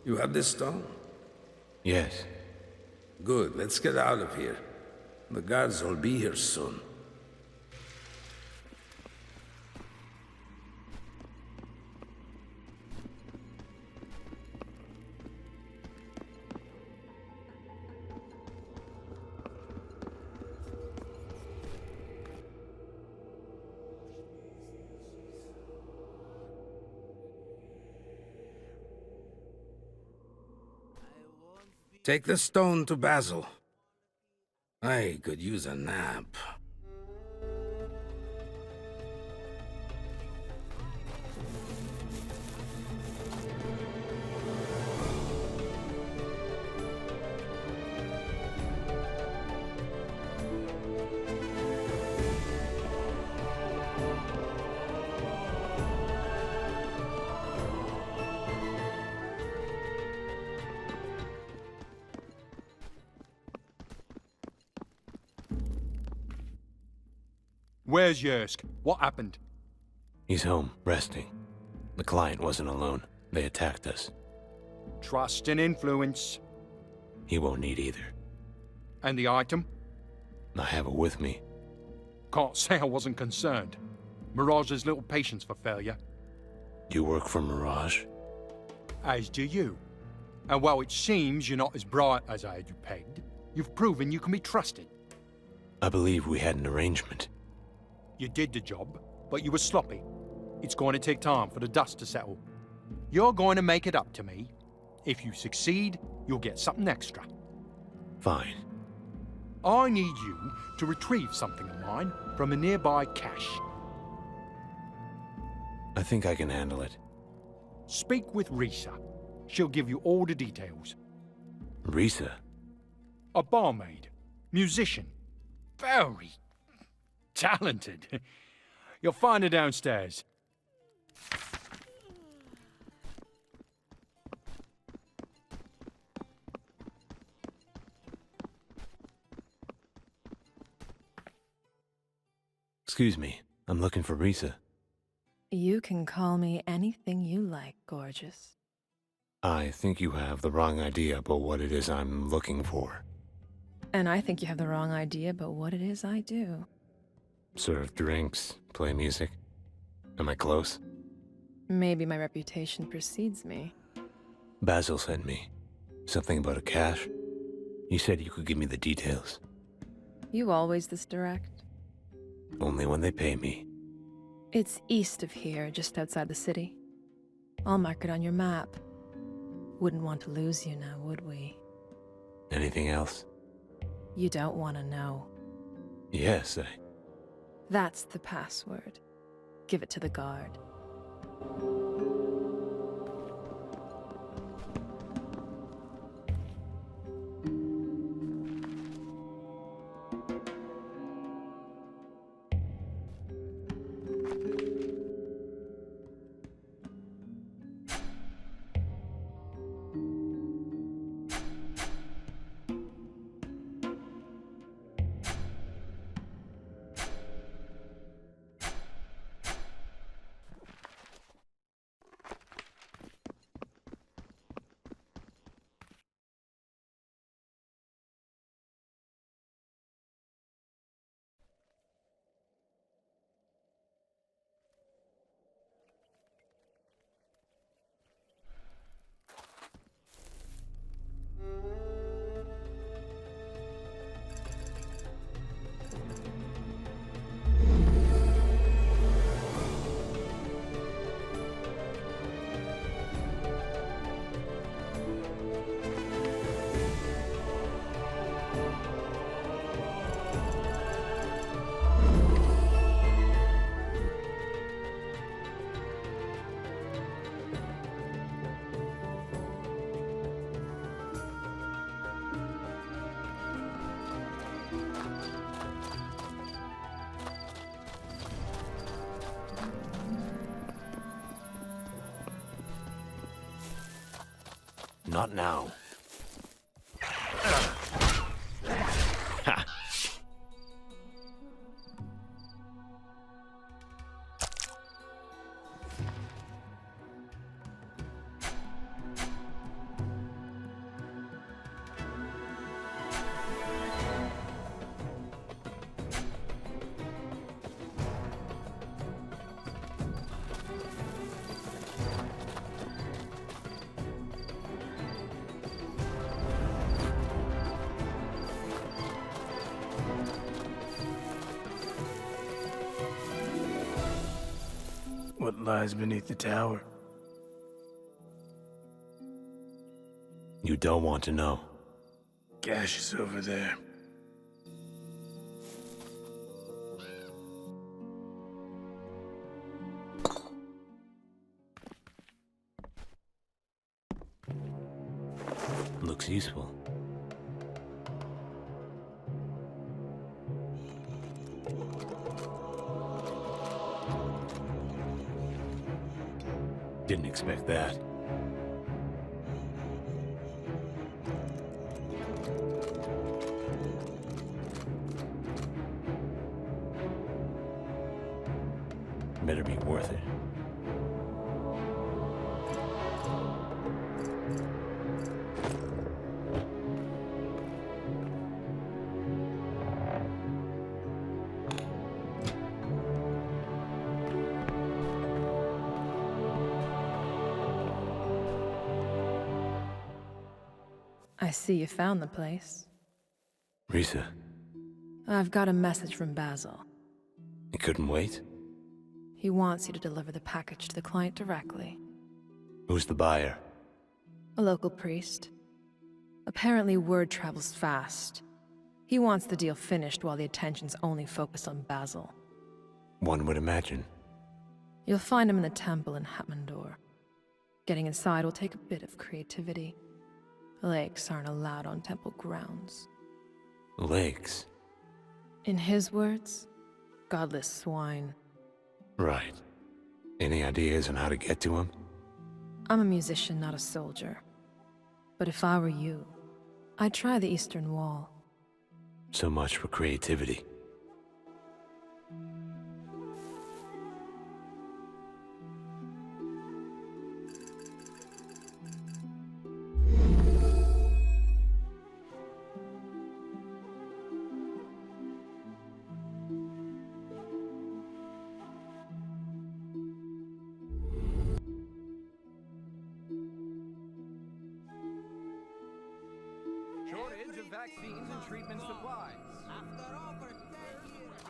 You have this stone? Yes. Good, let's get out of here. The guards will be here soon. Take the stone to Basil. I could use a nap. Where's Yersk? What happened? He's home, resting. The client wasn't alone. They attacked us. Trust and influence. He won't need either. And the item? I have it with me. Can't say I wasn't concerned. Mirage has little patience for failure. You work for Mirage? As do you. And while it seems you're not as bright as I had you pegged, you've proven you can be trusted. I believe we had an arrangement. You did the job, but you were sloppy. It's going to take time for the dust to settle. You're going to make it up to me. If you succeed, you'll get something extra. Fine. I need you to retrieve something of mine from a nearby cache. I think I can handle it. Speak with Risa. She'll give you all the details. Risa? A barmaid. Musician. Very talented. You'll find her downstairs. Excuse me, I'm looking for Risa. You can call me anything you like, gorgeous. I think you have the wrong idea about what it is I'm looking for. And I think you have the wrong idea about what it is I do. Serve drinks, play music. Am I close? Maybe my reputation precedes me. Basil sent me. Something about a cache. He said you could give me the details. You always this direct? Only when they pay me. It's east of here, just outside the city. I'll mark it on your map. Wouldn't want to lose you now, would we? Anything else? You don't want to know. Yes, That's the password. Give it to the guard. Not now. Ha! What lies beneath the tower? You don't want to know. Cash is over there. Looks useful. Didn't expect that. Better be worth it. I see you found the place. Risa, I've got a message from Basil. you couldn't wait? He wants you to deliver the package to the client directly. Who's the buyer? A local priest. Apparently word travels fast. He wants the deal finished while the attention's only focused on Basil. One would imagine. You'll find him in the temple in Hatmandor. Getting inside will take a bit of creativity. Lakes aren't allowed on temple grounds. Lakes? In his words, godless swine. Right. Any ideas on how to get to him? I'm a musician, not a soldier. But if I were you, I'd try the Eastern Wall. So much for creativity. vaccines and treatment supplies. After over 10 years.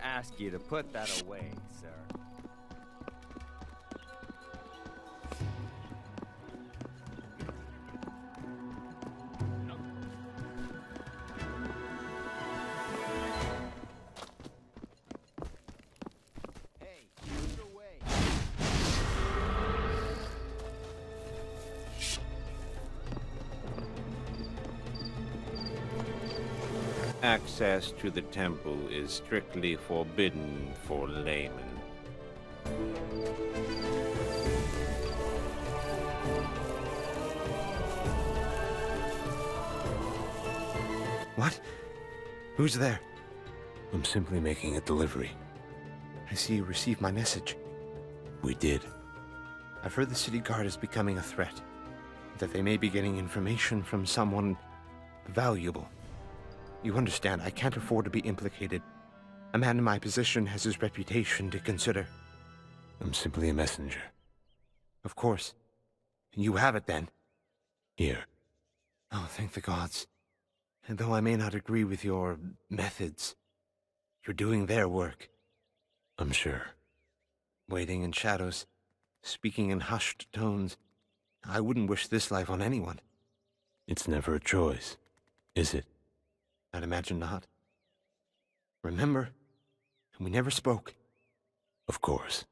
Ask you to put that away, sir. Hey, put it away. Access to the temple is strictly forbidden for laymen. What? Who's there? I'm simply making a delivery. I see you received my message. We did. I've heard the city guard is becoming a threat. That they may be getting information from someone valuable. You understand, I can't afford to be implicated. A man in my position has his reputation to consider. I'm simply a messenger. Of course. You have it then. Here. Oh, thank the gods. And though I may not agree with your methods, you're doing their work. I'm sure. Waiting in shadows, speaking in hushed tones. I wouldn't wish this life on anyone. It's never a choice, is it? I'd imagine not. Remember, we never spoke. Of course.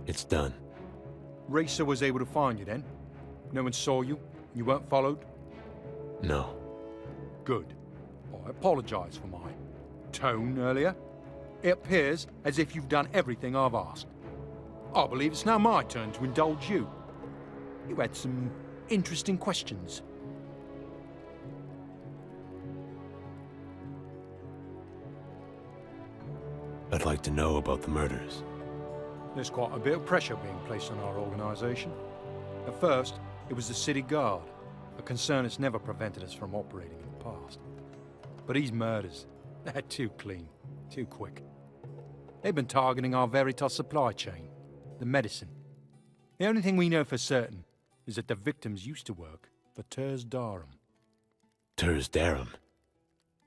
It's done. Racer was able to find you then? No one saw you? You weren't followed? No. Good. I apologize for my tone earlier. It appears as if you've done everything I've asked. I believe it's now my turn to indulge you. You had some interesting questions. I'd like to know about the murders. There's quite a bit of pressure being placed on our organization. At first, it was the city guard, a concern that's never prevented us from operating in the past. But these murders, they're too clean, too quick. They've been targeting our Veritas supply chain, the medicine. The only thing we know for certain is that the victims used to work for Turs Darum. Turs Darum?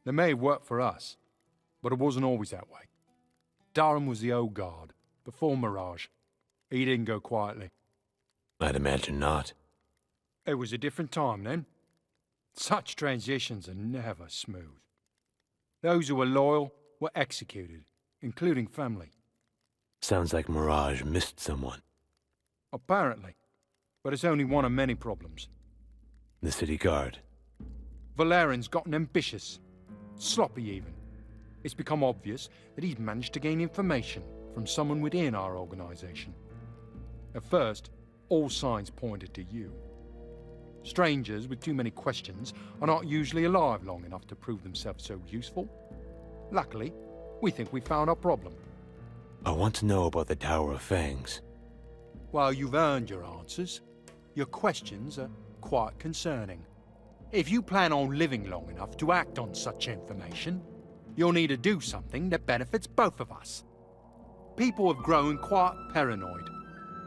They may have worked for us, but it wasn't always that way. Darum was the old guard, before Mirage. He didn't go quietly. I'd imagine not. It was a different time then. Such transitions are never smooth. Those who were loyal were executed, including family. Sounds like Mirage missed someone. Apparently. But it's only one of many problems. The city guard. Valerian's gotten ambitious. Sloppy even. It's become obvious that he's managed to gain information from someone within our organization. At first, all signs pointed to you. Strangers with too many questions are not usually alive long enough to prove themselves so useful. Luckily, we think we found our problem. I want to know about the Tower of Fangs. While you've earned your answers, your questions are quite concerning. If you plan on living long enough to act on such information, you'll need to do something that benefits both of us. People have grown quite paranoid.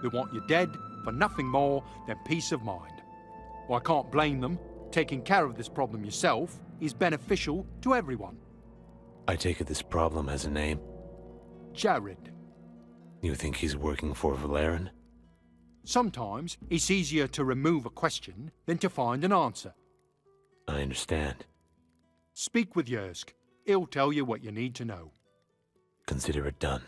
They want you dead for nothing more than peace of mind. Well, I can't blame them. Taking care of this problem yourself is beneficial to everyone. I take it this problem has a name? Jared. You think he's working for Valerian? Sometimes it's easier to remove a question than to find an answer. I understand. Speak with Yersk. He'll tell you what you need to know. Consider it done.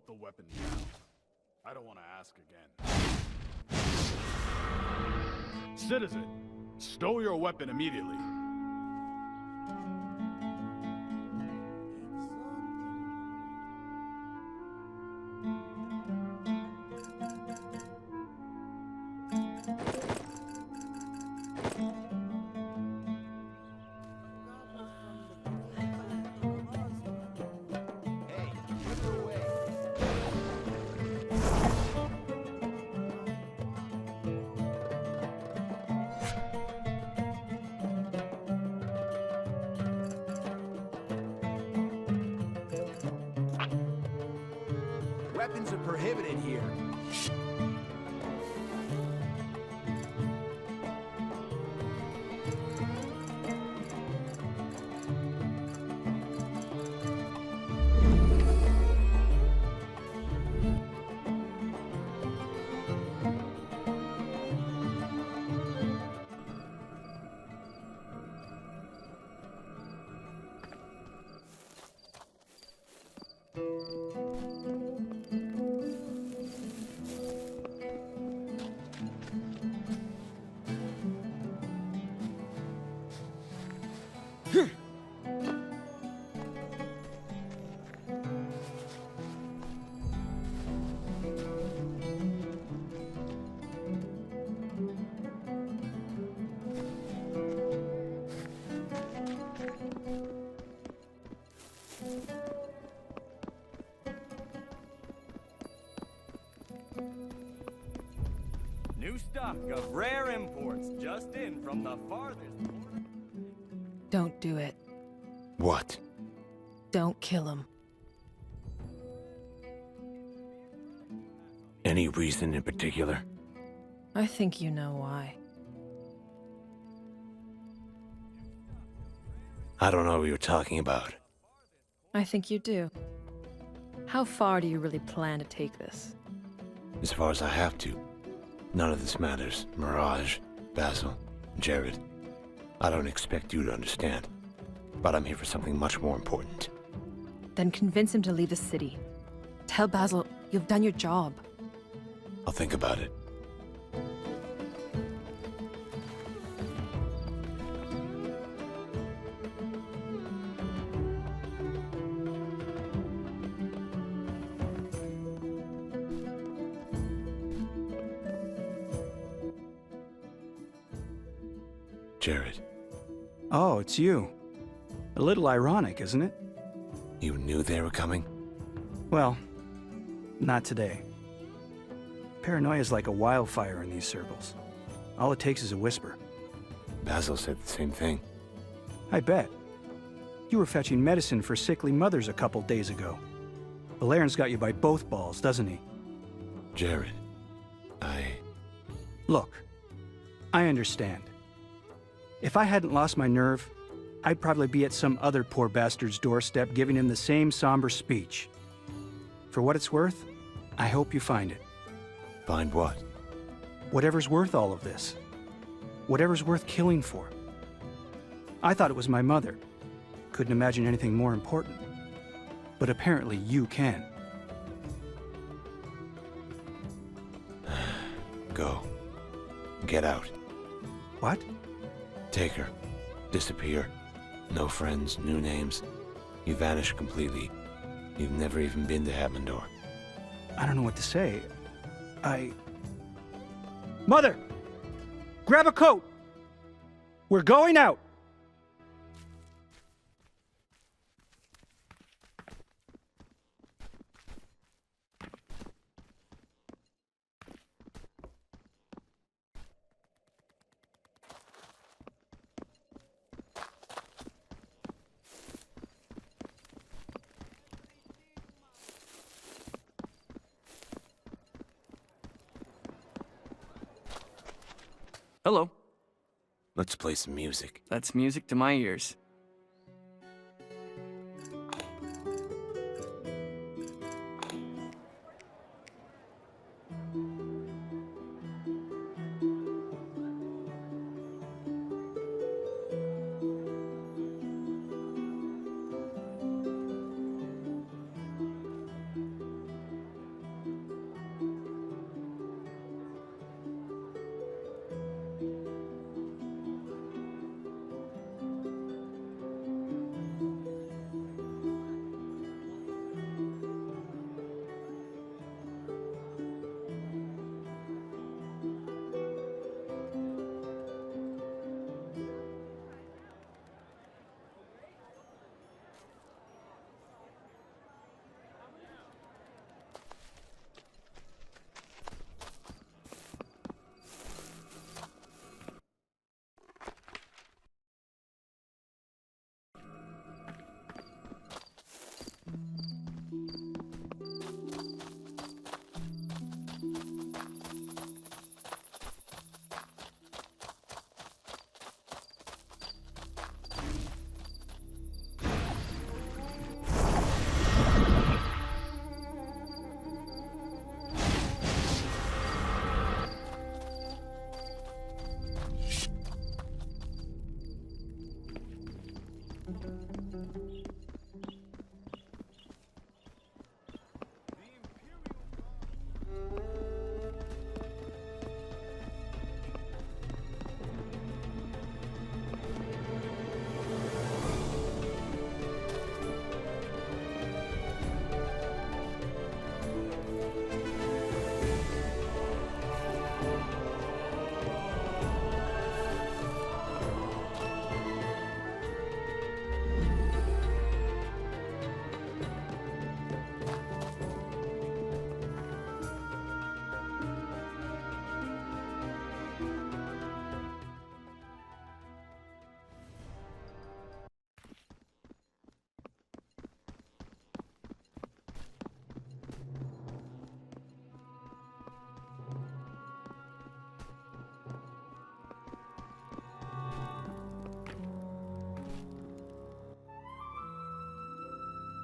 put the weapon down. I don't want to ask again. Citizen, stow your weapon immediately. Weapons are prohibited here. New stock of rare imports just in from the farthest border. Don't do it. What? Don't kill him. Any reason in particular? I think you know why. I don't know what you're talking about. I think you do. How far do you really plan to take this? As far as I have to. None of this matters. Mirage, Basil, Jared. I don't expect you to understand. But I'm here for something much more important. Then convince him to leave the city. Tell Basil you've done your job. I'll think about it. Jared. Oh, it's you. A little ironic, isn't it? You knew they were coming? Well, not today. Paranoia is like a wildfire in these circles. All it takes is a whisper. Basil said the same thing. I bet. You were fetching medicine for sickly mothers a couple days ago. Valerian's got you by both balls, doesn't he? Jared, Look, I understand. If I hadn't lost my nerve, I'd probably be at some other poor bastard's doorstep giving him the same somber speech. For what it's worth, I hope you find it. Find what? Whatever's worth all of this. Whatever's worth killing for. I thought it was my mother. Couldn't imagine anything more important. But apparently you can. Go. Get out. What? Take her. Disappear. No friends, new names. You vanish completely. You've never even been to Hatmandor. I don't know what to say. Mother! Grab a coat! We're going out! Hello. Let's play some music. That's music to my ears.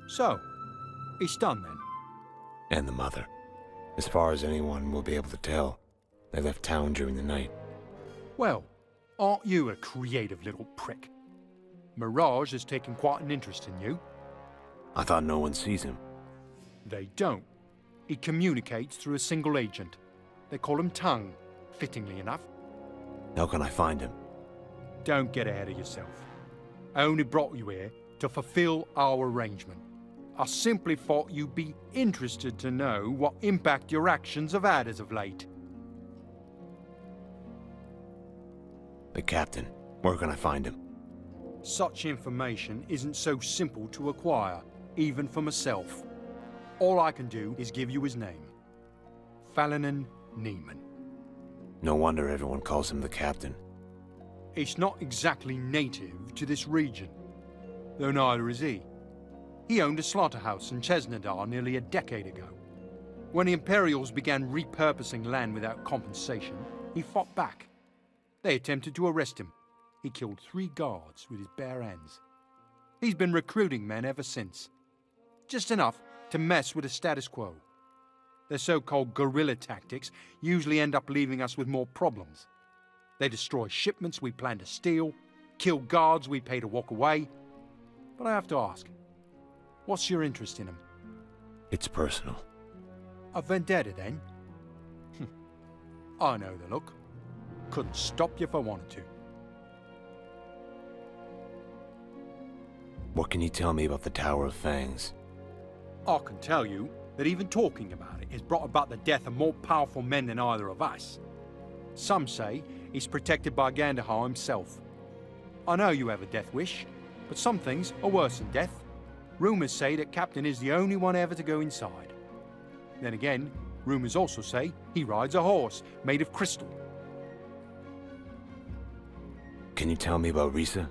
So, it's done then? And the mother. As far as anyone will be able to tell, they left town during the night. Well, aren't you a creative little prick? Mirage has taken quite an interest in you. I thought no one sees him. They don't. He communicates through a single agent. They call him Tongue, fittingly enough. How can I find him? Don't get ahead of yourself. I only brought you here to fulfill our arrangement. I simply thought you'd be interested to know what impact your actions have had as of late. The captain. Where can I find him? Such information isn't so simple to acquire, even for myself. All I can do is give you his name. Valerian Neiman. No wonder everyone calls him the captain. It's not exactly native to this region, though neither is he. He owned a slaughterhouse in Chesnadar nearly a decade ago. When the Imperials began repurposing land without compensation, he fought back. They attempted to arrest him. He killed 3 guards with his bare hands. He's been recruiting men ever since. Just enough to mess with the status quo. Their so-called guerrilla tactics usually end up leaving us with more problems. They destroy shipments we plan to steal, kill guards we pay to walk away. But I have to ask, what's your interest in him? It's personal. A vendetta, then? I know the look. Couldn't stop you if I wanted to. What can you tell me about the Tower of Fangs? I can tell you that even talking about it has brought about the death of more powerful men than either of us. Some say he's protected by Gandahar himself. I know you have a death wish, but some things are worse than death. Rumors say that Captain is the only one ever to go inside. Then again, rumors also say he rides a horse made of crystal. Can you tell me about Risa?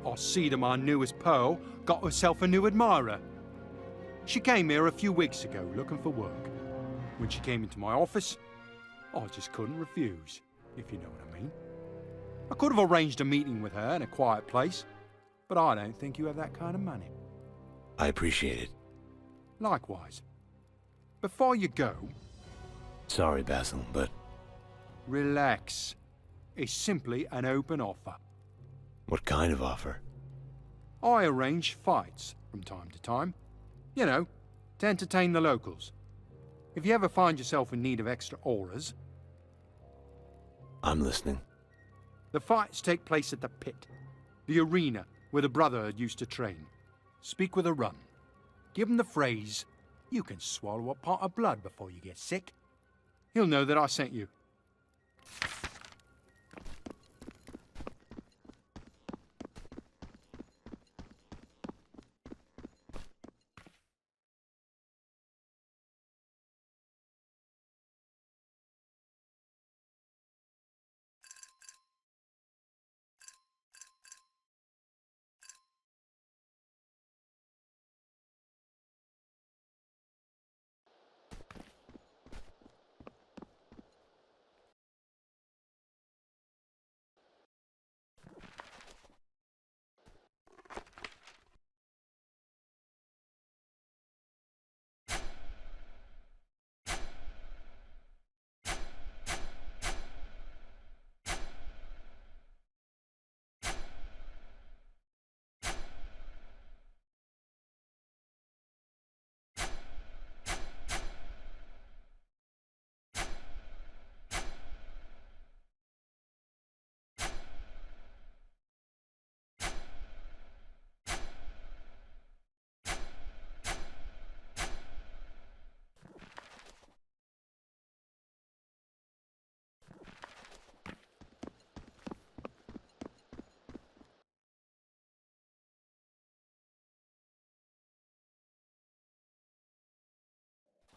I see that my newest pearl got herself a new admirer. She came here a few weeks ago looking for work. When she came into my office, I just couldn't refuse, if you know what I mean. I could have arranged a meeting with her in a quiet place, but I don't think you have that kind of money. I appreciate it. Likewise. Before you go... Sorry, Basil, but... Relax. It's simply an open offer. What kind of offer? I arrange fights from time to time. You know, to entertain the locals. If you ever find yourself in need of extra auras... I'm listening. The fights take place at the pit, the arena where the Brotherhood used to train. Speak with a run. Give him the phrase, "You can swallow a pot of blood before you get sick." He'll know that I sent you.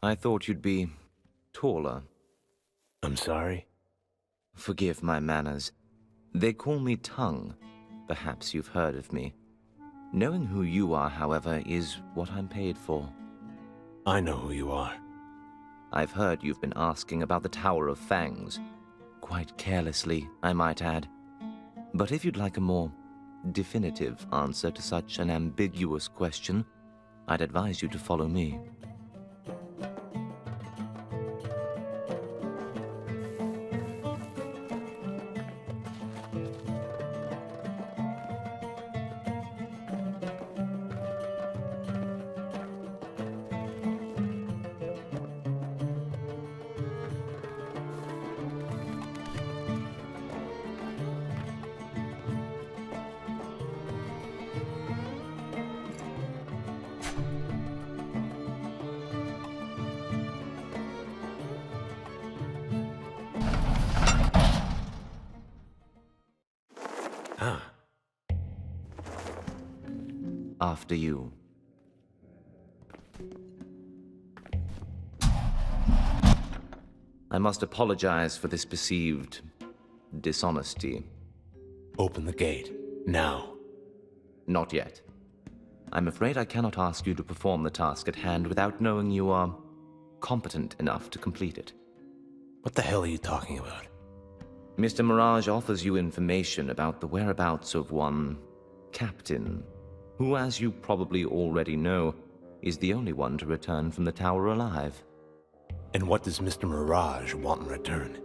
I thought you'd be taller. I'm sorry? Forgive my manners. They call me Tongue. Perhaps you've heard of me. Knowing who you are, however, is what I'm paid for. I know who you are. I've heard you've been asking about the Tower of Fangs. Quite carelessly, I might add. But if you'd like a more definitive answer to such an ambiguous question, I'd advise you to follow me. After you. I must apologize for this perceived dishonesty. Open the gate. Now. Not yet. I'm afraid I cannot ask you to perform the task at hand without knowing you are competent enough to complete it. What the hell are you talking about? Mr. Mirage offers you information about the whereabouts of one captain, who, as you probably already know, is the only one to return from the tower alive. And what does Mr. Mirage want in return?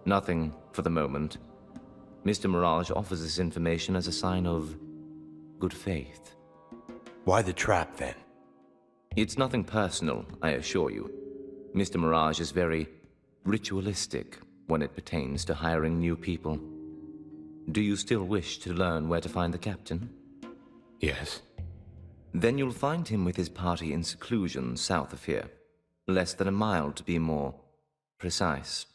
Nothing for the moment. Mr. Mirage offers this information as a sign of good faith. Why the trap, then? It's nothing personal, I assure you. Mr. Mirage is very ritualistic when it pertains to hiring new people. Do you still wish to learn where to find the captain? Yes. Then you'll find him with his party in seclusion south of here. Less than a mile, to be more precise.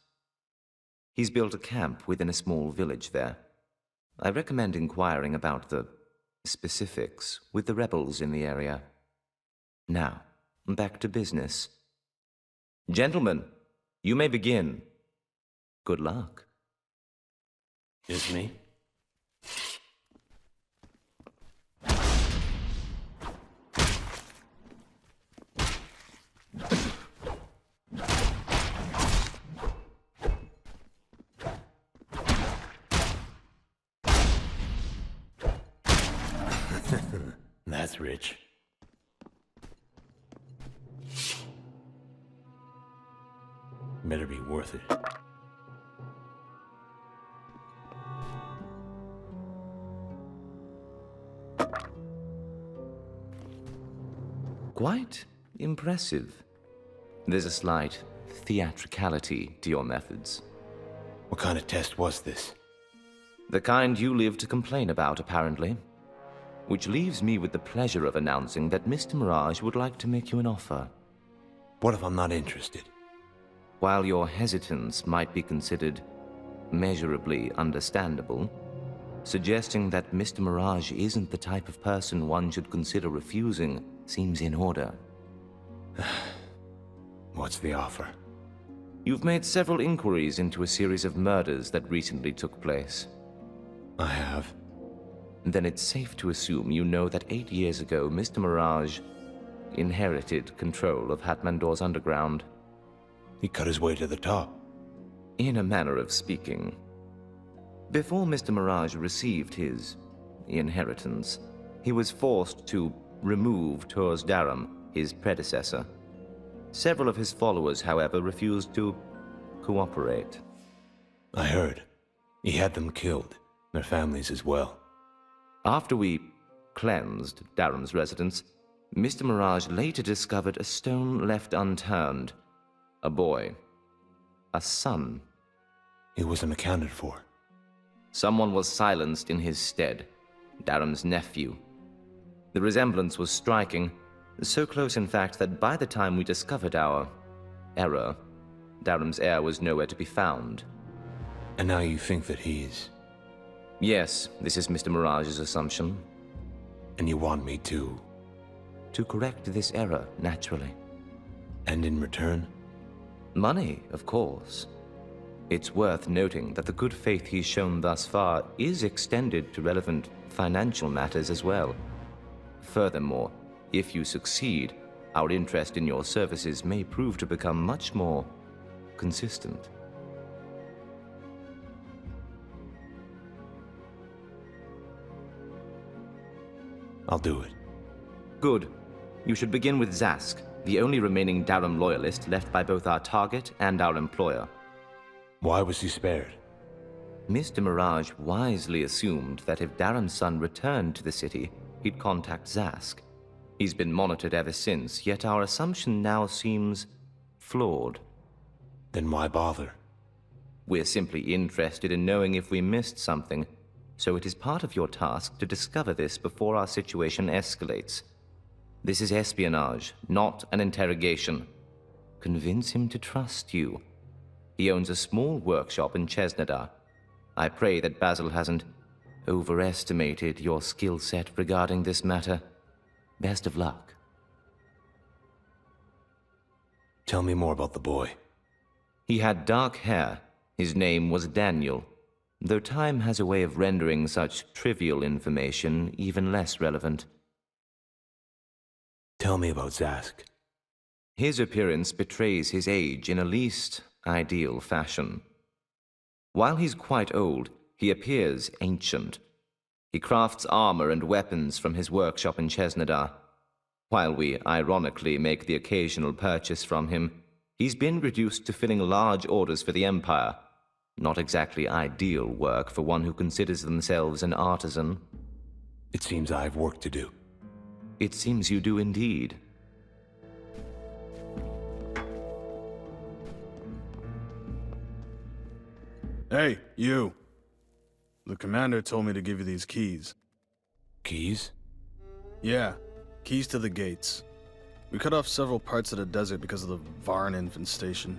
He's built a camp within a small village there. I recommend inquiring about the specifics with the rebels in the area. Now, back to business. Gentlemen, you may begin. Good luck. Is me? That's rich. Better be worth it. Quite impressive. There's a slight theatricality to your methods. What kind of test was this? The kind you live to complain about, apparently. Which leaves me with the pleasure of announcing that Mr. Mirage would like to make you an offer. What if I'm not interested? While your hesitance might be considered measurably understandable, suggesting that Mr. Mirage isn't the type of person one should consider refusing seems in order. What's the offer? You've made several inquiries into a series of murders that recently took place. I have. Then it's safe to assume you know that 8 years ago, Mr. Mirage inherited control of Hatmandor's underground. He cut his way to the top. In a manner of speaking. Before Mr. Mirage received his inheritance, he was forced to remove Tors Darum, his predecessor. Several of his followers, however, refused to cooperate. I heard. He had them killed, their families as well. After we cleansed Darum's residence, Mr. Mirage later discovered a stone left unturned. A boy. A son. He wasn't accounted for. Someone was silenced in his stead. Darum's nephew. The resemblance was striking, so close in fact that by the time we discovered our error, Darum's heir was nowhere to be found. And now you think that he's... Yes, this is Mr. Mirage's assumption. And you want me to... To correct this error, naturally. And in return? Money, of course. It's worth noting that the good faith he's shown thus far is extended to relevant financial matters as well. Furthermore, if you succeed, our interest in your services may prove to become much more consistent. I'll do it. Good. You should begin with Zask, the only remaining Darum loyalist left by both our target and our employer. Why was he spared? Mr. Mirage wisely assumed that if Darum's son returned to the city, he'd contact Zask. He's been monitored ever since, yet our assumption now seems flawed. Then why bother? We're simply interested in knowing if we missed something, so it is part of your task to discover this before our situation escalates. This is espionage, not an interrogation. Convince him to trust you. He owns a small workshop in Chesnadar. I pray that Basil hasn't overestimated your skill set regarding this matter. Best of luck. Tell me more about the boy. He had dark hair. His name was Daniel, though time has a way of rendering such trivial information even less relevant. Tell me about Zask. His appearance betrays his age in a least ideal fashion. While he's quite old, he appears ancient. He crafts armor and weapons from his workshop in Chesnadar. While we ironically make the occasional purchase from him, he's been reduced to filling large orders for the Empire. Not exactly ideal work for one who considers themselves an artisan. It seems I have work to do. It seems you do indeed. Hey, you. The commander told me to give you these keys. Keys? Yeah, keys to the gates. We cut off several parts of the desert because of the Varn infestation.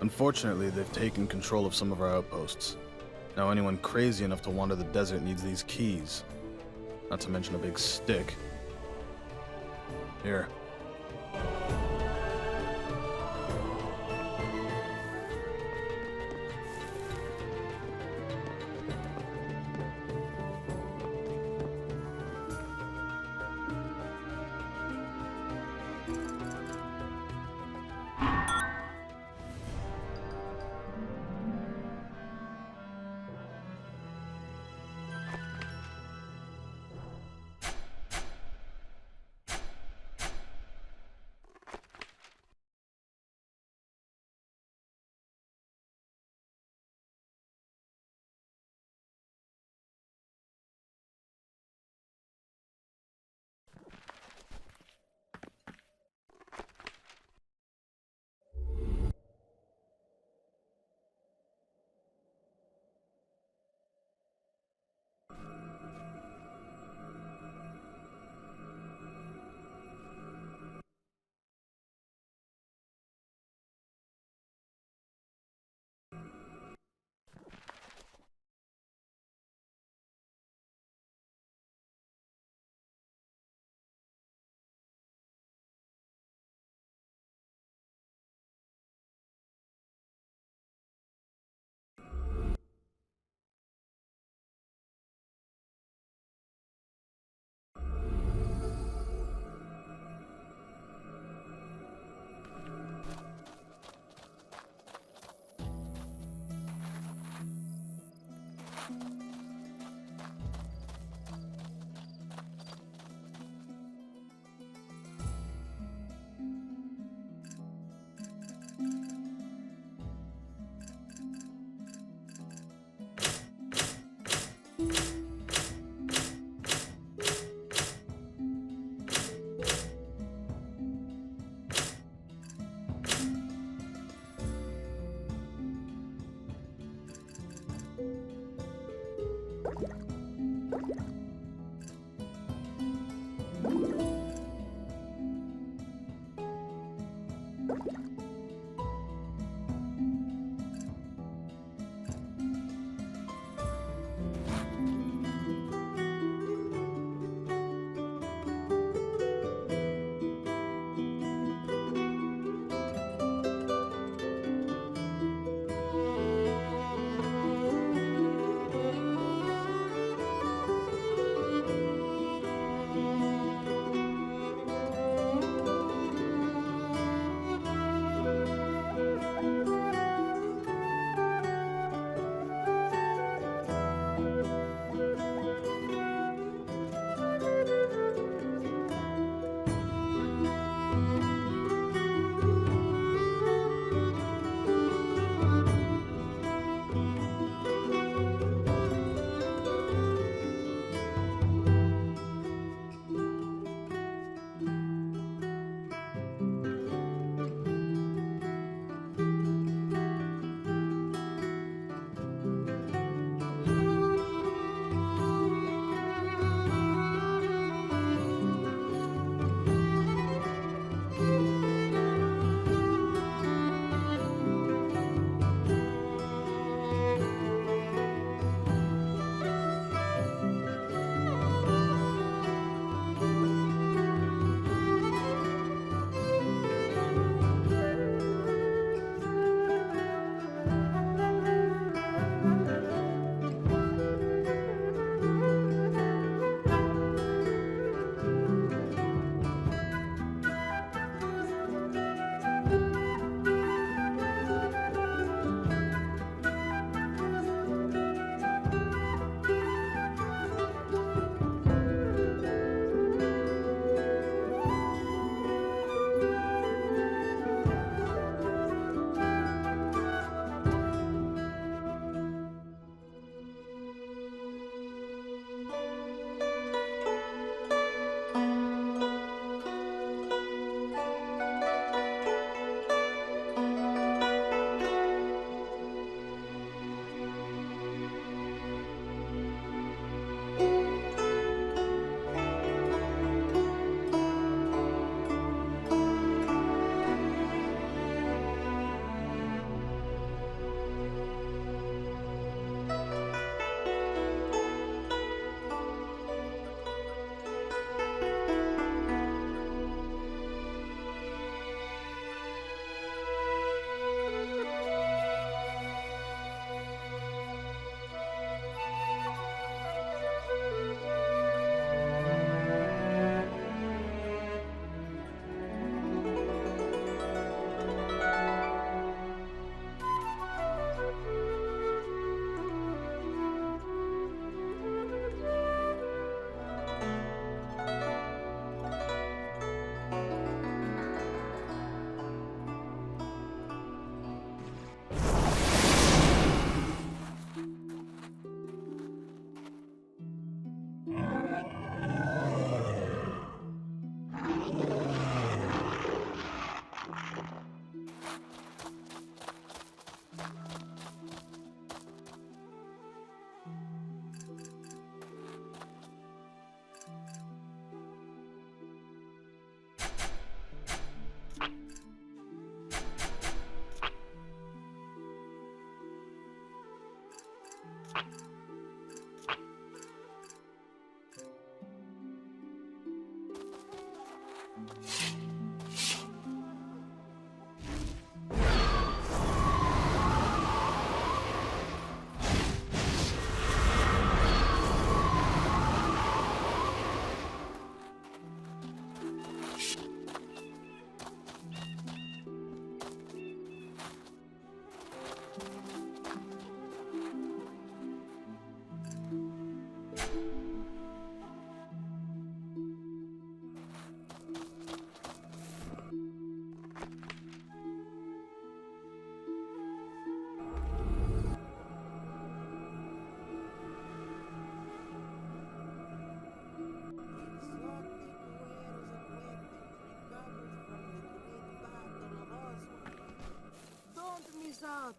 Unfortunately, they've taken control of some of our outposts. Now anyone crazy enough to wander the desert needs these keys. Not to mention a big stick. Here.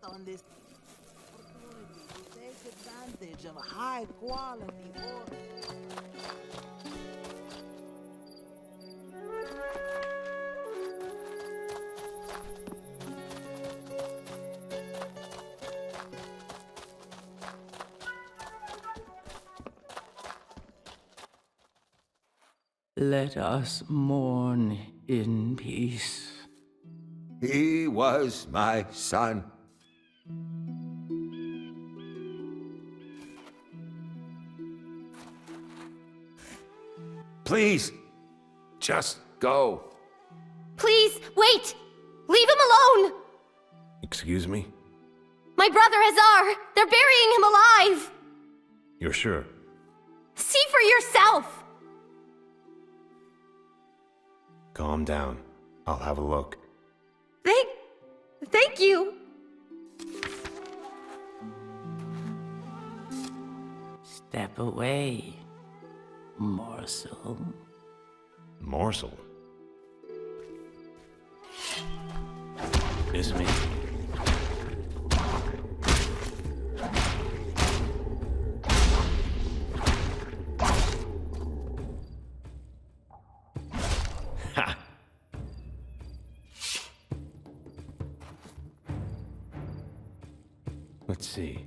on this opportunity to take advantage of high quality ore. Let us mourn in peace. He was my son. Please, just go. Please, wait! Leave him alone! Excuse me? My brother Hazar! They're burying him alive! You're sure? See for yourself! Calm down. I'll have a look. Thank you! Step away, morsel. Morsel? Miss me? Let's see.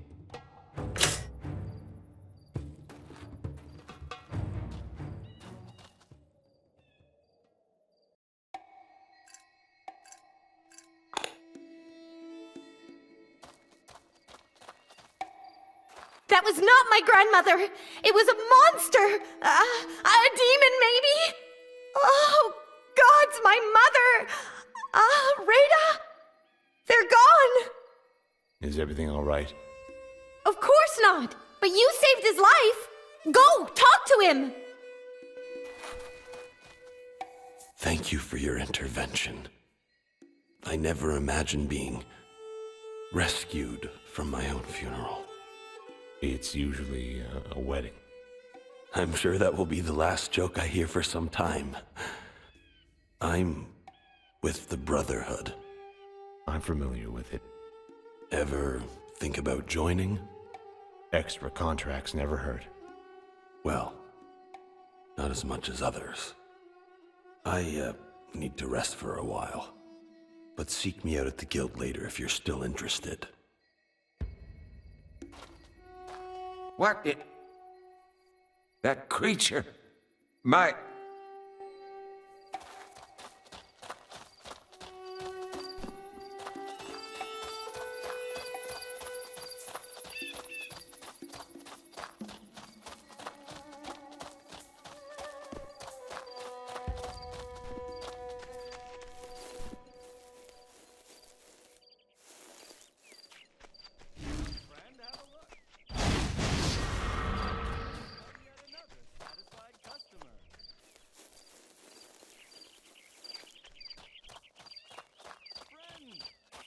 That was not my grandmother! It was a monster! A demon, maybe? Oh, gods, my mother! Rada! They're gone! Is everything all right? Of course not! But you saved his life! Go! Talk to him! Thank you for your intervention. I never imagined being rescued from my own funeral. It's usually a wedding. I'm sure that will be the last joke I hear for some time. I'm with the Brotherhood. I'm familiar with it. Ever think about joining? Extra contracts never hurt. Well, not as much as others. I need to rest for a while. But seek me out at the guild later if you're still interested. What did... That creature... My...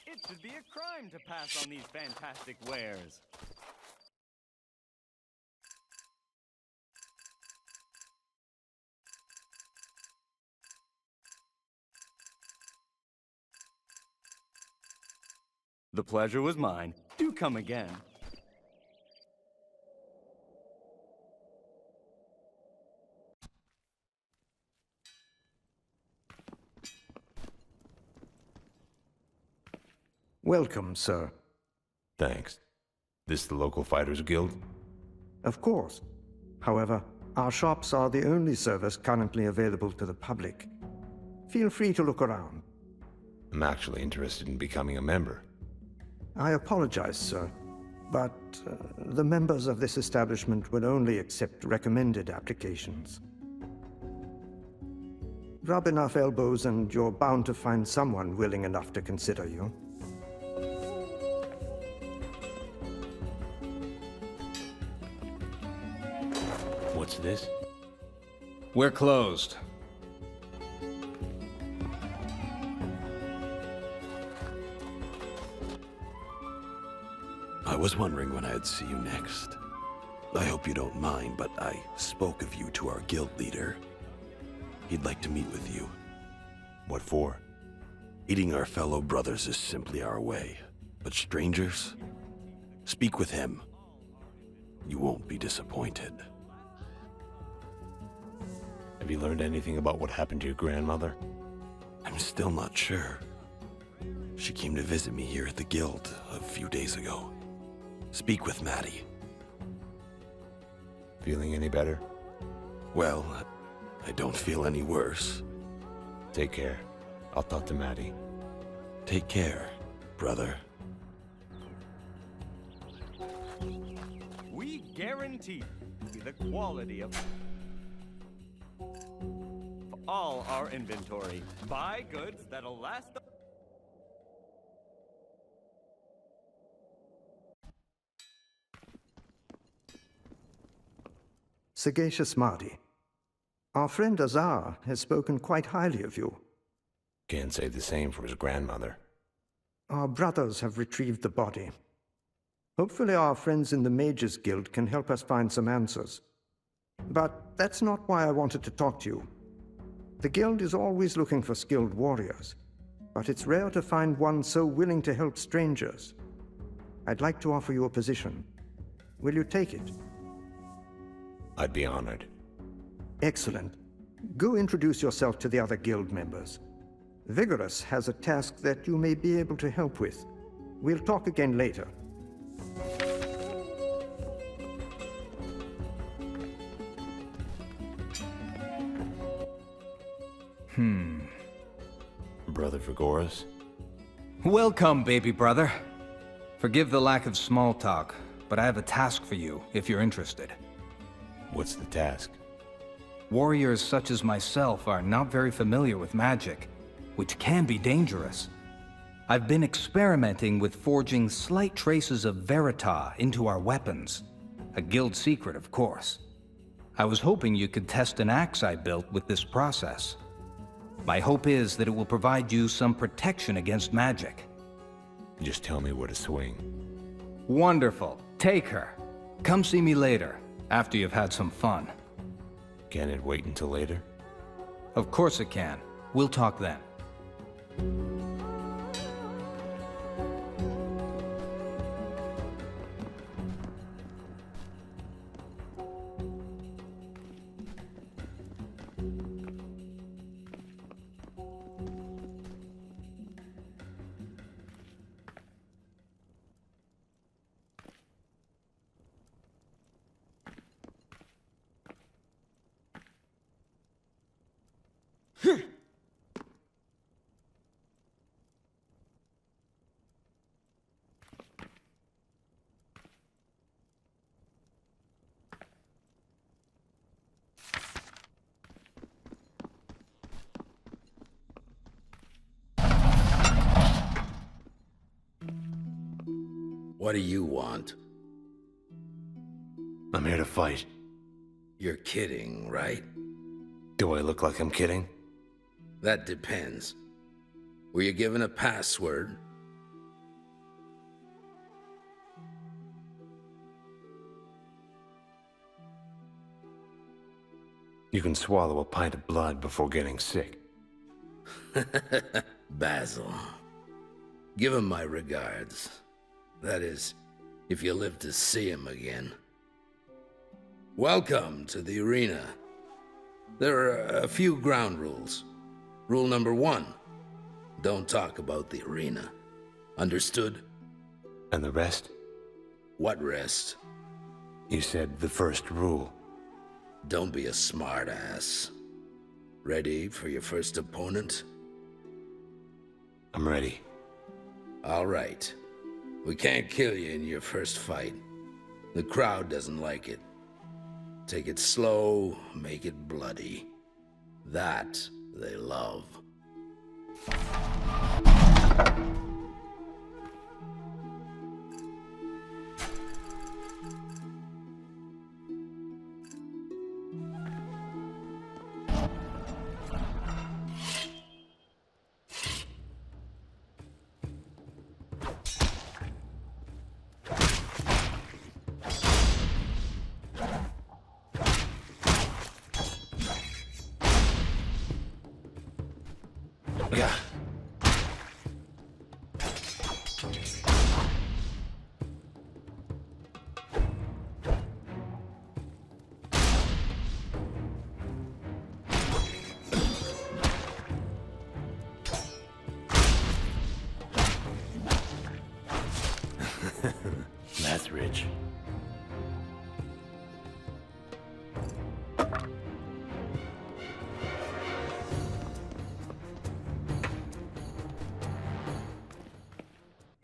It should be a crime to pass on these fantastic wares. The pleasure was mine. Do come again. Welcome, sir. Thanks. This the local fighters guild? Of course. However, our shops are the only service currently available to the public. Feel free to look around. I'm actually interested in becoming a member. I apologize, sir, but the members of this establishment will only accept recommended applications. Rub enough elbows and you're bound to find someone willing enough to consider you. What's this? We're closed. I was wondering when I'd see you next. I hope you don't mind, but I spoke of you to our guild leader. He'd like to meet with you. What for? Eating our fellow brothers is simply our way. But strangers? Speak with him. You won't be disappointed. Have you learned anything about what happened to your grandmother? I'm still not sure. She came to visit me here at the guild a few days ago. Speak with Maddie. Feeling any better? Well, I don't feel any worse. Take care. I'll talk to Maddie. Take care, brother. We guarantee the quality of all our inventory. Buy goods that'll last. Sagacious Mardi, our friend Azar has spoken quite highly of you. Can't say the same for his grandmother. Our brothers have retrieved the body. Hopefully our friends in the Mages Guild can help us find some answers. But that's not why I wanted to talk to you. The Guild is always looking for skilled warriors, but it's rare to find one so willing to help strangers. I'd like to offer you a position. Will you take it? I'd be honored. Excellent. Go introduce yourself to the other Guild members. Vigorous has a task that you may be able to help with. We'll talk again later. Brother Vigorous? Welcome, baby brother. Forgive the lack of small talk, but I have a task for you, if you're interested. What's the task? Warriors such as myself are not very familiar with magic, which can be dangerous. I've been experimenting with forging slight traces of Verita into our weapons. A guild secret, of course. I was hoping you could test an axe I built with this process. My hope is that it will provide you some protection against magic. Just tell me where to swing. Wonderful. Take her. Come see me later, after you've had some fun. Can it wait until later? Of course it can. We'll talk then. What do you want? I'm here to fight. You're kidding, right? Do I look like I'm kidding? That depends. Were you given a password? You can swallow a pint of blood before getting sick. Basil. Give him my regards. That is, if you live to see him again. Welcome to the arena. There are a few ground rules. Rule number 1, don't talk about the arena. Understood? And the rest? What rest? You said the first rule. Don't be a smartass. Ready for your first opponent? I'm ready. All right. We can't kill you in your first fight. The crowd doesn't like it. Take it slow, make it bloody. That they love.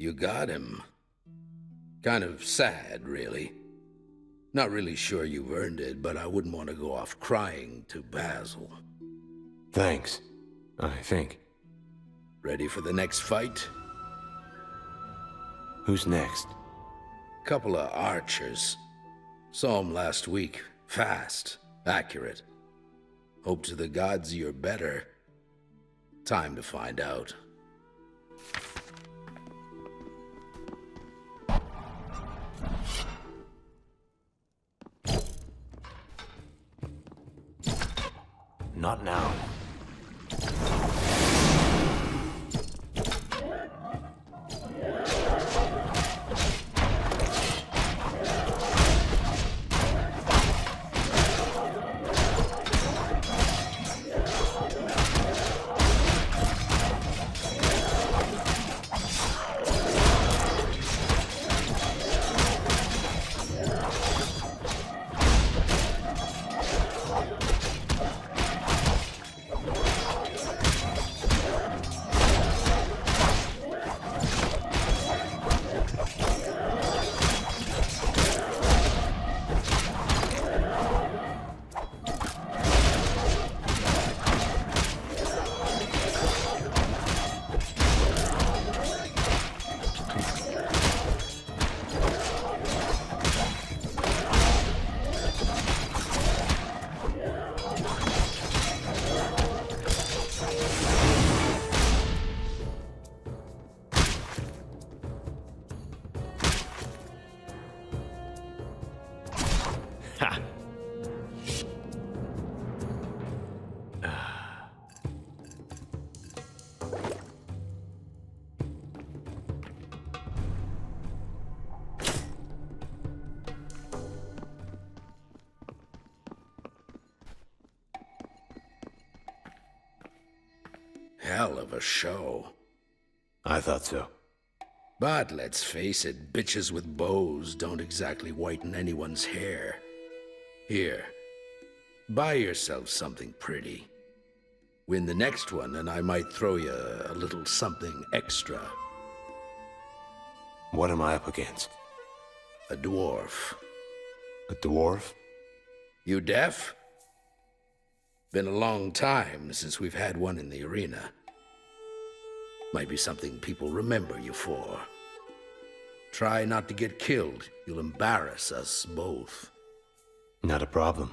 You got him. Kind of sad, really. Not really sure you've earned it, but I wouldn't want to go off crying to Basil. Thanks, I think. Ready for the next fight? Who's next? Couple of archers. Saw 'em last week. Fast. Accurate. Hope to the gods you're better. Time to find out. Not now. Hell of a show. I thought so. But let's face it, bitches with bows don't exactly whiten anyone's hair. Here, buy yourself something pretty. Win the next one, and I might throw you a little something extra. What am I up against? A dwarf. A dwarf? You deaf? Been a long time since we've had one in the arena. Might be something people remember you for. Try not to get killed. You'll embarrass us both. Not a problem.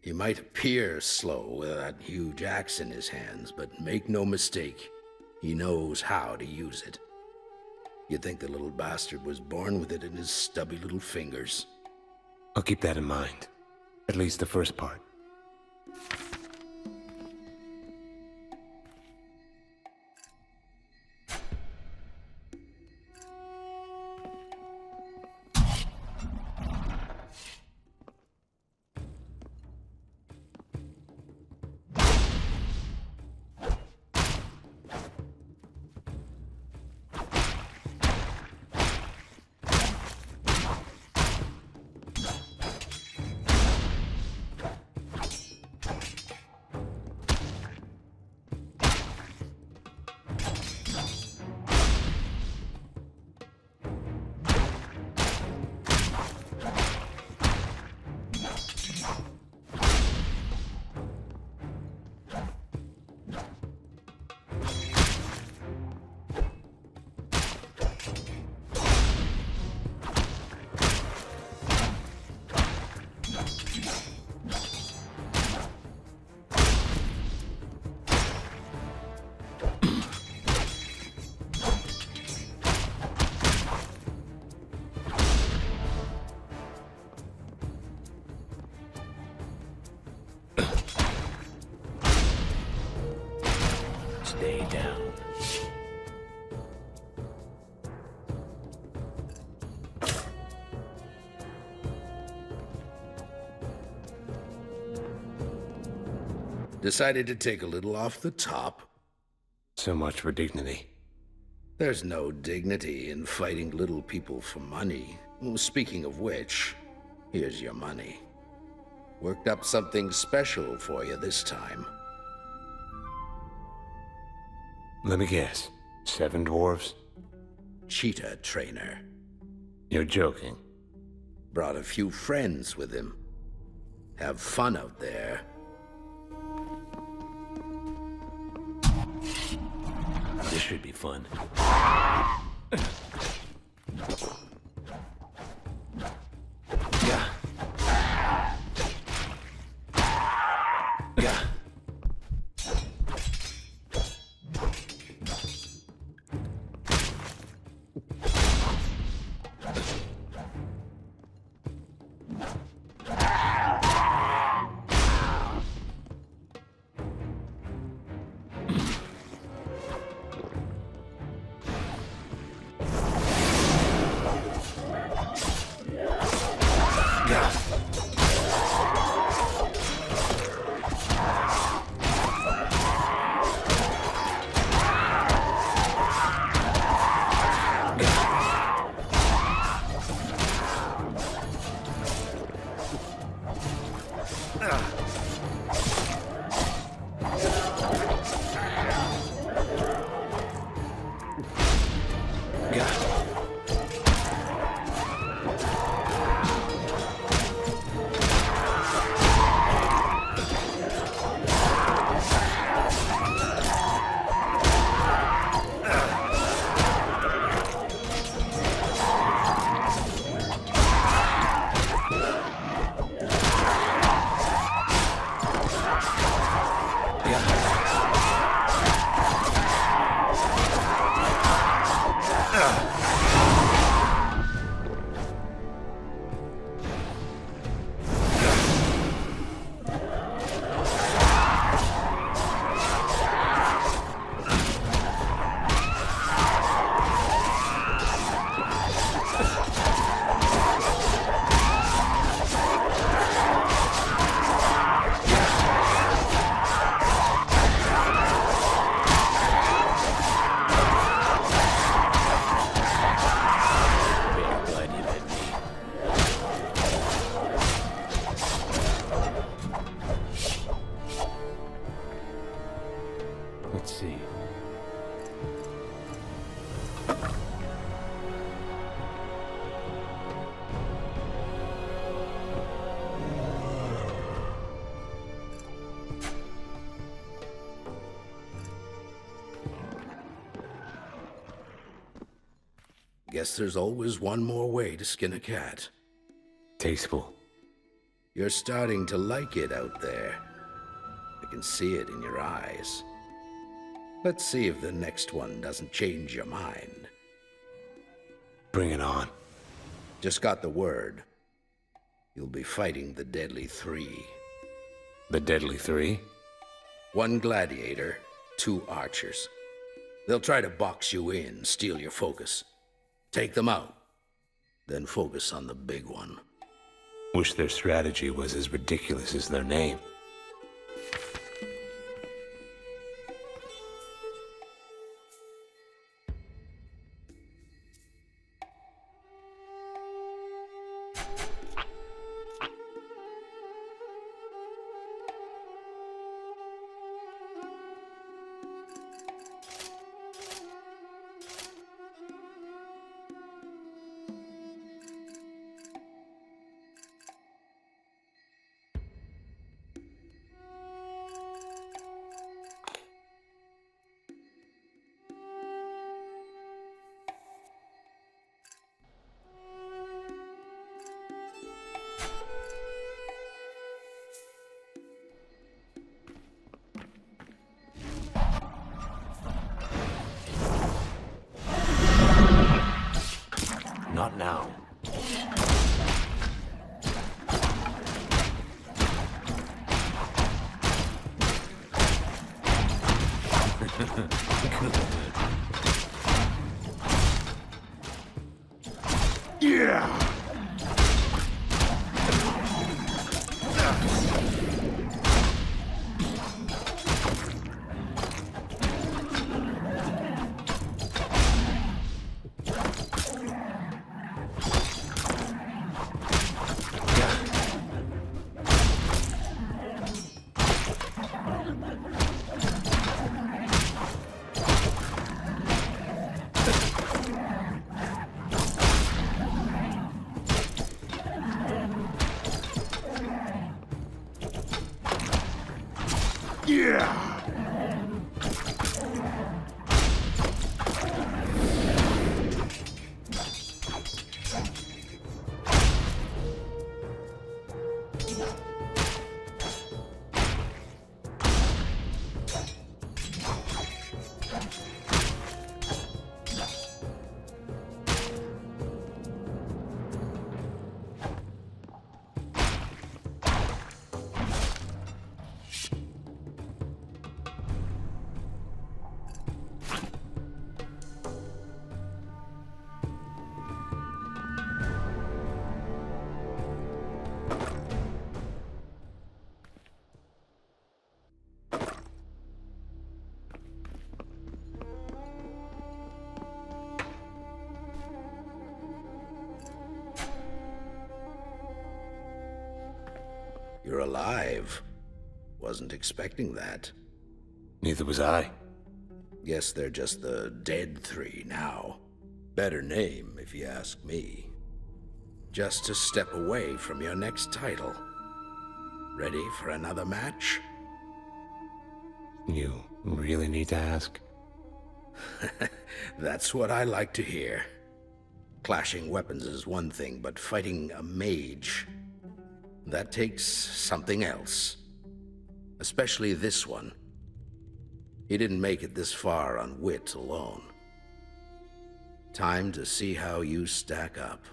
He might appear slow with that huge axe in his hands, but make no mistake, he knows how to use it. You'd think the little bastard was born with it in his stubby little fingers. I'll keep that in mind. At least the first part. Stay down. Decided to take a little off the top. So much for dignity. There's no dignity in fighting little people for money. Speaking of which, here's your money. Worked up something special for you this time. Let me guess. 7 dwarves? cheetah trainer. You're joking. Brought a few friends with him. Have fun out there. This should be fun. Let's see. Guess there's always one more way to skin a cat. Tasteful. You're starting to like it out there. I can see it in your eyes. Let's see if the next one doesn't change your mind. Bring it on. Just got the word. You'll be fighting the Deadly Three. The Deadly Three? 1 gladiator, 2 archers. They'll try to box you in, steal your focus. Take them out, then focus on the big one. Wish their strategy was as ridiculous as their name. Not now. Yeah! You're alive. Wasn't expecting that. Neither was I. Guess they're just the dead three now. Better name, if you ask me. Just a step away from your next title. Ready for another match? You really need to ask? That's what I like to hear. Clashing weapons is one thing, but fighting a mage, that takes something else. Especially this one. He didn't make it this far on wit alone. Time to see how you stack up.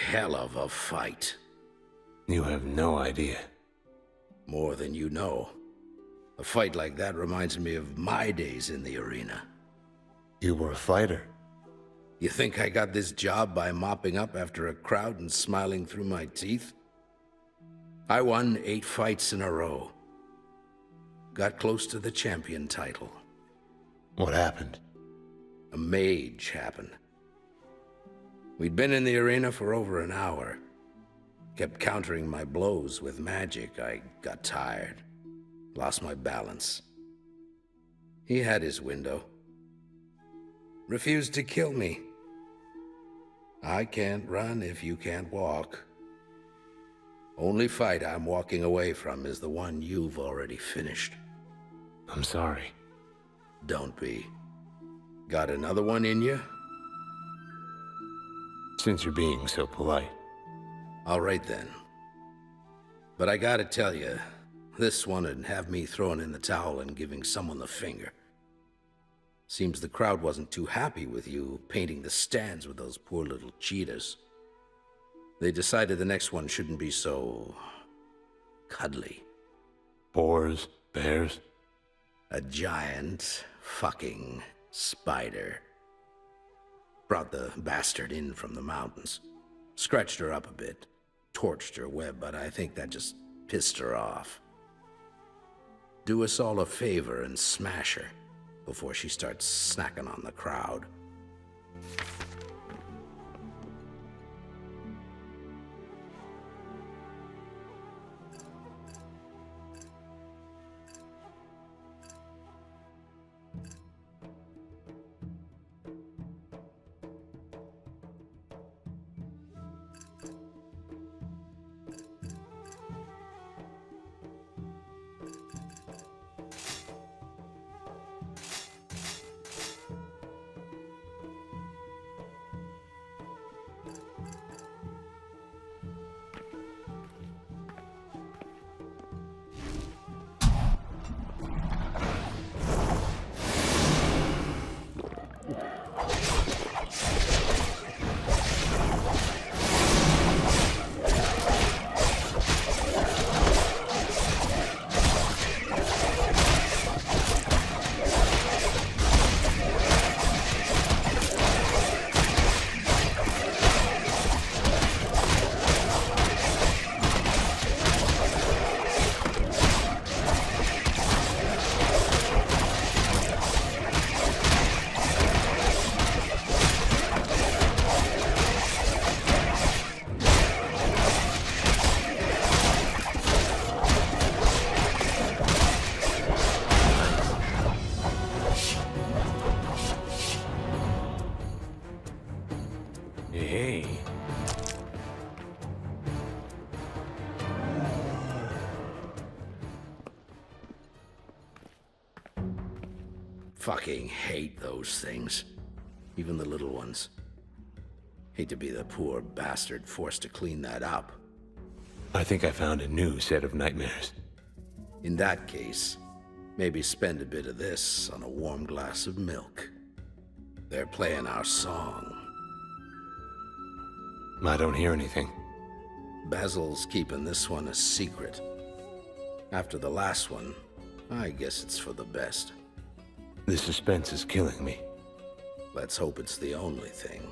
Hell of a fight. You have no idea. More than you know. A fight like that reminds me of my days in the arena. You were a fighter. You think I got this job by mopping up after a crowd and smiling through my teeth? I won 8 fights in a row. Got close to the champion title. What happened? A mage happened. We'd been in the arena for over an hour. Kept countering my blows with magic. I got tired. Lost my balance. He had his window. Refused to kill me. I can't run if you can't walk. Only fight I'm walking away from is the one you've already finished. I'm sorry. Don't be. Got another one in you? Since you're being so polite. All right then. But I gotta tell you, this one would have me throwing in the towel and giving someone the finger. Seems the crowd wasn't too happy with you painting the stands with those poor little cheetahs. They decided the next one shouldn't be so cuddly. Boars, bears? A giant fucking spider. Brought the bastard in from the mountains. Scratched her up a bit. Torched her web, but I think that just pissed her off. Do us all a favor and smash her before she starts snacking on the crowd. Fucking hate those things. Even the little ones. Hate to be the poor bastard forced to clean that up. I think I found a new set of nightmares. In that case, maybe spend a bit of this on a warm glass of milk. They're playing our song. I don't hear anything. Basil's keeping this one a secret. After the last one, I guess it's for the best. The suspense is killing me. Let's hope it's the only thing.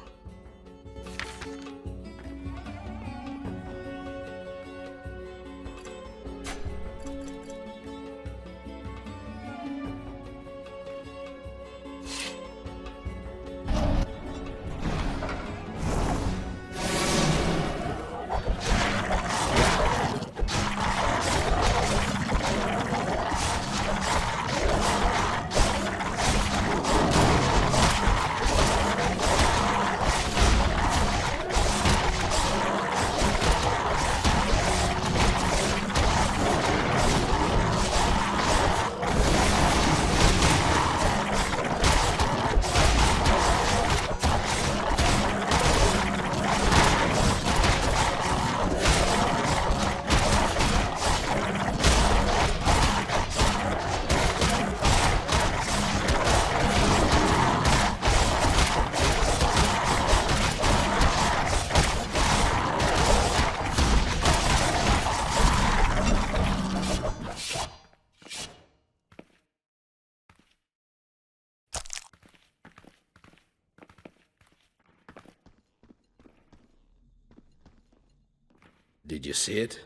Did you see it?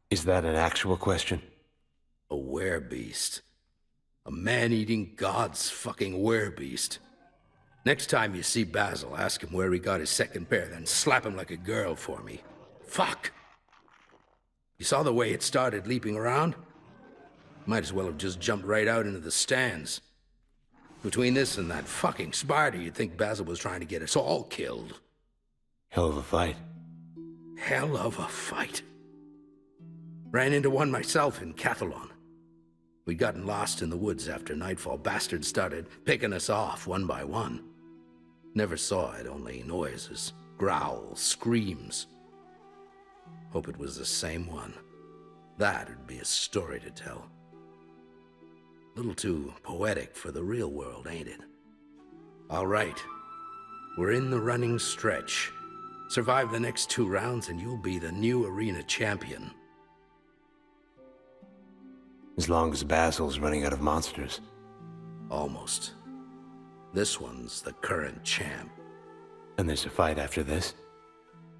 Is that an actual question? A werebeast. A man-eating god's fucking werebeast. Next time you see Basil, ask him where he got his second pair, then slap him like a girl for me. Fuck! You saw the way it started leaping around? Might as well have just jumped right out into the stands. Between this and that fucking Sparta, you'd think Basil was trying to get us all killed. Hell of a fight. Hell of a fight. Ran into one myself in Cathalon. We'd gotten lost in the woods after nightfall. Bastards started picking us off one by one. Never saw it, only noises, growls, screams. Hope it was the same one. That'd be a story to tell. Little too poetic for the real world, ain't it? All right. We're in the running stretch. Survive the next 2 rounds and you'll be the new arena champion. As long as Basil's running out of monsters. Almost. This one's the current champ. And there's a fight after this?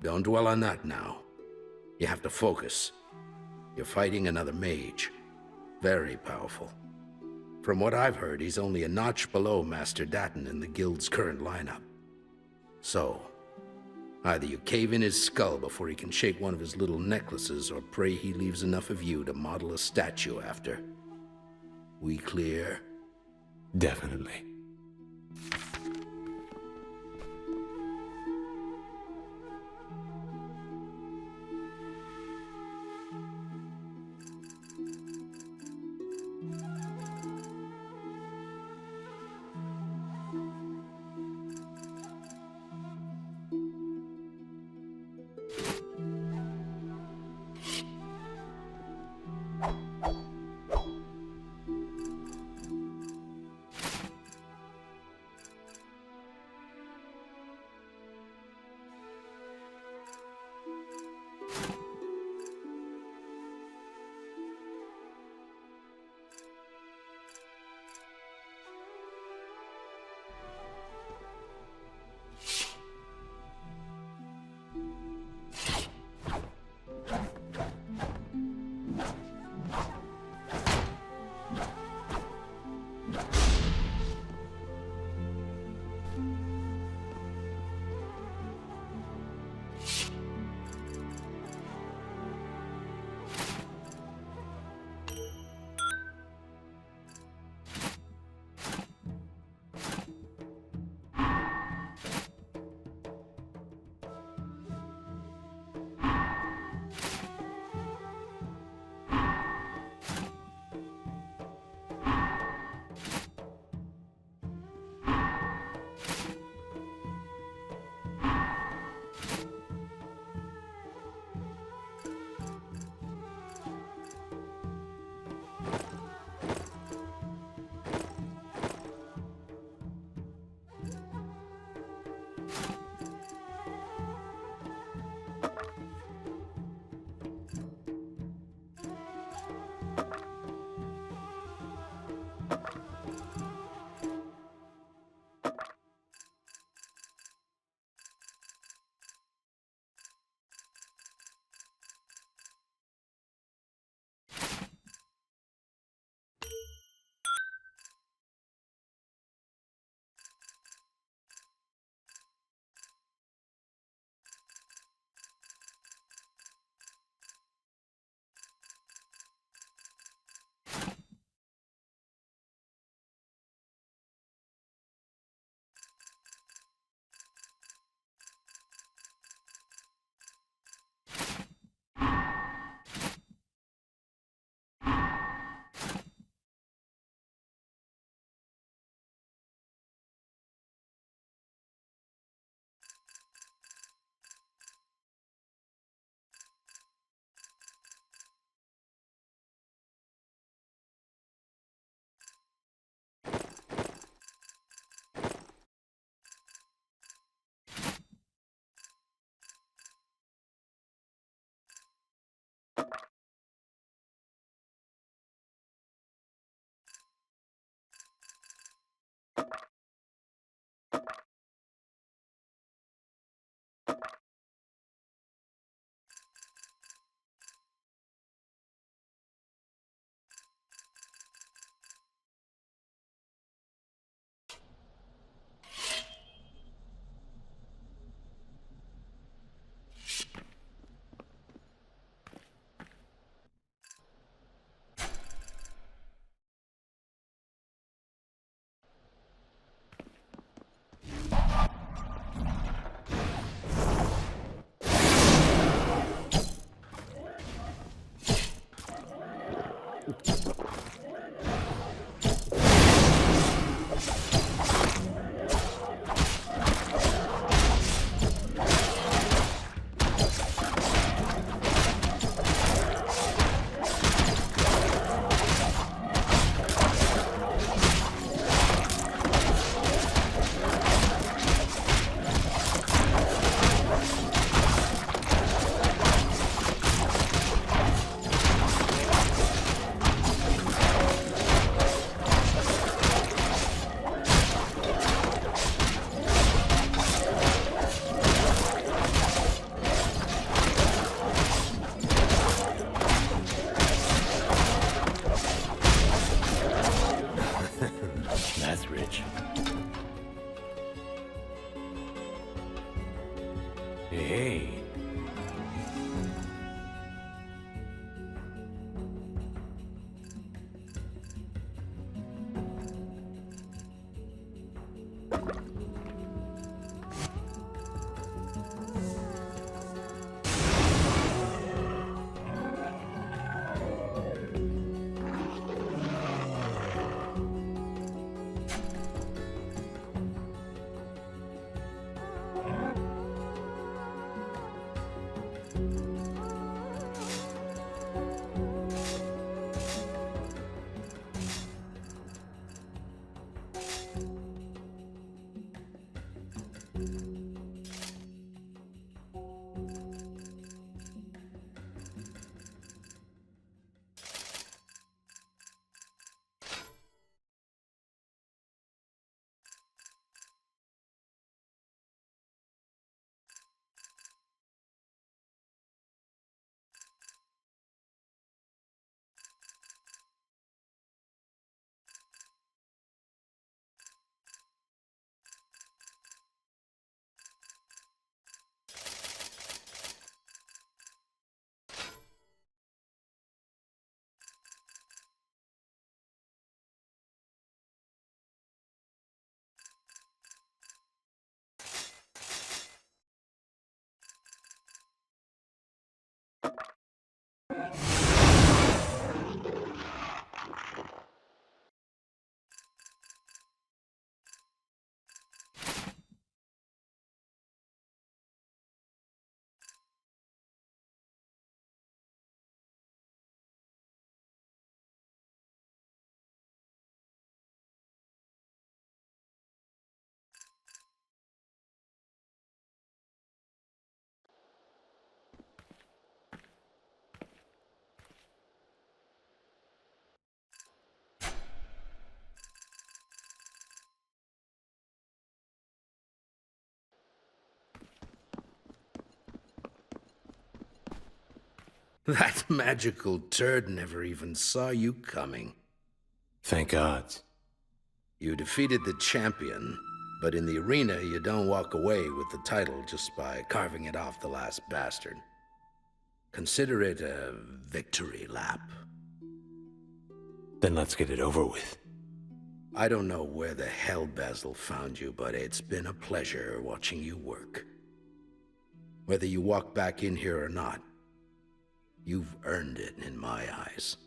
Don't dwell on that now. You have to focus. You're fighting another mage. Very powerful. From what I've heard, he's only a notch below Master Datton in the guild's current lineup. So, either you cave in his skull before he can shake one of his little necklaces, or pray he leaves enough of you to model a statue after. We clear? Definitely. That's rich. Hey. That magical turd never even saw you coming. Thank gods. You defeated the champion, but in the arena you don't walk away with the title just by carving it off the last bastard. Consider it a victory lap. Then let's get it over with. I don't know where the hell Basil found you, but it's been a pleasure watching you work. Whether you walk back in here or not, you've earned it in my eyes.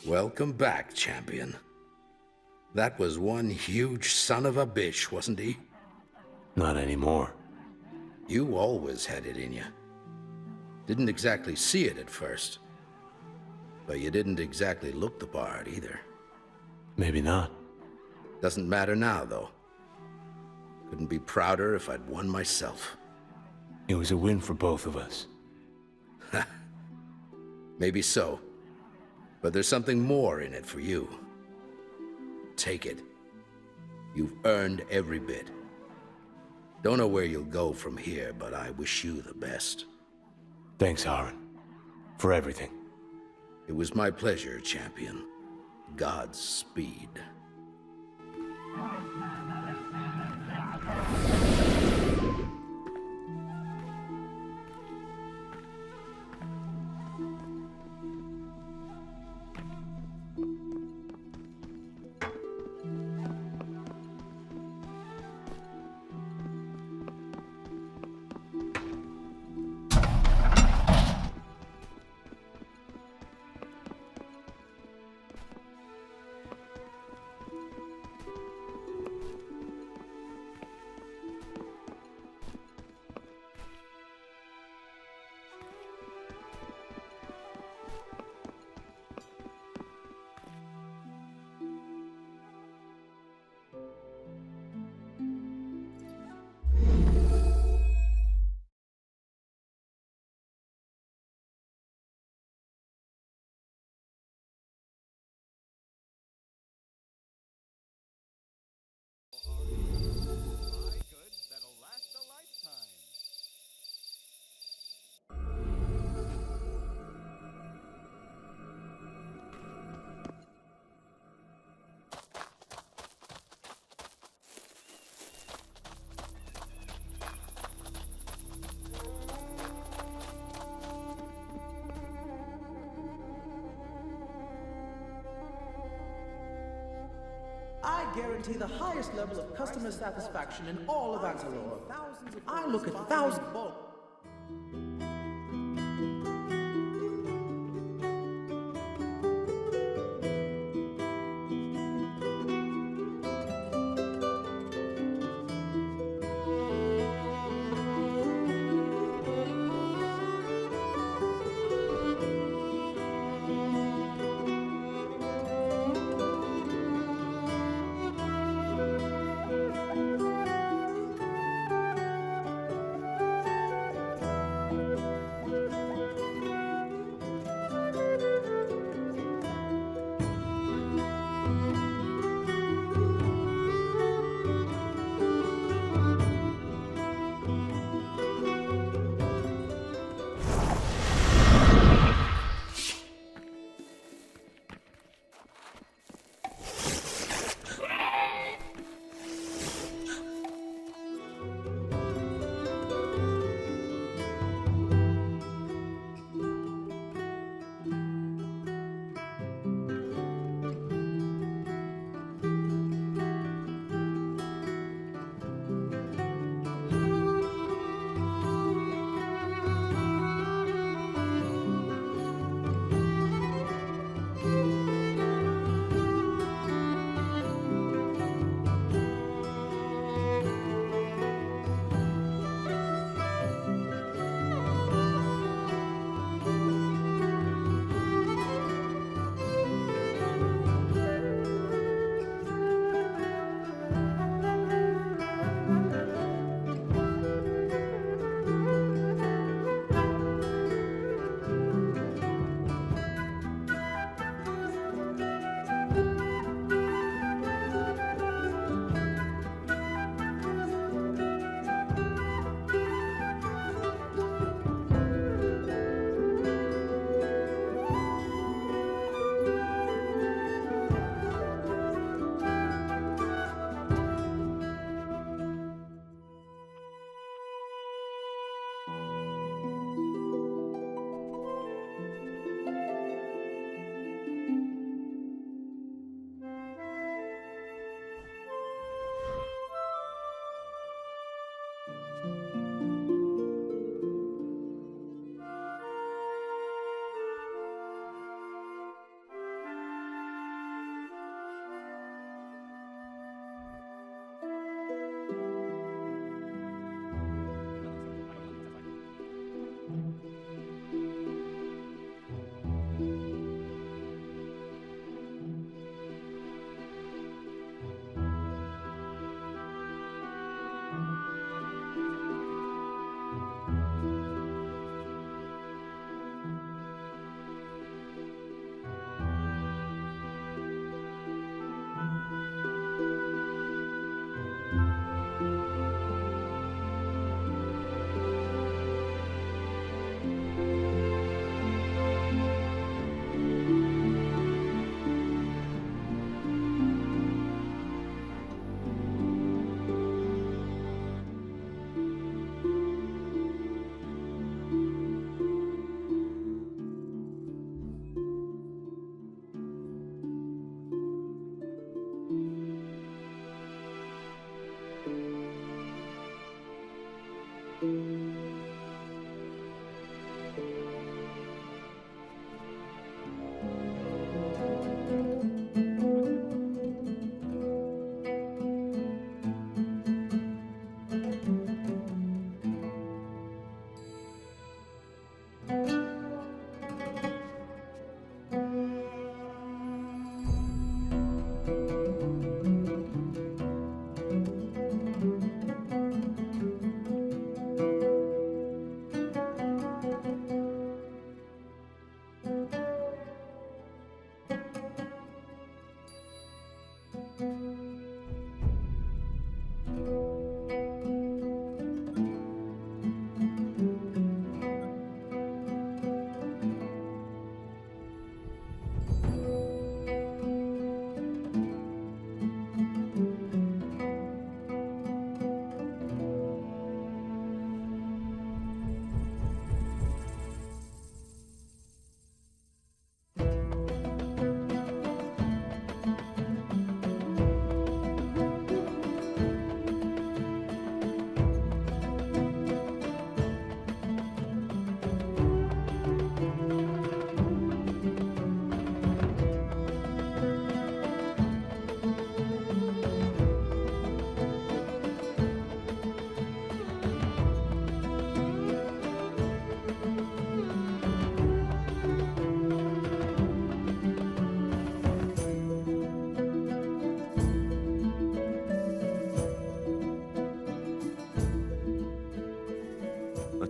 Welcome back, champion. That was one huge son of a bitch, wasn't he? Not anymore. You always had it in you. Didn't exactly see it at first. But you didn't exactly look the part either. Maybe not. Doesn't matter now, though. Couldn't be prouder if I'd won myself. It was a win for both of us. Maybe so. But there's something more in it for you. Take it. You've earned every bit. Don't know where you'll go from here, but I wish you the best. Thanks, Aaron. For everything. It was my pleasure, champion. Godspeed. I guarantee the highest level of customer satisfaction in all of Alsorna. I look at thousands.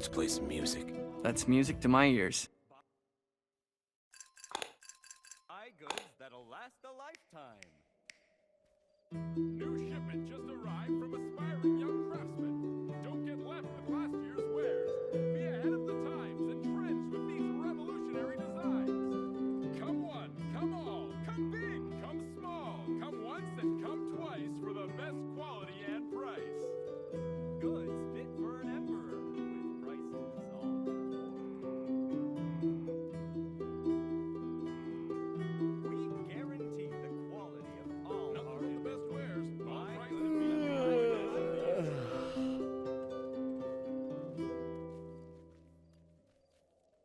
Let's play some music. That's music to my ears. Buy goods that'll last a lifetime. New shipment just arrived from aspiring young craftsmen. Don't get left with last year's wares. Be ahead of the times and trends with these revolutionary designs. Come one, come all, come big, come small, come once and come twice for the best quality and price. Goods fit for an emperor with prices all can afford. We guarantee the quality of all our best wares.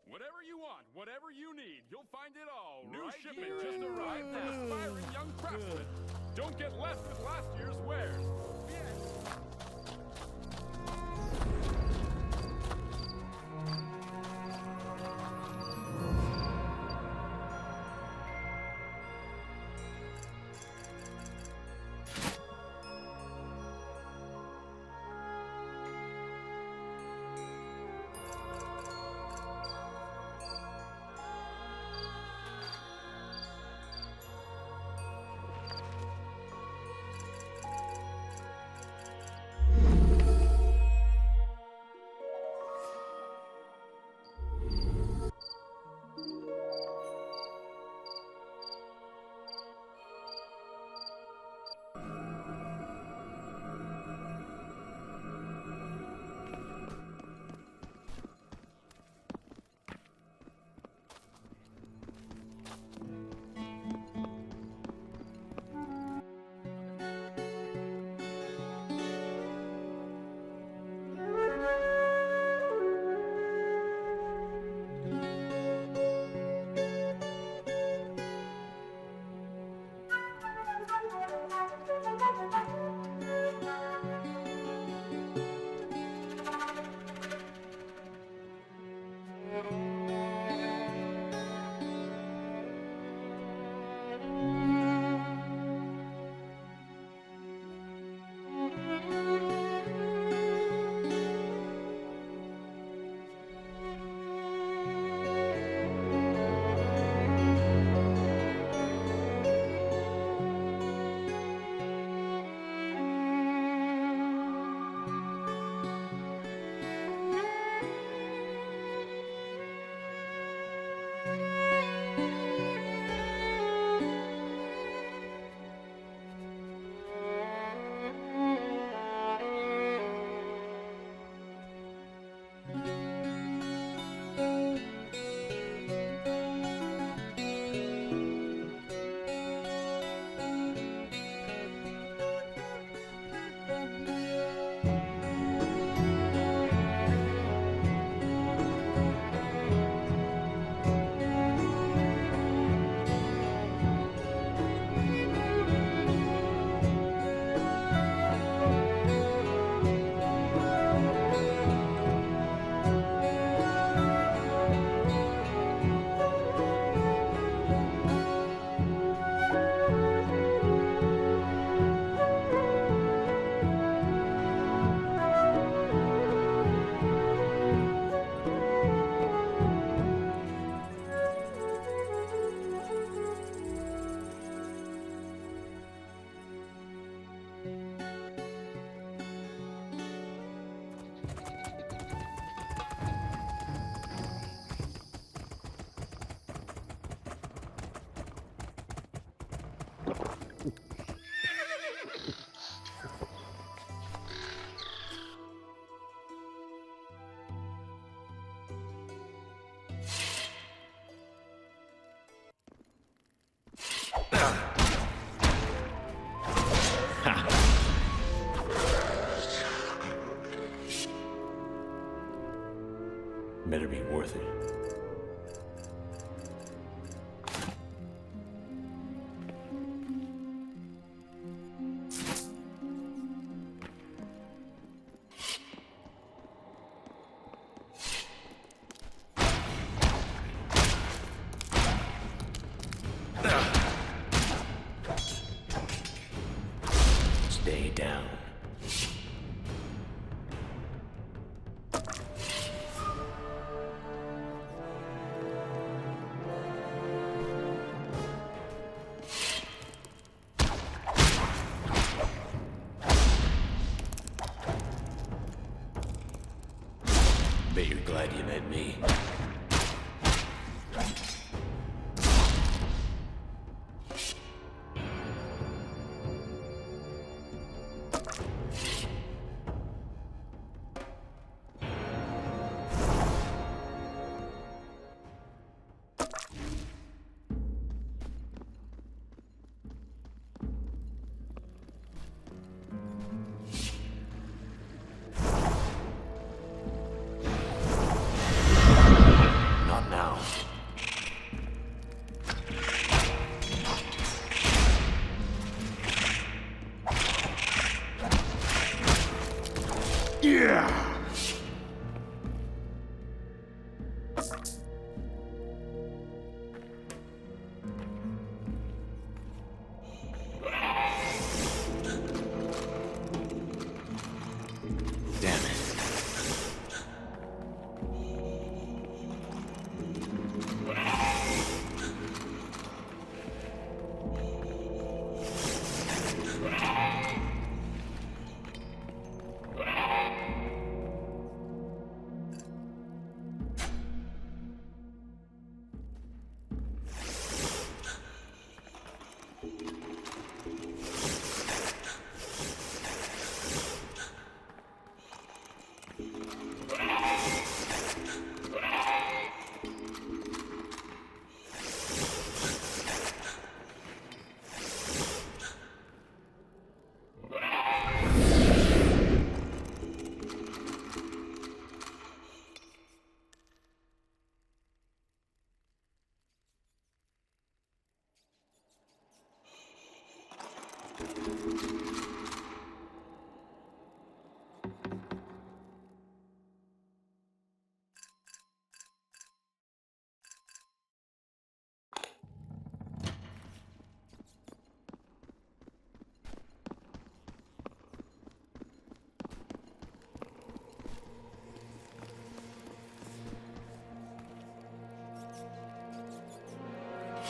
Whatever you want, whatever you need, you'll find it all. New shipment just arrived from aspiring young craftsmen. Don't get left with last year's wares. Better be worth it. Stay down.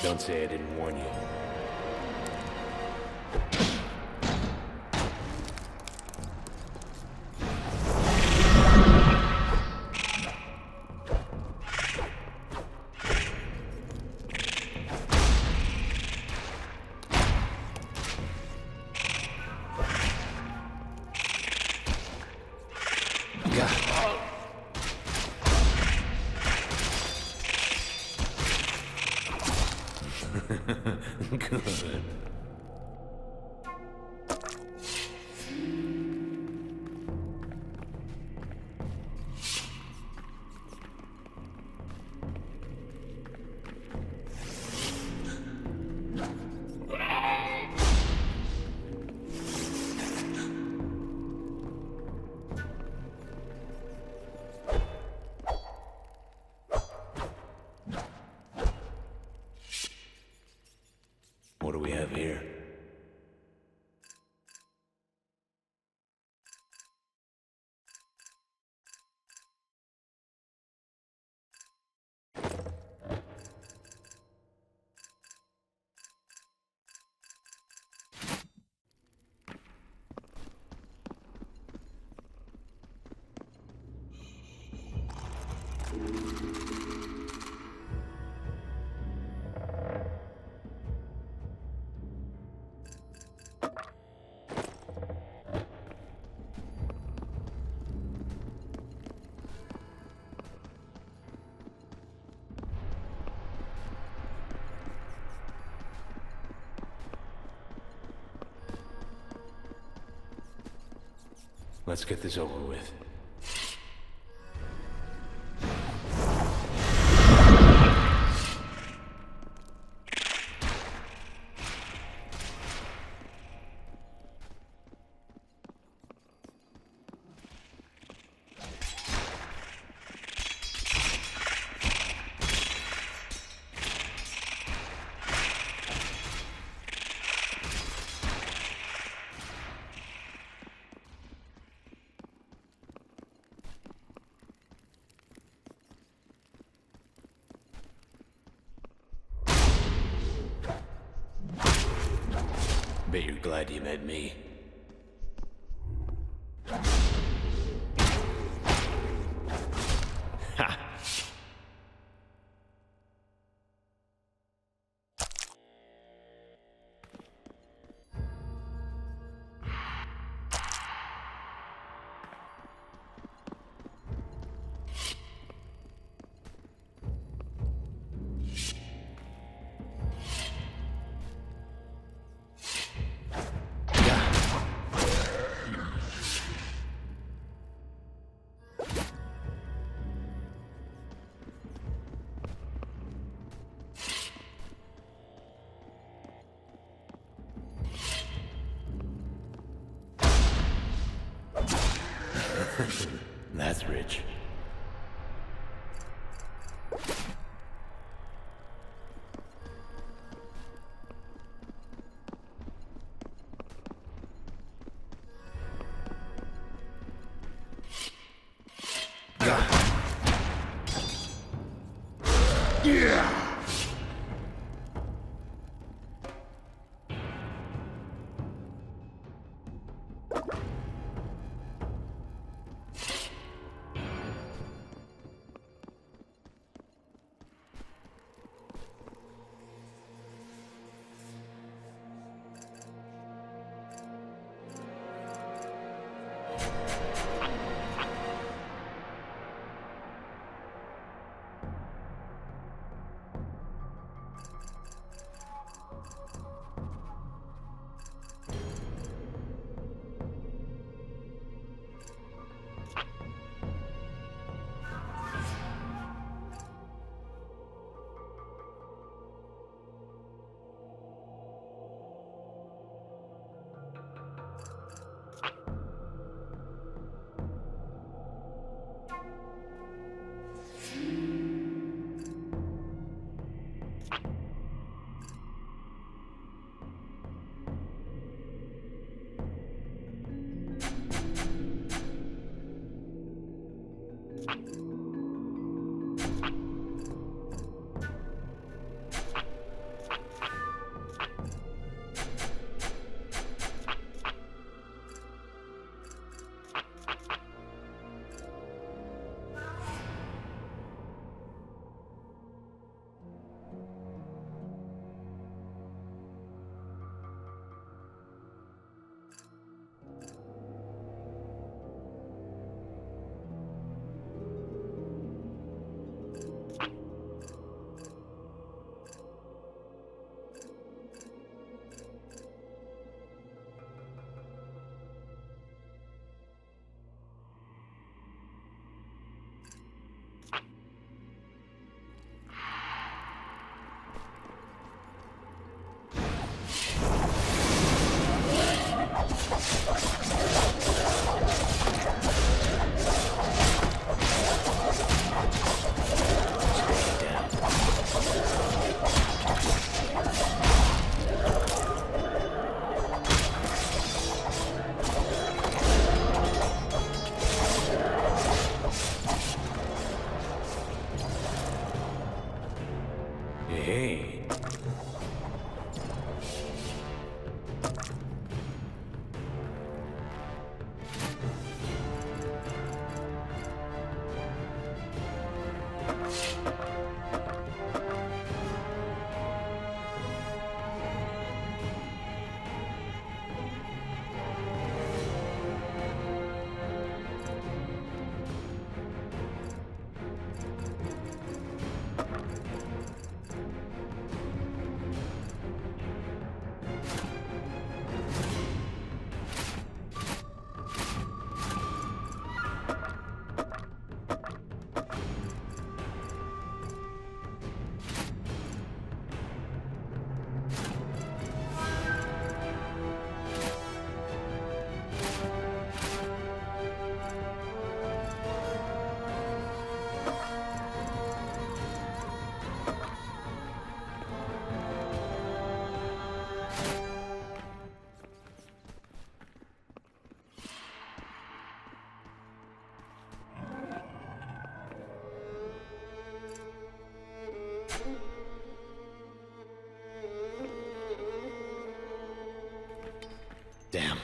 Don't say I didn't warn you. Good. What do we have here? Let's get this over with. Bet you're glad you met me. Ha! That's rich. Yeah! Damn.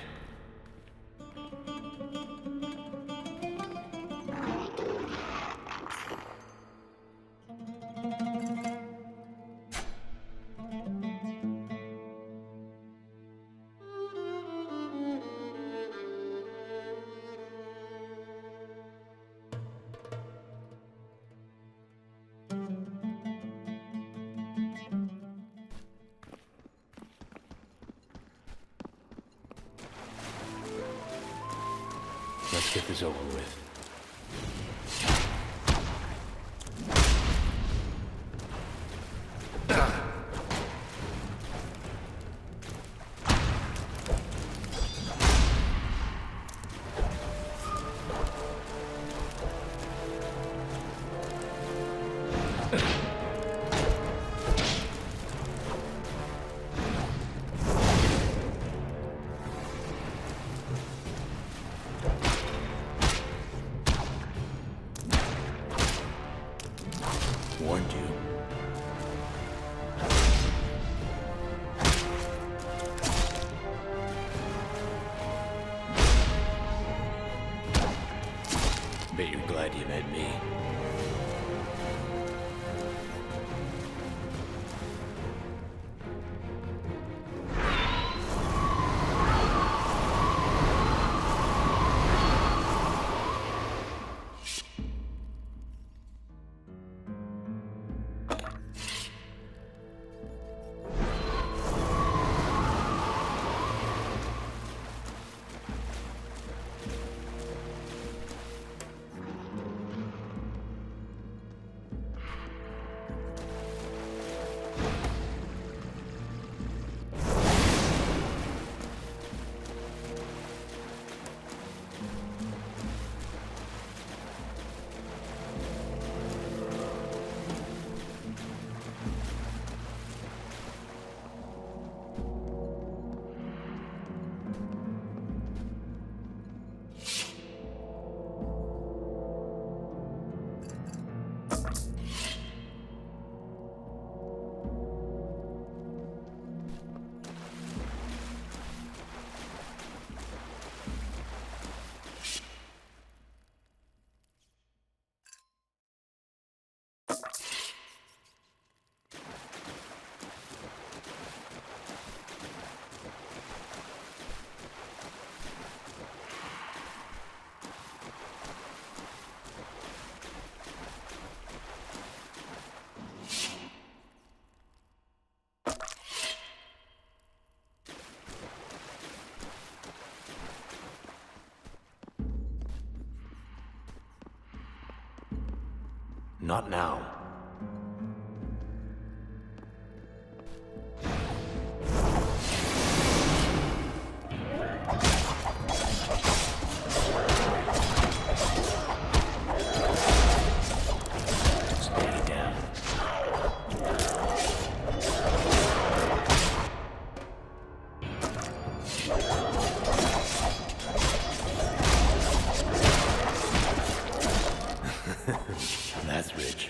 Let's get this over with. warned you. Bet you're glad you met me. Not now. Stay down. That's rich.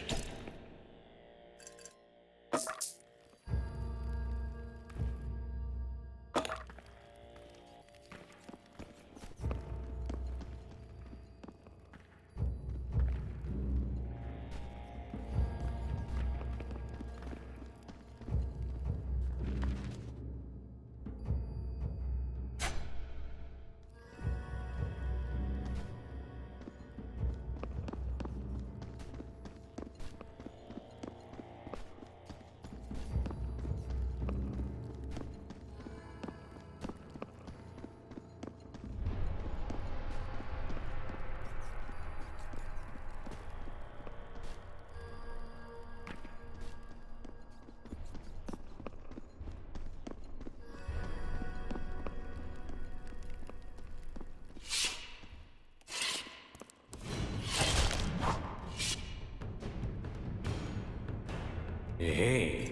Hey.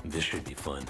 This should be fun.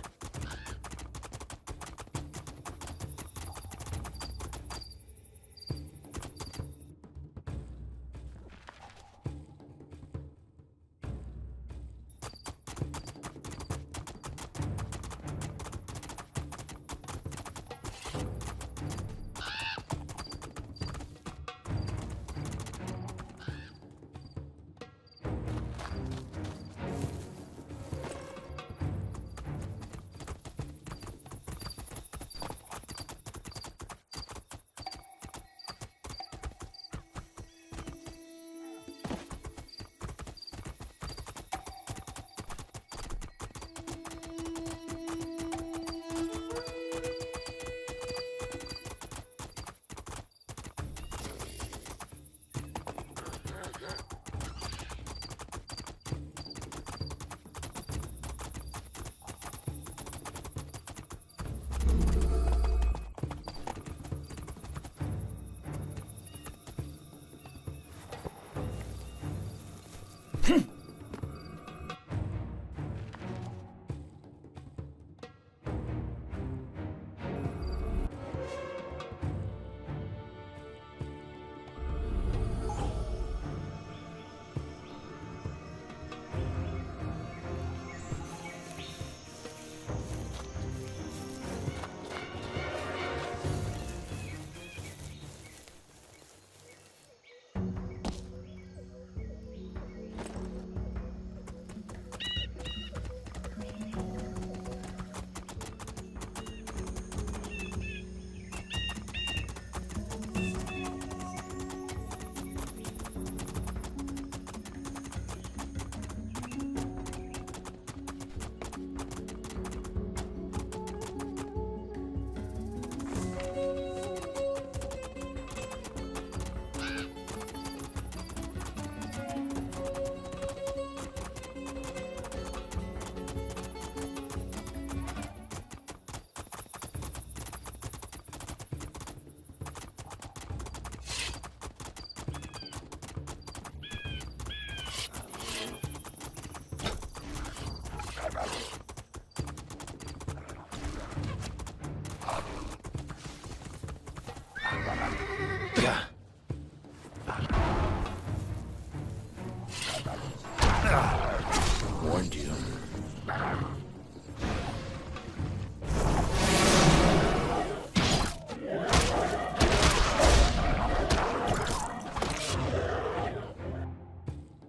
Warned you.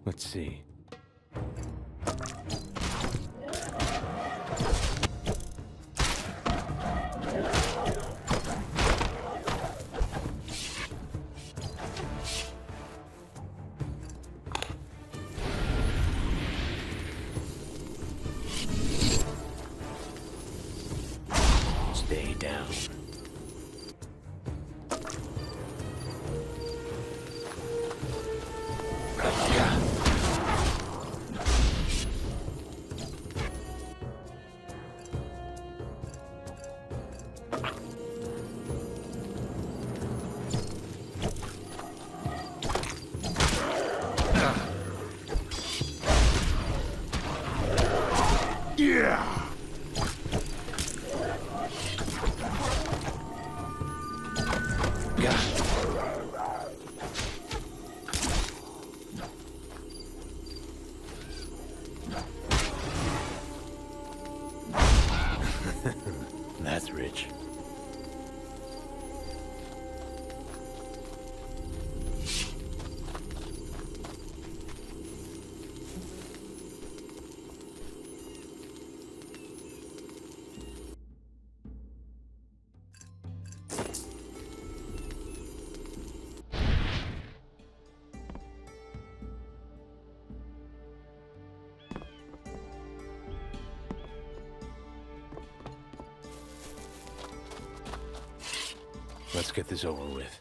Let's see. Stay down. Yeah! That's rich. Let's get this over with.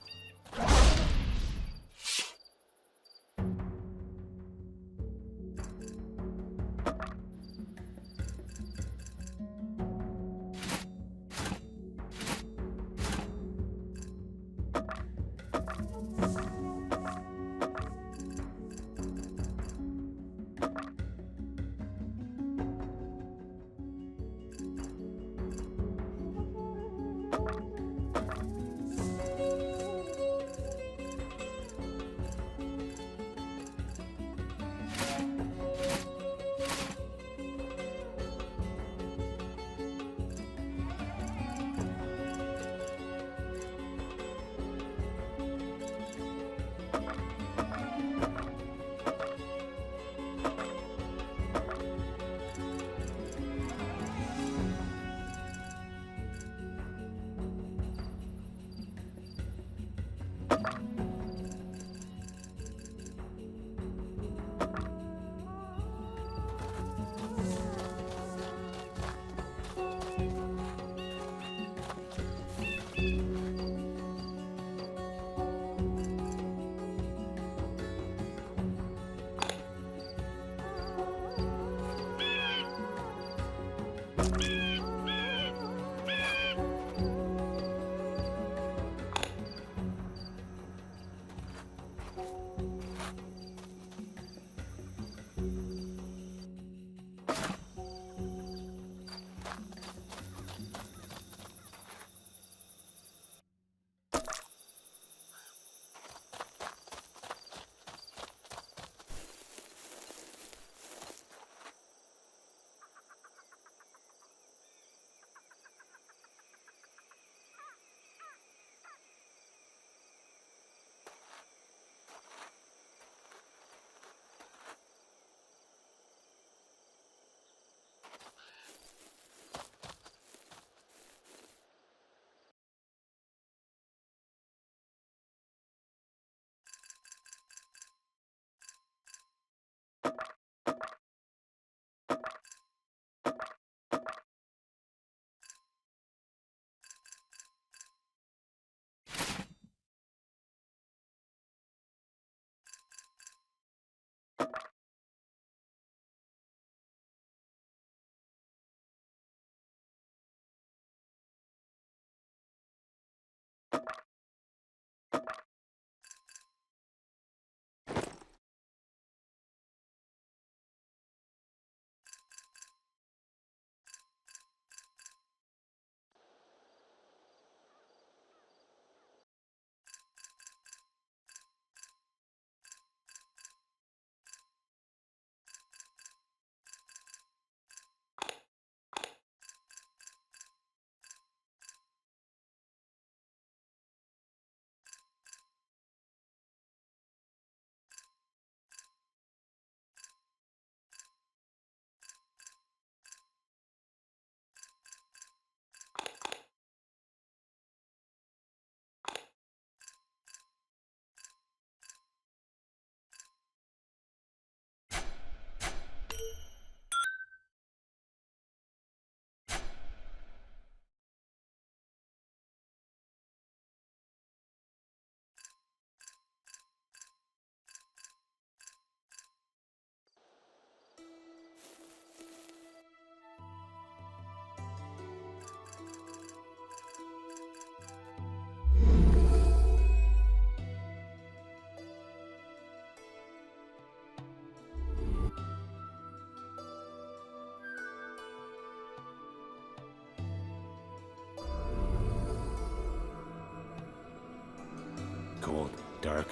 Cold, dark,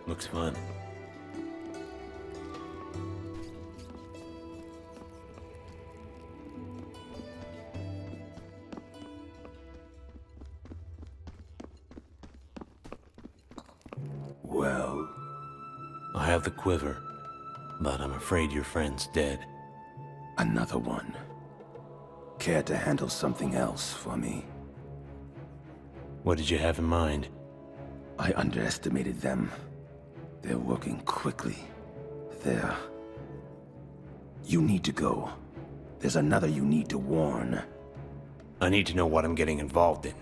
looks fun. Well, I have the quiver, but I'm afraid your friend's dead. another one. Care to handle something else for me? What did you have in mind? I underestimated them. They're working quickly. You need to go. There's another you need to warn. I need to know what I'm getting involved in.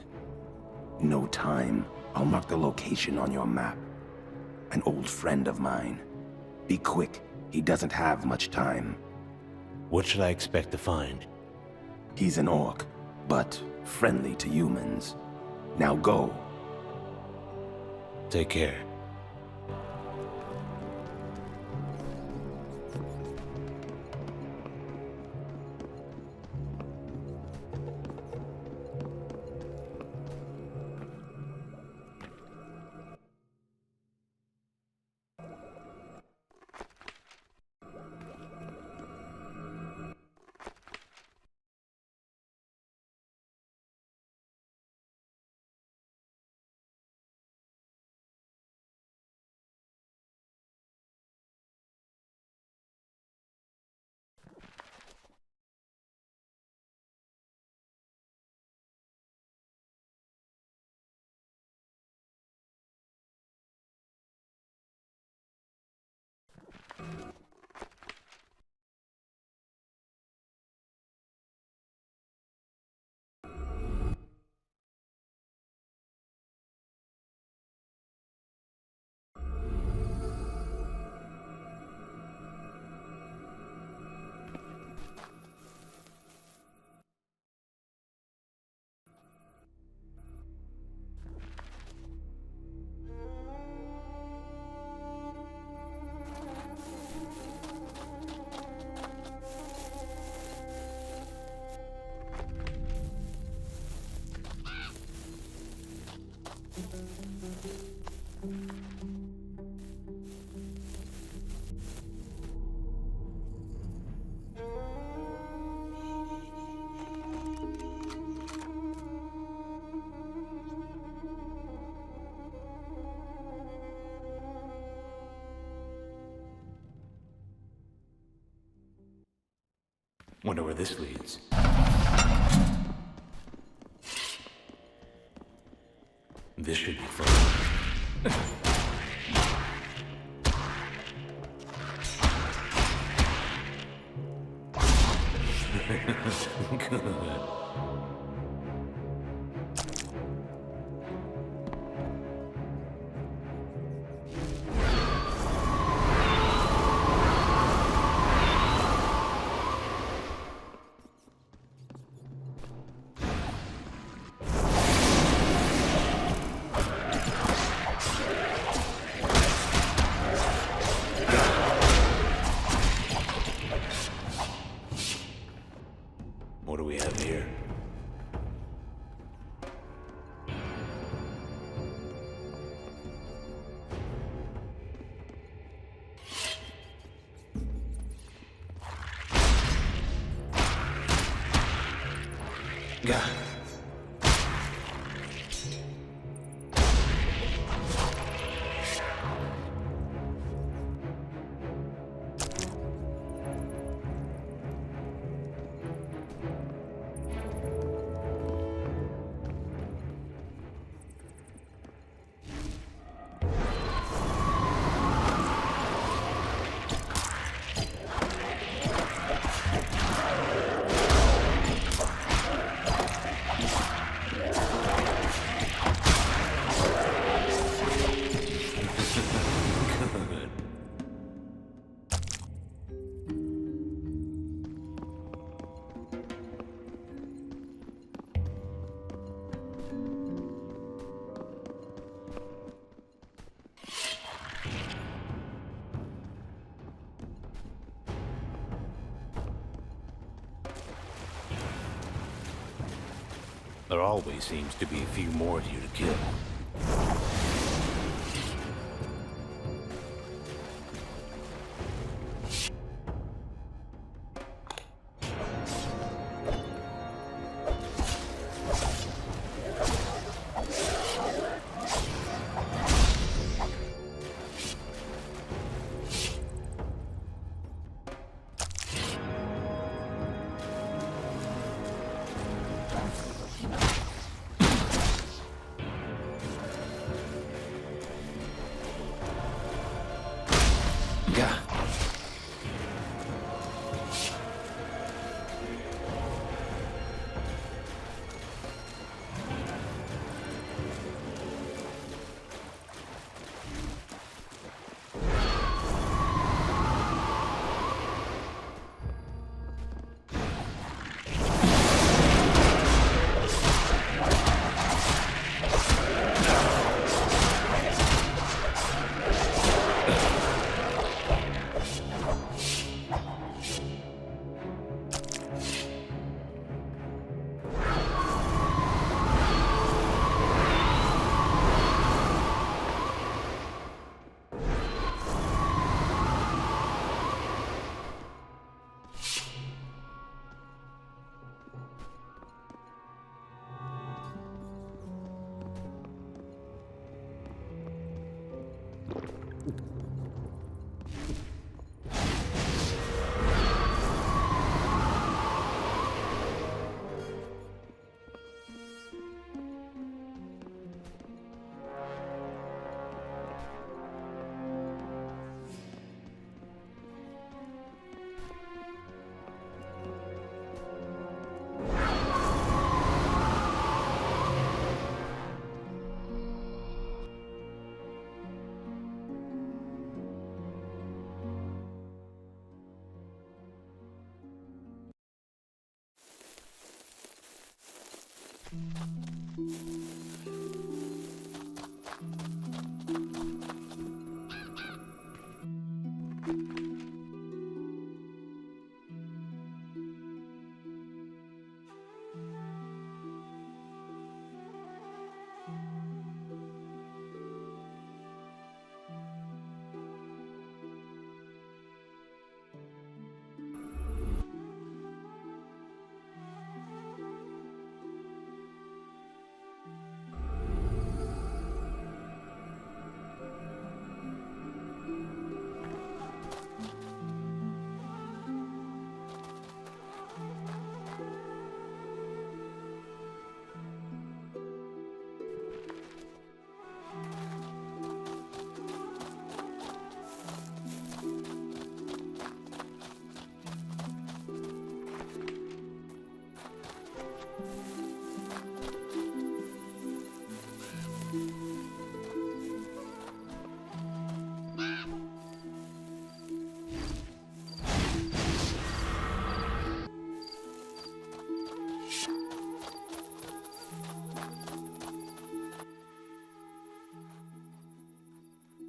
No time. I'll mark the location on your map. An old friend of mine. Be quick. He doesn't have much time. What should I expect to find? He's an orc, but friendly to humans. Now go. Take care. Wonder where this leads. This should be fun. Good. What do we have here? Gah. There always seems to be a few more of you to kill.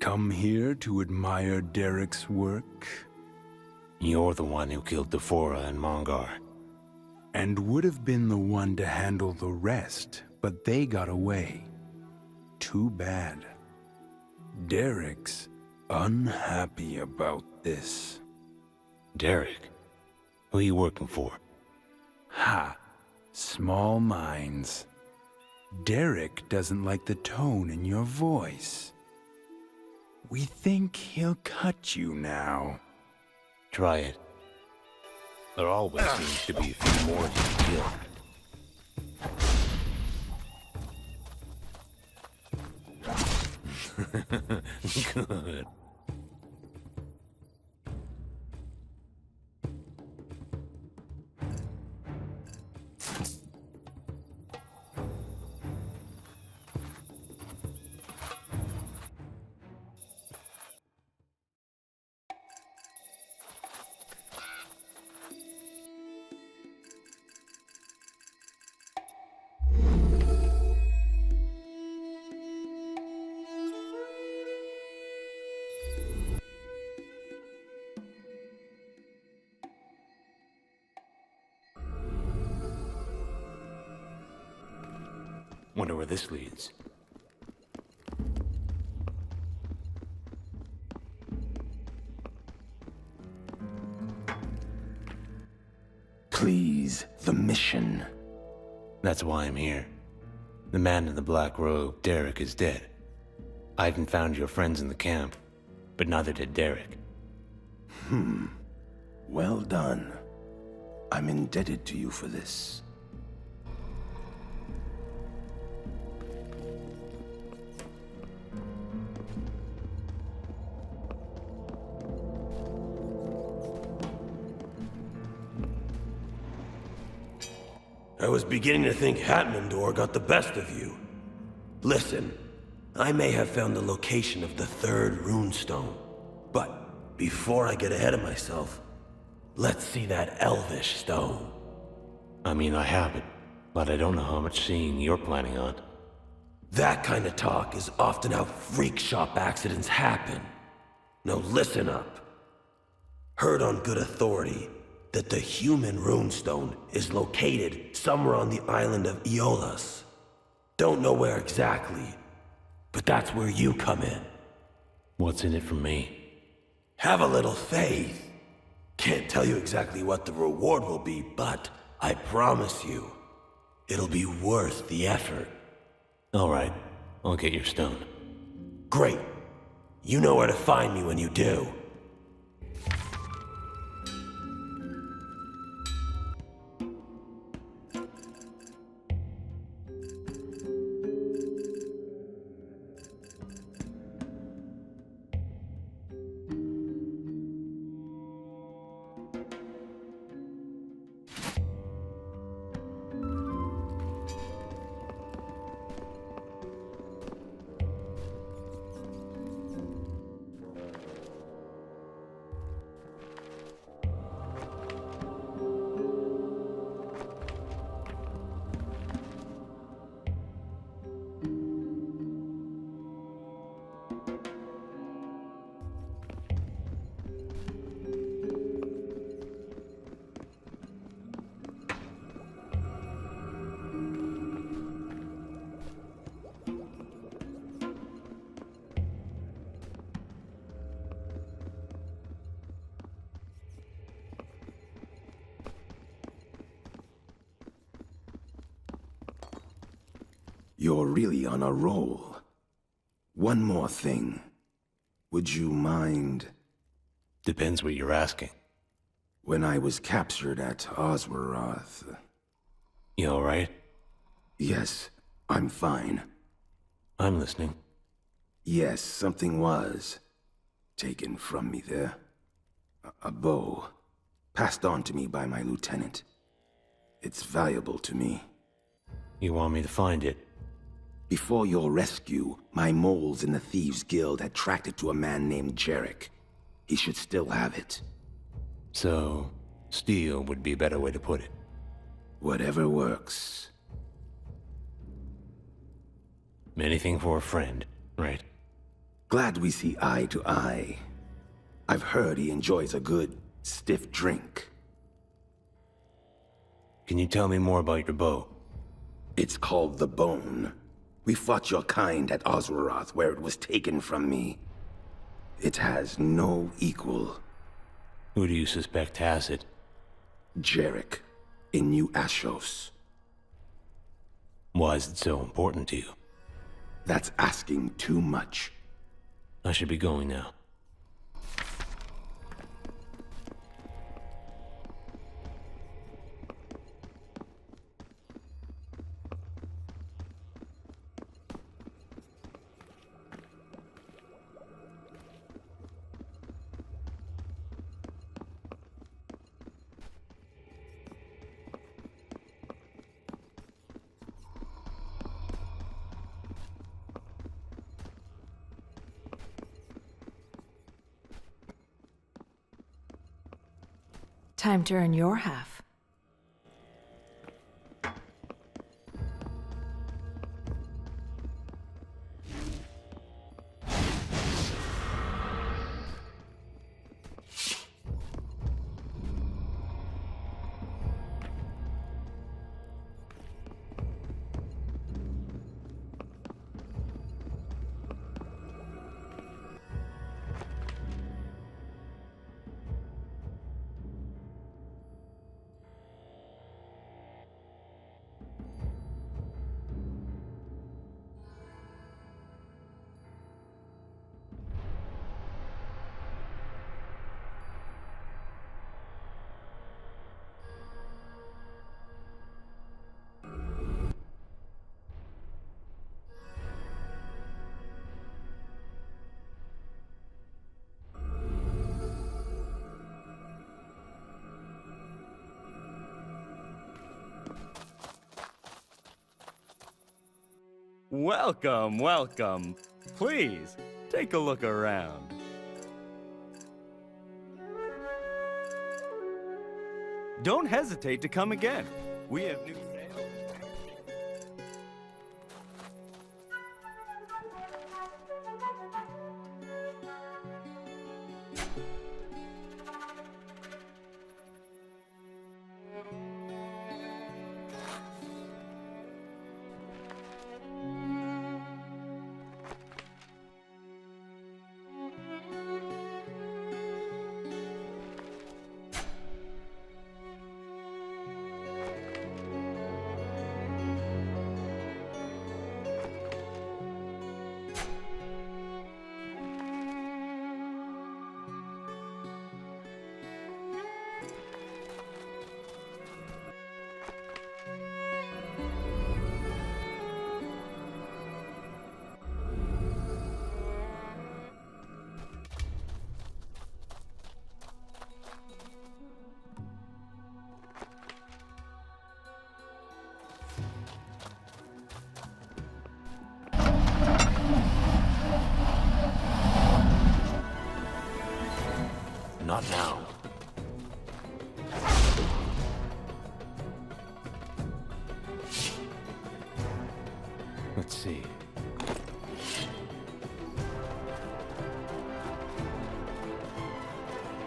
Come here to admire Derek's work? You're the one who killed Defora and Mongar. And would have been the one to handle the rest, but they got away. Too bad. Derek's unhappy about this. Derek? Who are you working for? Ha! Small minds. Derek doesn't like the tone in your voice. We think he'll cut you now. Try it. There always seems to be a few more to kill. Good. Wonder where this leads. Please, the mission. That's why I'm here. The man in the black robe, Derek, is dead. I haven't found your friends in the camp, but neither did Derek. Well done. I'm indebted to you for this. I was beginning to think Hatmandor got the best of you. Listen, I may have found the location of the third runestone, but before I get ahead of myself, let's see that elvish stone. I mean, I have it, but I don't know how much seeing you're planning on. That kind of talk is often how freak shop accidents happen. Now listen up. Heard on good authority that the human runestone is located somewhere on the island of Aeolus. Don't know where exactly, but that's where you come in. What's in it for me? Have a little faith. Can't tell you exactly what the reward will be, but I promise you, it'll be worth the effort. All right, I'll get your stone. Great. You know where to find me when you do. You're really on a roll. One more thing. Would you mind? Depends what you're asking. When I was captured at Oswaroth... You alright? Yes, I'm fine. I'm listening. Yes, something was taken from me there. A bow, passed on to me by my lieutenant. It's valuable to me. You want me to find it? Before your rescue, my moles in the Thieves' Guild had tracked it to a man named Jarek. He should still have it. So, steal would be a better way to put it. Whatever works. Anything for a friend, right? Glad we see eye to eye. I've heard he enjoys a good, stiff drink. Can you tell me more about your bow? It's called the Bone. We fought your kind at Oswaroth, where it was taken from me. It has no equal. Who do you suspect has it? Jarek, in New Ashos. Why is it so important to you? That's asking too much. I should be going now. Time to earn your half. Welcome, welcome. Please, take a look around. Don't hesitate to come again. We have new sales. Not now. Let's see.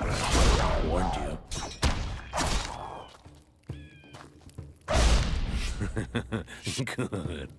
I warned you. Good.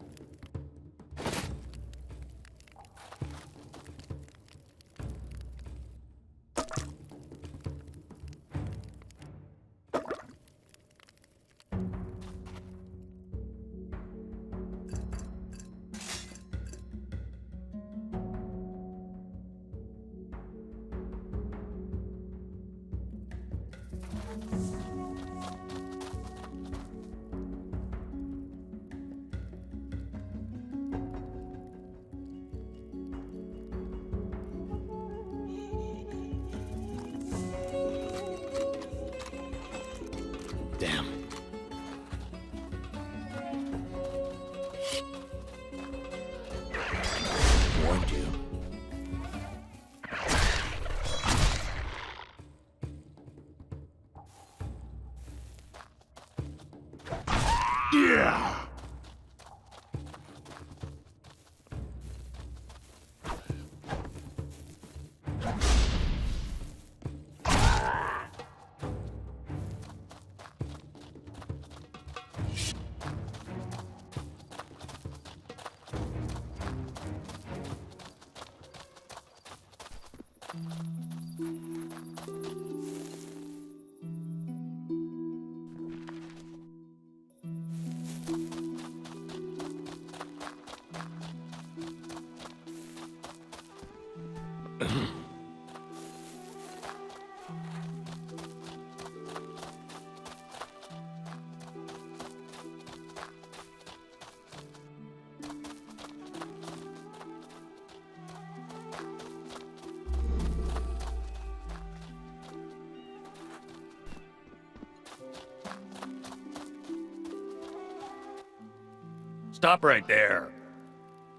Stop right there.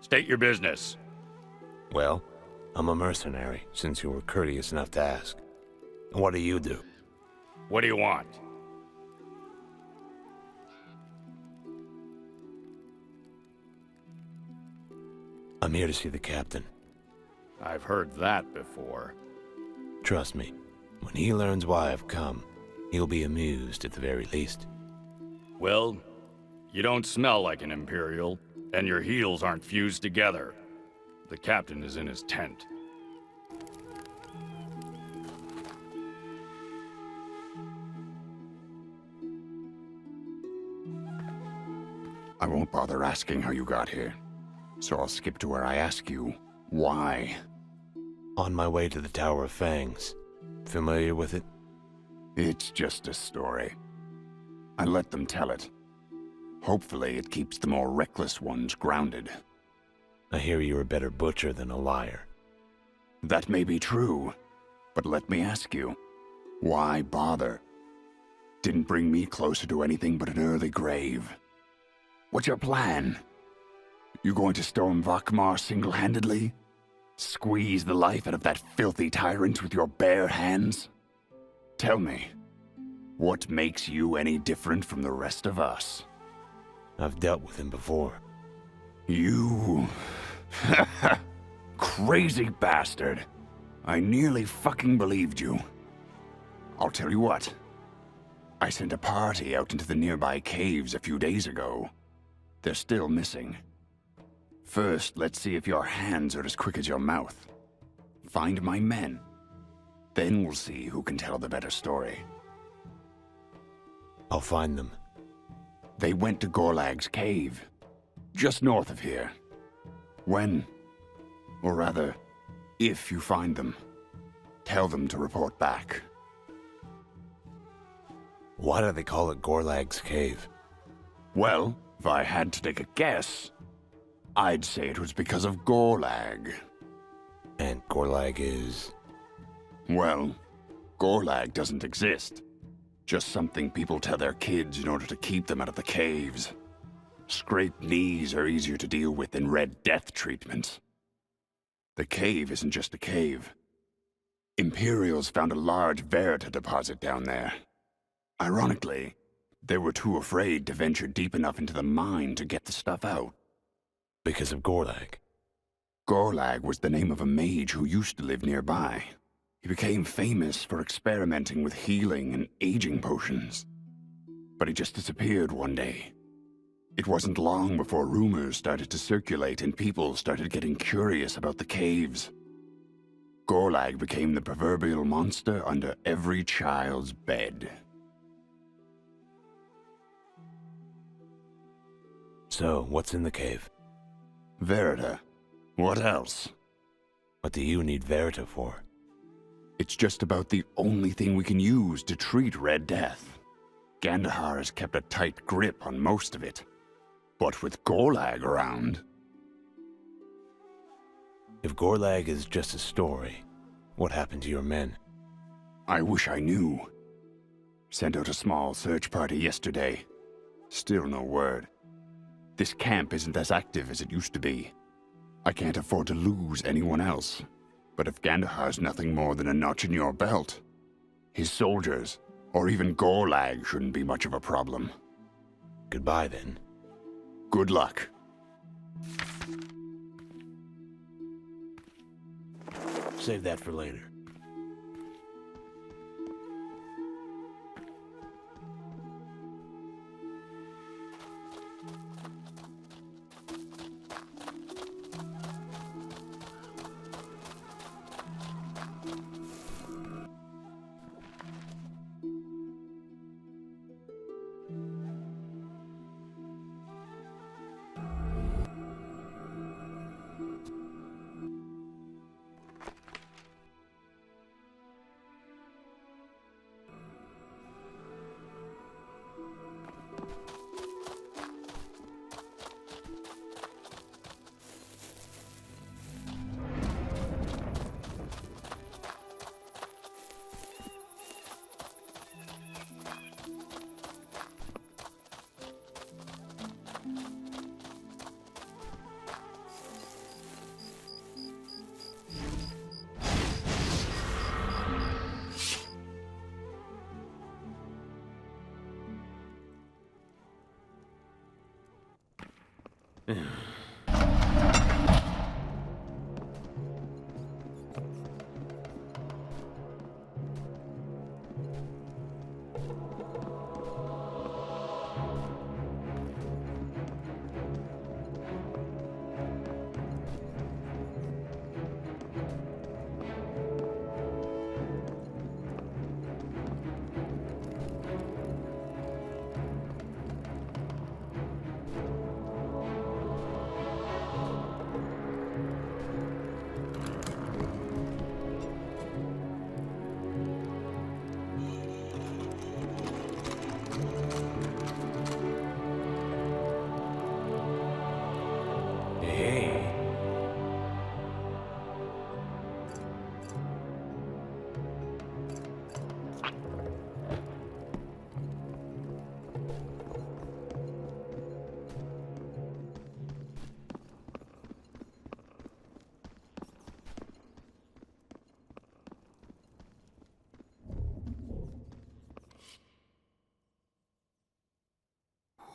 State your business. Well, I'm a mercenary, since you were courteous enough to ask. And what do you do? What do you want? I'm here to see the captain. I've heard that before. Trust me, when he learns why I've come, he'll be amused at the very least. Well, you don't smell like an Imperial, and your heels aren't fused together. The captain is in his tent. I won't bother asking how you got here, so I'll skip to where I ask you, why? On my way to the Tower of Fangs. Familiar with it? It's just a story. I let them tell it. Hopefully it keeps the more reckless ones grounded. I hear you're a better butcher than a liar. That may be true, but let me ask you, why bother? Didn't bring me closer to anything but an early grave. What's your plan? You going to storm Vakmar single-handedly? Squeeze the life out of that filthy tyrant with your bare hands? Tell me, what makes you any different from the rest of us? I've dealt with him before. You... crazy bastard. I nearly fucking believed you. I'll tell you what. I sent a party out into the nearby caves a few days ago. They're still missing. First, let's see if your hands are as quick as your mouth. Find my men. Then we'll see who can tell the better story. I'll find them. They went to Gorlag's cave, just north of here. When, or rather, if you find them, tell them to report back. Why do they call it Gorlag's cave? Well, if I had to take a guess, I'd say it was because of Gorlag. And Gorlag is? Well, Gorlag doesn't exist. Just something people tell their kids in order to keep them out of the caves. Scraped knees are easier to deal with than Red Death treatments. The cave isn't just a cave. Imperials found a large Verita deposit down there. Ironically, they were too afraid to venture deep enough into the mine to get the stuff out. Because of Gorlag? Gorlag was the name of a mage who used to live nearby. He became famous for experimenting with healing and aging potions. But he just disappeared one day. It wasn't long before rumors started to circulate and people started getting curious about the caves. Gorlag became the proverbial monster under every child's bed. So, what's in the cave? Verita. What else? What do you need Verita for? It's just about the only thing we can use to treat Red Death. Gandahar has kept a tight grip on most of it. But with Gorlag around... If Gorlag is just a story, what happened to your men? I wish I knew. Sent out a small search party yesterday. Still no word. This camp isn't as active as it used to be. I can't afford to lose anyone else. But if Gandahar's nothing more than a notch in your belt, his soldiers, or even Gorlag, shouldn't be much of a problem. Goodbye, then. Good luck. Save that for later.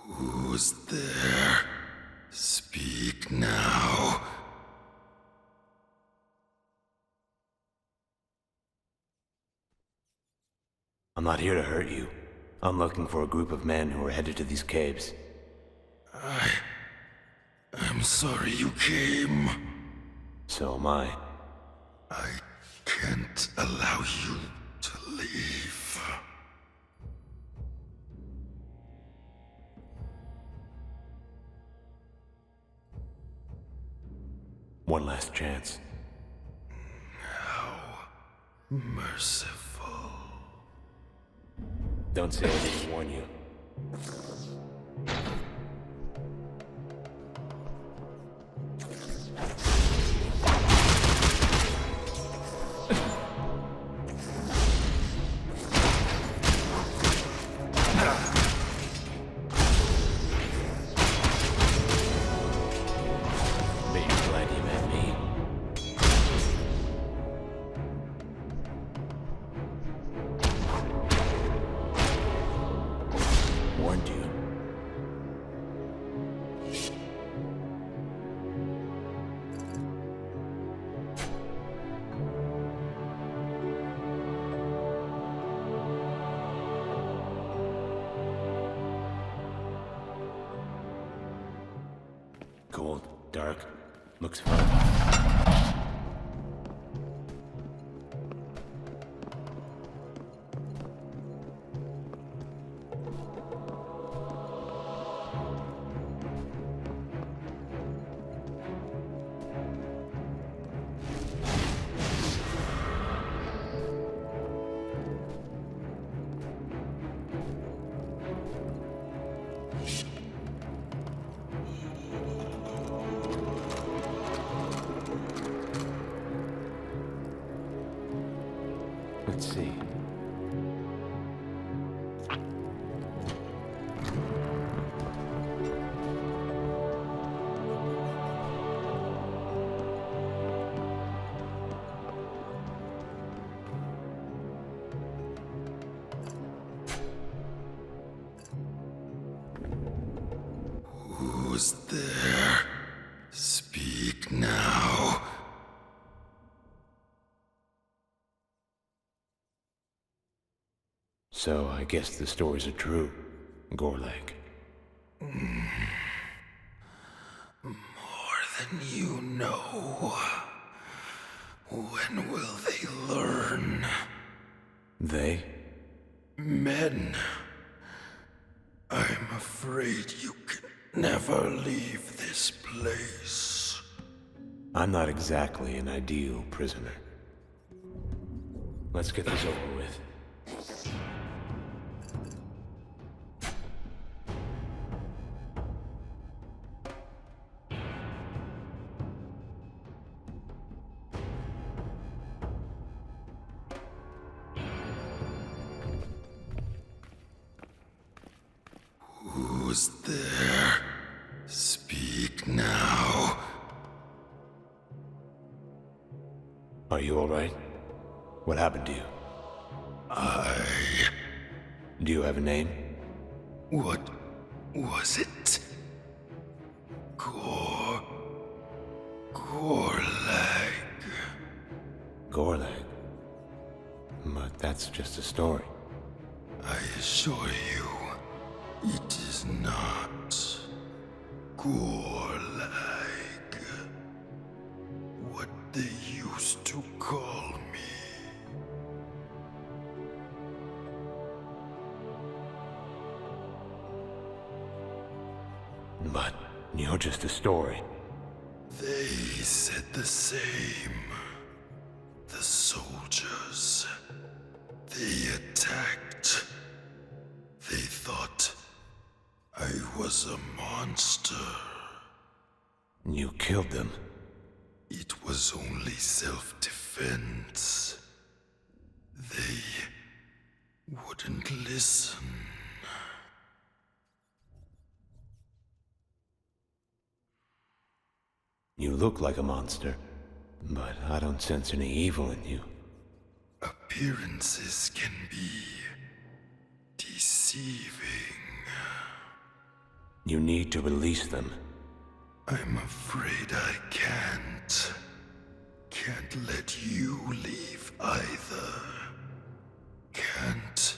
Who's there? Speak now. I'm not here to hurt you. I'm looking for a group of men who are headed to these caves. I'm sorry you came. So am I. I can't allow you to leave. One last chance. How merciful. Don't say I didn't warn you. Cold, dark, looks fun. Let's see. Who's there? Speak now. So I guess the stories are true, Gorlag. More than you know. When will they learn? They? Men. I'm afraid you can never leave this place. I'm not exactly an ideal prisoner. Let's get this over with. Who's there? Speak now. Are you alright? What happened to you? Do you have a name? What was it? Gorlag. Gorlag. But that's just a story. I assure you, it is not Gorlag. What they used to call me. But you're just a story. They said the same. The soldiers. They attacked. They thought I was a monster. You killed them. It was only self-defense. They wouldn't listen. You look like a monster, but I don't sense any evil in you. Appearances can be deceiving. You need to release them. I'm afraid I can't. Can't let you leave either. Can't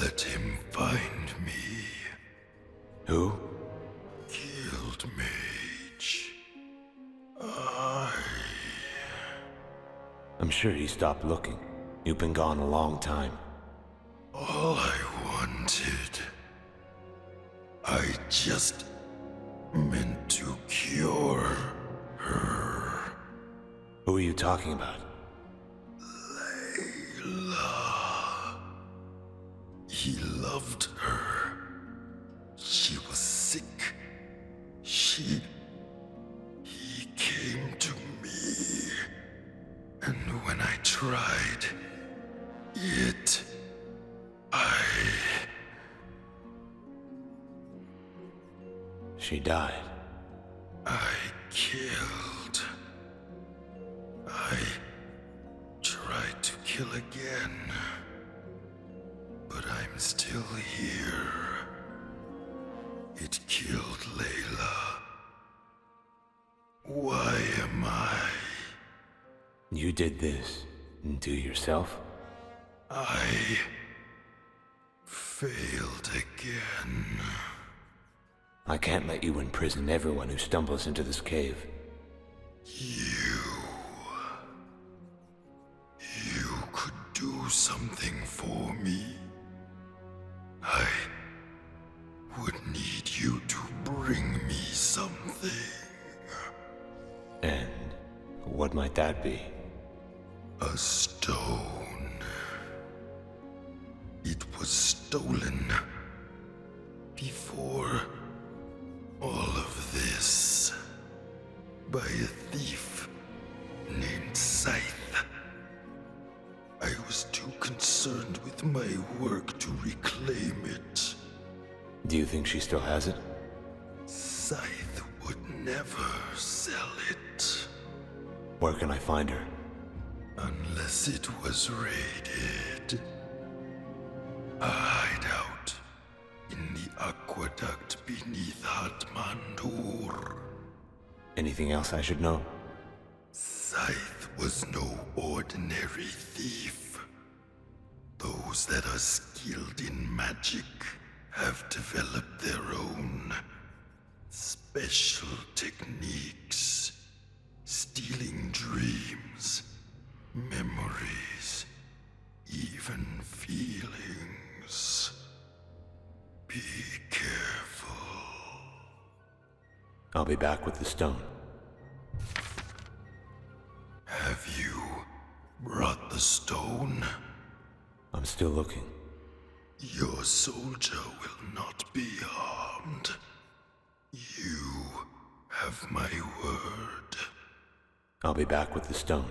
let him find me. Who? Killed Mage. I'm sure he stopped looking. You've been gone a long time. All I wanted. I just meant to cure her. Who are you talking about? Layla. He loved her. She was sick. He came to me. And when I tried it, She died. I killed. I tried to kill again. But I'm still here. It killed Layla. Why am I? You did this to yourself? I failed again. I can't let you imprison everyone who stumbles into this cave. You could do something for me. I would need you to bring me something. And what might that be? A stone. It was stolen before all of this by a thief named Scythe. I was too concerned with my work to reclaim it. Do you think she still has it? Scythe would never sell it. Where can I find her? Unless it was raided. A hideout in the aqueduct beneath Hatmandur. Anything else I should know? Scythe was no ordinary thief. Those that are skilled in magic have developed their own special techniques. Stealing dreams, memories, even feelings. Be careful. I'll be back with the stone. Have you brought the stone? I'm still looking. Your soldier will not be harmed. You have my word. I'll be back with the stone.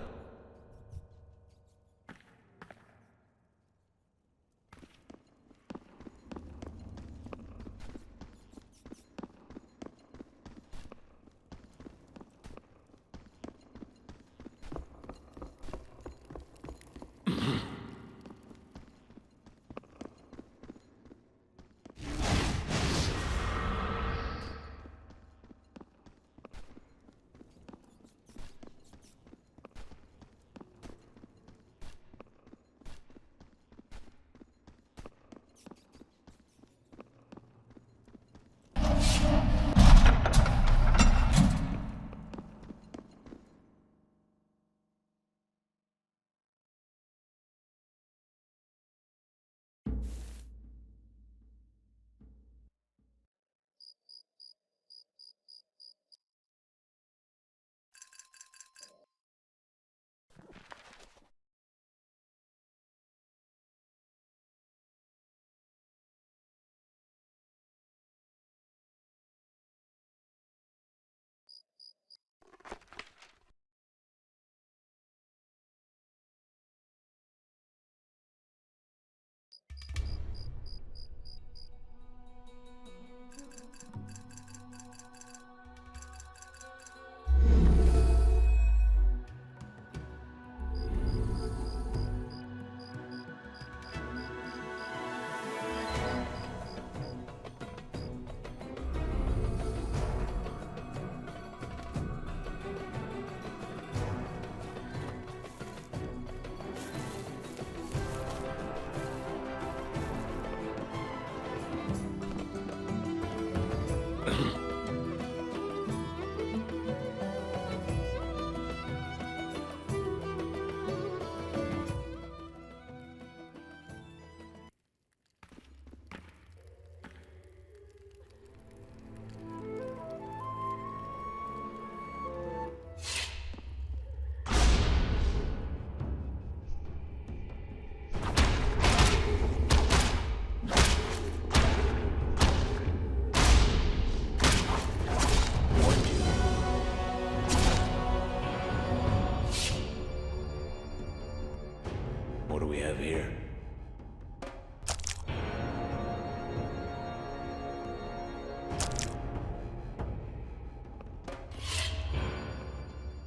What do we have here?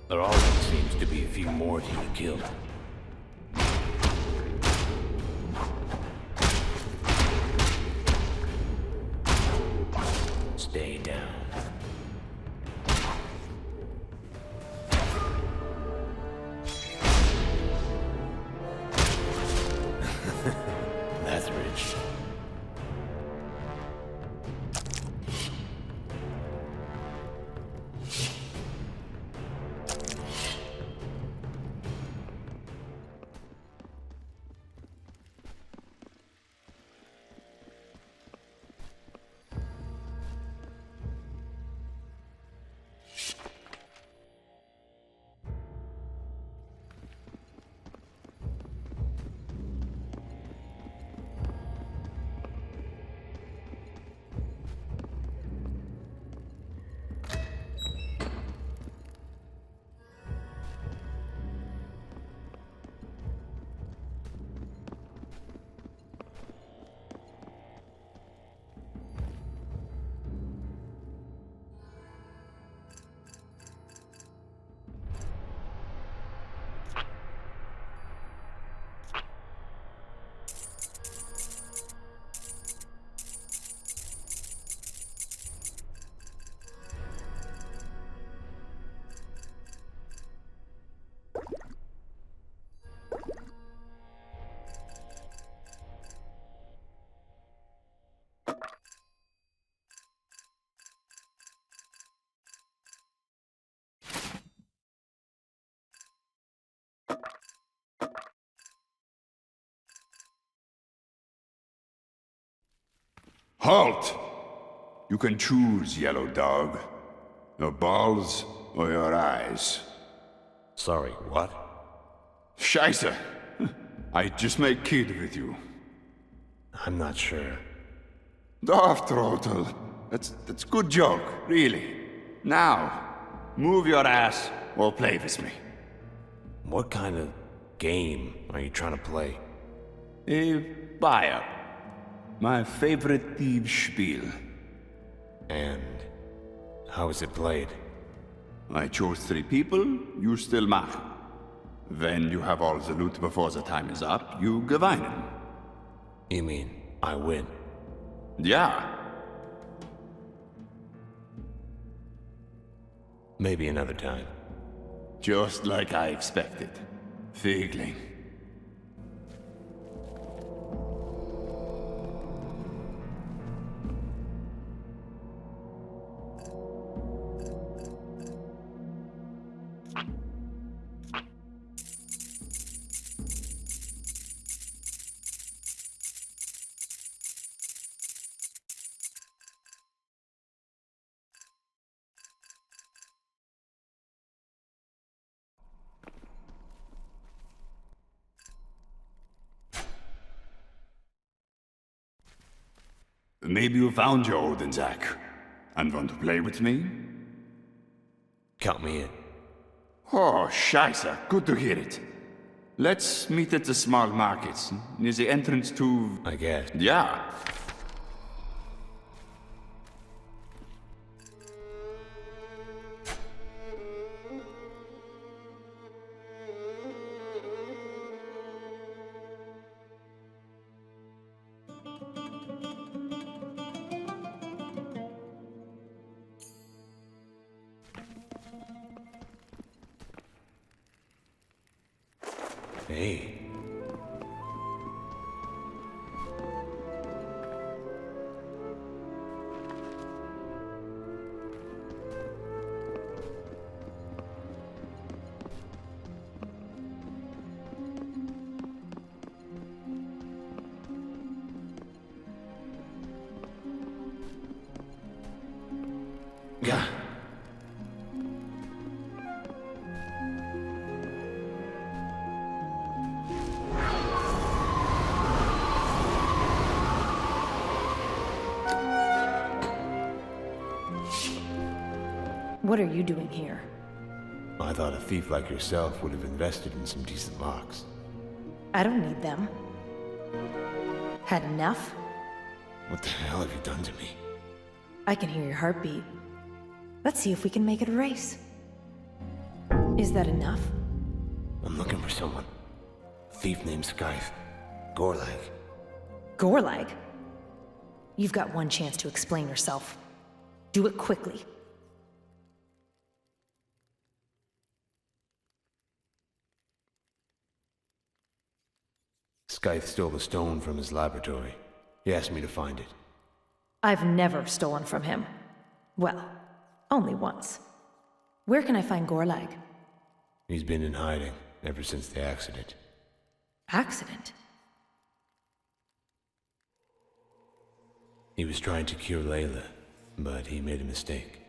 There always seems to be a few more to you killed. Stay down. That's rich. Halt! You can choose, yellow dog. Your balls or your eyes. Sorry, what? Scheiße! I just make kid with you. I'm not sure. Dorftrottel. That's good joke, really. Now, move your ass or play with me. What kind of game are you trying to play? A buyer. My favorite thieves' spiel. And how is it played? I chose 3 people, you still machen. When you have all the loot before the time is up, you gewinnen. You mean I win? Yeah. Maybe another time. Just like I expected. Figling. Maybe you found your Odensack and want to play with me? Count me in. Oh, scheiße, good to hear it. Let's meet at the small markets, near the entrance to... I guess. Yeah. Hey. Yeah. What are you doing here? I thought a thief like yourself would have invested in some decent locks. I don't need them. Had enough? What the hell have you done to me? I can hear your heartbeat. Let's see if we can make it a race. Is that enough? I'm looking for someone. A thief named Scythe. Gorlag. Gorlag? You've got one chance to explain yourself. Do it quickly. Scythe stole a stone from his laboratory. He asked me to find it. I've never stolen from him. Well, only once. Where can I find Gorlag? He's been in hiding ever since the accident. Accident? He was trying to cure Layla, but he made a mistake.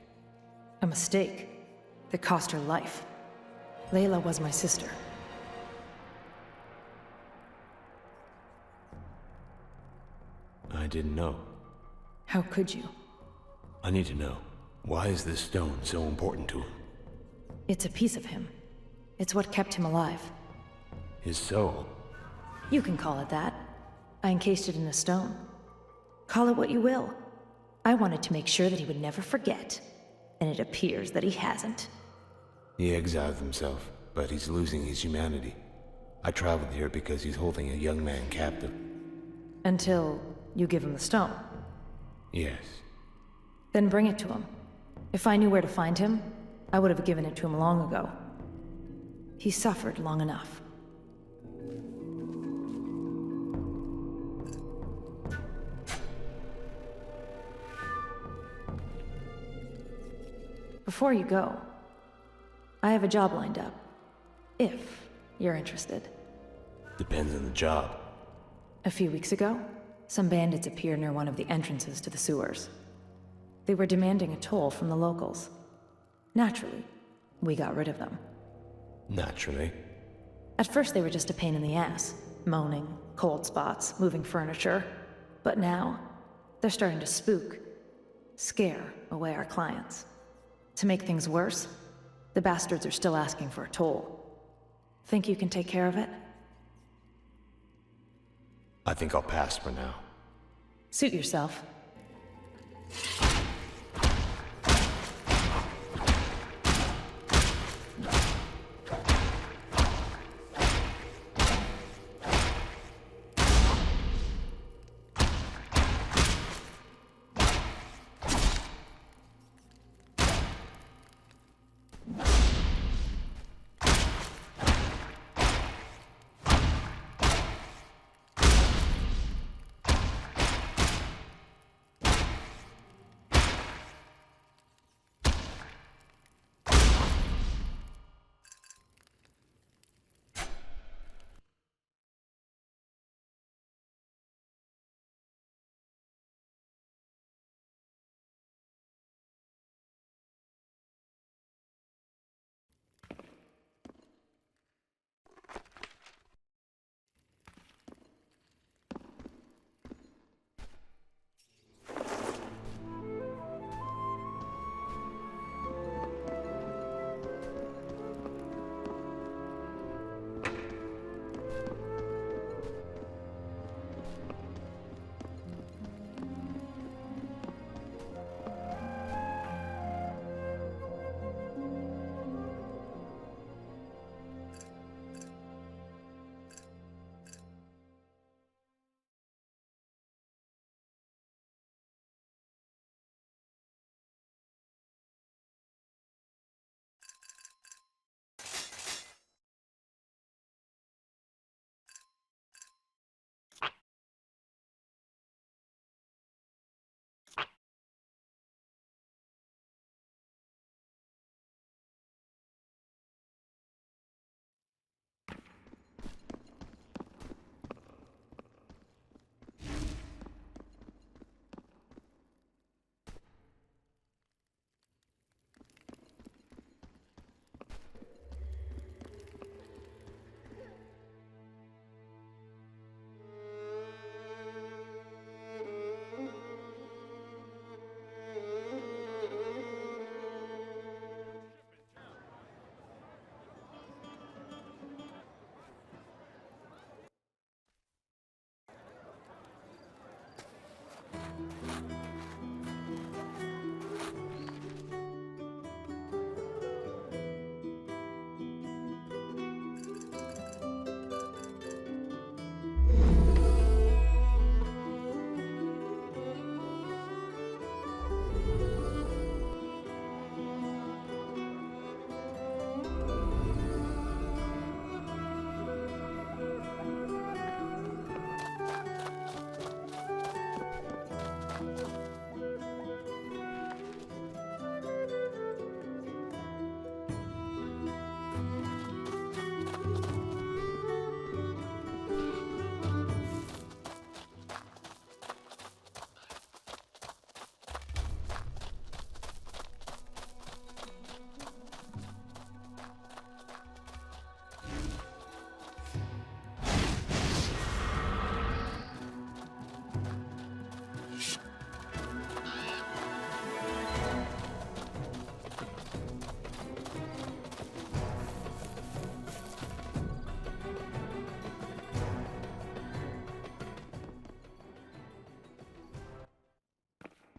A mistake that cost her life. Layla was my sister. I didn't know. How could you? I need to know. Why is this stone so important to him? It's a piece of him. It's what kept him alive. His soul? You can call it that. I encased it in a stone. Call it what you will. I wanted to make sure that he would never forget. And it appears that he hasn't. He exiled himself, but he's losing his humanity. I traveled here because he's holding a young man captive. Until you give him the stone. Yes. Then bring it to him. If I knew where to find him, I would have given it to him long ago. He suffered long enough. Before you go, I have a job lined up. If you're interested. Depends on the job. A few weeks ago, some bandits appeared near one of the entrances to the sewers. They were demanding a toll from the locals. Naturally, we got rid of them. Naturally. At first they were just a pain in the ass, moaning, cold spots, moving furniture. But now, they're starting to spook, scare away our clients. To make things worse, the bastards are still asking for a toll. Think you can take care of it? I think I'll pass for now. Suit yourself.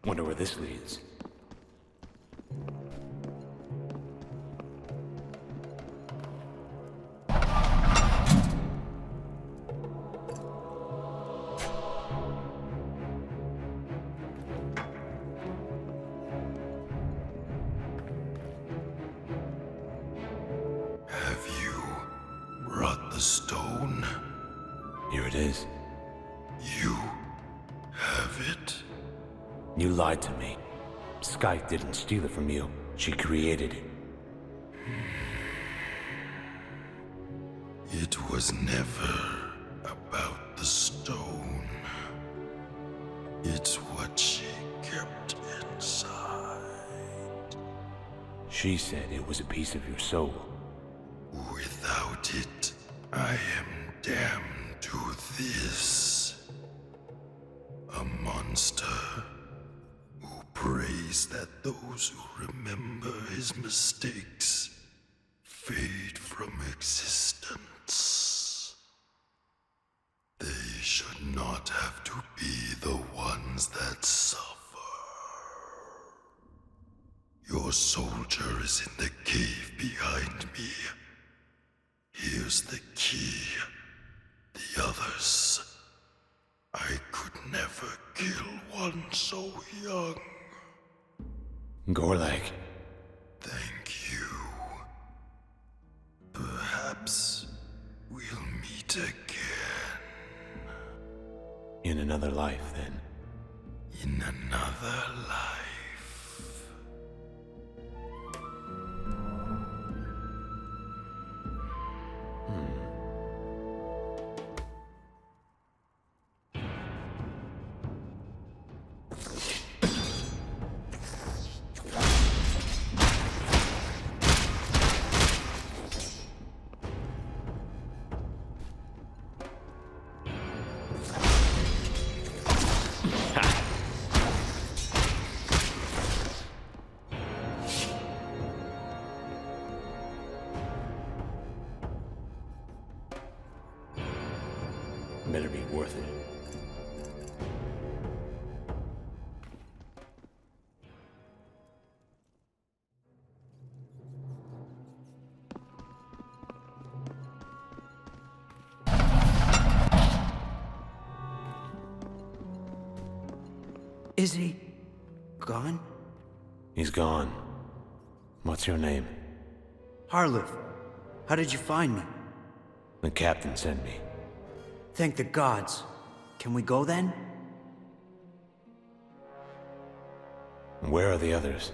Wonder where this leads. Brought the stone? Here it is. You have it? You lied to me. Sky didn't steal it from you. She created it. It was never about the stone. It's what she kept inside. She said it was a piece of your soul. Without it, I am damned to this. A monster who prays that those who remember his mistakes fade from existence. They should not have to be the ones that suffer. Your soldier is in the cave behind me. Here's the key. The others. I could never kill one so young. Gorlag. Thank you. Perhaps we'll meet again. In another life, then. In another life. Better be worth it. Is he gone? He's gone. What's your name? Harleth, how did you find me? The captain sent me. Thank the gods. Can we go then? Where are the others?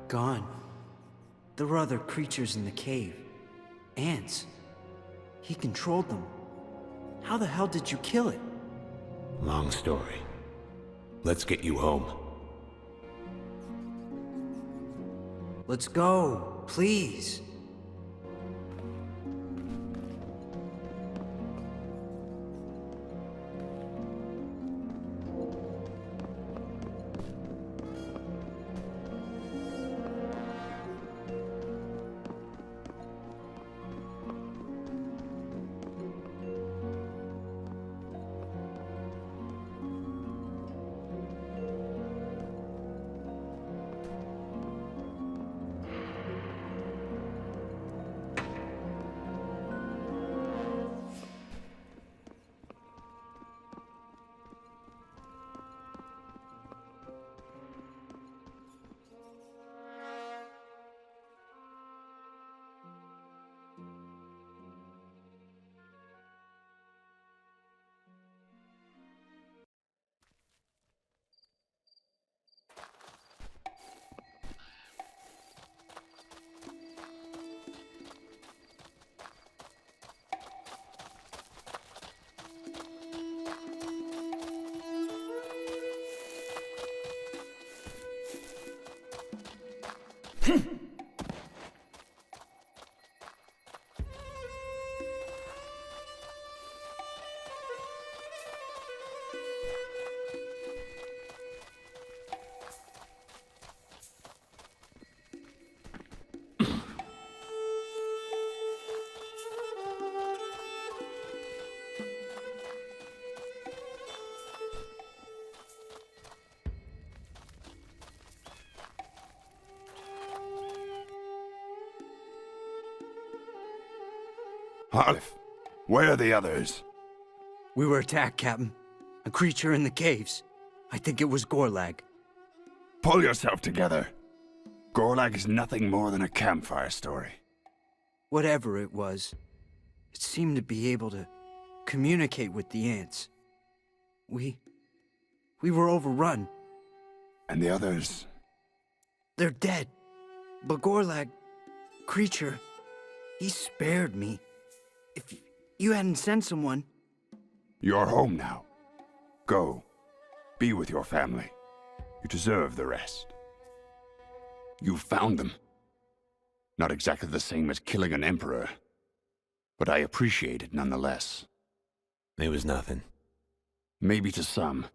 Gone. There were other creatures in the cave. Ants. He controlled them. How the hell did you kill it? Long story. Let's get you home. Let's go, please. Harlif, where are the others? We were attacked, Captain. A creature in the caves. I think it was Gorlag. Pull yourself together. Gorlag is nothing more than a campfire story. Whatever it was, it seemed to be able to communicate with the ants. We were overrun. And the others? They're dead. But Gorlag, creature, he spared me. If you hadn't sent someone... You're home now. Go. Be with your family. You deserve the rest. You found them. Not exactly the same as killing an emperor, but I appreciate it nonetheless. It was nothing. Maybe to some.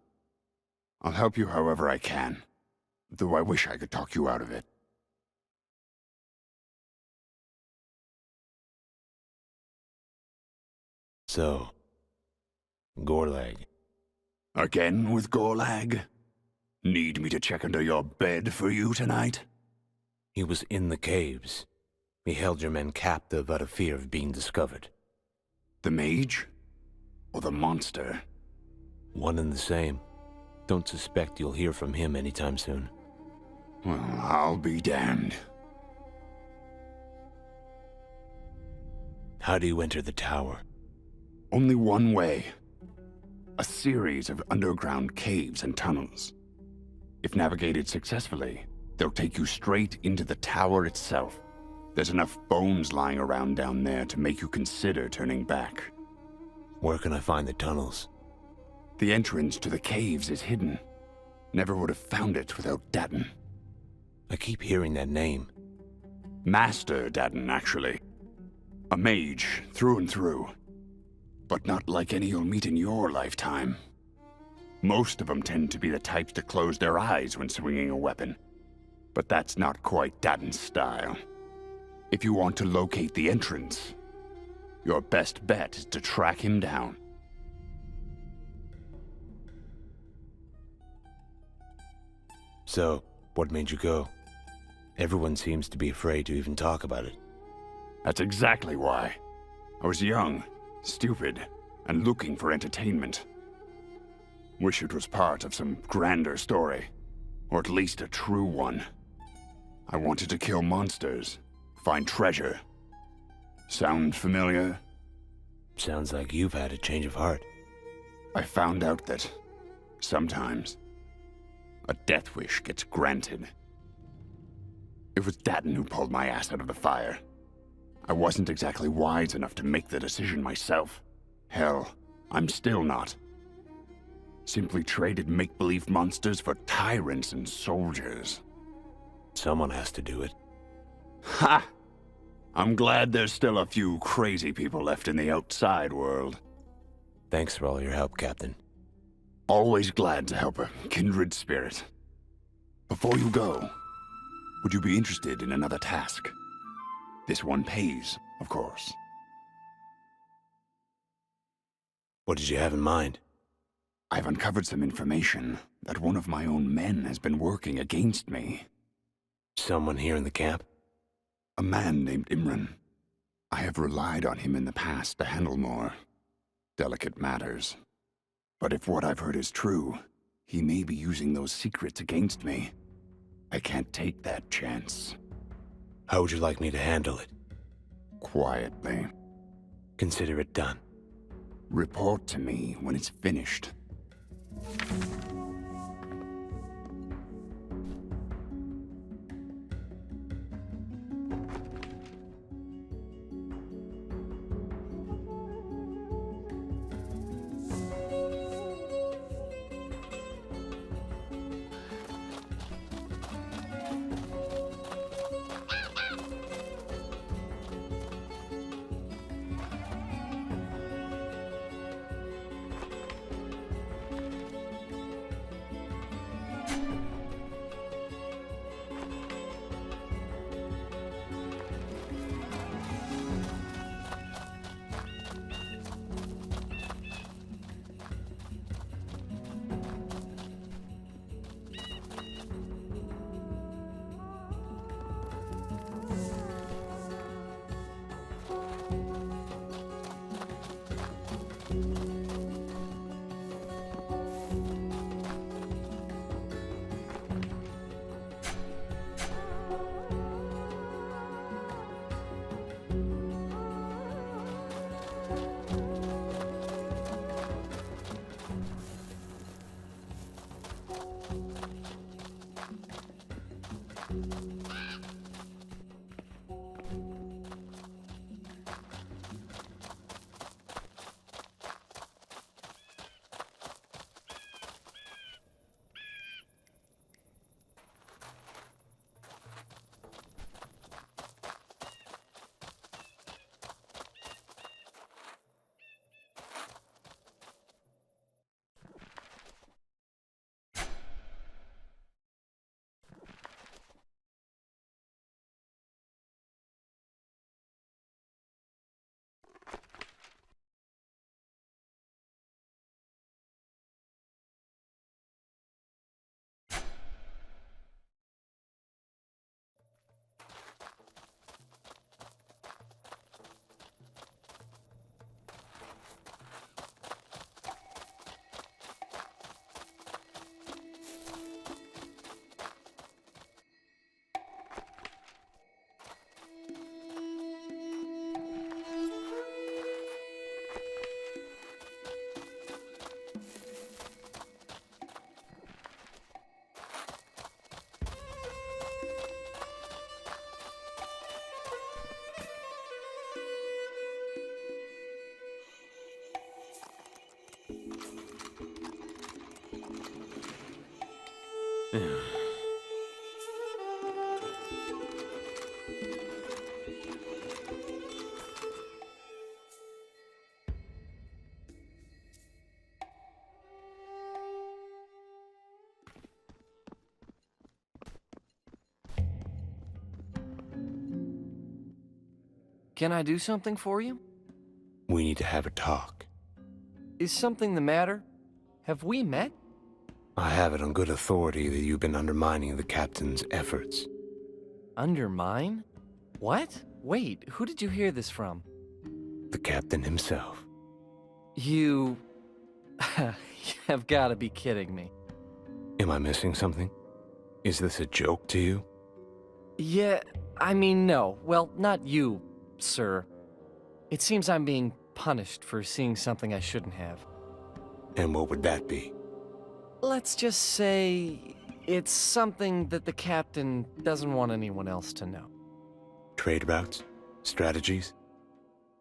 I'll help you however I can, though I wish I could talk you out of it. So, Gorlag. Again with Gorlag? Need me to check under your bed for you tonight? He was in the caves. He held your men captive out of fear of being discovered. The mage? Or the monster? One and the same. Don't suspect you'll hear from him anytime soon. Well, I'll be damned. How do you enter the tower? Only one way. A series of underground caves and tunnels. If navigated successfully, they'll take you straight into the tower itself. There's enough bones lying around down there to make you consider turning back. Where can I find the tunnels? The entrance to the caves is hidden. Never would have found it without Datten. I keep hearing that name. Master Datten, actually. A mage, through and through. But not like any you'll meet in your lifetime. Most of them tend to be the types to close their eyes when swinging a weapon. But that's not quite Datten's style. If you want to locate the entrance, your best bet is to track him down. So, what made you go? Everyone seems to be afraid to even talk about it. That's exactly why. I was young, stupid, and looking for entertainment. Wish it was part of some grander story, or at least a true one. I wanted to kill monsters, find treasure. Sound familiar? Sounds like you've had a change of heart. I found out that, sometimes, a death wish gets granted. It was Datten who pulled my ass out of the fire. I wasn't exactly wise enough to make the decision myself. Hell, I'm still not. Simply traded make-believe monsters for tyrants and soldiers. Someone has to do it. Ha! I'm glad there's still a few crazy people left in the outside world. Thanks for all your help, Captain. Always glad to help a kindred spirit. Before you go, would you be interested in another task? This one pays, of course. What did you have in mind? I've uncovered some information that one of my own men has been working against me. Someone here in the camp? A man named Imran. I have relied on him in the past to handle more delicate matters. But if what I've heard is true, he may be using those secrets against me. I can't take that chance. How would you like me to handle it? Quietly. Consider it done. Report to me when it's finished. Can I do something for you? We need to have a talk. Is something the matter? Have we met? I have it on good authority that you've been undermining the captain's efforts. Undermine? What? Wait, who did you hear this from? The captain himself. You... you have got to be kidding me. Am I missing something? Is this a joke to you? Yeah, I mean, no. Well, not you, sir. It seems I'm being punished for seeing something I shouldn't have. And what would that be? Let's just say it's something that the captain doesn't want anyone else to know. Trade routes? Strategies?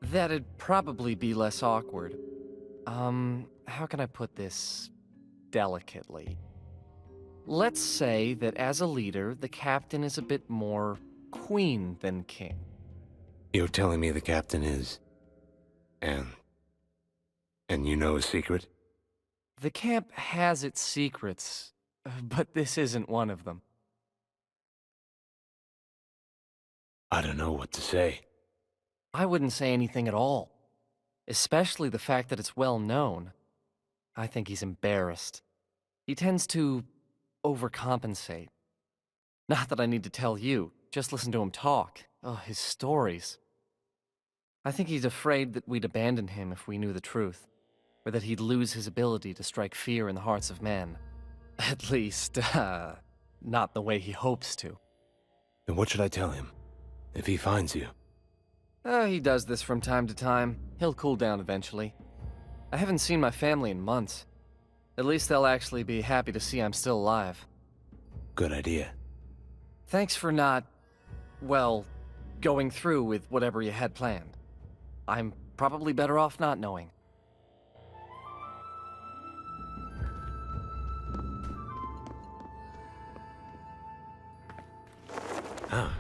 That'd probably be less awkward. How can I put this delicately? Let's say that as a leader, the captain is a bit more queen than king. You're telling me the captain is... And you know his secret? The camp has its secrets, but this isn't one of them. I don't know what to say. I wouldn't say anything at all. Especially the fact that it's well known. I think he's embarrassed. He tends to overcompensate. Not that I need to tell you, just listen to him talk. Oh, his stories. I think he's afraid that we'd abandon him if we knew the truth, or that he'd lose his ability to strike fear in the hearts of men. At least, not the way he hopes to. Then what should I tell him, if he finds you? He does this from time to time. He'll cool down eventually. I haven't seen my family in months. At least they'll actually be happy to see I'm still alive. Good idea. Thanks for not, well, going through with whatever you had planned. I'm probably better off not knowing. Ah.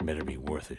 Better be worth it.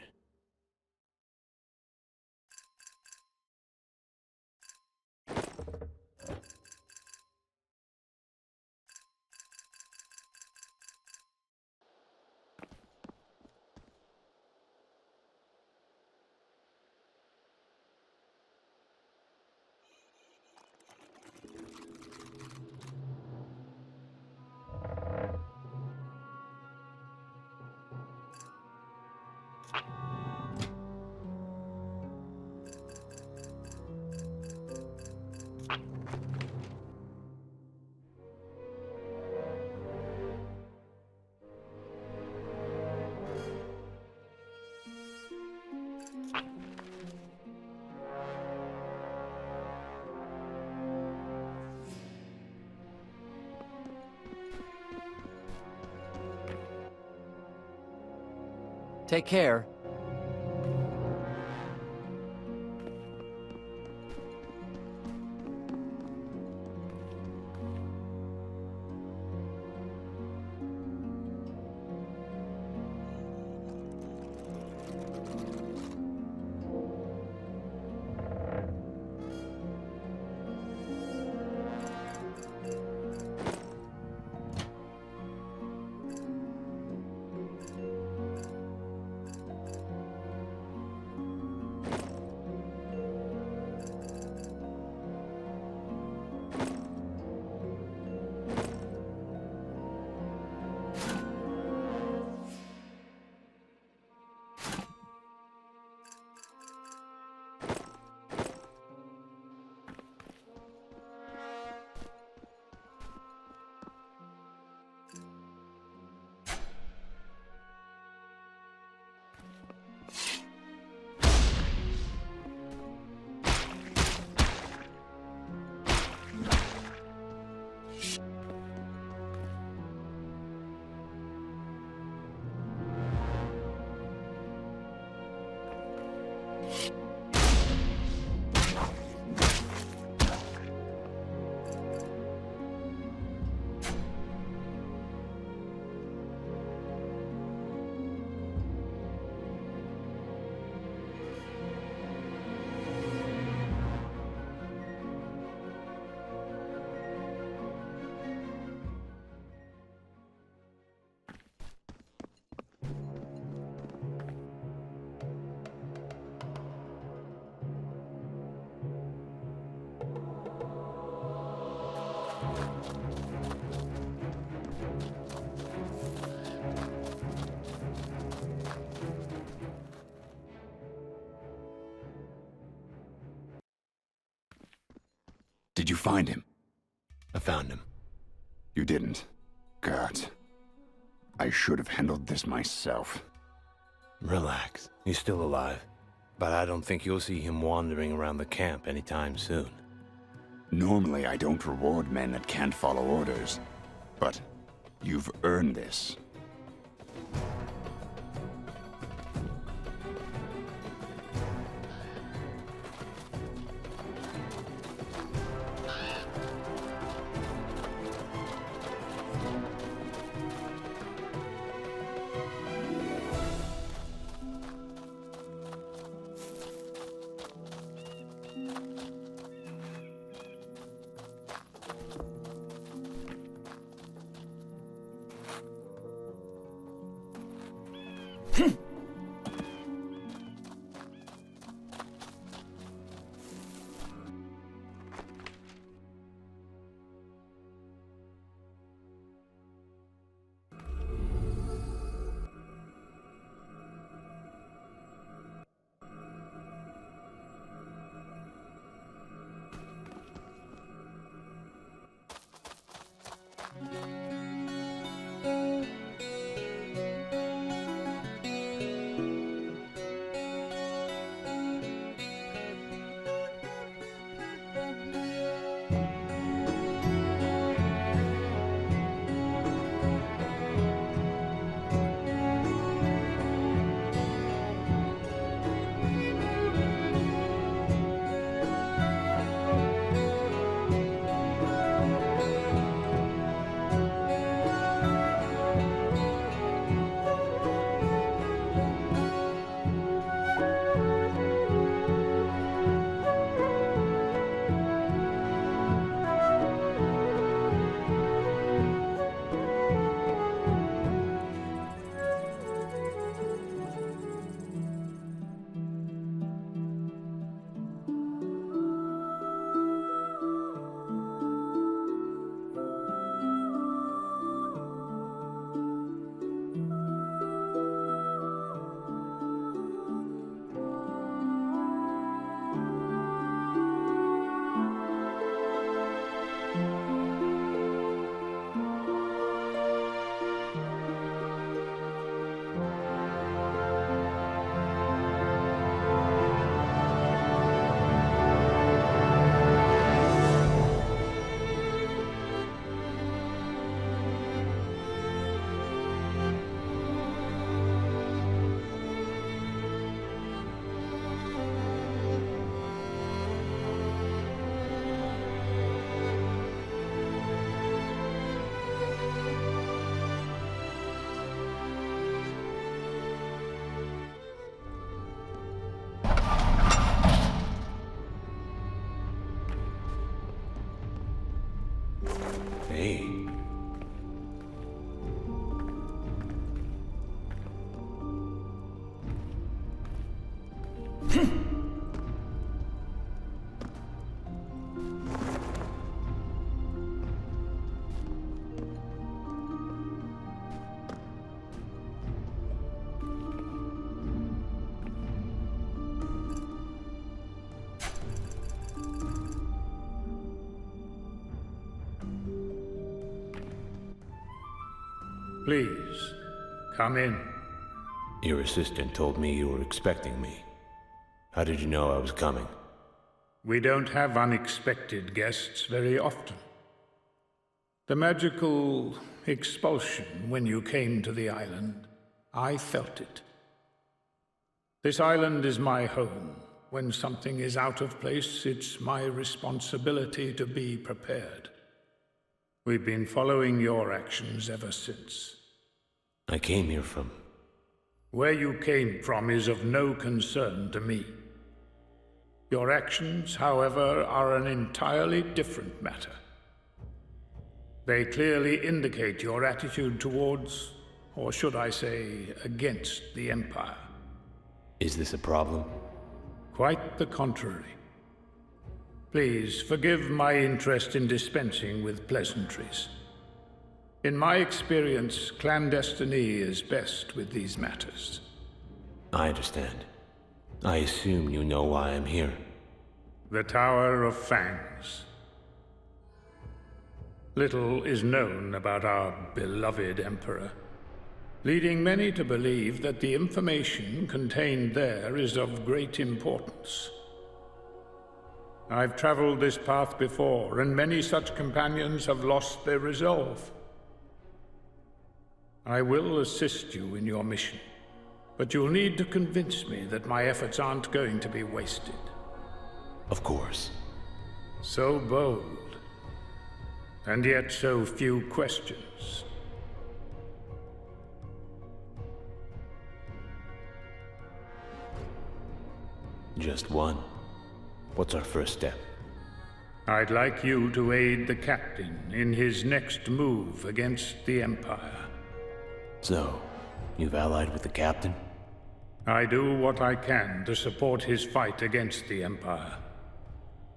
Take care. Did you find him? I found him. You didn't. God. I should have handled this myself. Relax. He's still alive. But I don't think you'll see him wandering around the camp anytime soon. Normally, I don't reward men that can't follow orders. But you've earned this. Hey. Please, come in. Your assistant told me you were expecting me. How did you know I was coming? We don't have unexpected guests very often. The magical expulsion when you came to the island, I felt it. This island is my home. When something is out of place, it's my responsibility to be prepared. We've been following your actions ever since. I came here from... Where you came from is of no concern to me. Your actions, however, are an entirely different matter. They clearly indicate your attitude towards, or should I say, against the Empire. Is this a problem? Quite the contrary. Please forgive my interest in dispensing with pleasantries. In my experience, clandestiny is best with these matters. I understand. I assume you know why I'm here. The Tower of Fangs. Little is known about our beloved Emperor, leading many to believe that the information contained there is of great importance. I've traveled this path before, and many such companions have lost their resolve. I will assist you in your mission, but you'll need to convince me that my efforts aren't going to be wasted. Of course. So bold, and yet so few questions. Just one. What's our first step? I'd like you to aid the captain in his next move against the Empire. So, you've allied with the captain? I do what I can to support his fight against the Empire.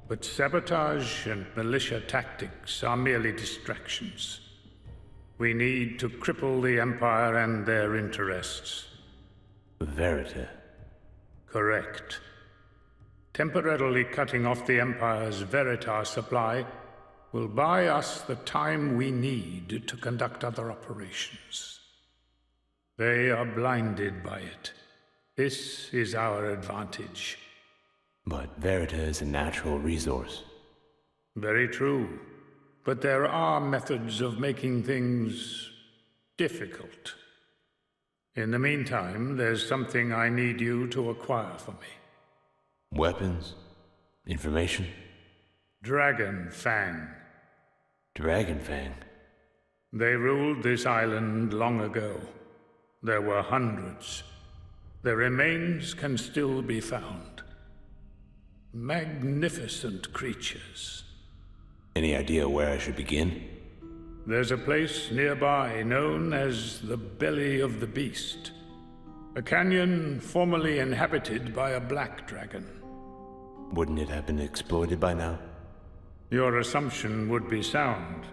But sabotage and militia tactics are merely distractions. We need to cripple the Empire and their interests. Verite. Correct. Temporarily cutting off the Empire's Veritas supply will buy us the time we need to conduct other operations. They are blinded by it. This is our advantage. But Verite is a natural resource. Very true. But there are methods of making things difficult. In the meantime, there's something I need you to acquire for me. Weapons? Information? Dragon Fang. Dragon Fang? They ruled this island long ago. There were hundreds. Their remains can still be found. Magnificent creatures. Any idea where I should begin? There's a place nearby known as the Belly of the Beast. A canyon formerly inhabited by a black dragon. Wouldn't it have been exploited by now? Your assumption would be sound,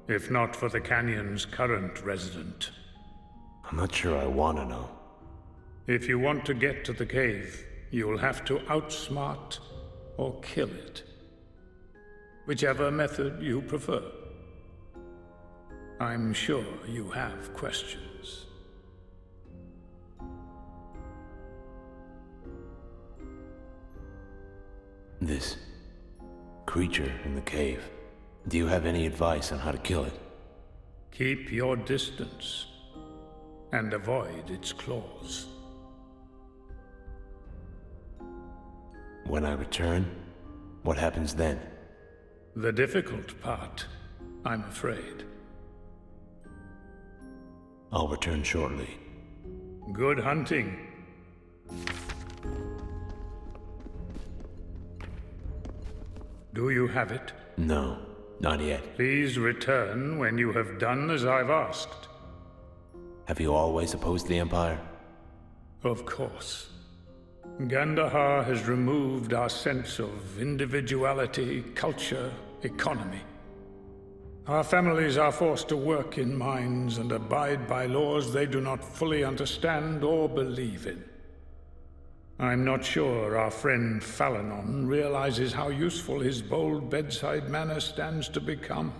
if not for the canyon's current resident. I'm not sure I want to know. If you want to get to the cave, you'll have to outsmart or kill it. Whichever method you prefer. I'm sure you have questions. This creature in the cave. Do you have any advice on how to kill it? Keep your distance and avoid its claws. When I return, what happens then? The difficult part, I'm afraid. I'll return shortly. Good hunting. Do you have it? No, not yet. Please return when you have done as I've asked. Have you always opposed the Empire? Of course. Gandahar has removed our sense of individuality, culture, economy. Our families are forced to work in mines and abide by laws they do not fully understand or believe in. I'm not sure our friend Falanon realizes how useful his bold bedside manner stands to become.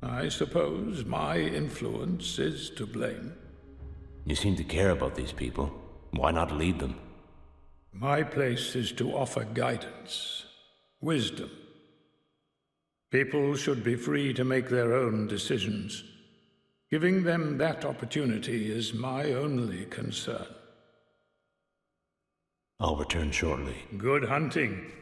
I suppose my influence is to blame. You seem to care about these people. Why not lead them? My place is to offer guidance, wisdom. People should be free to make their own decisions. Giving them that opportunity is my only concern. I'll return shortly. Good hunting.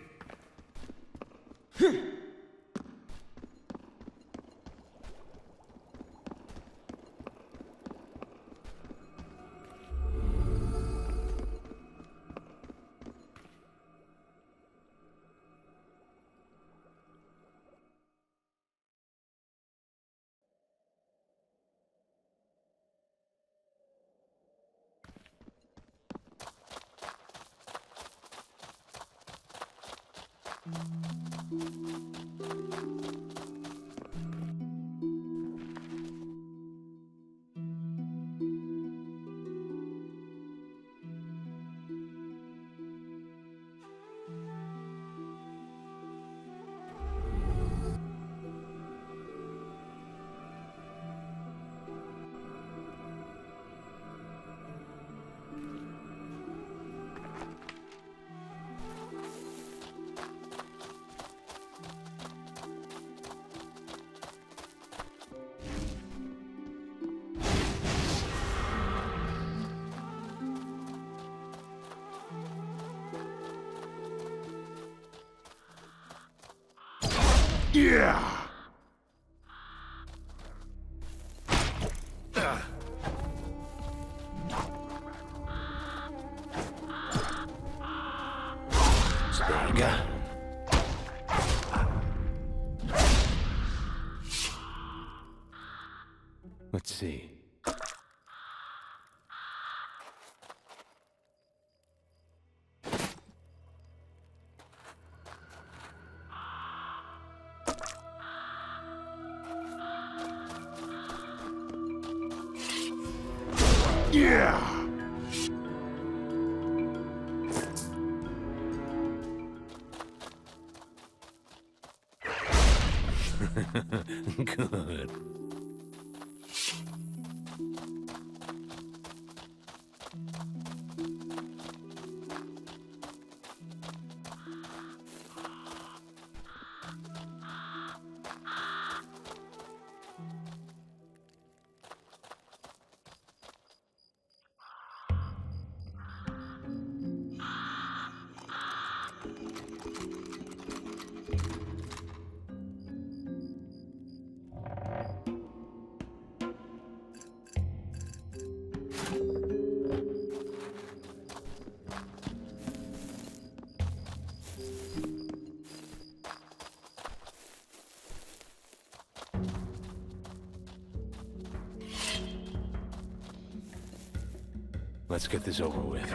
Yeah! Stega. Let's see. Yeah! Good. Let's get this over with.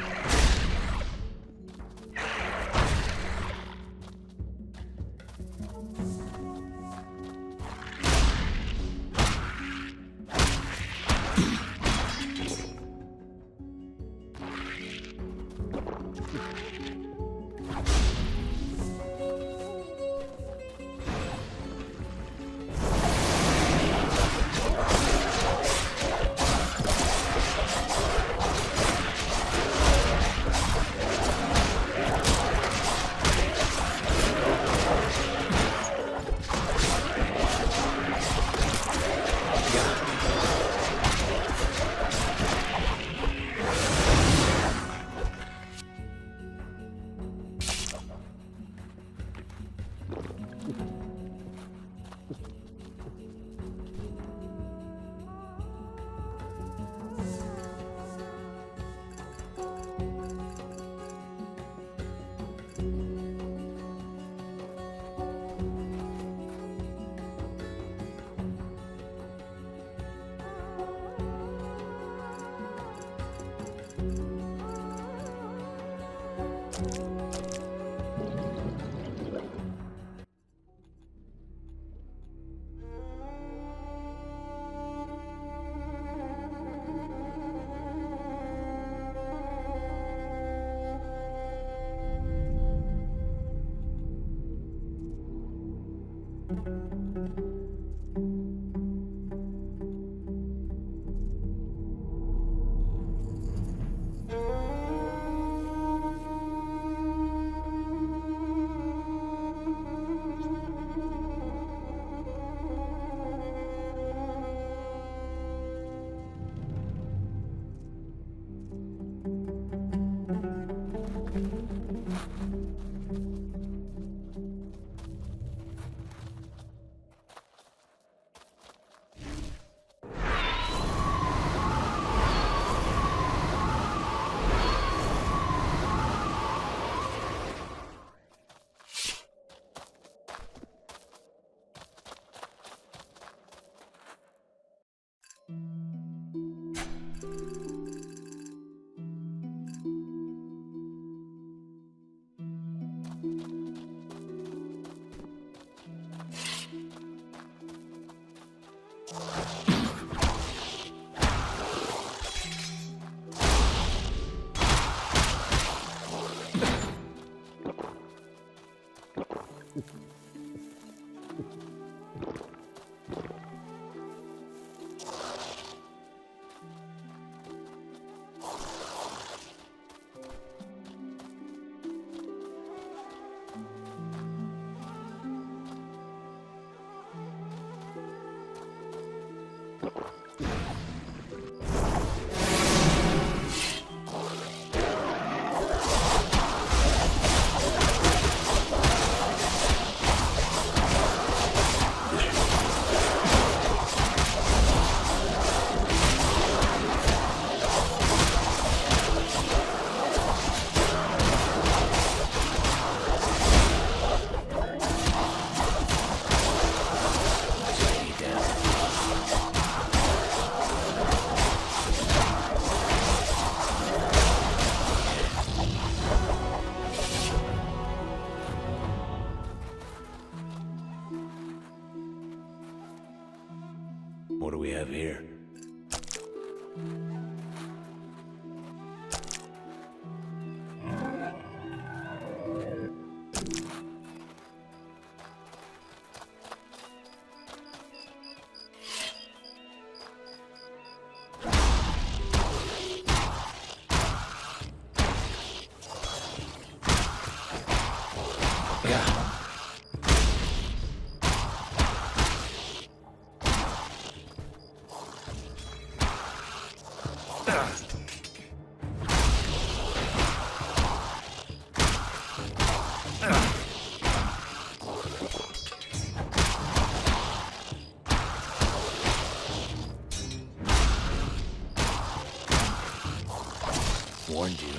Warned you.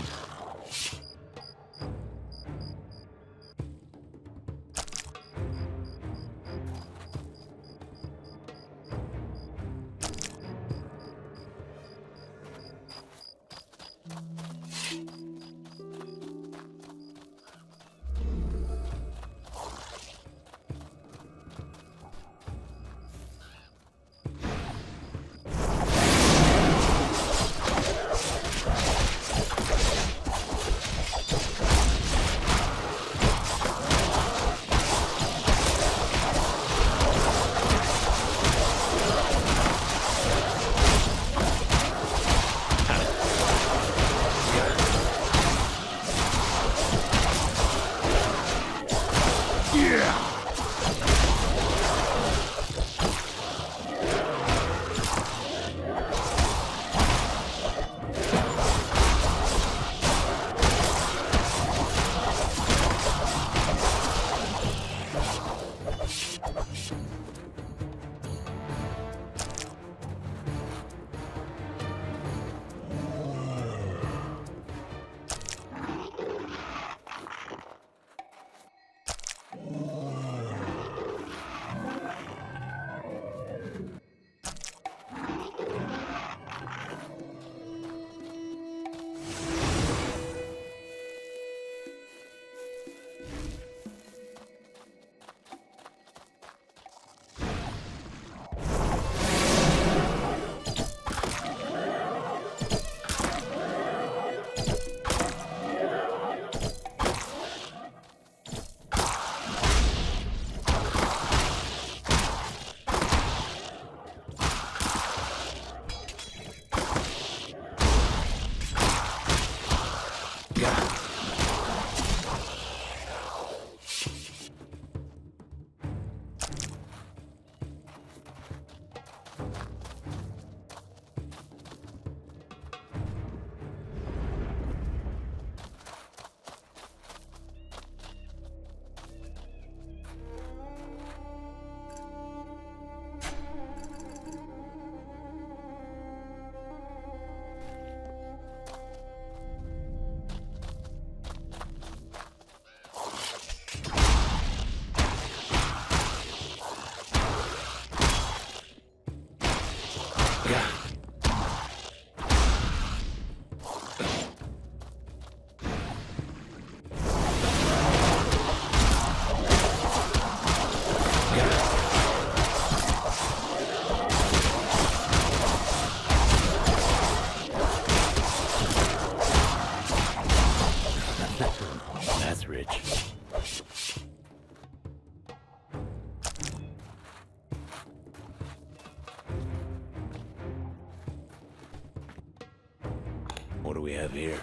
What do we have here?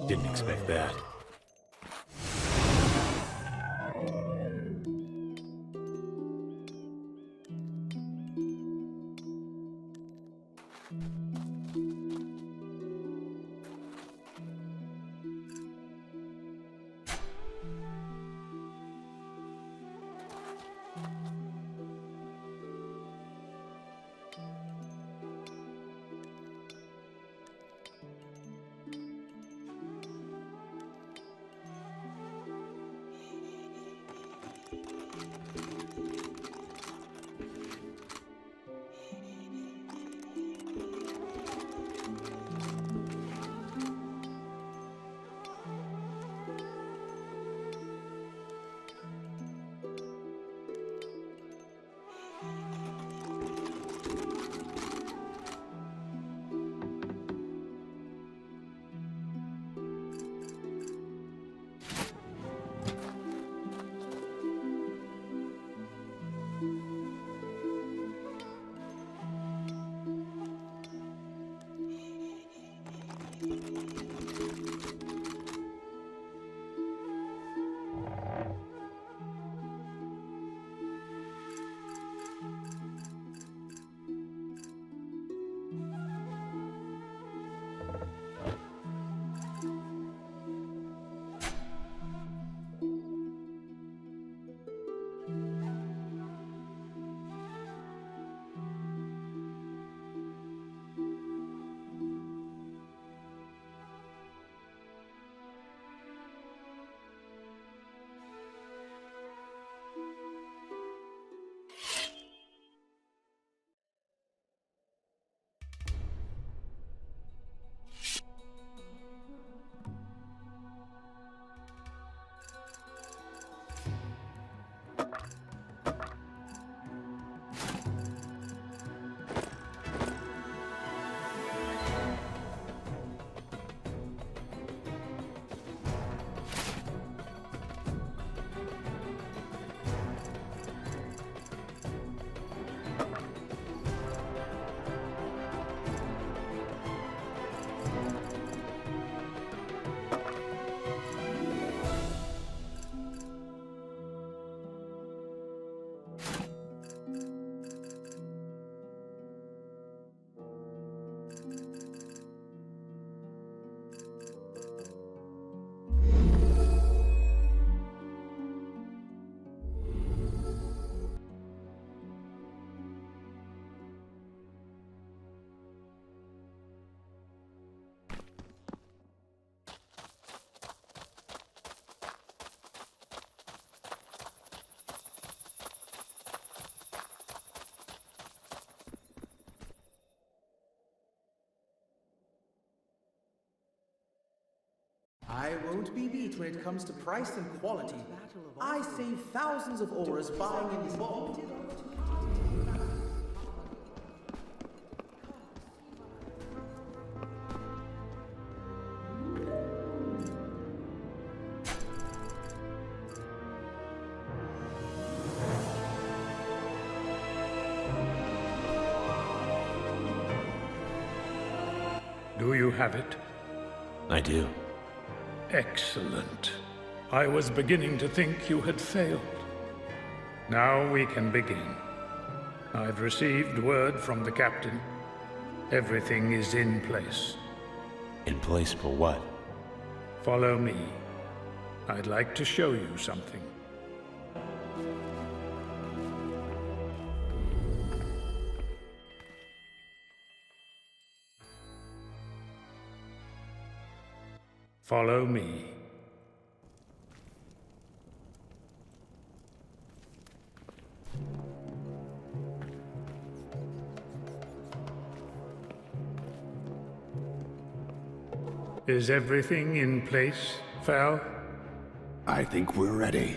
Didn't expect that. I won't be beat when it comes to price and quality. I save thousands of auras buying in bulk. Do you have it? I do. Excellent. I was beginning to think you had failed. Now we can begin. I've received word from the captain. Everything is in place. In place for what? Follow me. I'd like to show you something. Follow me. Is everything in place, Val? I think we're ready.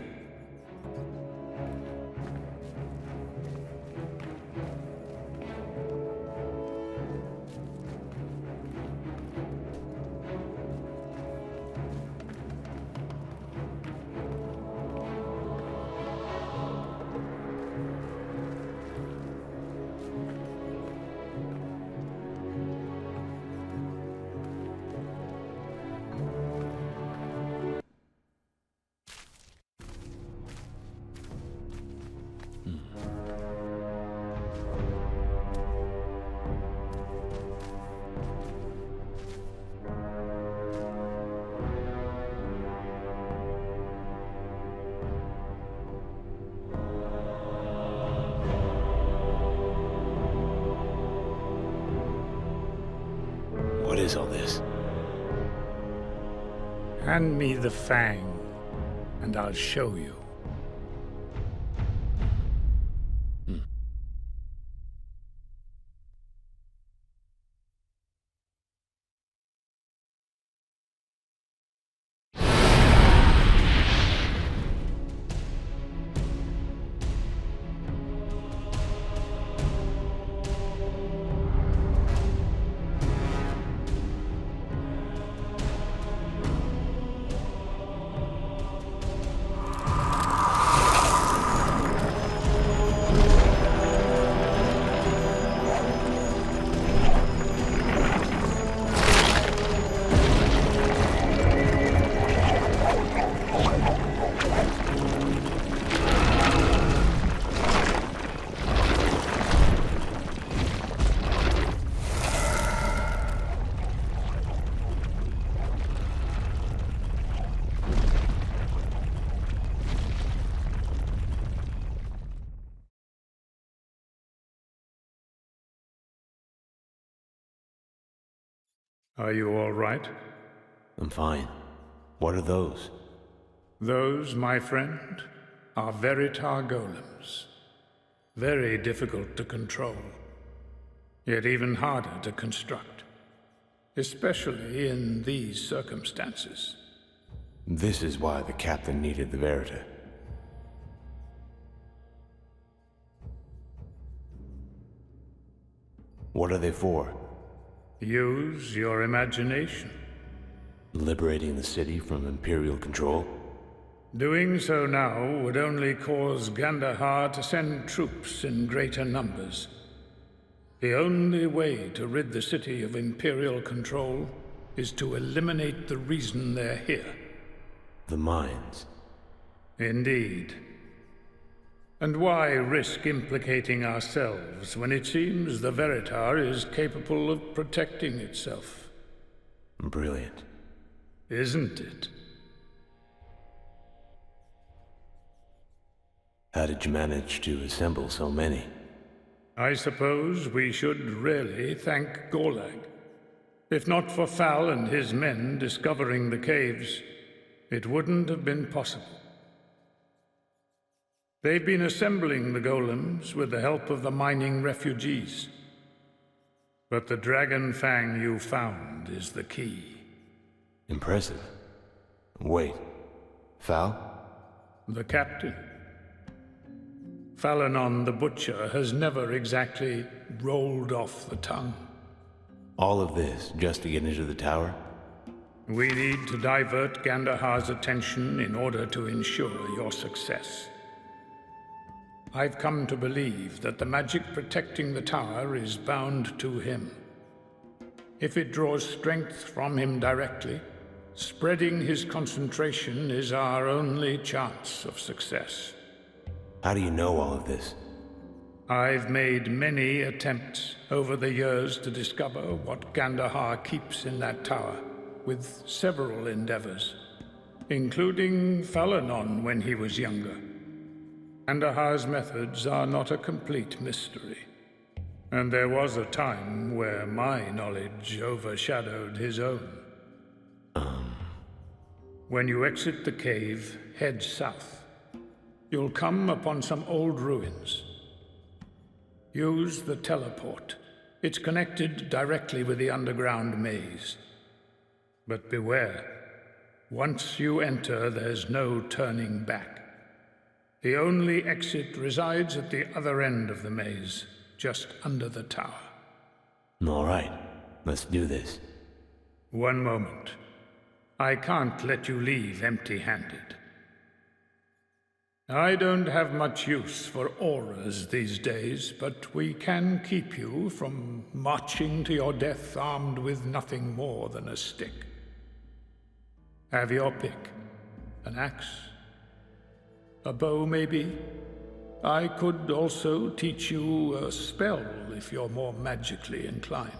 Hand me the fang, and I'll show you. Are you all right? I'm fine. What are those? Those, my friend, are Veritar golems. Very difficult to control, yet even harder to construct, especially in these circumstances. This is why the captain needed the Veritar. What are they for? Use your imagination. Liberating the city from Imperial control? Doing so now would only cause Gandahar to send troops in greater numbers. The only way to rid the city of Imperial control is to eliminate the reason they're here. The mines. Indeed. And why risk implicating ourselves when it seems the Veritar is capable of protecting itself? Brilliant. Isn't it? How did you manage to assemble so many? I suppose we should really thank Gorlag. If not for Fal and his men discovering the caves, it wouldn't have been possible. They've been assembling the golems with the help of the mining refugees. But the dragon fang you found is the key. Impressive. Wait. Fal? The captain. Falanon the Butcher has never exactly rolled off the tongue. All of this just to get into the tower? We need to divert Gandahar's attention in order to ensure your success. I've come to believe that the magic protecting the tower is bound to him. If it draws strength from him directly, spreading his concentration is our only chance of success. How do you know all of this? I've made many attempts over the years to discover what Gandahar keeps in that tower, with several endeavors, including Falanon when he was younger. Gandahar's methods are not a complete mystery, and there was a time where my knowledge overshadowed his own. When you exit the cave, head south. You'll come upon some old ruins. Use the teleport. It's connected directly with the underground maze. But beware. Once you enter, there's no turning back. The only exit resides at the other end of the maze, just under the tower. All right. Let's do this. One moment. I can't let you leave empty-handed. I don't have much use for auras these days, but we can keep you from marching to your death armed with nothing more than a stick. Have your pick. An axe? A bow, maybe? I could also teach you a spell if you're more magically inclined.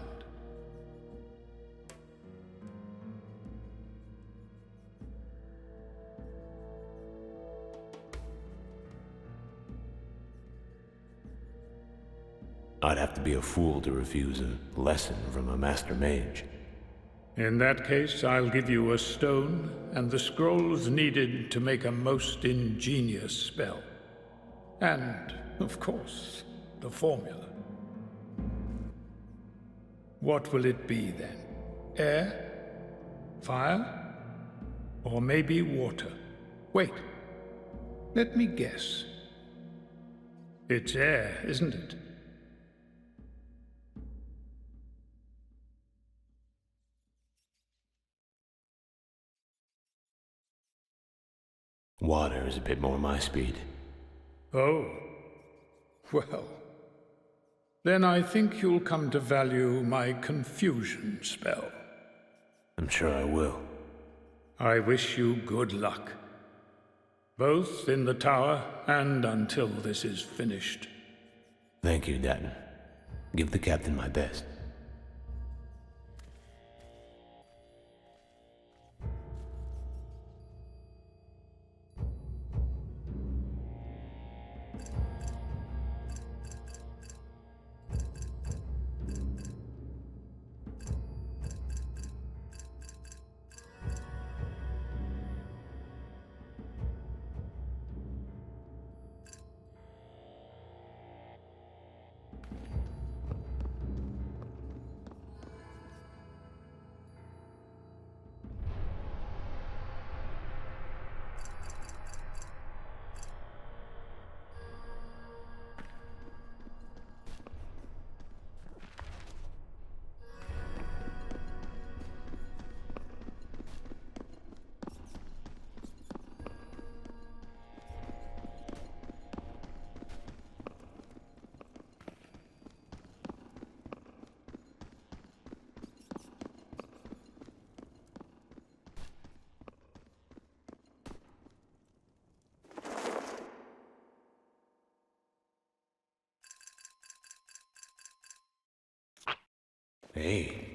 I'd have to be a fool to refuse a lesson from a master mage. In that case, I'll give you a stone and the scrolls needed to make a most ingenious spell. And, of course, the formula. What will it be then? Air? Fire? Or maybe water? Wait. Let me guess. It's air, isn't it? Water is a bit more my speed. Oh. Well. Then I think you'll come to value my confusion spell. I'm sure I will. I wish you good luck. Both in the tower and until this is finished. Thank you, Datton. Give the captain my best. Hey.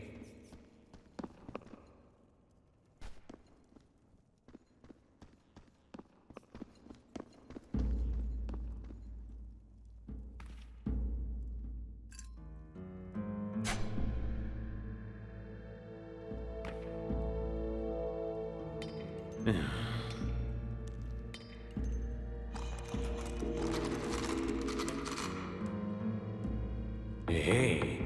Hey.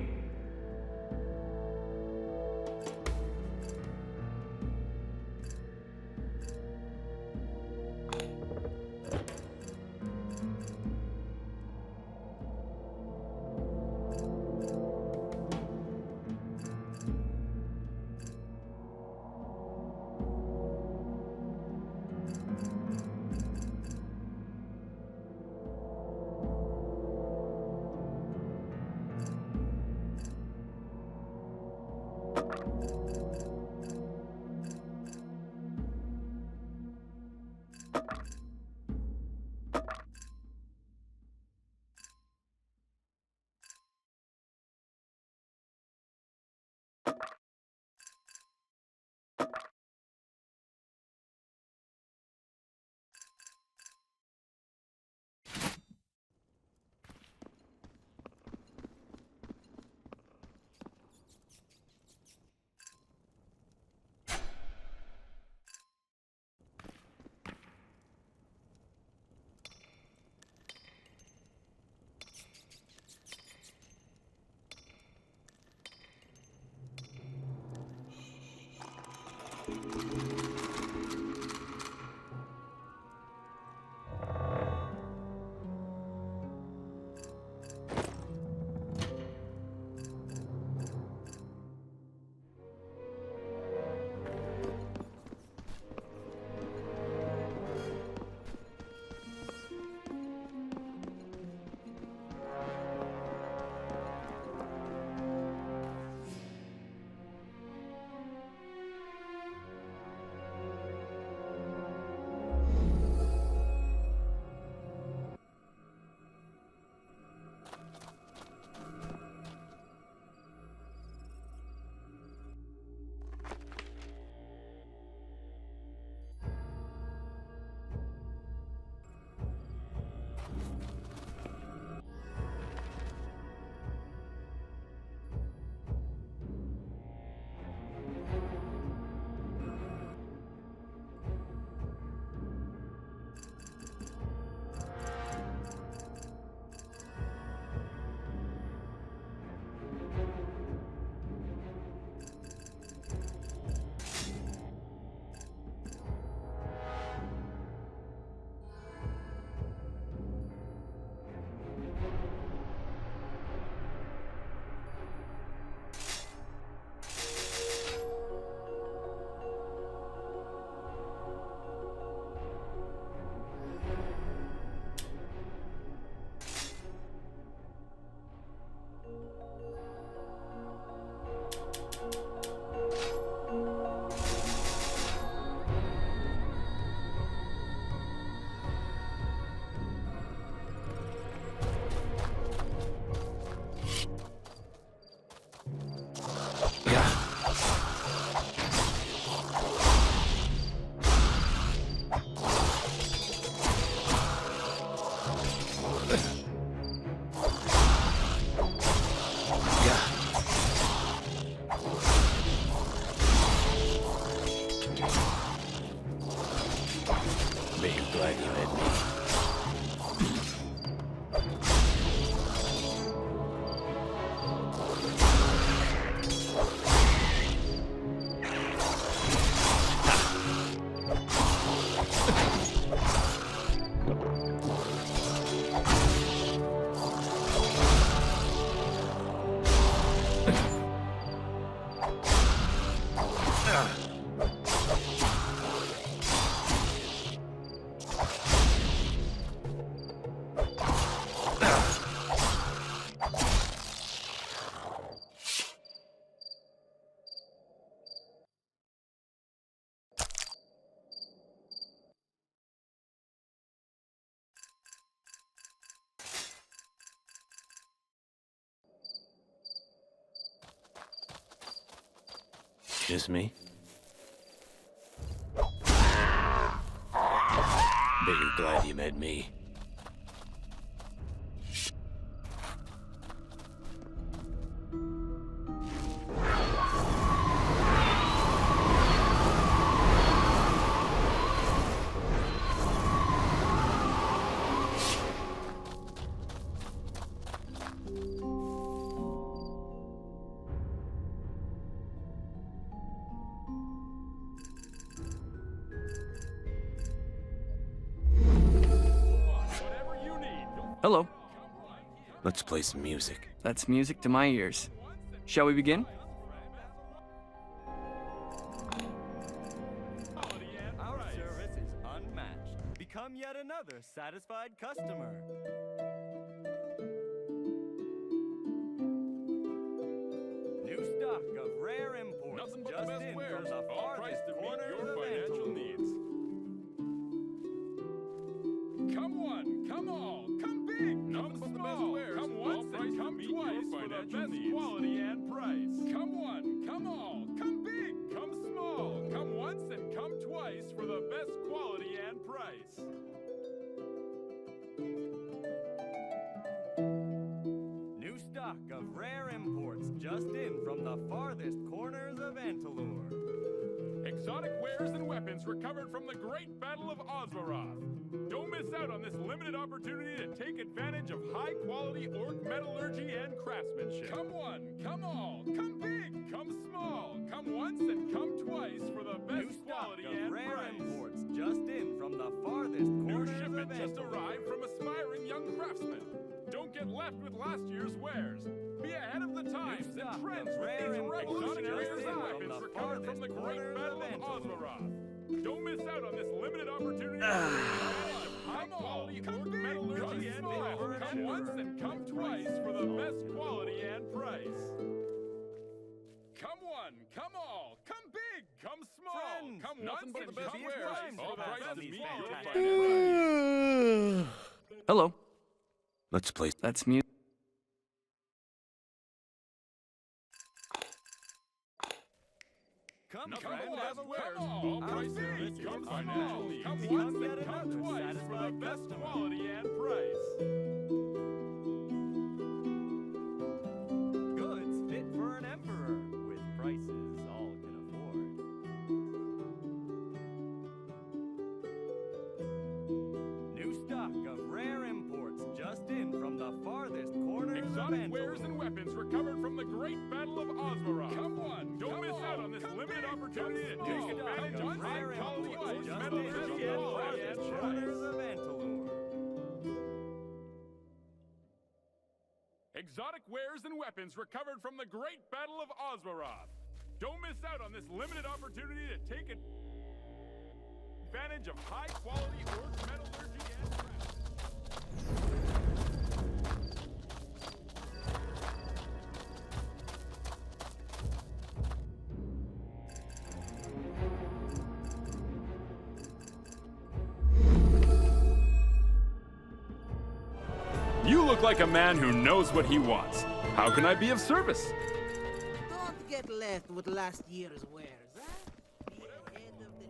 glad you met me. Just me? Bet you're glad you met me. Hello. Let's play some music. That's music to my ears. Shall we begin? Our service is unmatched. Become yet another satisfied customer. New stock of rare imports just in from the farthest corners of financial needs. Come one, come all, come big, come small, come once and come twice for the best quality and price. Come one, come all, come big, come small, come once and come twice for the best quality and price. New stock of rare imports just in from the farthest corners of Antalor. Exotic wares and weapons recovered from the Great Battle of Osvaroth. Don't miss out on this limited opportunity to take advantage of high-quality orc metallurgy and craftsmanship. Come one, come all, come big, come small, come once and come twice for the best quality and rare price. imports just in from the farthest New corners shipment of just Antalor. arrived from aspiring young craftsmen. Don't get left with last year's wares. Be ahead of the times and trends with rare these imports revolutionary just in and from weapons the recovered from the farthest Great corners Battle of of Antalor. Osvaroth. Don't miss out on this limited opportunity to take advantage of high-quality orc metallurgy and craftsmanship. Come once and come twice for the best quality and price. Come one, come all, come big, come small, Friends, come nothing once but and the best come wares. twice All for the prices best meet quality your and price. Hello. Let's play. That's music. Come Come friend, on, have a look. come all, Our price service big, come is financial unmatched. needs. Come Become once yet and come another twice for the satisfied best customer. quality and price. Goods fit for an emperor with prices all can afford. New stock of rare imports just in from the farthest corners of Exotic Antalor. wares and weapons recovered from the Great Battle of Osvaroth. Come one, don't miss out on this limited opportunity to take advantage of high-quality orc metallurgy and corners of Antalor. Exotic wares and weapons recovered from the Great Battle of Osvaroth. Don't miss out on this limited opportunity to take advantage of high-quality orc metallurgy and craftsmanship. You look like a man who knows what he wants. How can I be of service? Don't get left with last year's wares, huh? Be ahead of the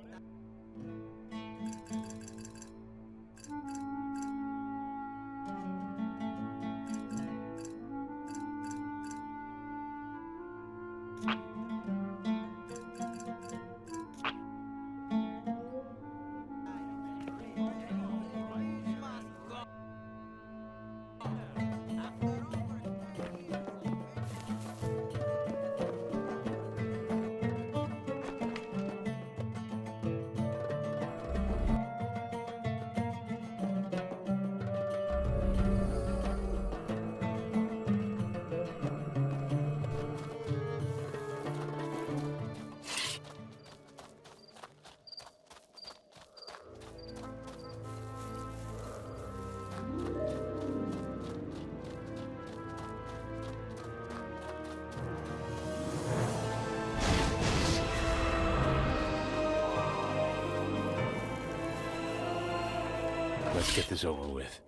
Let's get this over with.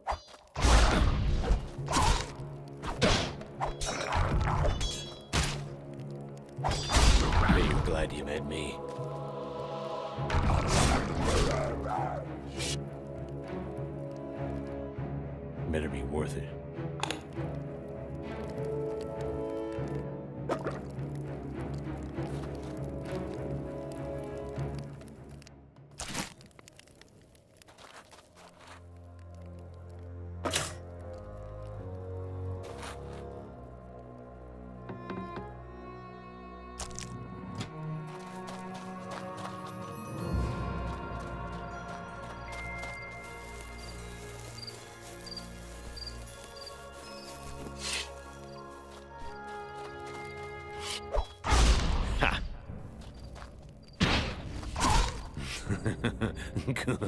Are you glad you met me? Better be worth it. Good.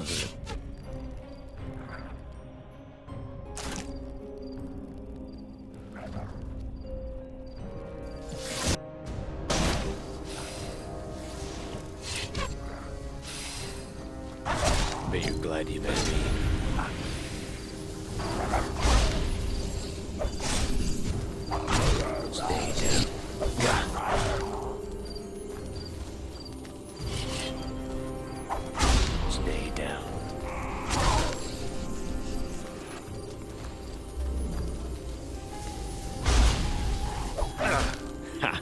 Bet you're glad you met me. Stay down. Stay down. Ha!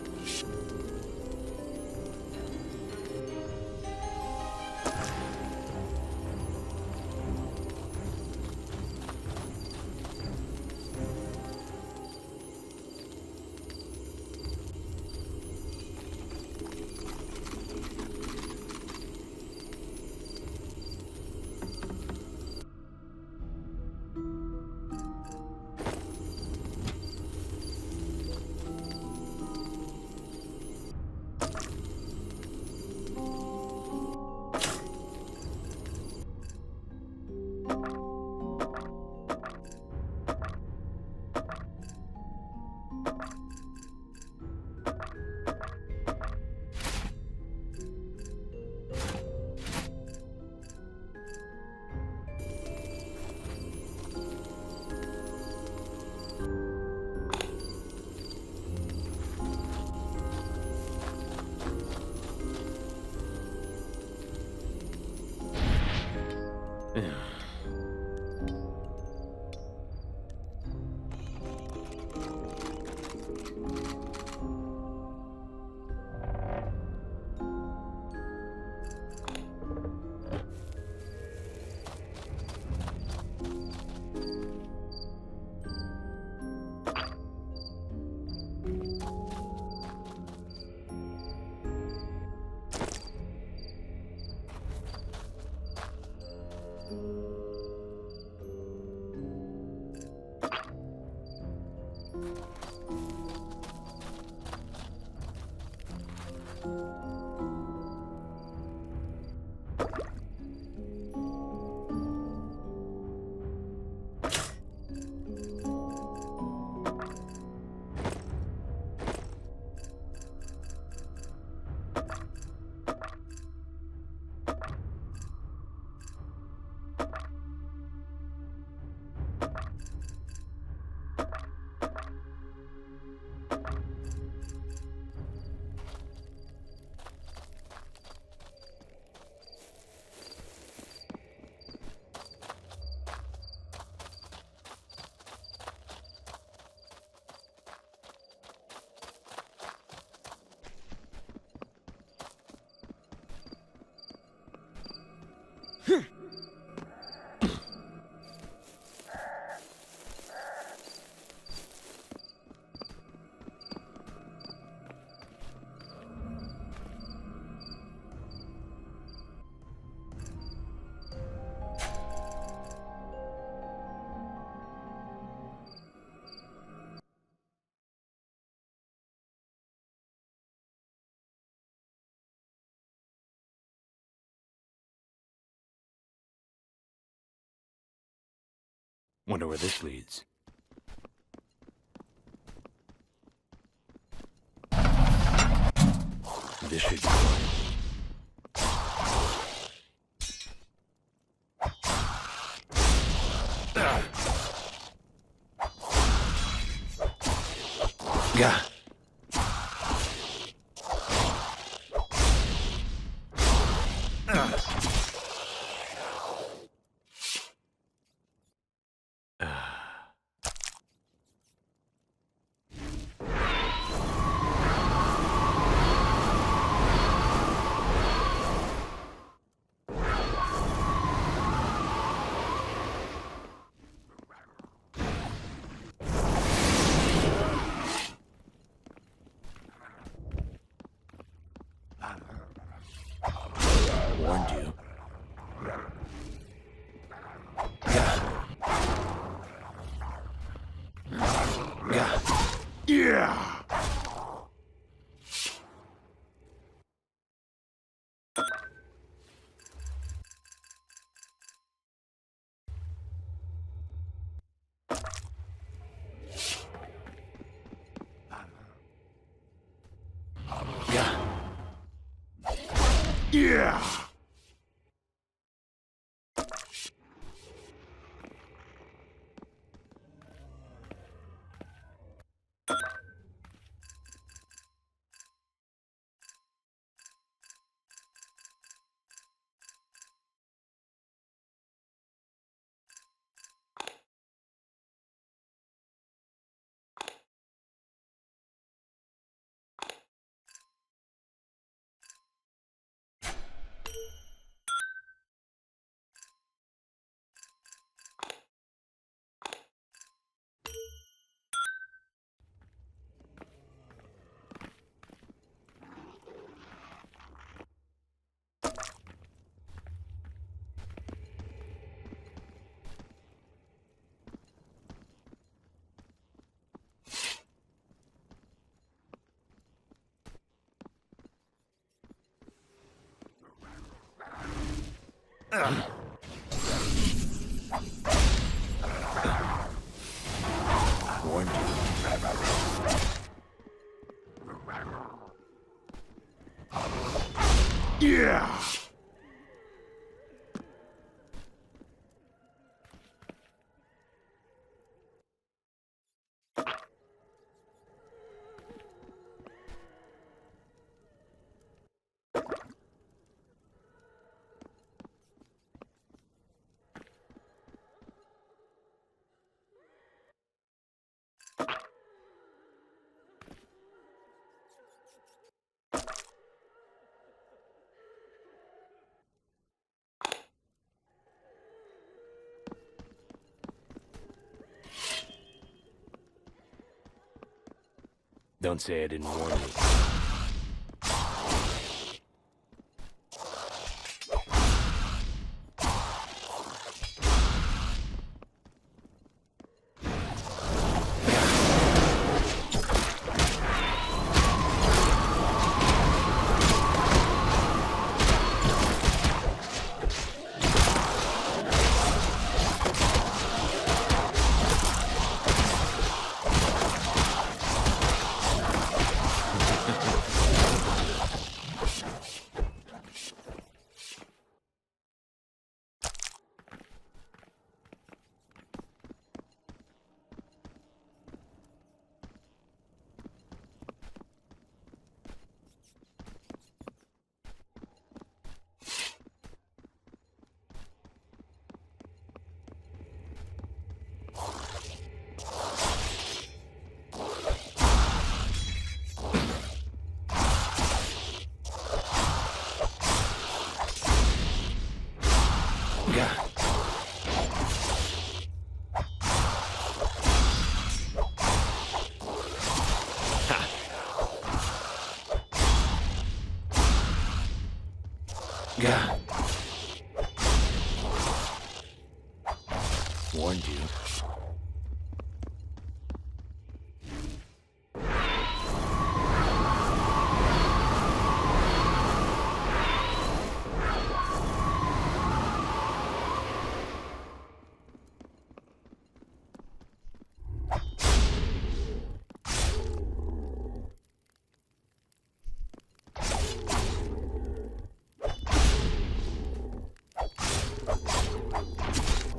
Wonder where this leads. This should be fine. Warned you. Yeah! Yeah! Warned you. Yeah! Don't say I didn't warn you. God. Warned you.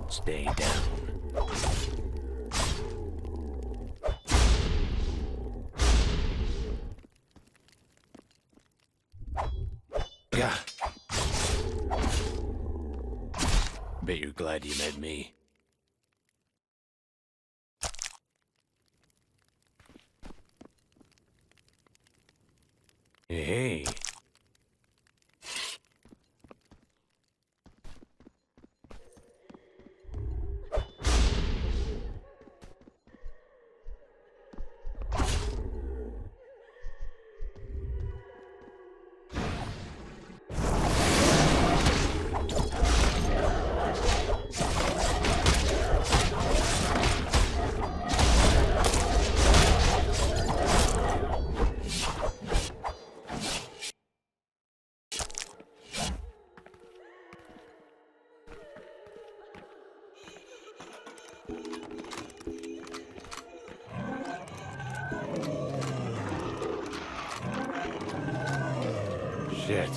Stay down. Bet you're glad you met me. Hey. Shit.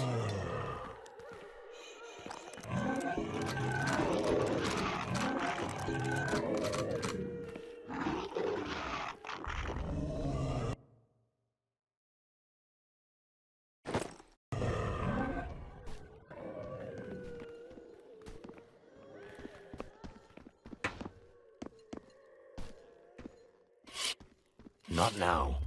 Not now.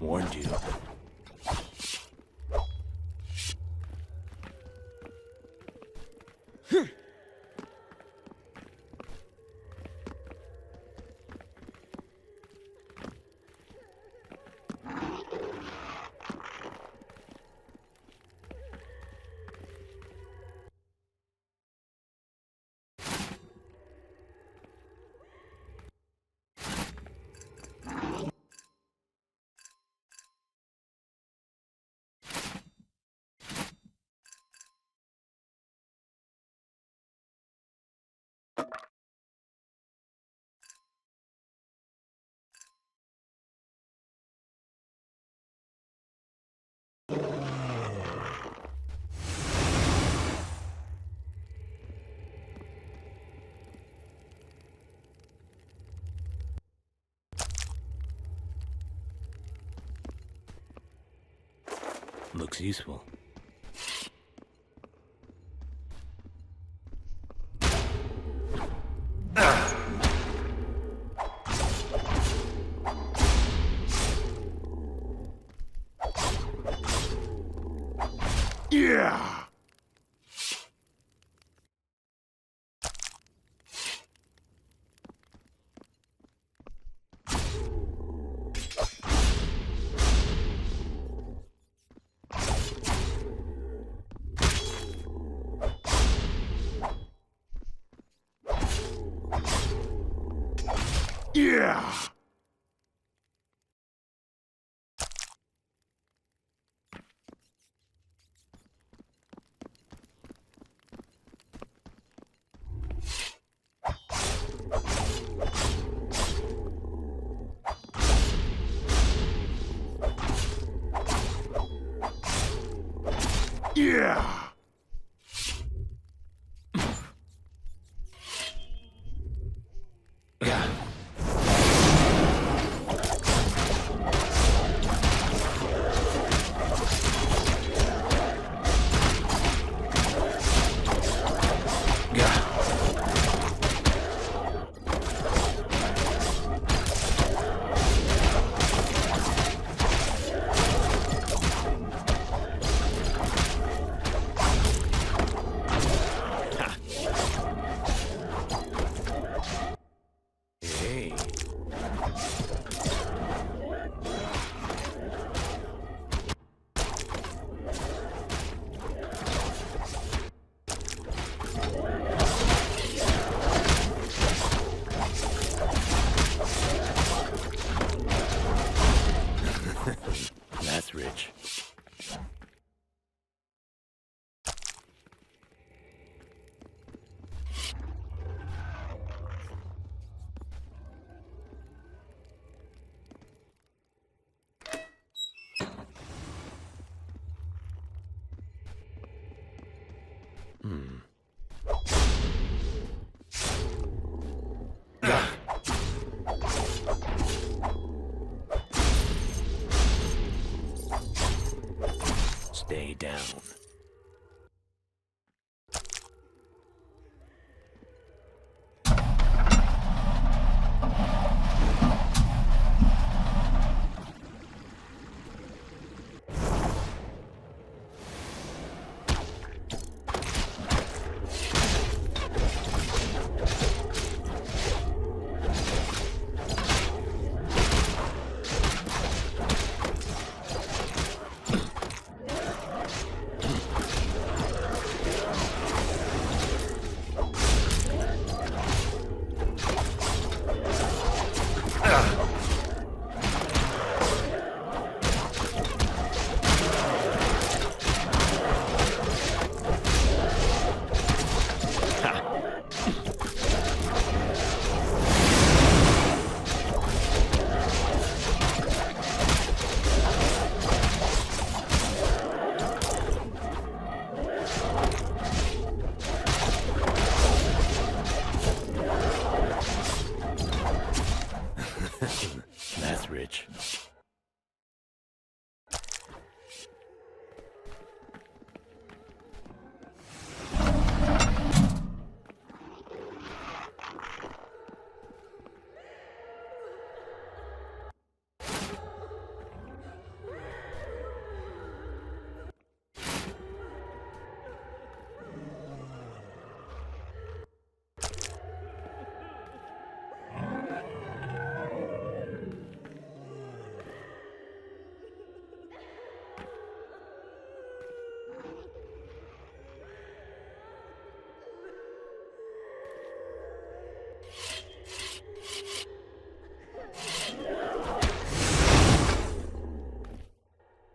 Warned you. Looks useful. Yeah! Yeah! Yeah! Stay down. That's rich.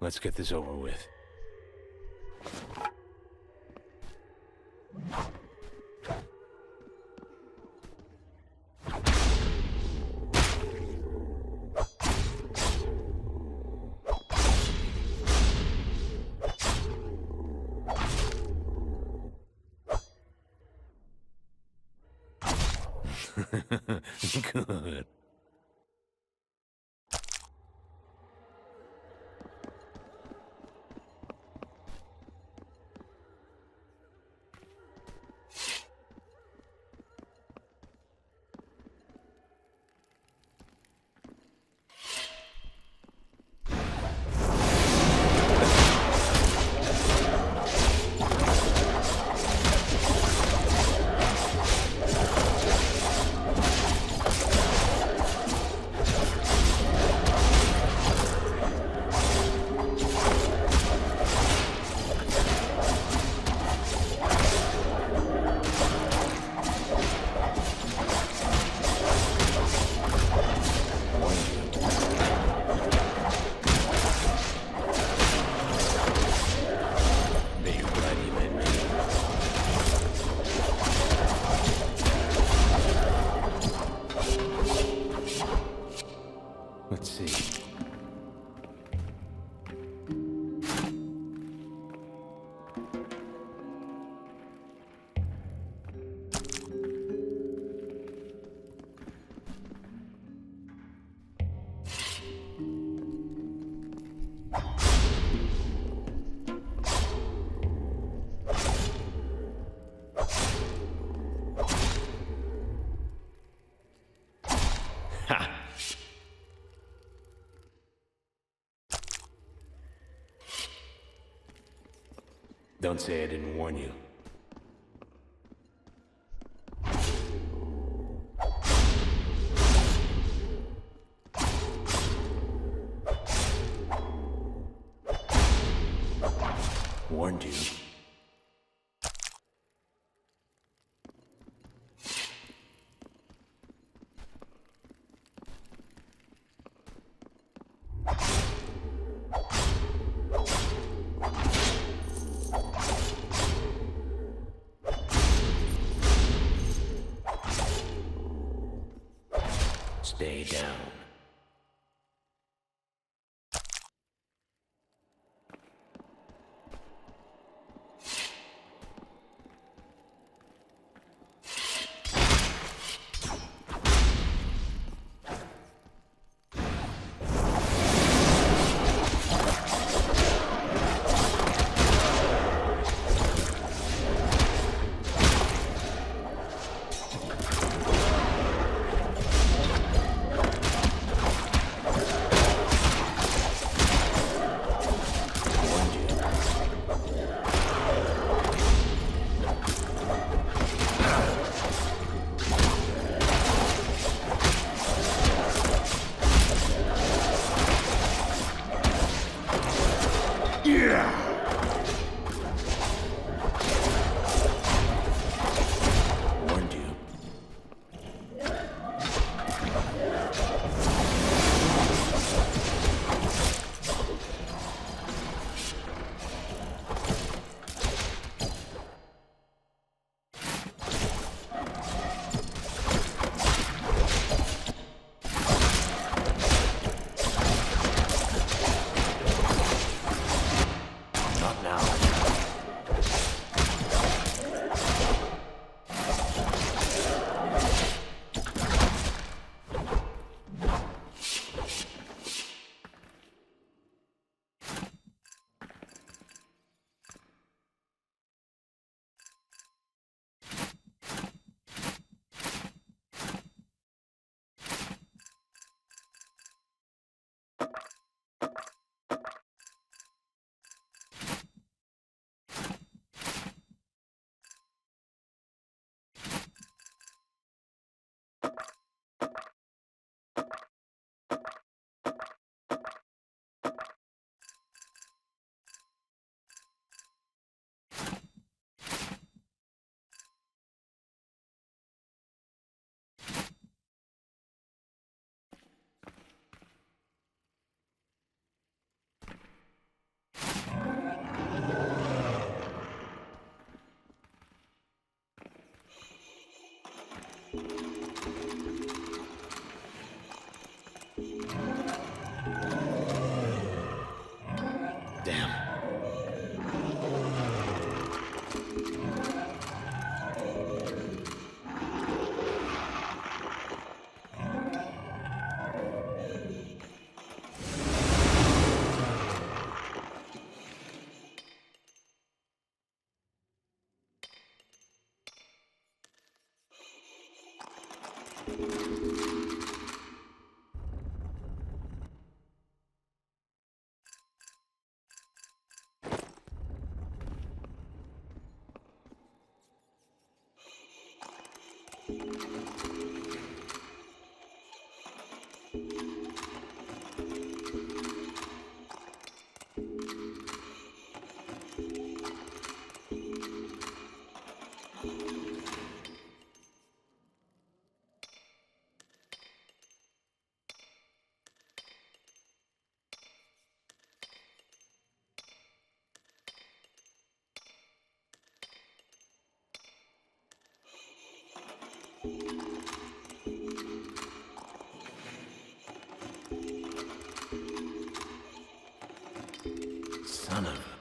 Let's get this over with. Good. Let's see. Don't say I didn't warn you. Warned you. Stay down. Son of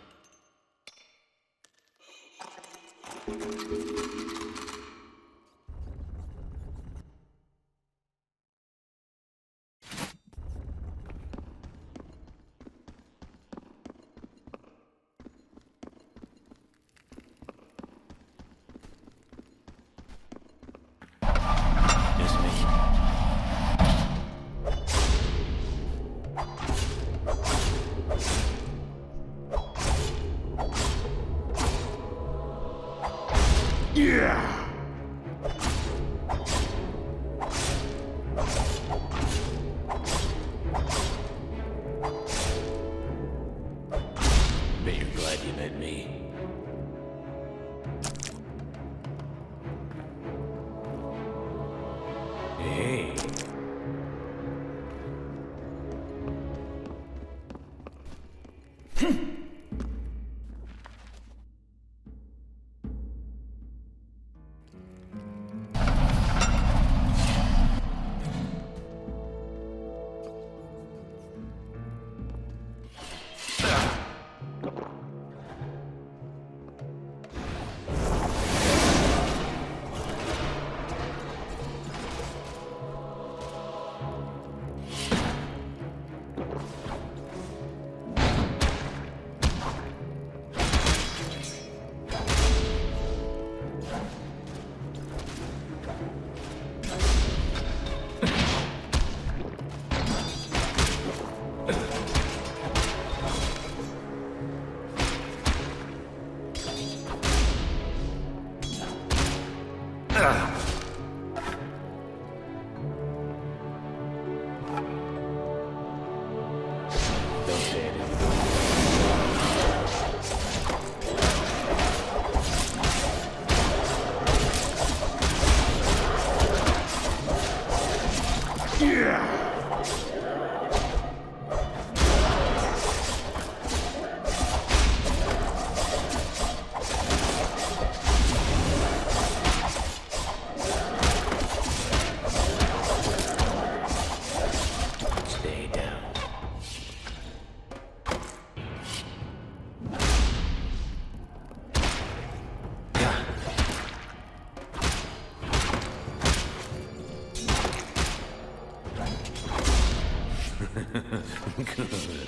Bet you're glad you met me. Hey. Good.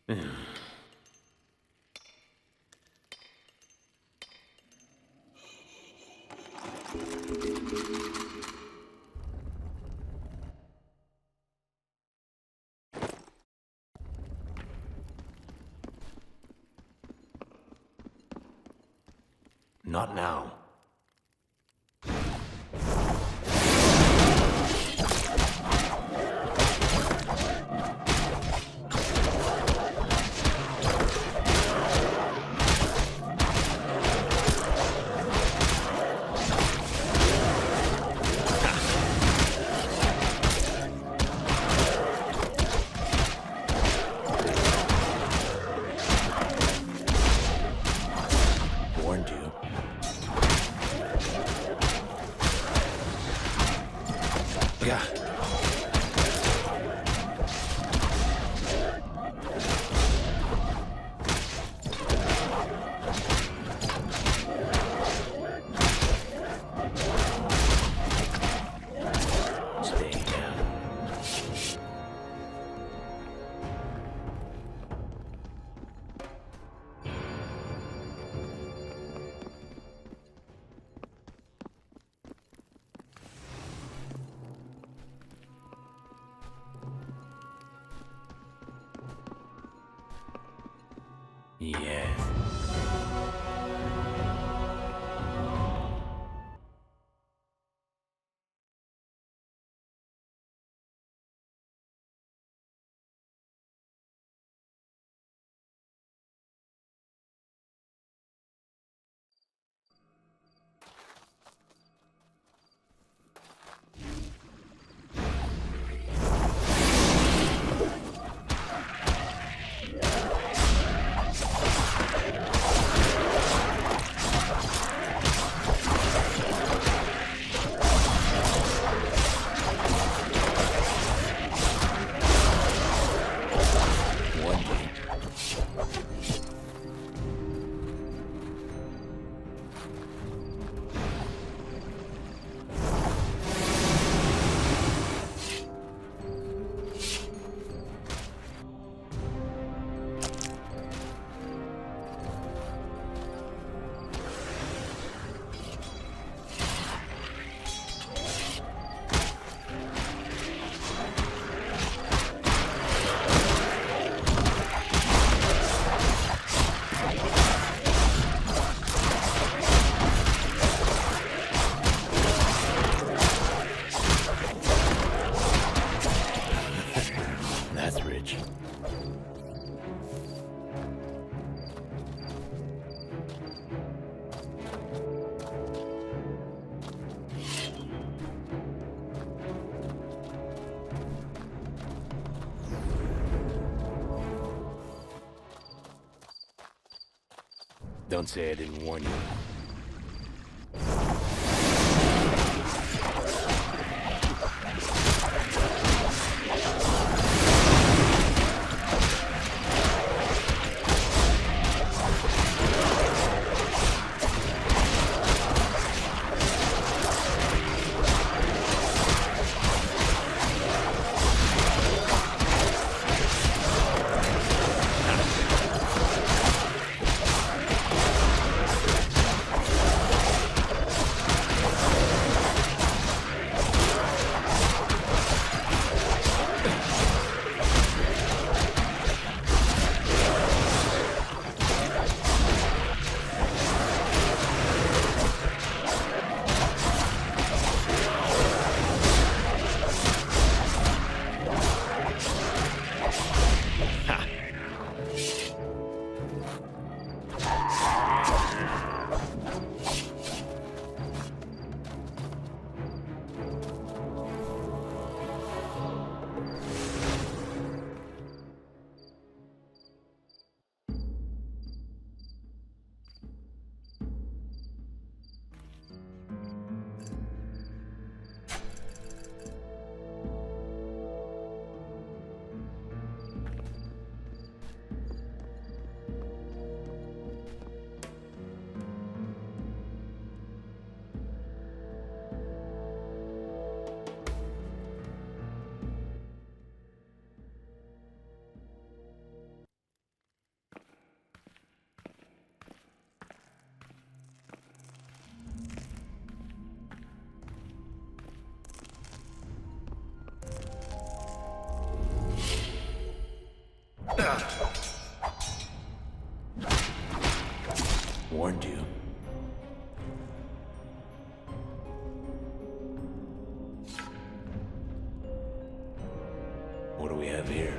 Not now. Warned you. Yeah. Stay down. Yeah. That's rich. Don't say I didn't warn you. Warned you. What do we have here?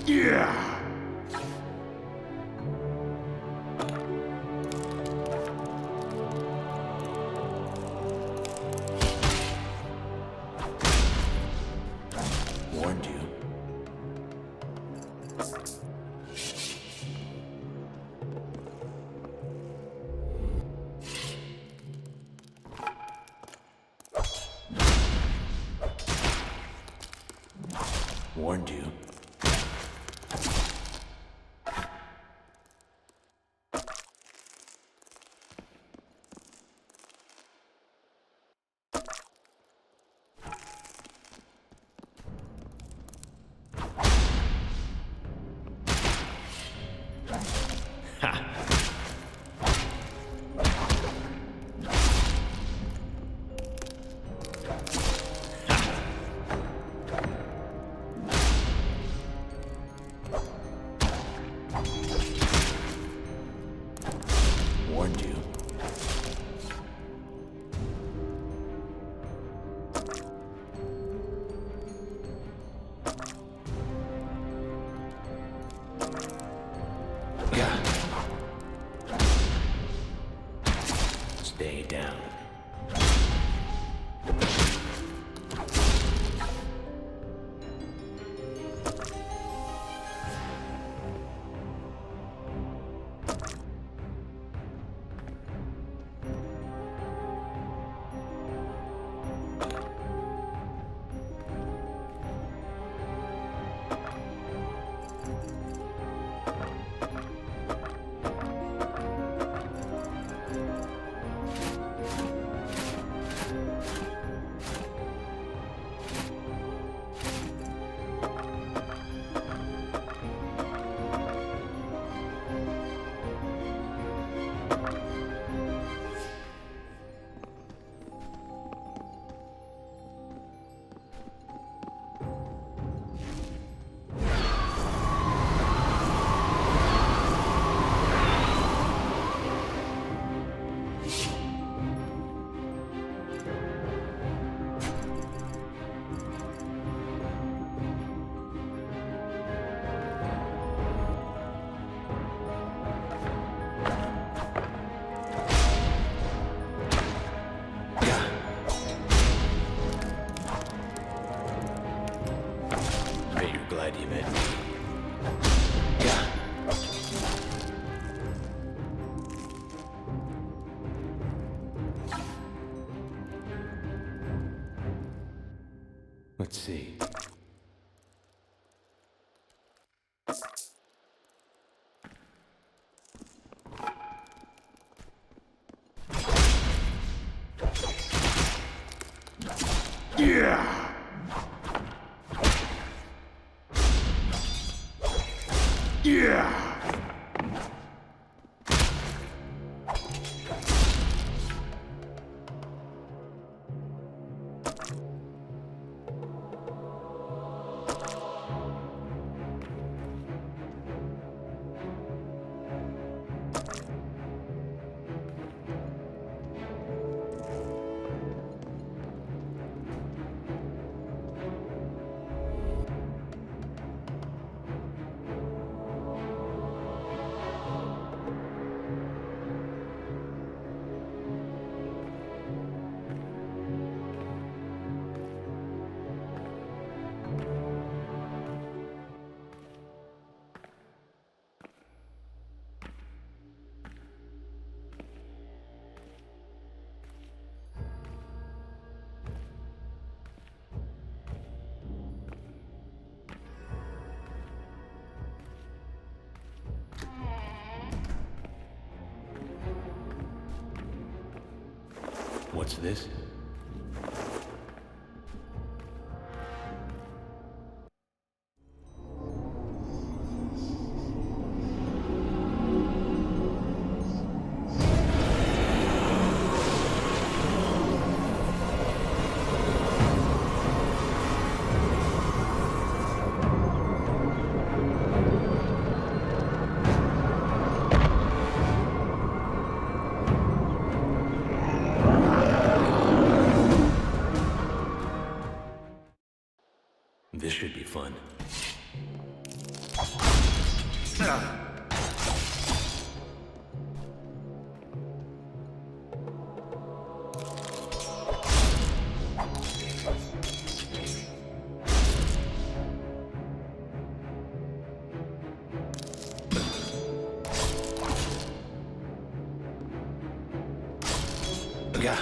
Yeah! Warned you. Warned you. Let's see. Yeah! Yeah! What's this? This should be fun. Yeah. Yeah.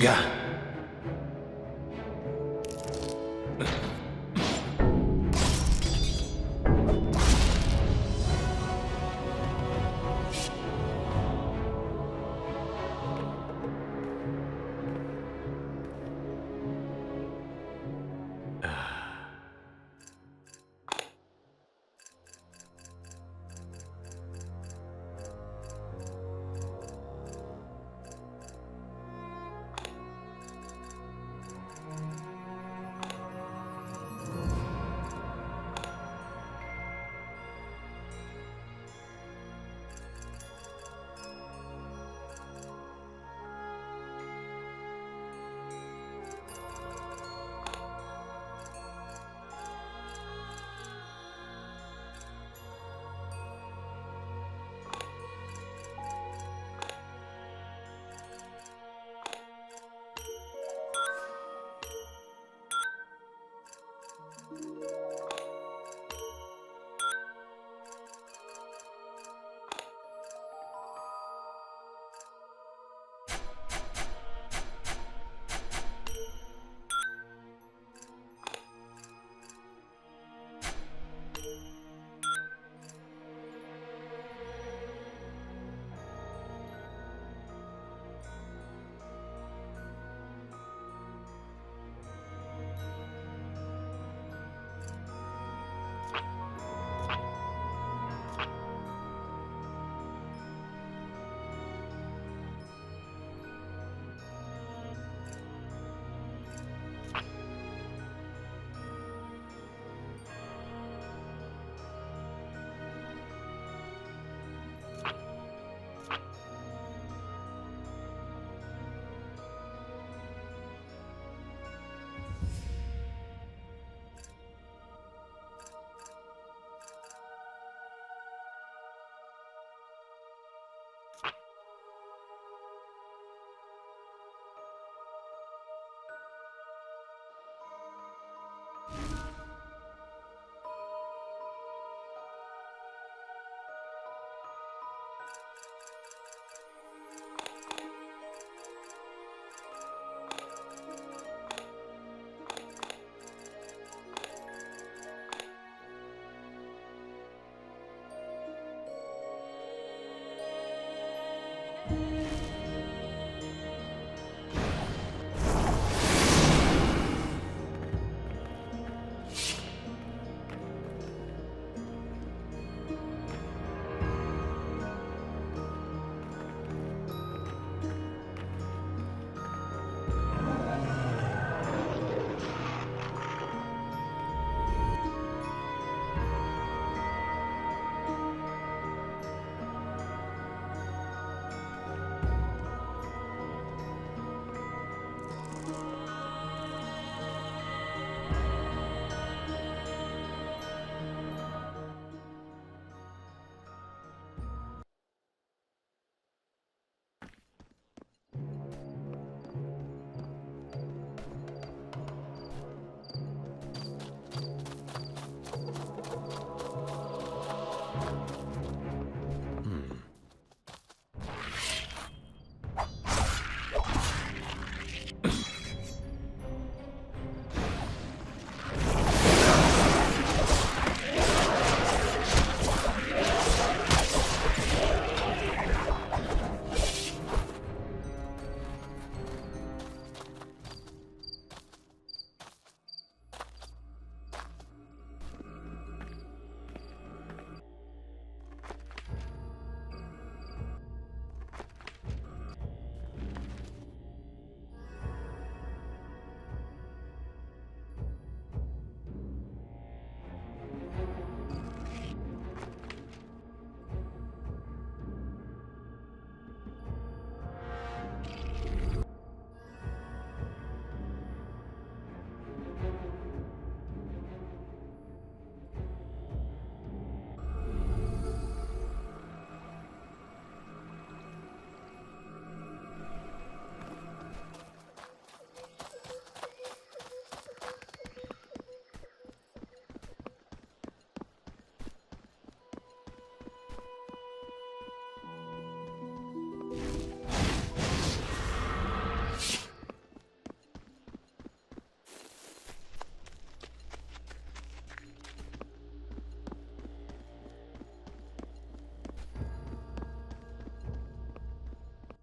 Yeah.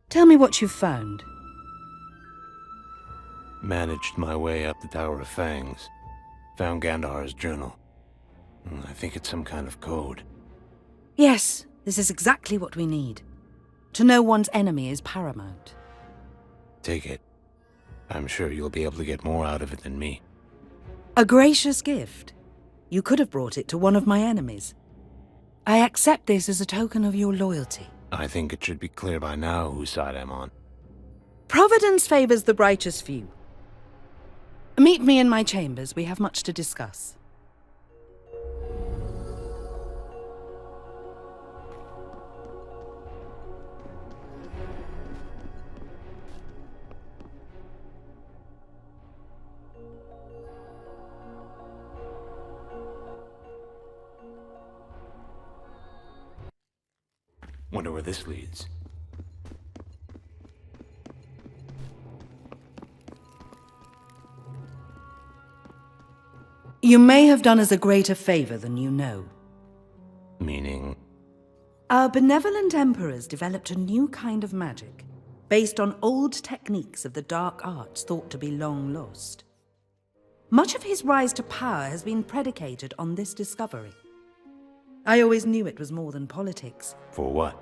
Tell me what you've found. Managed my way up the Tower of Fangs. Found Gandahar's journal. I think it's some kind of code. Yes, this is exactly what we need. To know one's enemy is paramount. Take it. I'm sure you'll be able to get more out of it than me. A gracious gift. You could have brought it to one of my enemies. I accept this as a token of your loyalty. I think it should be clear by now whose side I'm on. Providence favors the righteous few. Meet me in my chambers. We have much to discuss. Wonder where this leads. You may have done us a greater favor than you know. Meaning? Our benevolent emperors developed a new kind of magic, based on old techniques of the dark arts thought to be long lost. Much of his rise to power has been predicated on this discovery. I always knew it was more than politics. For what?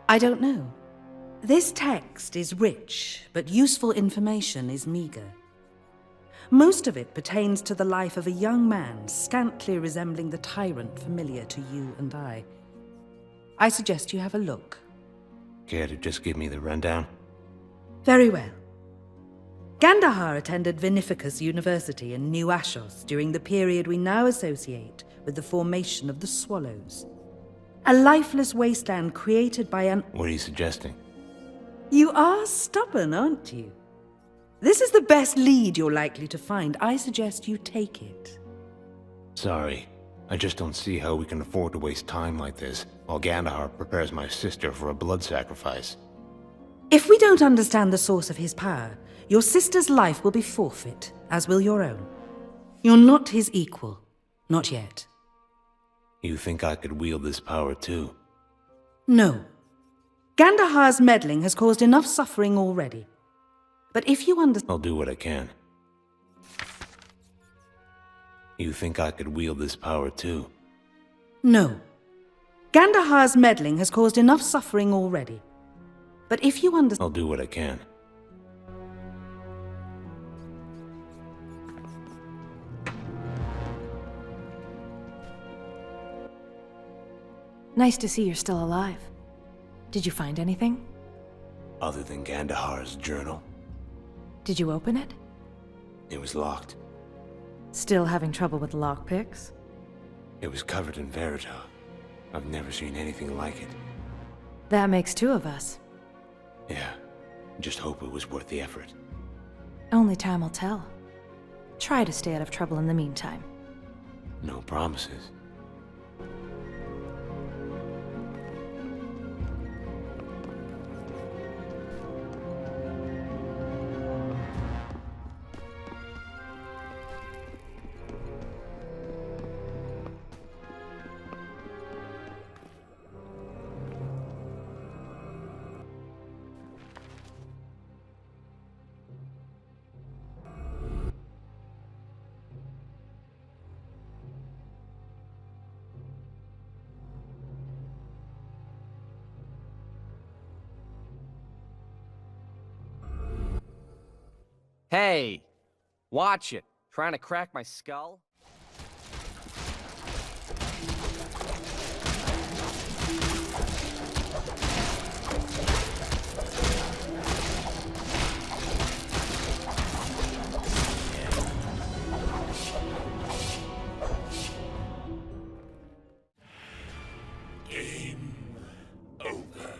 I don't know. This text is rich, but useful information is meager. Most of it pertains to the life of a young man scantly resembling the tyrant familiar to you and I. I suggest you have a look. Care to just give me the rundown? Very well. Gandahar attended Vinificus University in New Ashos during the period we now associate with the formation of the Swallows. A lifeless wasteland created by an... What are you suggesting? You are stubborn, aren't you? This is the best lead you're likely to find. I suggest you take it. Sorry. I just don't see how we can afford to waste time like this while Gandahar prepares my sister for a blood sacrifice. If we don't understand the source of his power, your sister's life will be forfeit, as will your own. You're not his equal. Not yet. You think I could wield this power too? No. Gandahar's meddling has caused enough suffering already. But if you understand... I'll do what I can. You think I could wield this power too? No. Gandahar's meddling has caused enough suffering already. But if you understand... I'll do what I can. Nice to see you're still alive. Did you find anything? Other than Gandahar's journal? Did you open it? It was locked. Still having trouble with lockpicks? It was covered in verita. I've never seen anything like it. That makes two of us. Yeah. Just hope it was worth the effort. Only time will tell. Try to stay out of trouble in the meantime. No promises. Hey! Watch it! Trying to crack my skull? Game over.